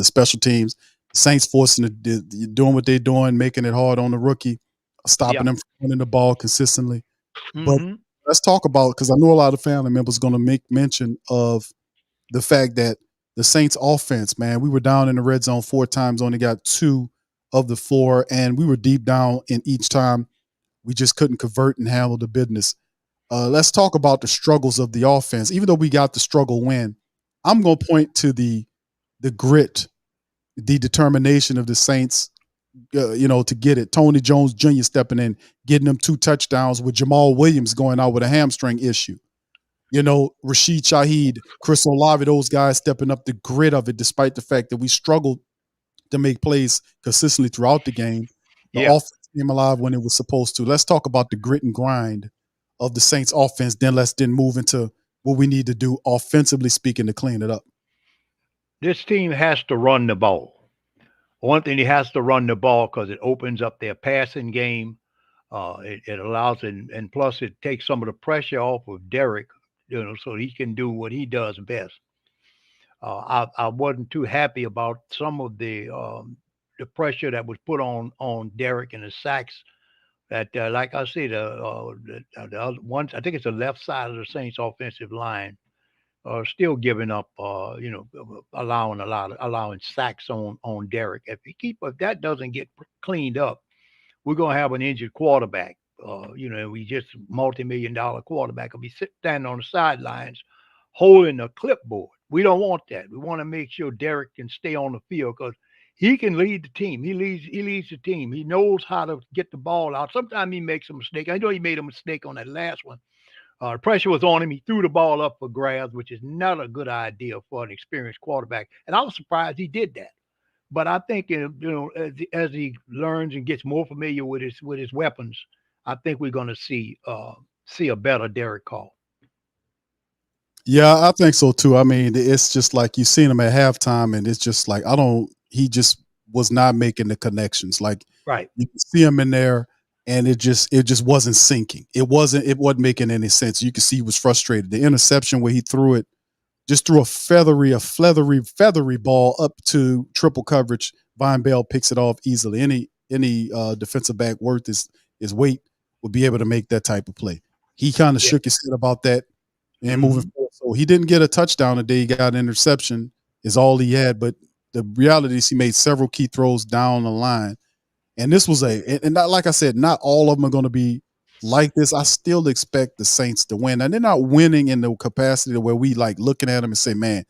special teams, Saints forcing doing what they're doing, making it hard on the rookie, stopping them from running the ball consistently. But let's talk about, because I know a lot of family members are going to make mention of the fact that the Saints offense, man, we were down in the red zone 4 times, only got 2 of the 4, and we were deep down in each time. We just couldn't convert and handle the business. Let's talk about the struggles of the offense. Even though we got the struggle win, I'm going to point to the grit, the determination of the Saints, to get it. Tony Jones Jr. stepping in, getting them 2 touchdowns with Jamal Williams going out with a hamstring issue. Rashid Shaheed, Chris Olave, those guys stepping up the grit of it, despite the fact that we struggled to make plays consistently throughout the game. The offense came alive when it was supposed to. Let's talk about the grit and grind of the Saints offense. Then let's move into what we need to do offensively speaking to clean it up. This team has to run the ball. One thing, it has to run the ball because it opens up their passing game. It allows it, and plus it takes some of the pressure off of Derek, so he can do what he does best. I wasn't too happy about some of the pressure that was put on Derek and the sacks. That, like I said, the other ones, I think it's the left side of the Saints offensive line, are still giving up, allowing sacks on Derek. If that doesn't get cleaned up, we're gonna have an injured quarterback. We just multi-million-dollar quarterback will be standing on the sidelines holding a clipboard. We don't want that. We want to make sure Derek can stay on the field because he can lead the team. He leads the team. He knows how to get the ball out. Sometimes he makes a mistake. I know he made a mistake on that last one. The pressure was on him. He threw the ball up for grabs, which is not a good idea for an experienced quarterback. And I was surprised he did that. But I think as he learns and gets more familiar with his weapons, I think we're going to see a better Derek Carr. Yeah, I think so too. I mean, it's just like you seen him at halftime, and it's just like he just was not making the connections. Like, right, you can see him in there, and it just wasn't sinking. It wasn't making any sense. You could see he was frustrated. The interception where he threw a feathery ball up to triple coverage. Von Bell picks it off easily. Any defensive back worth his weight would be able to make that type of play. He kind of shook his head about that and moving forward. So he didn't get a touchdown today. He got an interception is all he had. But the reality is he made several key throws down the line. And this was and not, like I said, not all of them are going to be like this. I still expect the Saints to win. And they're not winning in the capacity where we like looking at them and say, man,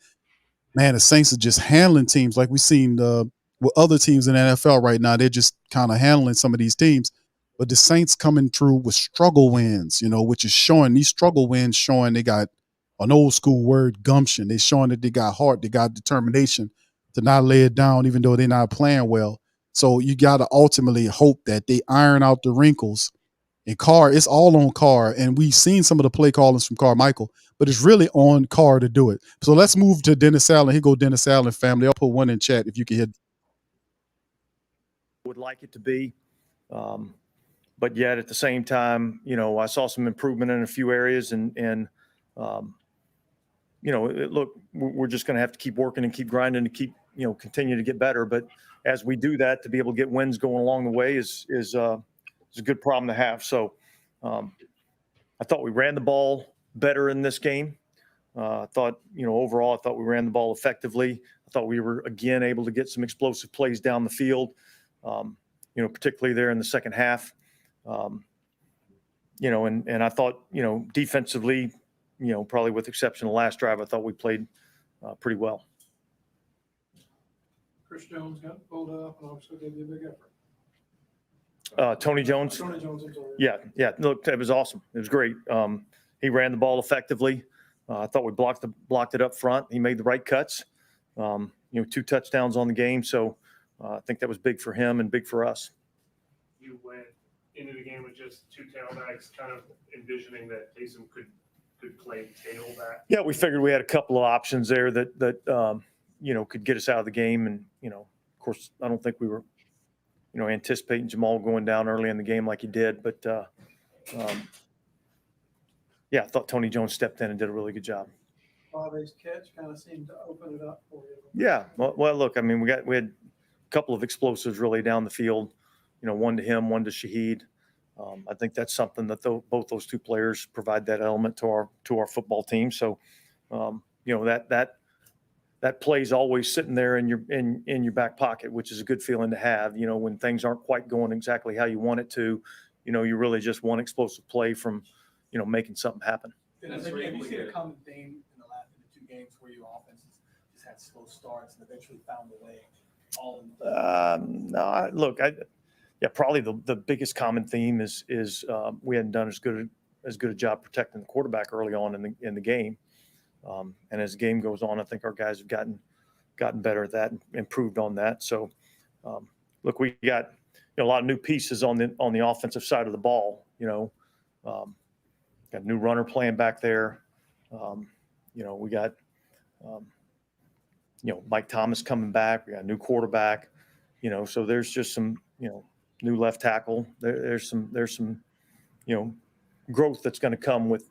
the Saints are just handling teams like we've seen with other teams in the NFL right now. They're just kind of handling some of these teams. But the Saints coming through with struggle wins, which is showing these struggle wins, showing they got an old school word, gumption. They're showing that they got heart, they got determination to not lay it down, even though they're not playing well. So you got to ultimately hope that they iron out the wrinkles. And Carr, it's all on Carr. And we've seen some of the play callings from Carmichael, but it's really on Carr to do it. So let's move to Dennis Allen. Here go Dennis Allen family. I'll put one in chat if you can hit. Would like it to be. But yet at the same time, I saw some improvement in a few areas and look, we're just going to have to keep working and keep grinding to keep, continue to get better. But as we do that, to be able to get wins going along the way is a good problem to have. So I thought we ran the ball better in this game. I thought, overall, I thought we ran the ball effectively. I thought we were, again, able to get some explosive plays down the field, particularly there in the second half. And I thought, defensively, probably with the exception of the last drive, I thought we played pretty well. Chris Jones got pulled up and obviously gave you a big effort. Tony Jones. Tony Jones, I'm sorry. Yeah. Look, it was awesome. It was great. He ran the ball effectively. I thought we blocked it up front. He made the right cuts. 2 touchdowns on the game. So I think that was big for him and big for us. You went into the game with just 2 tailbacks, kind of envisioning that Taysom could play tailback. Yeah, we figured we had a couple of options there that could get us out of the game. And, of course, I don't think we were, anticipating Jamal going down early in the game like he did. But, I thought Tony Jones stepped in and did a really good job. Bobby's catch kind of seemed to open it up for you. Yeah. Well, look, I mean, we had a couple of explosives really down the field, one to him, one to Shaheed. I think that's something that both those 2 players provide that element to our football team. So, that play's always sitting there in your back pocket, which is a good feeling to have. When things aren't quite going exactly how you want it to, you really just want explosive play from, making something happen. Have you seen a common theme in the 2 games where your offenses just had slow starts and eventually found a way? No, look, probably the biggest common theme is we hadn't done as good a job protecting the quarterback early on in the game. And as the game goes on, I think our guys have gotten better at that and improved on that. So, look, we got a lot of new pieces on the offensive side of the ball. Got a new runner playing back there. We got Mike Thomas coming back. We got a new quarterback. So there's just some new left tackle. There's some growth that's going to come with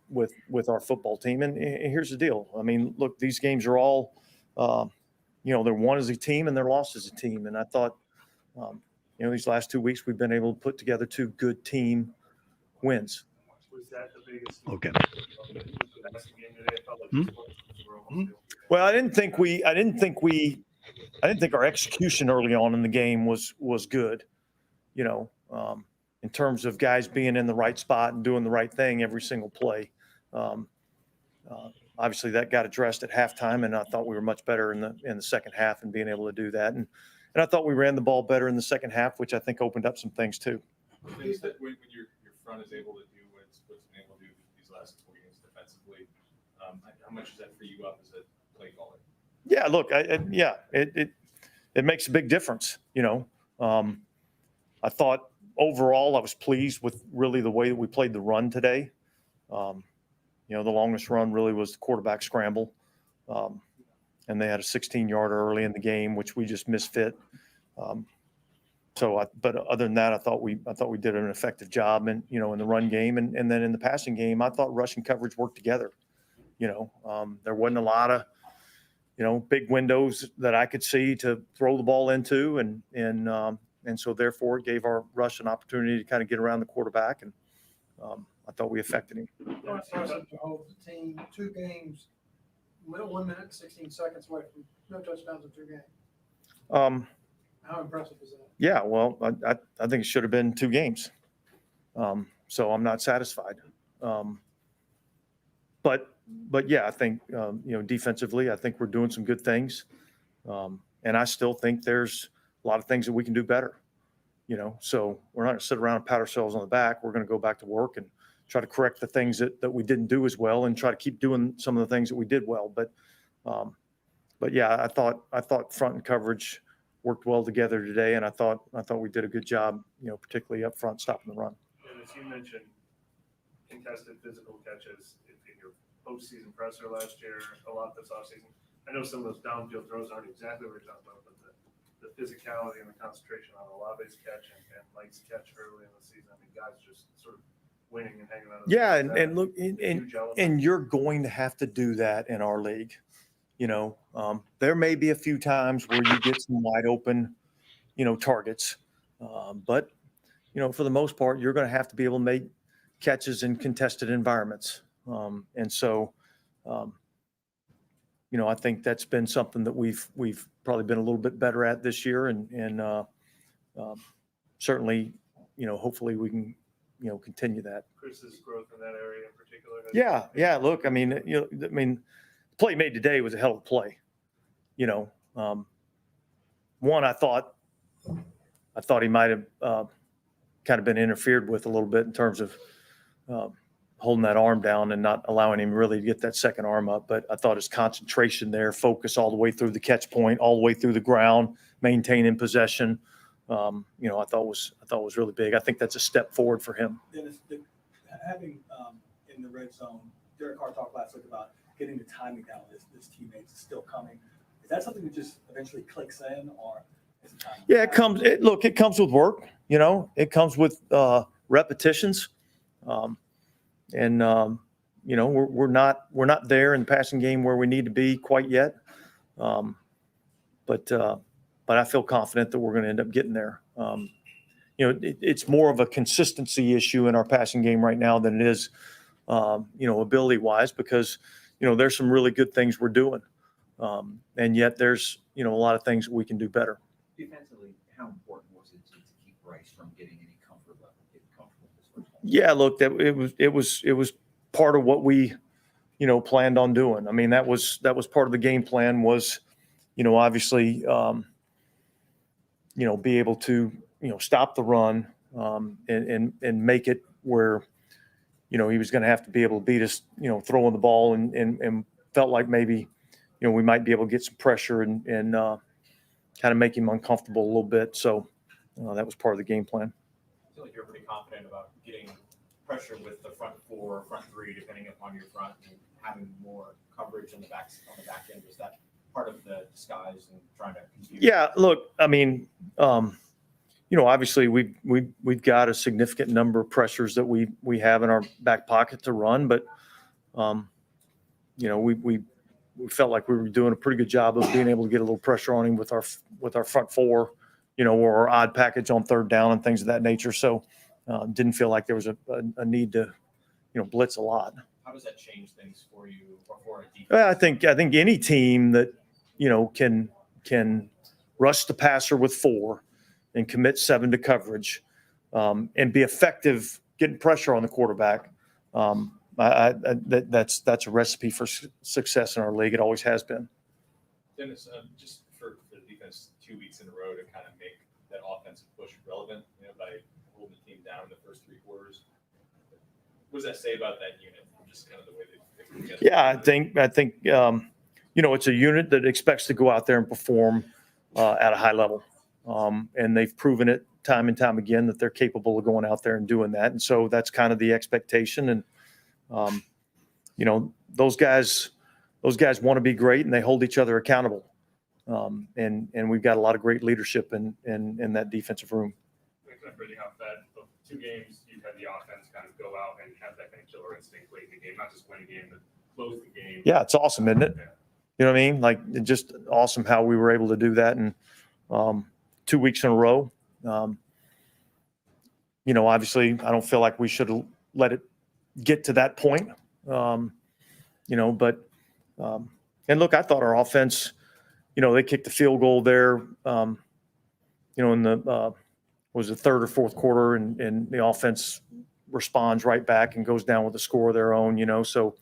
our football team. And here's the deal. I mean, look, these games are all, they're won as a team and they're lost as a team. And I thought, these last 2 weeks we've been able to put together 2 good team wins. Was that the biggest? Okay. Well, I didn't think our execution early on in the game was good, in terms of guys being in the right spot and doing the right thing every single play. Obviously that got addressed at halftime, and I thought we were much better in the second half and being able to do that. And I thought we ran the ball better in the second half, which I think opened up some things too. Things that when your front is able to do what's been able to do these last 4 games defensively, how much does that free you up as a play caller? Yeah, look, it makes a big difference. I thought overall I was pleased with really the way that we played the run today. The longest run really was the quarterback scramble. And they had a 16-yarder early in the game, which we just misfit. But other than that, I thought we did an effective job in the run game. And then in the passing game, I thought rush and coverage worked together. There wasn't a lot of, big windows that I could see to throw the ball into. And so therefore it gave our rush an opportunity to kind of get around the quarterback. And I thought we affected him. Impressive to hold the team 2 games, 1 minute, 16 seconds away from no touchdowns in 2 games. How impressive is that? Yeah, well, I think it should have been 2 games. So I'm not satisfied. But yeah, I think, defensively, I think we're doing some good things. And I still think there's a lot of things that we can do better. So we're not going to sit around and pat ourselves on the back. We're going to go back to work and try to correct the things that we didn't do as well and try to keep doing some of the things that we did well. But yeah, I thought front and coverage worked well together today, and I thought we did a good job, particularly up front stopping the run. And as you mentioned, contested physical catches in your postseason presser last year, a lot this offseason. I know some of those downfield throws aren't exactly what you're talking about, but the physicality and the concentration on Olave's catch and Mike's catch early in the season. I mean, guys just sort of winning and hanging on. Yeah, and look, and you're going to have to do that in our league. You know, there may be a few times where you get some wide open, targets, but for the most part, you're going to have to be able to make catches in contested environments, and so. I think that's been something that we've probably been a little bit better at this year, and certainly, hopefully we can, continue that. Chris's growth in that area in particular. Yeah. Look, the play made today was a hell of a play. One, I thought he might have kind of been interfered with a little bit in terms of holding that arm down and not allowing him really to get that second arm up. But I thought his concentration there, focus all the way through the catch point, all the way through the ground, maintaining possession, I thought was really big. I think that's a step forward for him. Dennis, having in the red zone, Derek Carr talked last week about getting the timing down. His teammates is still coming. Is that something that just eventually clicks in, or is it time? Yeah, it comes. It comes with work. It comes with repetitions. We're not there in the passing game where we need to be quite yet. But I feel confident that we're going to end up getting there. It's more of a consistency issue in our passing game right now than it is, ability wise, because, there's some really good things we're doing. And yet there's, a lot of things we can do better. Defensively, how important was it to keep Bryce from getting any comfort level, getting comfortable with this first one? Yeah, look, it was part of what we, planned on doing. I mean, that was part of the game plan was, obviously, be able to, stop the run and make it where, he was going to have to be able to beat us, throwing the ball and felt like maybe, we might be able to get some pressure and kind of make him uncomfortable a little bit. So that was part of the game plan. I feel like you're pretty confident about getting pressure with the front four, front three, depending upon your front, and having more coverage on the back end. Was that part of the disguise and trying to confuse? Yeah, look, obviously we've got a significant number of pressures that we have in our back pocket to run, but we felt like we were doing a pretty good job of being able to get a little pressure on him with our front four, or our odd package on third down and things of that nature. So didn't feel like there was a need to, blitz a lot. How does that change things for you or for a defense? Well, I think any team that, can rush the passer with 4 and commit 7 to coverage and be effective getting pressure on the quarterback, that's a recipe for success in our league. It always has been. Dennis, just for the defense 2 weeks in a row to kind of make that offensive push relevant, by holding the team down in the first 3 quarters. What does that say about that unit? Just kind of the way they fit together. Yeah, I think it's a unit that expects to go out there and perform at a high level, and they've proven it time and time again that they're capable of going out there and doing that. And so that's kind of the expectation. And those guys want to be great, and they hold each other accountable. And we've got a lot of great leadership in that defensive room. Really how that 2 games you've had the offense kind of go out and have that kind of killer instinct late in the game, not just win a game, but close the game. Yeah, it's awesome, isn't it? Yeah. You know what I mean? Like, it's just awesome how we were able to do that in 2 weeks in a row. Obviously, I don't feel like we should have let it get to that point. And look, I thought our offense, they kicked the field goal there, in the was the 3rd or 4th quarter, and the offense responds right back and goes down with a score of their own, so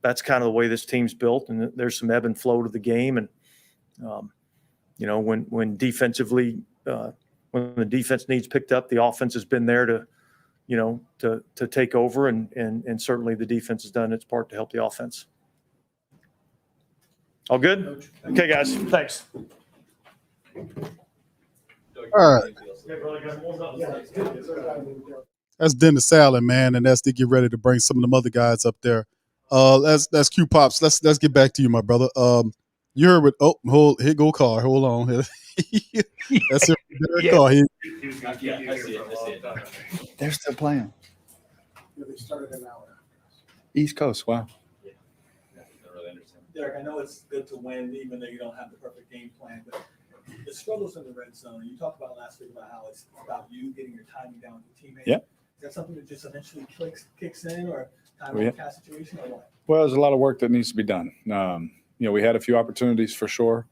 that's kind of the way this team's built, and there's some ebb and flow to the game. And, when defensively, when the defense needs picked up, the offense has been there to take over, and certainly the defense has done its part to help the offense. All good? Okay, guys. Thanks. All right. That's Dennis Allen, man, and that's to get ready to bring some of them other guys up there. That's Q Pops. Let's get back to you, my brother. You heard with here go Carr. Hold on. That's it. Carr. They're still playing. They started an hour after us. East Coast. Wow. Yeah, I don't really understand. Derek, I know it's good to win, even though you don't have the perfect game plan, but the struggles in the red zone, you talked about last week about how it's about you getting your timing down with your teammates. Yeah. Is that something that just eventually kicks in, or time Yeah. cast situation, or what? Well, there's a lot of work that needs to be done. We had a few opportunities for sure.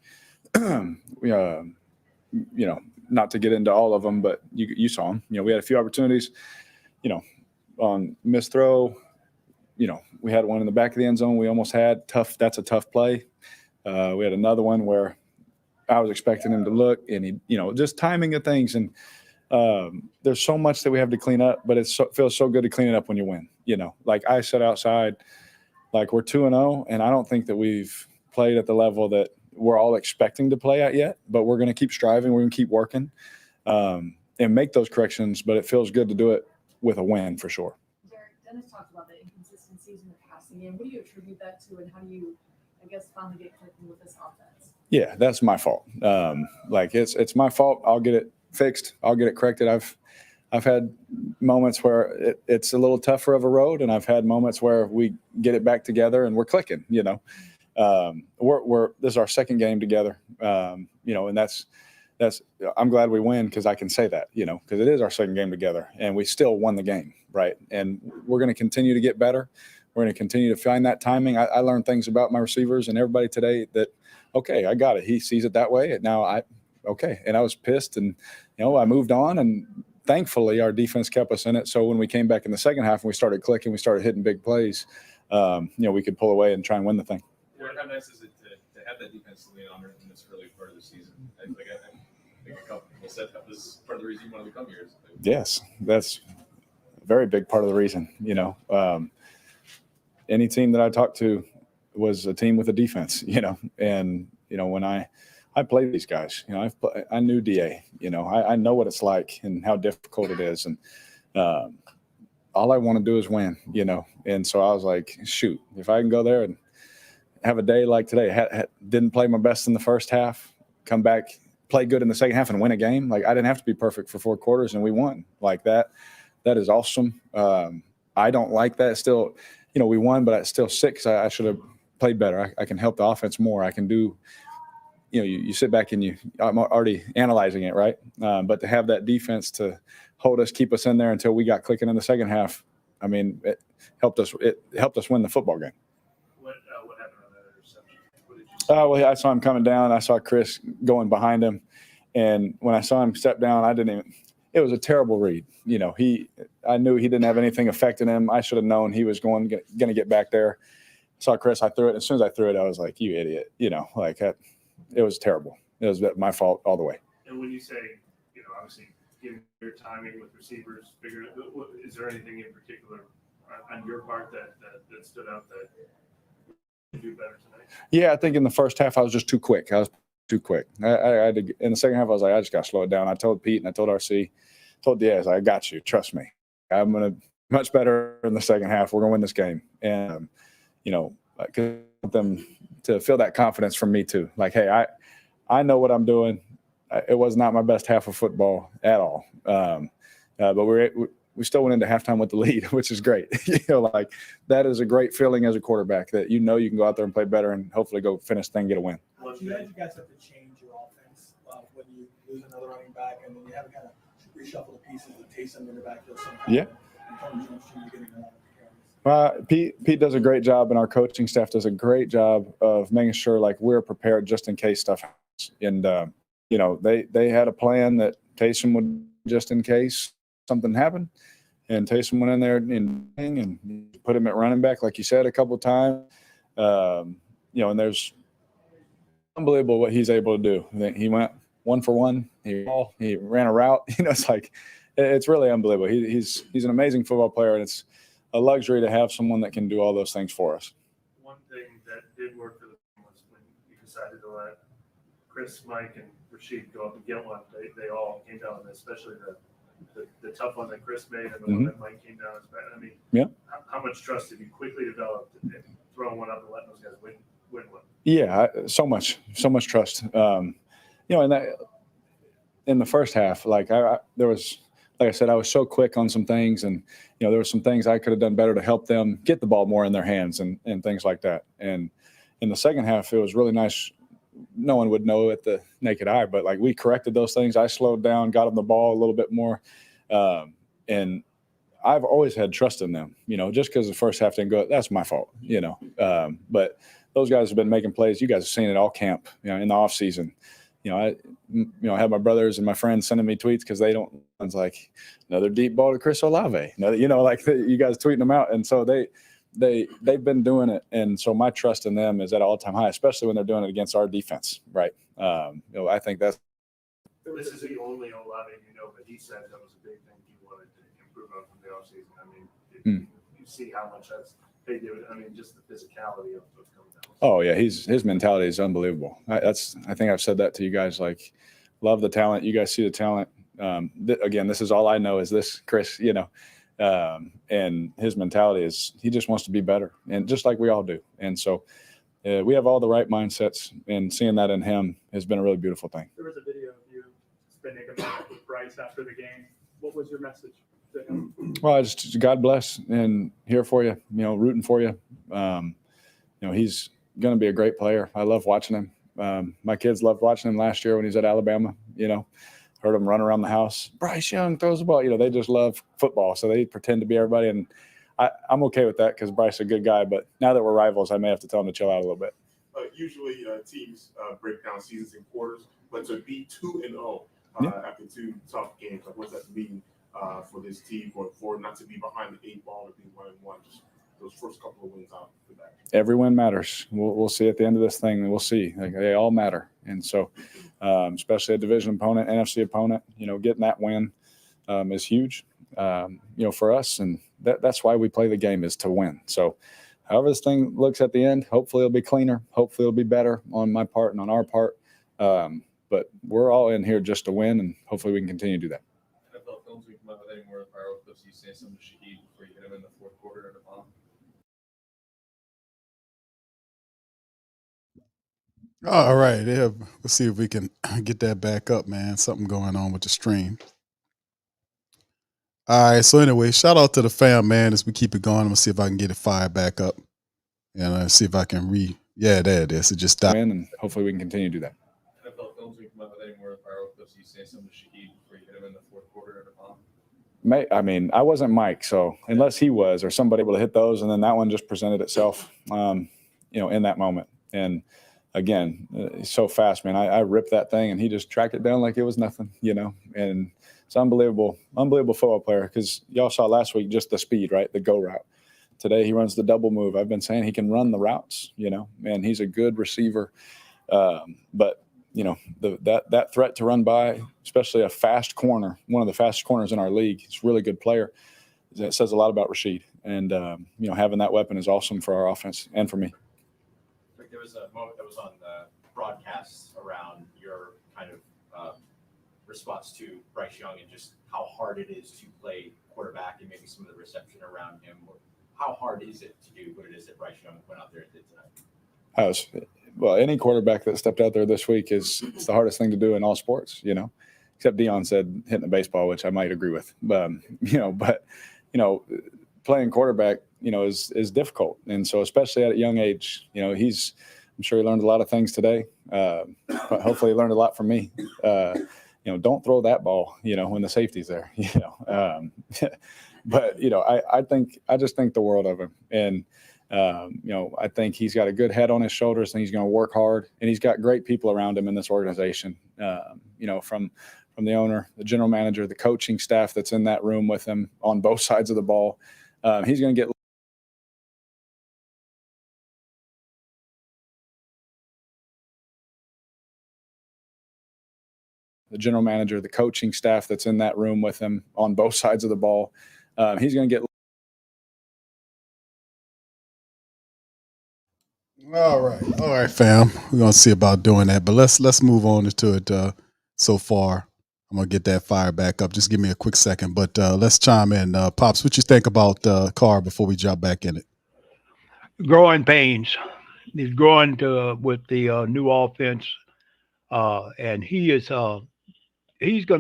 Not to get into all of them, but you saw them. We had a few opportunities, on missed throw. We had one in the back of the end zone we almost had. Tough. That's a tough play. We had another one where I was expecting him to look, and he, just timing of things. And there's so much that we have to clean up, but it feels so good to clean it up when you win. Like I said outside, like we're 2-0, and I don't think that we've played at the level that we're all expecting to play at yet, but we're going to keep striving. We're going to keep working and make those corrections, but it feels good to do it with a win for sure. Derek, Dennis talked about the inconsistencies in the passing game. What do you attribute that to, and how do you, finally get clicking with this offense? Yeah, that's my fault. It's my fault. I'll get it fixed. I'll get it corrected. I've had moments where it's a little tougher of a road, and I've had moments where we get it back together and we're clicking. This is our second game together. And that's I'm glad we win because I can say that, because it is our second game together and we still won the game, right? And we're going to continue to get better. We're going to continue to find that timing. I learned things about my receivers and everybody today that, okay, I got it. He sees it that way. And now and I was pissed, and I moved on, and thankfully our defense kept us in it. So when we came back in the second half and we started clicking, we started hitting big plays, we could pull away and try and win the thing. How nice is it to have that defense to lean on in this early part of the season? I think a couple people said that was part of the reason you wanted to come here. Yes, that's a very big part of the reason. Any team that I talked to was a team with a defense, and when I played these guys, I knew DA, I know what it's like and how difficult it is. And all I want to do is win, and so I was like, shoot, if I can go there and have a day like today, didn't play my best in the first half, come back, play good in the second half and win a game. Like I didn't have to be perfect for 4 quarters and we won like that. That is awesome. I don't like that still, we won, but it's still 6. I should have played better. I can help the offense more. I can do, you sit back and I'm already analyzing it. Right. But to have that defense to hold us, keep us in there until we got clicking in the second half. I mean, it helped us win the football game. What happened on that interception? What did you see? Well, I saw him coming down. I saw Chris going behind him. And when I saw him step down, it was a terrible read. I knew he didn't have anything affecting him. I should have known he was going to get back there. Saw Chris, I threw it. As soon as I threw it, I was like, you idiot. It was terrible. It was my fault all the way. And when you say, obviously getting your timing with receivers, is there anything in particular on your part that stood out that you do better tonight? Yeah, I think in the first half I was just too quick. I had to, in the second half I was like, I just got to slow it down. I told Pete and I told RC, told Diaz, I got you. Trust me. I'm going to much better in the second half. We're going to win this game. And, I want them to feel that confidence from me too. Like, hey, I know what I'm doing. It was not my best half of football at all. But we still went into halftime with the lead, which is great. That is a great feeling as a quarterback that you can go out there and play better and hopefully go finish the thing, get a win. You guys have to change your offense when you lose another running back, and then you have to kind of reshuffle the pieces with Taysom in the backfield. Yeah. Pete does a great job, and our coaching staff does a great job of making sure we're prepared just in case stuff happens. And they had a plan that Taysom would just in case something happened, and Taysom went in there and put him at running back, like you said a couple of times. And there's unbelievable what he's able to do. He went 1 for 1. He ran a route. It's really unbelievable. He's an amazing football player, and it's a luxury to have someone that can do all those things for us. One thing that did work for the team was when you decided to let Chris, Mike, and Rashid go up and get one. They all came down, especially the tough one that Chris made and the one that Mike came down as bad. I mean, how much trust did you quickly develop in throwing one up and letting those guys win one? Yeah, so much trust. In the first half, there was like I said, I was so quick on some things, and there were some things I could have done better to help them get the ball more in their hands and things like that. And in the second half, it was really nice. No one would know at the naked eye, but like we corrected those things. I slowed down, got them the ball a little bit more, and I've always had trust in them. Just because the first half didn't go, that's my fault. But those guys have been making plays. You guys have seen it all camp. In the off season. I have my brothers and my friends sending me tweets because they don't. It's like another deep ball to Chris Olave. You guys tweeting them out, and so they've been doing it, and so my trust in them is at all time high, especially when they're doing it against our defense, right? I think that's. This is the only Olave but he said that was a big thing he wanted to improve on from the offseason. I mean, you see how much they do it. I mean, just the physicality of coming down. Oh yeah, his mentality is unbelievable. I think I've said that to you guys. Like, love the talent. You guys see the talent. Again, this is all I know is this, Chris. And his mentality is he just wants to be better, and just like we all do. And so we have all the right mindsets, and seeing that in him has been a really beautiful thing. There was a video of you spending a moment with Bryce after the game. What was your message to him? Well, just God bless and here for you. Rooting for you. He's going to be a great player. I love watching him. My kids loved watching him last year when he was at Alabama. Heard him run around the house. Bryce Young throws the ball. They just love football, so they pretend to be everybody. And I'm okay with that because Bryce is a good guy. But now that we're rivals, I may have to tell him to chill out a little bit. Usually teams break down seasons in quarters, but to be 2-0 after two tough games, like what does that mean for this team going forward? Not to be behind the 8 ball or be 1-1. Just those first couple of wins out for that. Every win matters. We'll see at the end of this thing. We'll see. They all matter. And so, especially a division opponent, NFC opponent, getting that win is huge, for us. And that's why we play the game, is to win. So however this thing looks at the end, hopefully it'll be cleaner. Hopefully it'll be better on my part and on our part. But we're all in here just to win, and hopefully we can continue to do that. NFL films, we come out with any more viral clips. You say something to Shaheed before you hit him in the fourth quarter at a bomb. All right. Yeah, let's see if we can get that back up, man. Something going on with the stream. All right. So anyway, shout out to the fam, man, as we keep it going. I'm going to see if I can get it fired back up. And see if I can yeah, there it is. It just stopped. And hopefully we can continue to do that. NFL films, we come out with any more viral clips. You say something to Shaheed before you hit him in the fourth quarter at a bomb. I mean, I wasn't Mike, so unless he was or somebody able to hit those, and then that one just presented itself, in that moment. And again, he's so fast, man. I ripped that thing, and he just tracked it down like it was nothing, And it's unbelievable football player, because y'all saw last week just the speed, right? The go route. Today he runs the double move. I've been saying he can run the routes, and he's a good receiver. But that threat to run by, especially a fast corner, one of the fastest corners in our league, he's a really good player. That says a lot about Rashid. And, having that weapon is awesome for our offense and for me. There was a moment that was on the broadcast around your kind of response to Bryce Young and just how hard it is to play quarterback and maybe some of the reception around him. How hard is it to do what it is that Bryce Young went out there and did tonight? Well, any quarterback that stepped out there this week it's the hardest thing to do in all sports, except Deion said hitting the baseball, which I might agree with. Playing quarterback, is difficult. And so especially at a young age, I'm sure he learned a lot of things today. But hopefully he learned a lot from me. Don't throw that ball, when the safety's there, But, I just think the world of him. And, I think he's got a good head on his shoulders, and he's going to work hard, and he's got great people around him in this organization, from the owner, the general manager, the coaching staff that's in that room with him on both sides of the ball. He's going to get the general manager, the coaching staff that's in that room with him on both sides of the ball. He's going to get. All right, fam. We're gonna see about doing that, but let's move on to it. So far, I'm gonna get that fire back up. Just give me a quick second, but let's chime in. Pops, what you think about Carr before we jump back in it? Growing pains. He's growing with the new offense, and he's going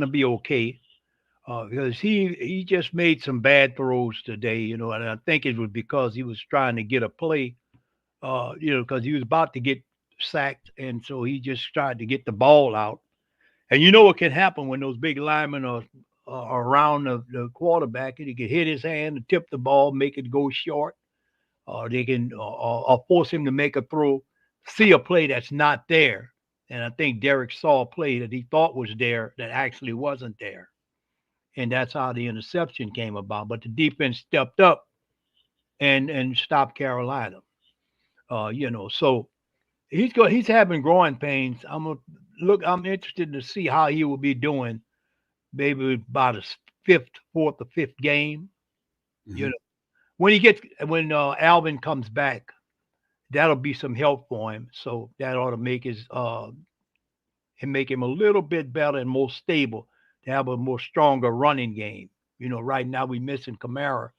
to be okay. because he just made some bad throws today, you know, and I think it was because he was trying to get a play, you know, because he was about to get sacked, and so he just tried to get the ball out. And you know what can happen when those big linemen are around the quarterback, and he can hit his hand and tip the ball, make it go short, or they can or force him to make a throw, see a play that's not there. And I think Derek saw a play that he thought was there that actually wasn't there. And that's how the interception came about. But the defense stepped up and stopped Carolina. You know, so he's having growing pains. I'm interested to see how he will be doing maybe about his fourth or fifth game. You know, when Alvin comes back, that'll be some help for him. So that ought to make him a little bit better and more stable to have a more stronger running game. You know, right now we're missing Kamara,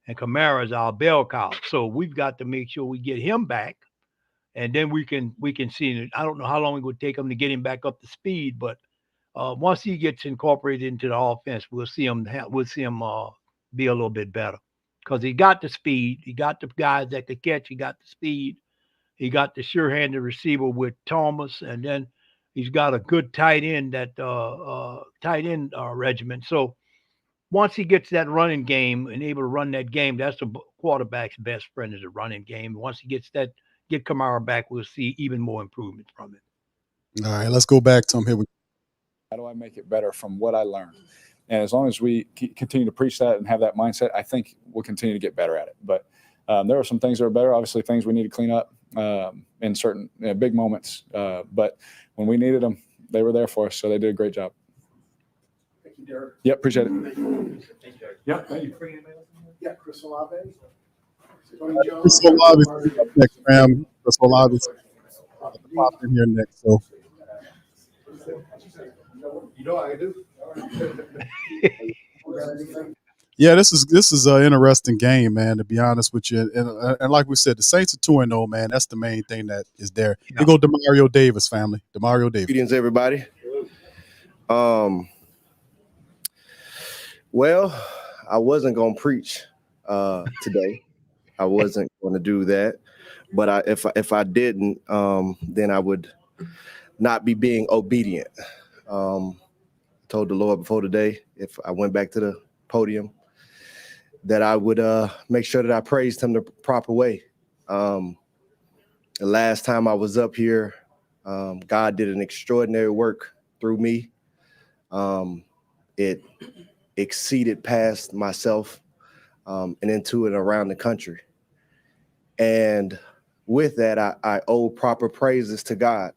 and Kamara is our bell cow. So we've got to make sure we get him back, and then we can see. I don't know how long it would take him to get him back up to speed, but once he gets incorporated into the offense, we'll see him be a little bit better because he got the speed, he got the guys that could catch, he got the speed, he got the sure-handed receiver with Thomas, and then he's got a good tight end regiment. So once he gets that running game and able to run that game, that's the quarterback's best friend is a running game. Once he get Kamara back, we'll see even more improvement from it. All right, let's go back to him here. How do I make it better from what I learned? And as long as we continue to preach that and have that mindset, I think we'll continue to get better at it. But there are some things that are better, obviously things we need to clean up in certain big moments. But when we needed them, they were there for us. So they did a great job. Thank you, Derek. Yep, appreciate it. Thank you, Derek. Yep, thank you. Yeah, Chris Olave. Chris Olave is up next, fam. Chris Olave is pop in here next. So. You know I do. Yeah, this is an interesting game, man. To be honest with you, and like we said, the Saints are 2-0, man. That's the main thing that is there. Yeah. They go Demario Davis, family. Demario Davis. Greetings, everybody. Well, I wasn't gonna preach today. I wasn't going to do that, but if I didn't, then I would not be being obedient. Told the Lord before today, if I went back to the podium, that I would make sure that I praised him the proper way. The last time I was up here, God did an extraordinary work through me. It exceeded past myself and into and around the country. And with that, I owe proper praises to God.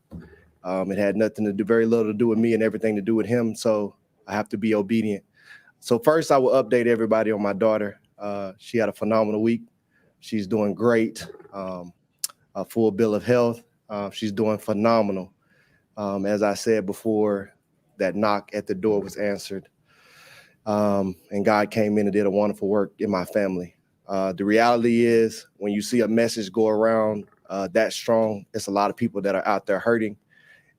It had nothing to do, very little to do with me and everything to do with him. So I have to be obedient. So first I will update everybody on my daughter. She had a phenomenal week. She's doing great. A full bill of health. She's doing phenomenal. As I said before, that knock at the door was answered. And God came in and did a wonderful work in my family. The reality is when you see a message go around that strong, it's a lot of people that are out there hurting.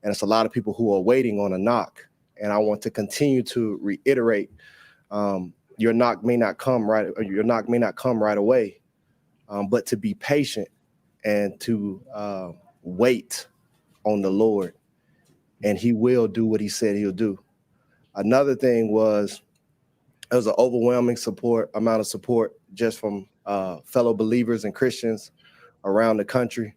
And it's a lot of people who are waiting on a knock. And I want to continue to reiterate, your knock may not come right away, but to be patient and to wait on the Lord, and he will do what he said he'll do. Another thing was, there was an overwhelming amount of support just from fellow believers and Christians around the country.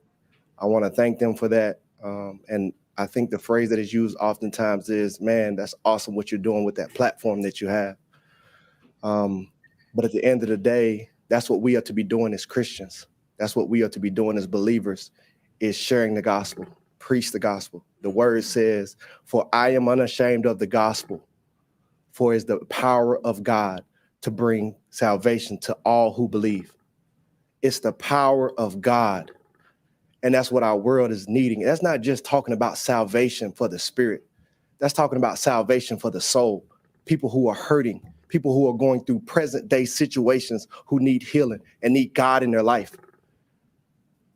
I want to thank them for that. And I think the phrase that is used oftentimes is, man, that's awesome what you're doing with that platform that you have. But at the end of the day, that's what we are to be doing as Christians. That's what we are to be doing as believers, is sharing the gospel, preach the gospel. The word says, for I am unashamed of the gospel, for it is the power of God to bring salvation to all who believe. It's the power of God. And that's what our world is needing. That's not just talking about salvation for the spirit. That's talking about salvation for the soul. People who are hurting, people who are going through present day situations who need healing and need God in their life.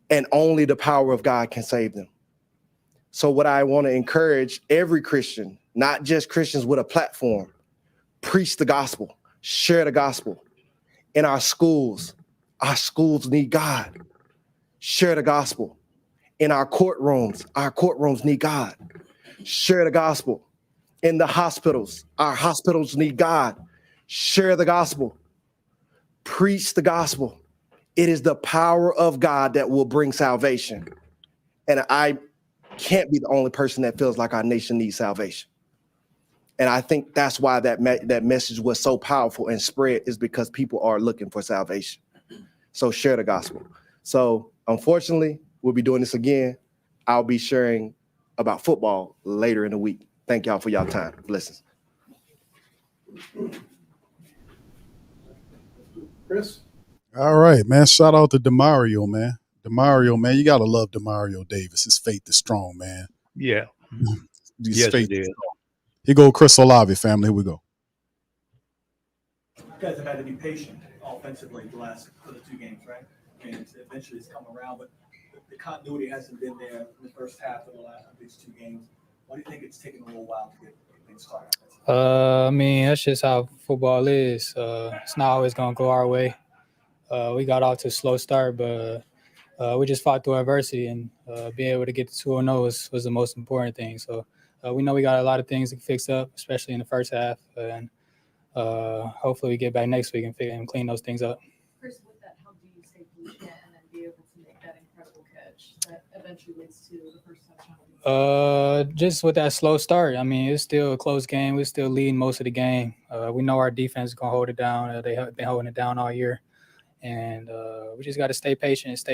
And only the power of God can save them. So what I want to encourage every Christian, not just Christians with a platform, Preach the gospel. Share the gospel. In our schools need God. Share the gospel. In our courtrooms need God. Share the gospel. In the hospitals, our hospitals need God. Share the gospel. Preach the gospel. It is the power of God that will bring salvation. And I can't be the only person that feels like our nation needs salvation. And I think that's why that message was so powerful and spread, is because people are looking for salvation. So share the gospel. So unfortunately, we'll be doing this again. I'll be sharing about football later in the week. Thank y'all for y'all time. Blessings. Chris? All right, man. Shout out to DeMario, man. DeMario, man. You got to love DeMario Davis. His faith is strong, man. Yeah. His Yes, faith it is. strong. Here go Chris Olave, family. Here we go. You guys have had to be patient offensively for the 2 games, right? And eventually it's come around, but the continuity hasn't been there in the first half of these 2 games. Why do you think it's taken a little while to get things started? I mean, that's just how football is. It's not always going to go our way. We got off to a slow start, but we just fought through adversity, and being able to get to 2-0 was the most important thing. So we know we got a lot of things to fix up, especially in the first half, and hopefully we get back next week and clean those things up. Chris, with that, how do you stay patient and then be able to make that incredible catch that eventually leads to the first touchdown? Just with that slow start. I mean, it's still a close game. We're still leading most of the game. We know our defense is going to hold it down. They have been holding it down all year. And we just got to stay patient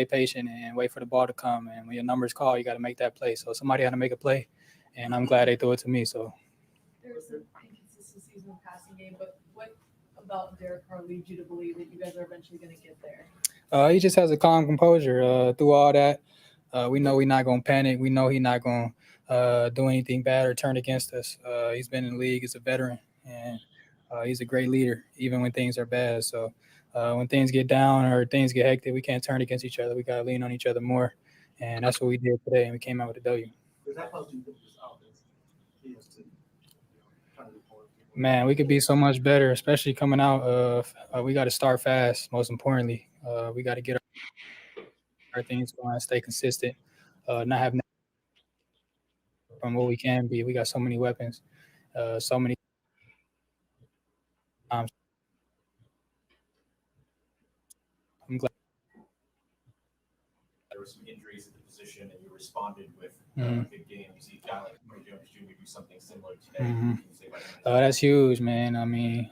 and wait for the ball to come. And when your number's called, you got to make that play. So somebody had to make a play, and I'm glad they threw it to me. So There's some inconsistencies in the passing game, but what about Derek Carr leads you to believe that you guys are eventually going to get there? He just has a calm composure through all that. We know we're not going to panic. We know he's not going to do anything bad or turn against us. He's been in the league as a veteran, and he's a great leader, even when things are bad. So when things get down or things get hectic, we can't turn against each other. We got to lean on each other more, and that's what we did today, and we came out with a W. Does that help you with this offense? Man, we could be so much better, especially coming out. We got to start fast, most importantly. We got to get our things going, stay consistent, not have from what we can be. We got so many weapons, so many times. I'm glad. There were some injuries at the position, and you responded with Mhm. big game. You see a guy like Bryce Young Jr. do something similar today. Mhm. Can you say about him? That's huge, man. I mean,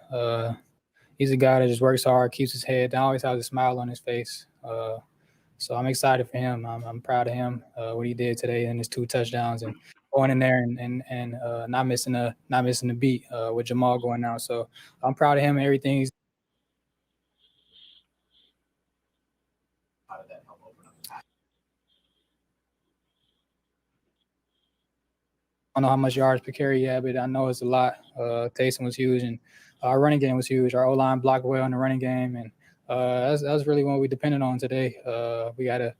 he's a guy that just works hard, keeps his head down, always has a smile on his face. So I'm excited for him. I'm proud of him, what he did today and his 2 touchdowns and going in there and not missing a beat with Jamal going out. So I'm proud of him and everything he's. How did that help open up the pass? I don't know how much yards per carry he had, but I know it's a lot. Taysom was huge, and our running game was huge. Our O-line blocked well in the running game, and that's really what we depended on today. We had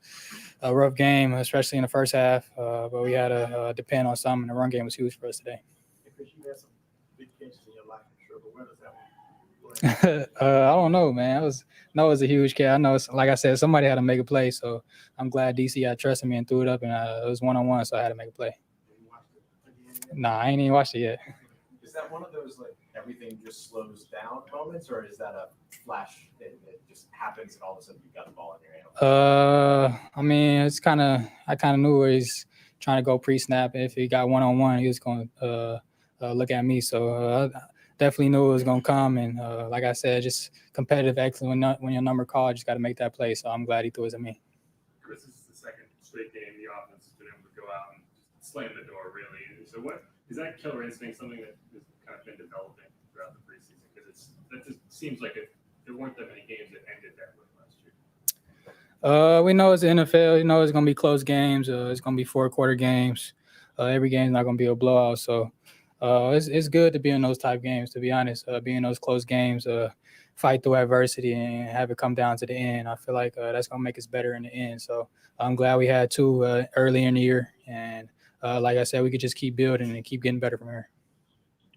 a rough game, especially in the first half, but we had to depend on something, and the run game was huge for us today. Because you had some big catches in your life, I'm sure, but where does that one? I don't know, man. It was a huge catch. I know, like I said, somebody had to make a play, so I'm glad DC had trusted me and threw it up, and it was 1-on-1, so I had to make a play. Nah, I ain't even watched it yet. Is that one of those like everything just slows down moments, or is that a flash that just happens and all of a sudden you got the ball in your hand? I mean, I kind of knew where he's trying to go pre-snap. If he got 1-on-1, he was going to look at me. So I definitely knew it was going to come. And like I said, just competitive excellence. When your number called, you just got to make that play. So I'm glad he threw it at me. Chris, this is the second straight game the offense has been able to go out and slam the door, really. So what is that killer instinct, something that has kind of been developing throughout the preseason? Because that just seems like there weren't that many games that ended that way last year. We know it's the NFL. You know it's going to be close games. It's going to be 4-quarter games. Every game's not going to be a blowout. So it's good to be in those type games, to be honest. Be in those close games, fight through adversity, and have it come down to the end. I feel like that's going to make us better in the end. So I'm glad we had 2 early in the year. And like I said, we could just keep building and keep getting better from here.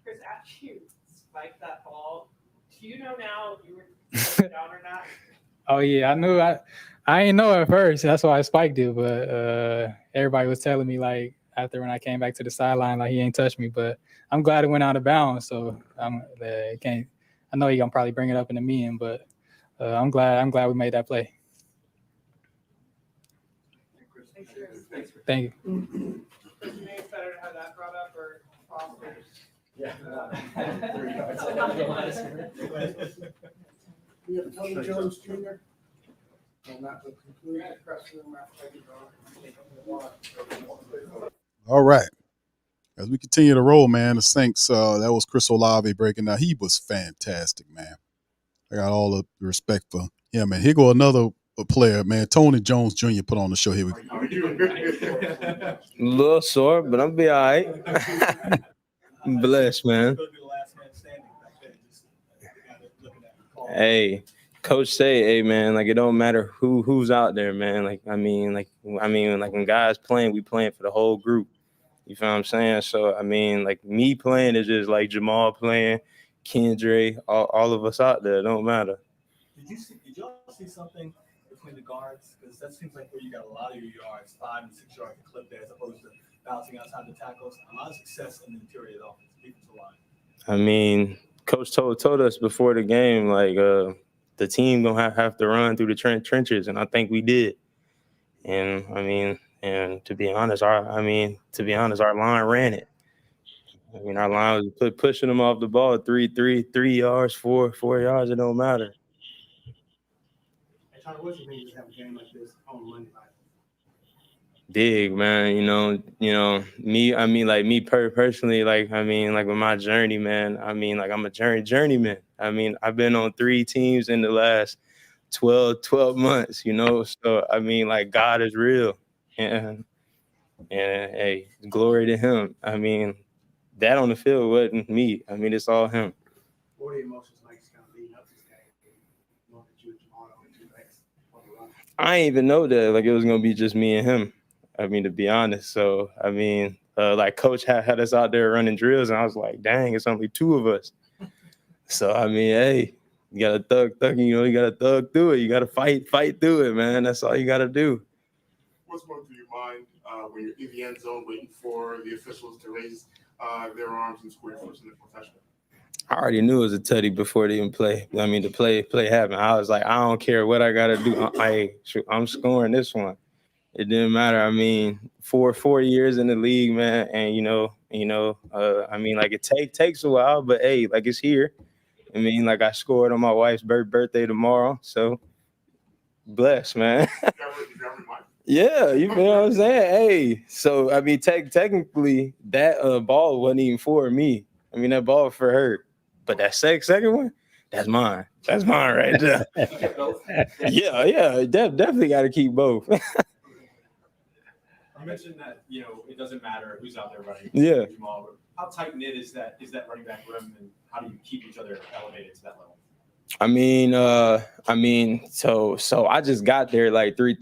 Chris, after you spiked that ball Do you know now if you were down or not? Oh yeah, I knew. I didn't know at first. That's why I spiked it. But everybody was telling me like after when I came back to the sideline, like he ain't touched me. But I'm glad it went out of bounds. So can't. I know he gonna probably bring it up in the meeting, but I'm glad we made that play. Thank you. Chris, you think it's better to have that brought up or Foster's? Yeah. We have Tony Jones Jr. And that will conclude the press room after. All right. As we continue to roll, man, the Saints, that was Chris Olave breaking down. He was fantastic, man. I got all the respect for him. And here go another player, man. Tony Jones Jr. put on the show. Here we go. Little sore, but I'll be all right. Blessed, man. Hey, coach say, hey man, like it don't matter who's out there, man. Like I mean, when guys playing, we playing for the whole group. You feel what I'm saying? So I mean, like me playing is just like Jamal playing, Kendra, all of us out there. It don't matter. Did y'all see something between the guards? Because that seems like where you got a lot of your yards, 5 and 6 yards to clip there, as opposed to bouncing outside the tackles. A lot of success in the interior of the offensive defensive line. I mean, coach told us before the game, like the team gonna have to run through the trenches, and I think we did. And I mean, and to be honest, our line ran it. I mean, our line was pushing them off the ball 3 yards, 4 yards. It don't matter. Hey, Tyler, what do you mean to have a game like this on Monday night? Big, man. Me. I mean, like me personally. Like I mean, like with my journey, man. I mean, like I'm a journeyman. I mean, I've been on 3 teams in the last 12 months. So I mean, like God is real, and hey, glory to Him. I mean, that on the field wasn't me. I mean, it's all Him. What are the emotions like kind of leading up to this game? Knowing that you and Jamal are only 2 backs on the run. I didn't even know that like it was gonna be just me and him. I mean, to be honest. So I mean, like coach had us out there running drills, and I was like, dang, it's only 2 of us. So I mean, hey, you gotta thug. You gotta thug through it. You gotta fight through it, man. That's all you gotta do. What's going through your mind when you're in the end zone waiting for the officials to raise their arms and score your first in the professional? I already knew it was a tutty before they even play. I mean, the play happened. I was like, I don't care what I gotta do. I'm scoring this one. It didn't matter. I mean, 4 years in the league, man, and I mean, like it takes a while, but hey, like it's here. I mean, like I scored on my wife's birthday tomorrow, so blessed, man. Yeah, you know what I'm saying? Hey, so I mean, technically that ball wasn't even for me. I mean, that ball for her, but that second one, that's mine. That's mine right there. Yeah, definitely got to keep both. You mentioned that it doesn't matter who's out there running. Yeah. Jamal, how tight knit is that running back room, and how do you keep each other elevated to that level? I mean, so I just got there like 3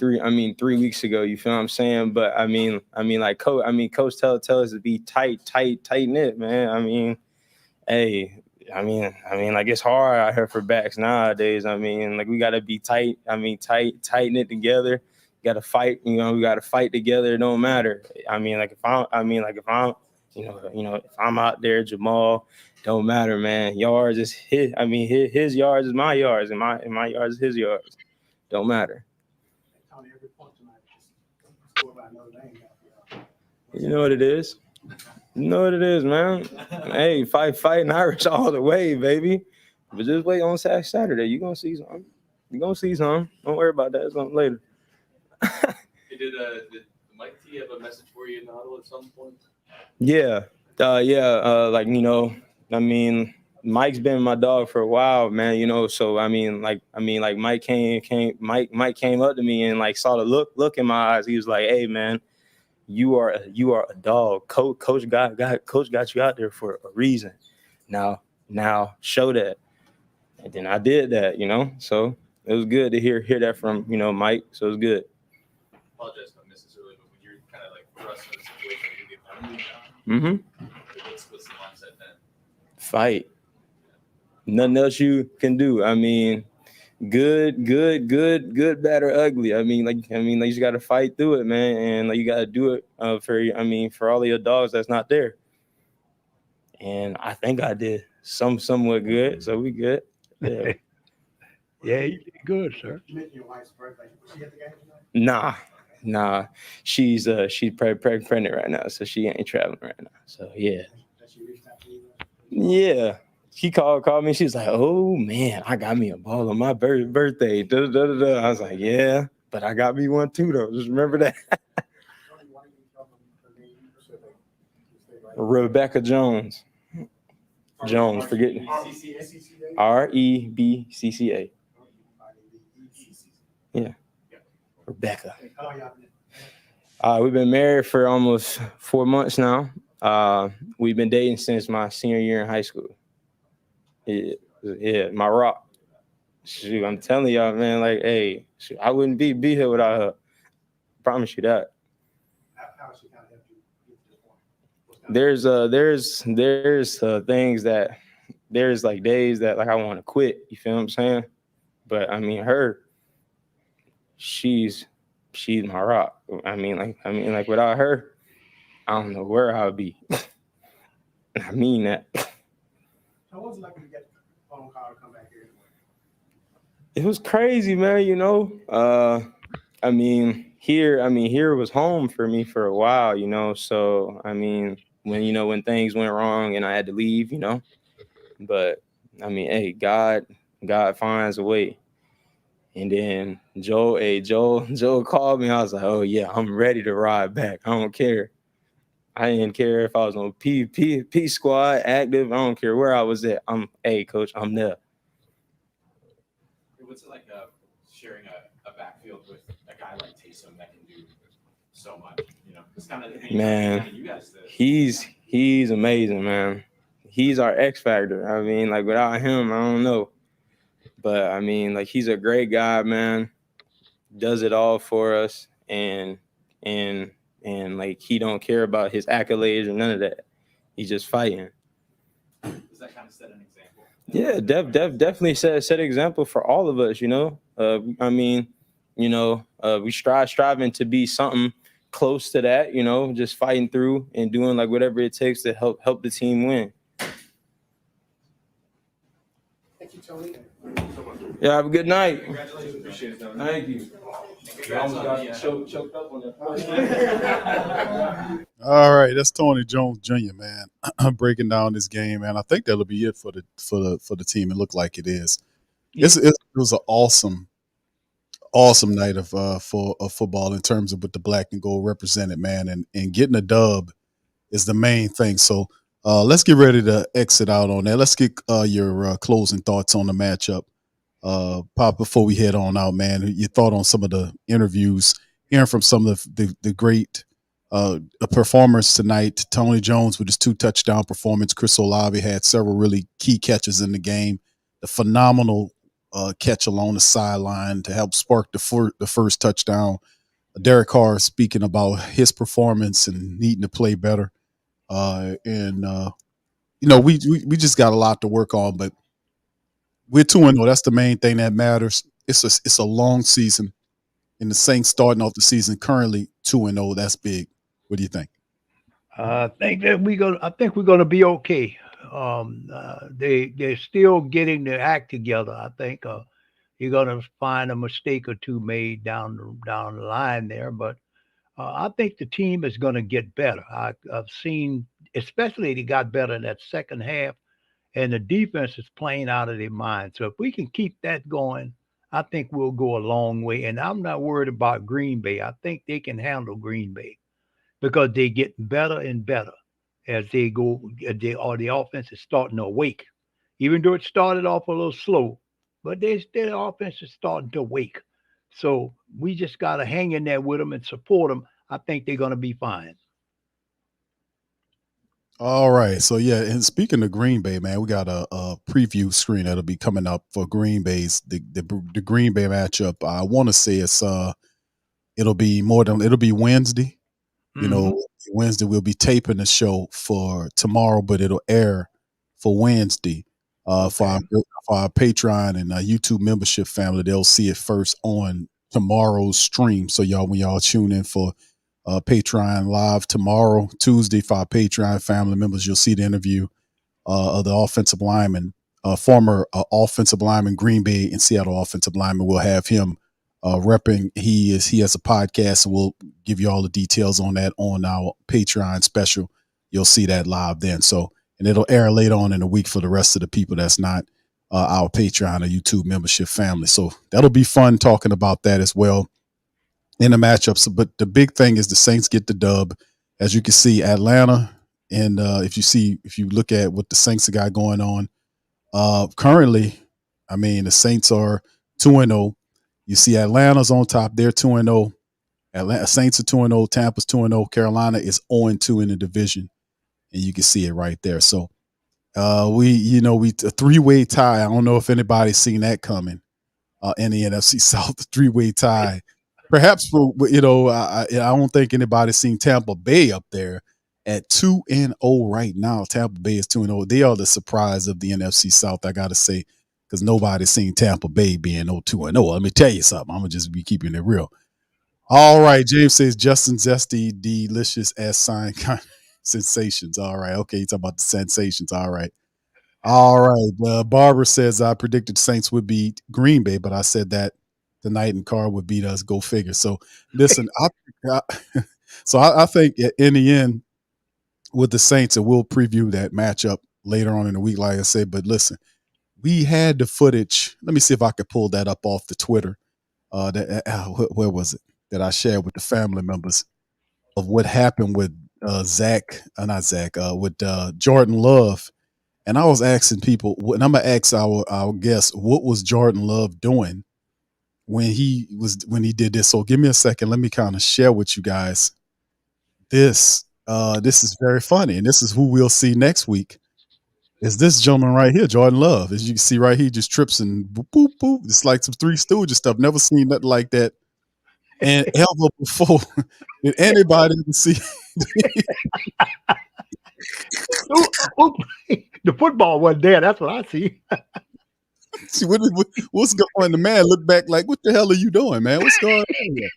weeks ago. You feel what I'm saying? But I mean, like coach tell us to be tight knit, man. I mean, hey, I mean, like it's hard out here for backs nowadays. I mean, like we gotta be tight. I mean, tight knit together. Got to fight. We got to fight together. It don't matter. I mean, like if I'm out there, Jamal, don't matter, man. Yards is his. I mean, his yards is my yards, and my yards is his yards. Don't matter. You know what it is. You know what it is, man. Hey, fighting Irish all the way, baby. But just wait on Saturday. You gonna see something. Don't worry about that. It's something later. Did Mike T have a message for you in the huddle at some point? Yeah. Like I mean, Mike's been my dog for a while, man. So I mean, Mike came up to me and like saw the look in my eyes. He was like, "Hey, man, you are a dog. Coach got you out there for a reason. Now show that." And then I did that, So it was good to hear that from Mike. So it was good. Apologize if I missed this earlier, but when you're kind of like thrust in a situation where you get down, Mm-hmm. what's the mindset then? Fight. nothing else you can do. I mean, good, bad or ugly. I mean, like you just got to fight through it, man, and like you got to do it for all of your dogs that's not there. And I think I did somewhat good, so we good. Yeah. Yeah, you did good, sir. You mentioned your wife's birthday. Was she at the game tonight? Nah. She's pregnant right now, so she ain't traveling right now. So yeah. Has she reached out to you? Yeah. She called me. She was like, "Oh man, I got me a ball on my birthday." Da, da, da, da. I was like, "Yeah, but I got me one too, though. Just remember that." Rebecca Jones. Forget it. Rebcca. Yeah. Rebecca. We've been married for almost 4 months now. We've been dating since my senior year in high school. Yeah, my rock. Shoot, I'm telling y'all, man, like, hey, shoot, I wouldn't be here without her. Promise you that. How has she kind of helped you get to this point? There's things that there's like days that like I want to quit. You feel what I'm saying? But I mean, she's my rock. I mean, like without her, I don't know where I would be. I mean that. How was it like when you get a phone call to come back here? It was crazy, man. You know, here was home for me for a while. You know, so I mean, when things went wrong and I had to leave, you know, but I mean, hey, God finds a way. And then Joe called me. I was like, oh yeah, I'm ready to ride back. I don't care. I didn't care if I was on P squad, active. I don't care where I was at. Coach, I'm there. What's it like sharing a backfield with a guy like Taysom that can do so much? You know, it's kind of man. You guys He's amazing, man. He's our X factor. I mean, like without him, I don't know. But I mean, like he's a great guy, man. Does it all for us, and like he don't care about his accolades or none of that. He's just fighting. Does that kind of set an example? Yeah, definitely set an example for all of us. You know, I mean, you know, we striving to be something close to that. You know, just fighting through and doing like whatever it takes to help the team win. Thank you, Tony. Yeah, have a good night. Congratulations. Appreciate it, Tony. Thank you. Choked up on that. All right, that's Tony Jones Jr., man, breaking down this game, man. I think that'll be it for the team. It looked like it is. Yeah. It was an awesome night of football in terms of what the black and gold represented, man, and getting a dub is the main thing. So let's get ready to exit out on that. Let's get your closing thoughts on the matchup. Pop, before we head on out, man, your thought on some of the interviews, hearing from some of the great performers tonight. Tony Jones with his 2 touchdown performance. Chris Olave had several really key catches in the game. The phenomenal catch along the sideline to help spark the first touchdown. Derek Carr speaking about his performance and needing to play better. You know, we just got a lot to work on, but we're 2-0. That's the main thing that matters. It's a long season, and the Saints starting off the season currently 2-0. That's big. What do you think? I think we're gonna be okay. They're still getting their act together. I think you're gonna find a mistake or two made down the line there, but I think the team is gonna get better. I've seen, especially they got better in that second half, and the defense is playing out of their mind. So if we can keep that going, I think we'll go a long way. And I'm not worried about Green Bay. I think they can handle Green Bay because they get better and better as they go. The offense is starting to wake, even though it started off a little slow, but their offense is starting to wake. So we just got to hang in there with them and support them. I think they're going to be fine. All right. So, yeah, and speaking of Green Bay, man, we got a preview screen that'll be coming up for Green Bay's the Green Bay matchup. I want to say it'll be Wednesday. You know, Wednesday we'll be taping the show for tomorrow, but it'll air for Wednesday. For our Patreon and YouTube membership family, they'll see it first on tomorrow's stream. So y'all, when y'all tune in for Patreon live tomorrow, Tuesday, for our Patreon family members, you'll see the interview of the offensive lineman, former offensive lineman, Green Bay and Seattle offensive lineman. We'll have him repping. He has a podcast, and we'll give you all the details on that on our Patreon special. You'll see that live then. So, and it'll air later on in the week for the rest of the people that's not our Patreon or YouTube membership family. So that'll be fun talking about that as well in the matchups. But the big thing is the Saints get the dub. As you can see, Atlanta, and if you look at what the Saints have got going on currently, I mean, the Saints are 2-0. You see Atlanta's on top. They're 2-0. Atlanta Saints are 2-0. Tampa's 2-0. Carolina is 0-2 in the division. And you can see it right there. So we a three-way tie. I don't know if anybody's seen that coming in the NFC South, the three-way tie. Perhaps I don't think anybody's seen Tampa Bay up there at 2-0 right now. Tampa Bay is 2-0. They are the surprise of the NFC South, I gotta say, because nobody's seen Tampa Bay being 2-0. Let me tell you something. I'm gonna just be keeping it real. All right, James says Justin Zesty, delicious as sign sensations. All right, okay, you talking about the sensations. All right. Barbara says I predicted Saints would beat Green Bay, but I said that tonight and Carr would beat us. Go figure. So listen, I think in the end with the Saints, and we'll preview that matchup later on in the week, like I said. But listen, we had the footage. Let me see if I could pull that up off the Twitter. Where was it that I shared with the family members of what happened with with Jordan Love. And I was asking people, and I'm gonna ask our guests, what was Jordan Love doing when he did this? So give me a second. Let me kind of share with you guys this. This is very funny, and this is who we'll see next week. Is this gentleman right here, Jordan Love? As you can see right here, he just trips and boop boop boop. It's like some Three Stooges stuff. Never seen nothing like that, and ever before. Did anybody ever see? The football wasn't there. That's what I see. See, what's going on? The man looked back like, what the hell are you doing, man? What's going on here?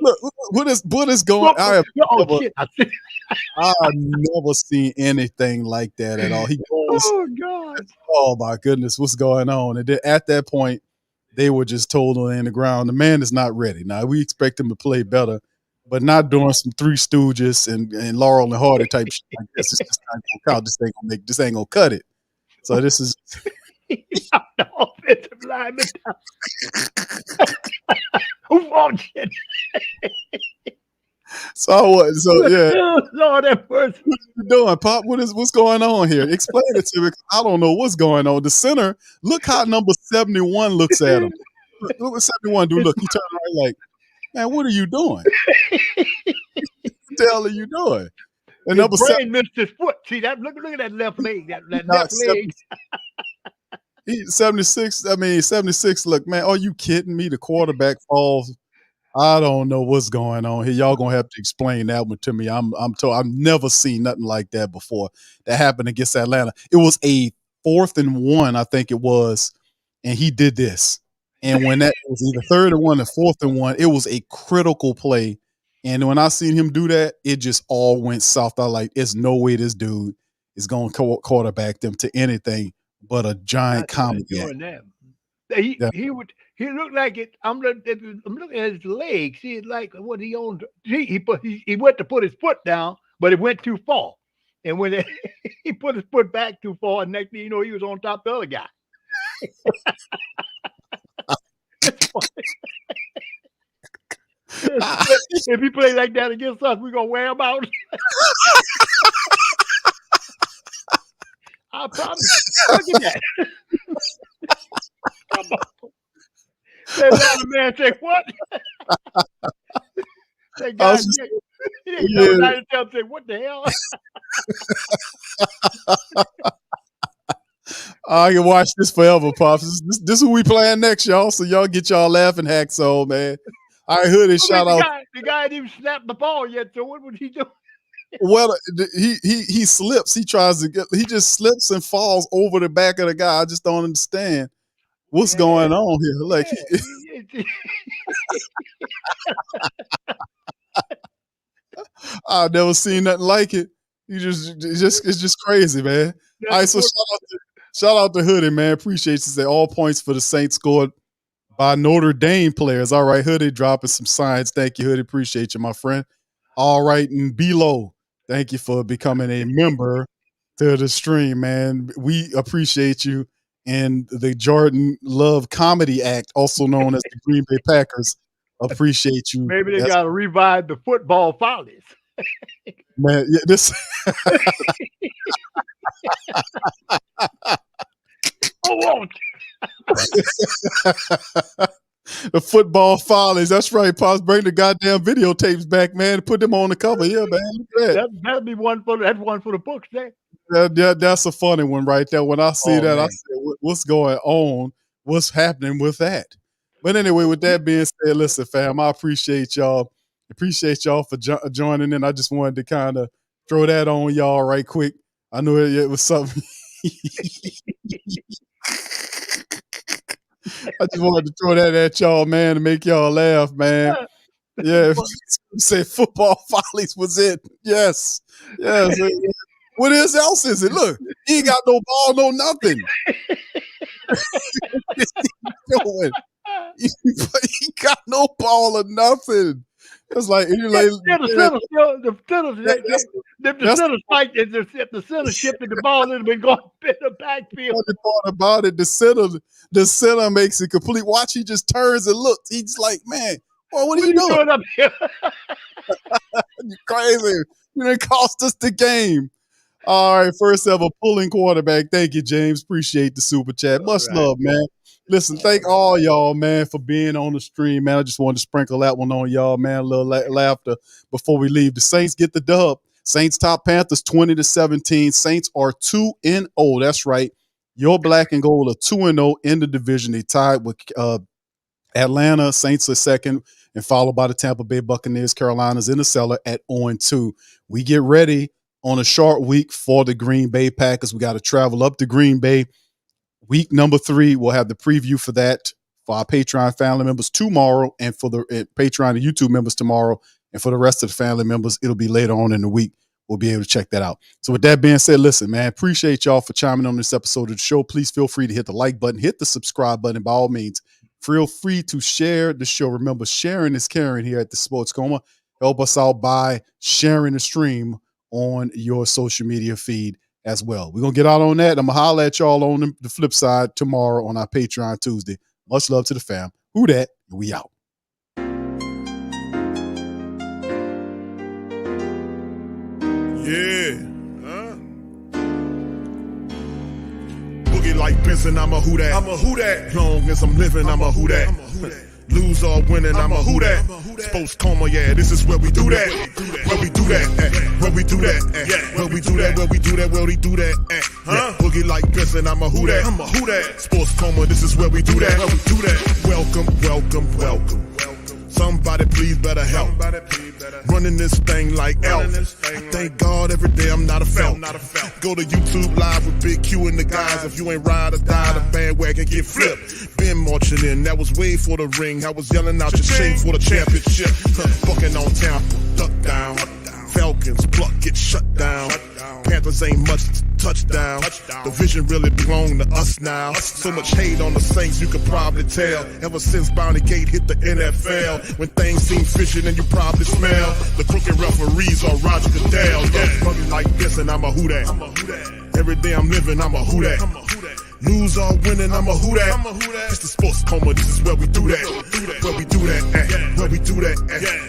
Look, what is going on? I've never seen anything like that at all. He goes, oh, God. Oh, my goodness, what's going on? And then at that point, they were just totally in the ground. The man is not ready. Now, we expect him to play better, but not doing some Three Stooges and Laurel and Hardy type shit like this. It's just not gonna count. This ain't gonna cut it. So this is the offensive lineman. Who walked in? So yeah. Lord have mercy. What you doing, Pop? What's going on here? Explain it to me. I don't know what's going on. The center, look how number 71 looks at him. Look what 71 do. Look, he turned around like, man, what are you doing? What the hell are you doing? And number 7 missed his foot. See that? Look at that left leg. That left leg. 76. I mean, 76. Look, man, are you kidding me? The quarterback falls. I don't know what's going on here. Y'all gonna have to explain that one to me. I'm told I've never seen nothing like that before. That happened against Atlanta. It was a 4th and 1, I think it was, and he did this. And when that was either 3rd and 1 or 4th and 1, it was a critical play. And when I seen him do that, it just all went south. I like, there's no way this dude is going to quarterback them to anything but a giant comedy. He looked like it. I'm looking at his legs. See, it's like what he owned. He went to put his foot down, but it went too far. And when he put his foot back too far, and next thing you know, he was on top of the other guy. If he play like that against us, we're gonna wear him out. I promise. Look at that. Come on. That man say what? That guy he didn't know how to tell him, say, what the hell? I can watch this forever, Pops. This is who we playing next, y'all. So y'all get y'all laughing hacks on, man. All right, Hoodie, shout out. The guy didn't even snap the ball yet, so what was he doing? Well, he slips. He tries to get. He just slips and falls over the back of the guy. I just don't understand what's going on here. Like, I've never seen nothing like it. It's just crazy, man. All right, so shout out to Hoodie, man. Appreciate you. Say all points for the Saints scored by Notre Dame players. All right, Hoodie dropping some signs. Thank you, Hoodie. Appreciate you, my friend. All right, and below, thank you for becoming a member to the stream, man. We appreciate you. And the Jordan Love Comedy Act, also known as the Green Bay Packers, appreciate you. Maybe they got to revive the football follies. Man, yeah, this. The football follies. That's right, Pops. Bring the goddamn videotapes back, man. Put them on the cover here, man. Look at that. That'd be one for the books there. That's a funny one right there. When I see that, man. I say, what's going on? What's happening with that? But anyway, with that being said, listen, fam, I appreciate y'all. Appreciate y'all for joining in. I just wanted to kind of throw that on y'all right quick. I knew it was something. I just wanted to throw that at y'all, man, to make y'all laugh, man. Yeah, say football follies was it. Yes. What else is it? Look, he ain't got no ball, no nothing. He got no ball or nothing. It's like if the center shifted the ball, it'd have been going in the backfield. The part about it, the center makes it complete. Watch, he just turns and looks. He's like, man, boy, what are you doing up here? You're crazy. You didn't cost us the game. All right, first ever pulling quarterback. Thank you, James. Appreciate the super chat. Much love, man. Listen, thank all y'all, man, for being on the stream, man. I just wanted to sprinkle that one on y'all, man. A little laughter before we leave. The Saints get the dub. Saints top Panthers 20-17. Saints are 2-0. That's right. Your black and gold are 2-0 in the division. They tied with Atlanta. Saints are second, and followed by the Tampa Bay Buccaneers. Carolina's in the cellar at 0-2. We get ready on a short week for the Green Bay Packers. We got to travel up to Green Bay. Week number 3, we'll have the preview for that for our Patreon family members tomorrow, and for the Patreon and YouTube members tomorrow. And for the rest of the family members, it'll be later on in the week. We'll be able to check that out. So with that being said, listen, man, appreciate y'all for chiming on this episode of the show. Please feel free to hit the like button, hit the subscribe button by all means. Feel free to share the show. Remember, sharing is caring here at the Sports Coma. Help us out by sharing the stream on your social media feed as well. We're going to get out on that. I'm going to holler at y'all on the flip side tomorrow on our Patreon Tuesday. Much love to the fam. Who dat? We out. Yeah. Boogie like Benson, I'm a who dat. I'm a who dat. Long as I'm living, I'm a who dat. Lose or winning, I'm a who dat. Sports Coma, yeah, this is where we do that. Where we do that, where we do that, where we do that, where we do that, where we do that, Boogie like Benson, I'm a who dat. I'm a who dat. Sports Coma, this is where we do that. Where we do that. Welcome. Somebody please better help. Running this thing like Elf. I thank God every day I'm not a felt. Go to YouTube Live with Big Q and the guys. If you ain't ride or die, the bandwagon get flipped. Been marching in, that was way for the ring. I was yelling out your shame for the championship. Bucking on Tampa, duck down. Falcons, pluck, get shut down. Panthers ain't much touchdown. The vision really belong to us now. So much hate on the Saints, you could probably tell. Ever since Bounty Gate hit the NFL, when things seem fishy and you probably smell the crooked referees or Roger Goodell. Fucking like this and I'm a who dat. Every day I'm living, I'm a who dat. Lose or winning, I'm a who dat. It's the Sports Coma, this is where we do that. Where we do that, where we do that,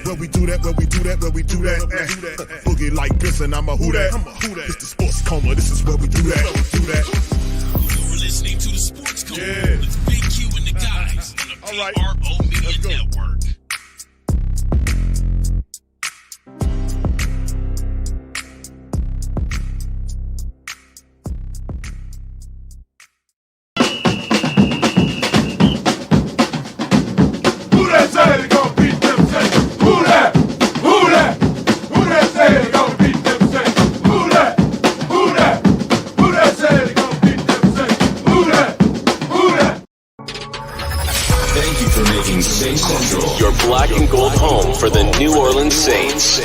where we do that, where we do that, where we do that, Boogie like this and I'm a who dat. It's the Sports Coma, this is where we do that. You're listening to the Sports Coma with Big Q and the guys on the PRO Media Network. Say they gonna beat them Saints? Who that? Who that say they gonna beat them New Orleans Saints.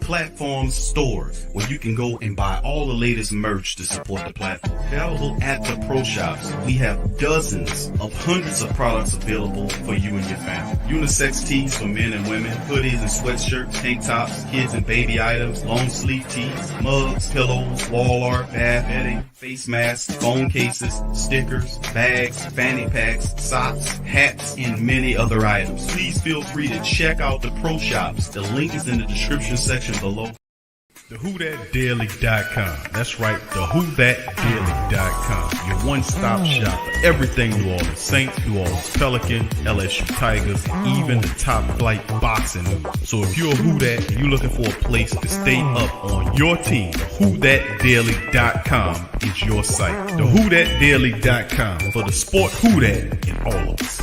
Platform store where you can go and buy all the latest merch to support the platform. Available at the Pro Shops, we have dozens of hundreds of products available for you and your family. Unisex tees for men and women, hoodies and sweatshirts, tank tops, kids and baby items, long sleeve tees, mugs, pillows, wall art, bath bedding, face masks, phone cases, stickers, bags, fanny packs, socks, hats, and many other items. Please feel free to check out the Pro Shops. The link is in the description section below. TheWhoThatDaily.com. That's right, TheWhoThatDaily.com. Your one-stop shop for everything New Orleans Saints, New Orleans Pelicans, LSU Tigers, even the top flight boxing news. So if you're a Who That and you're looking for a place to stay up on your team, TheWhoThatDaily.com is your site. TheWhoThatDaily.com for the sport Who That in all of us.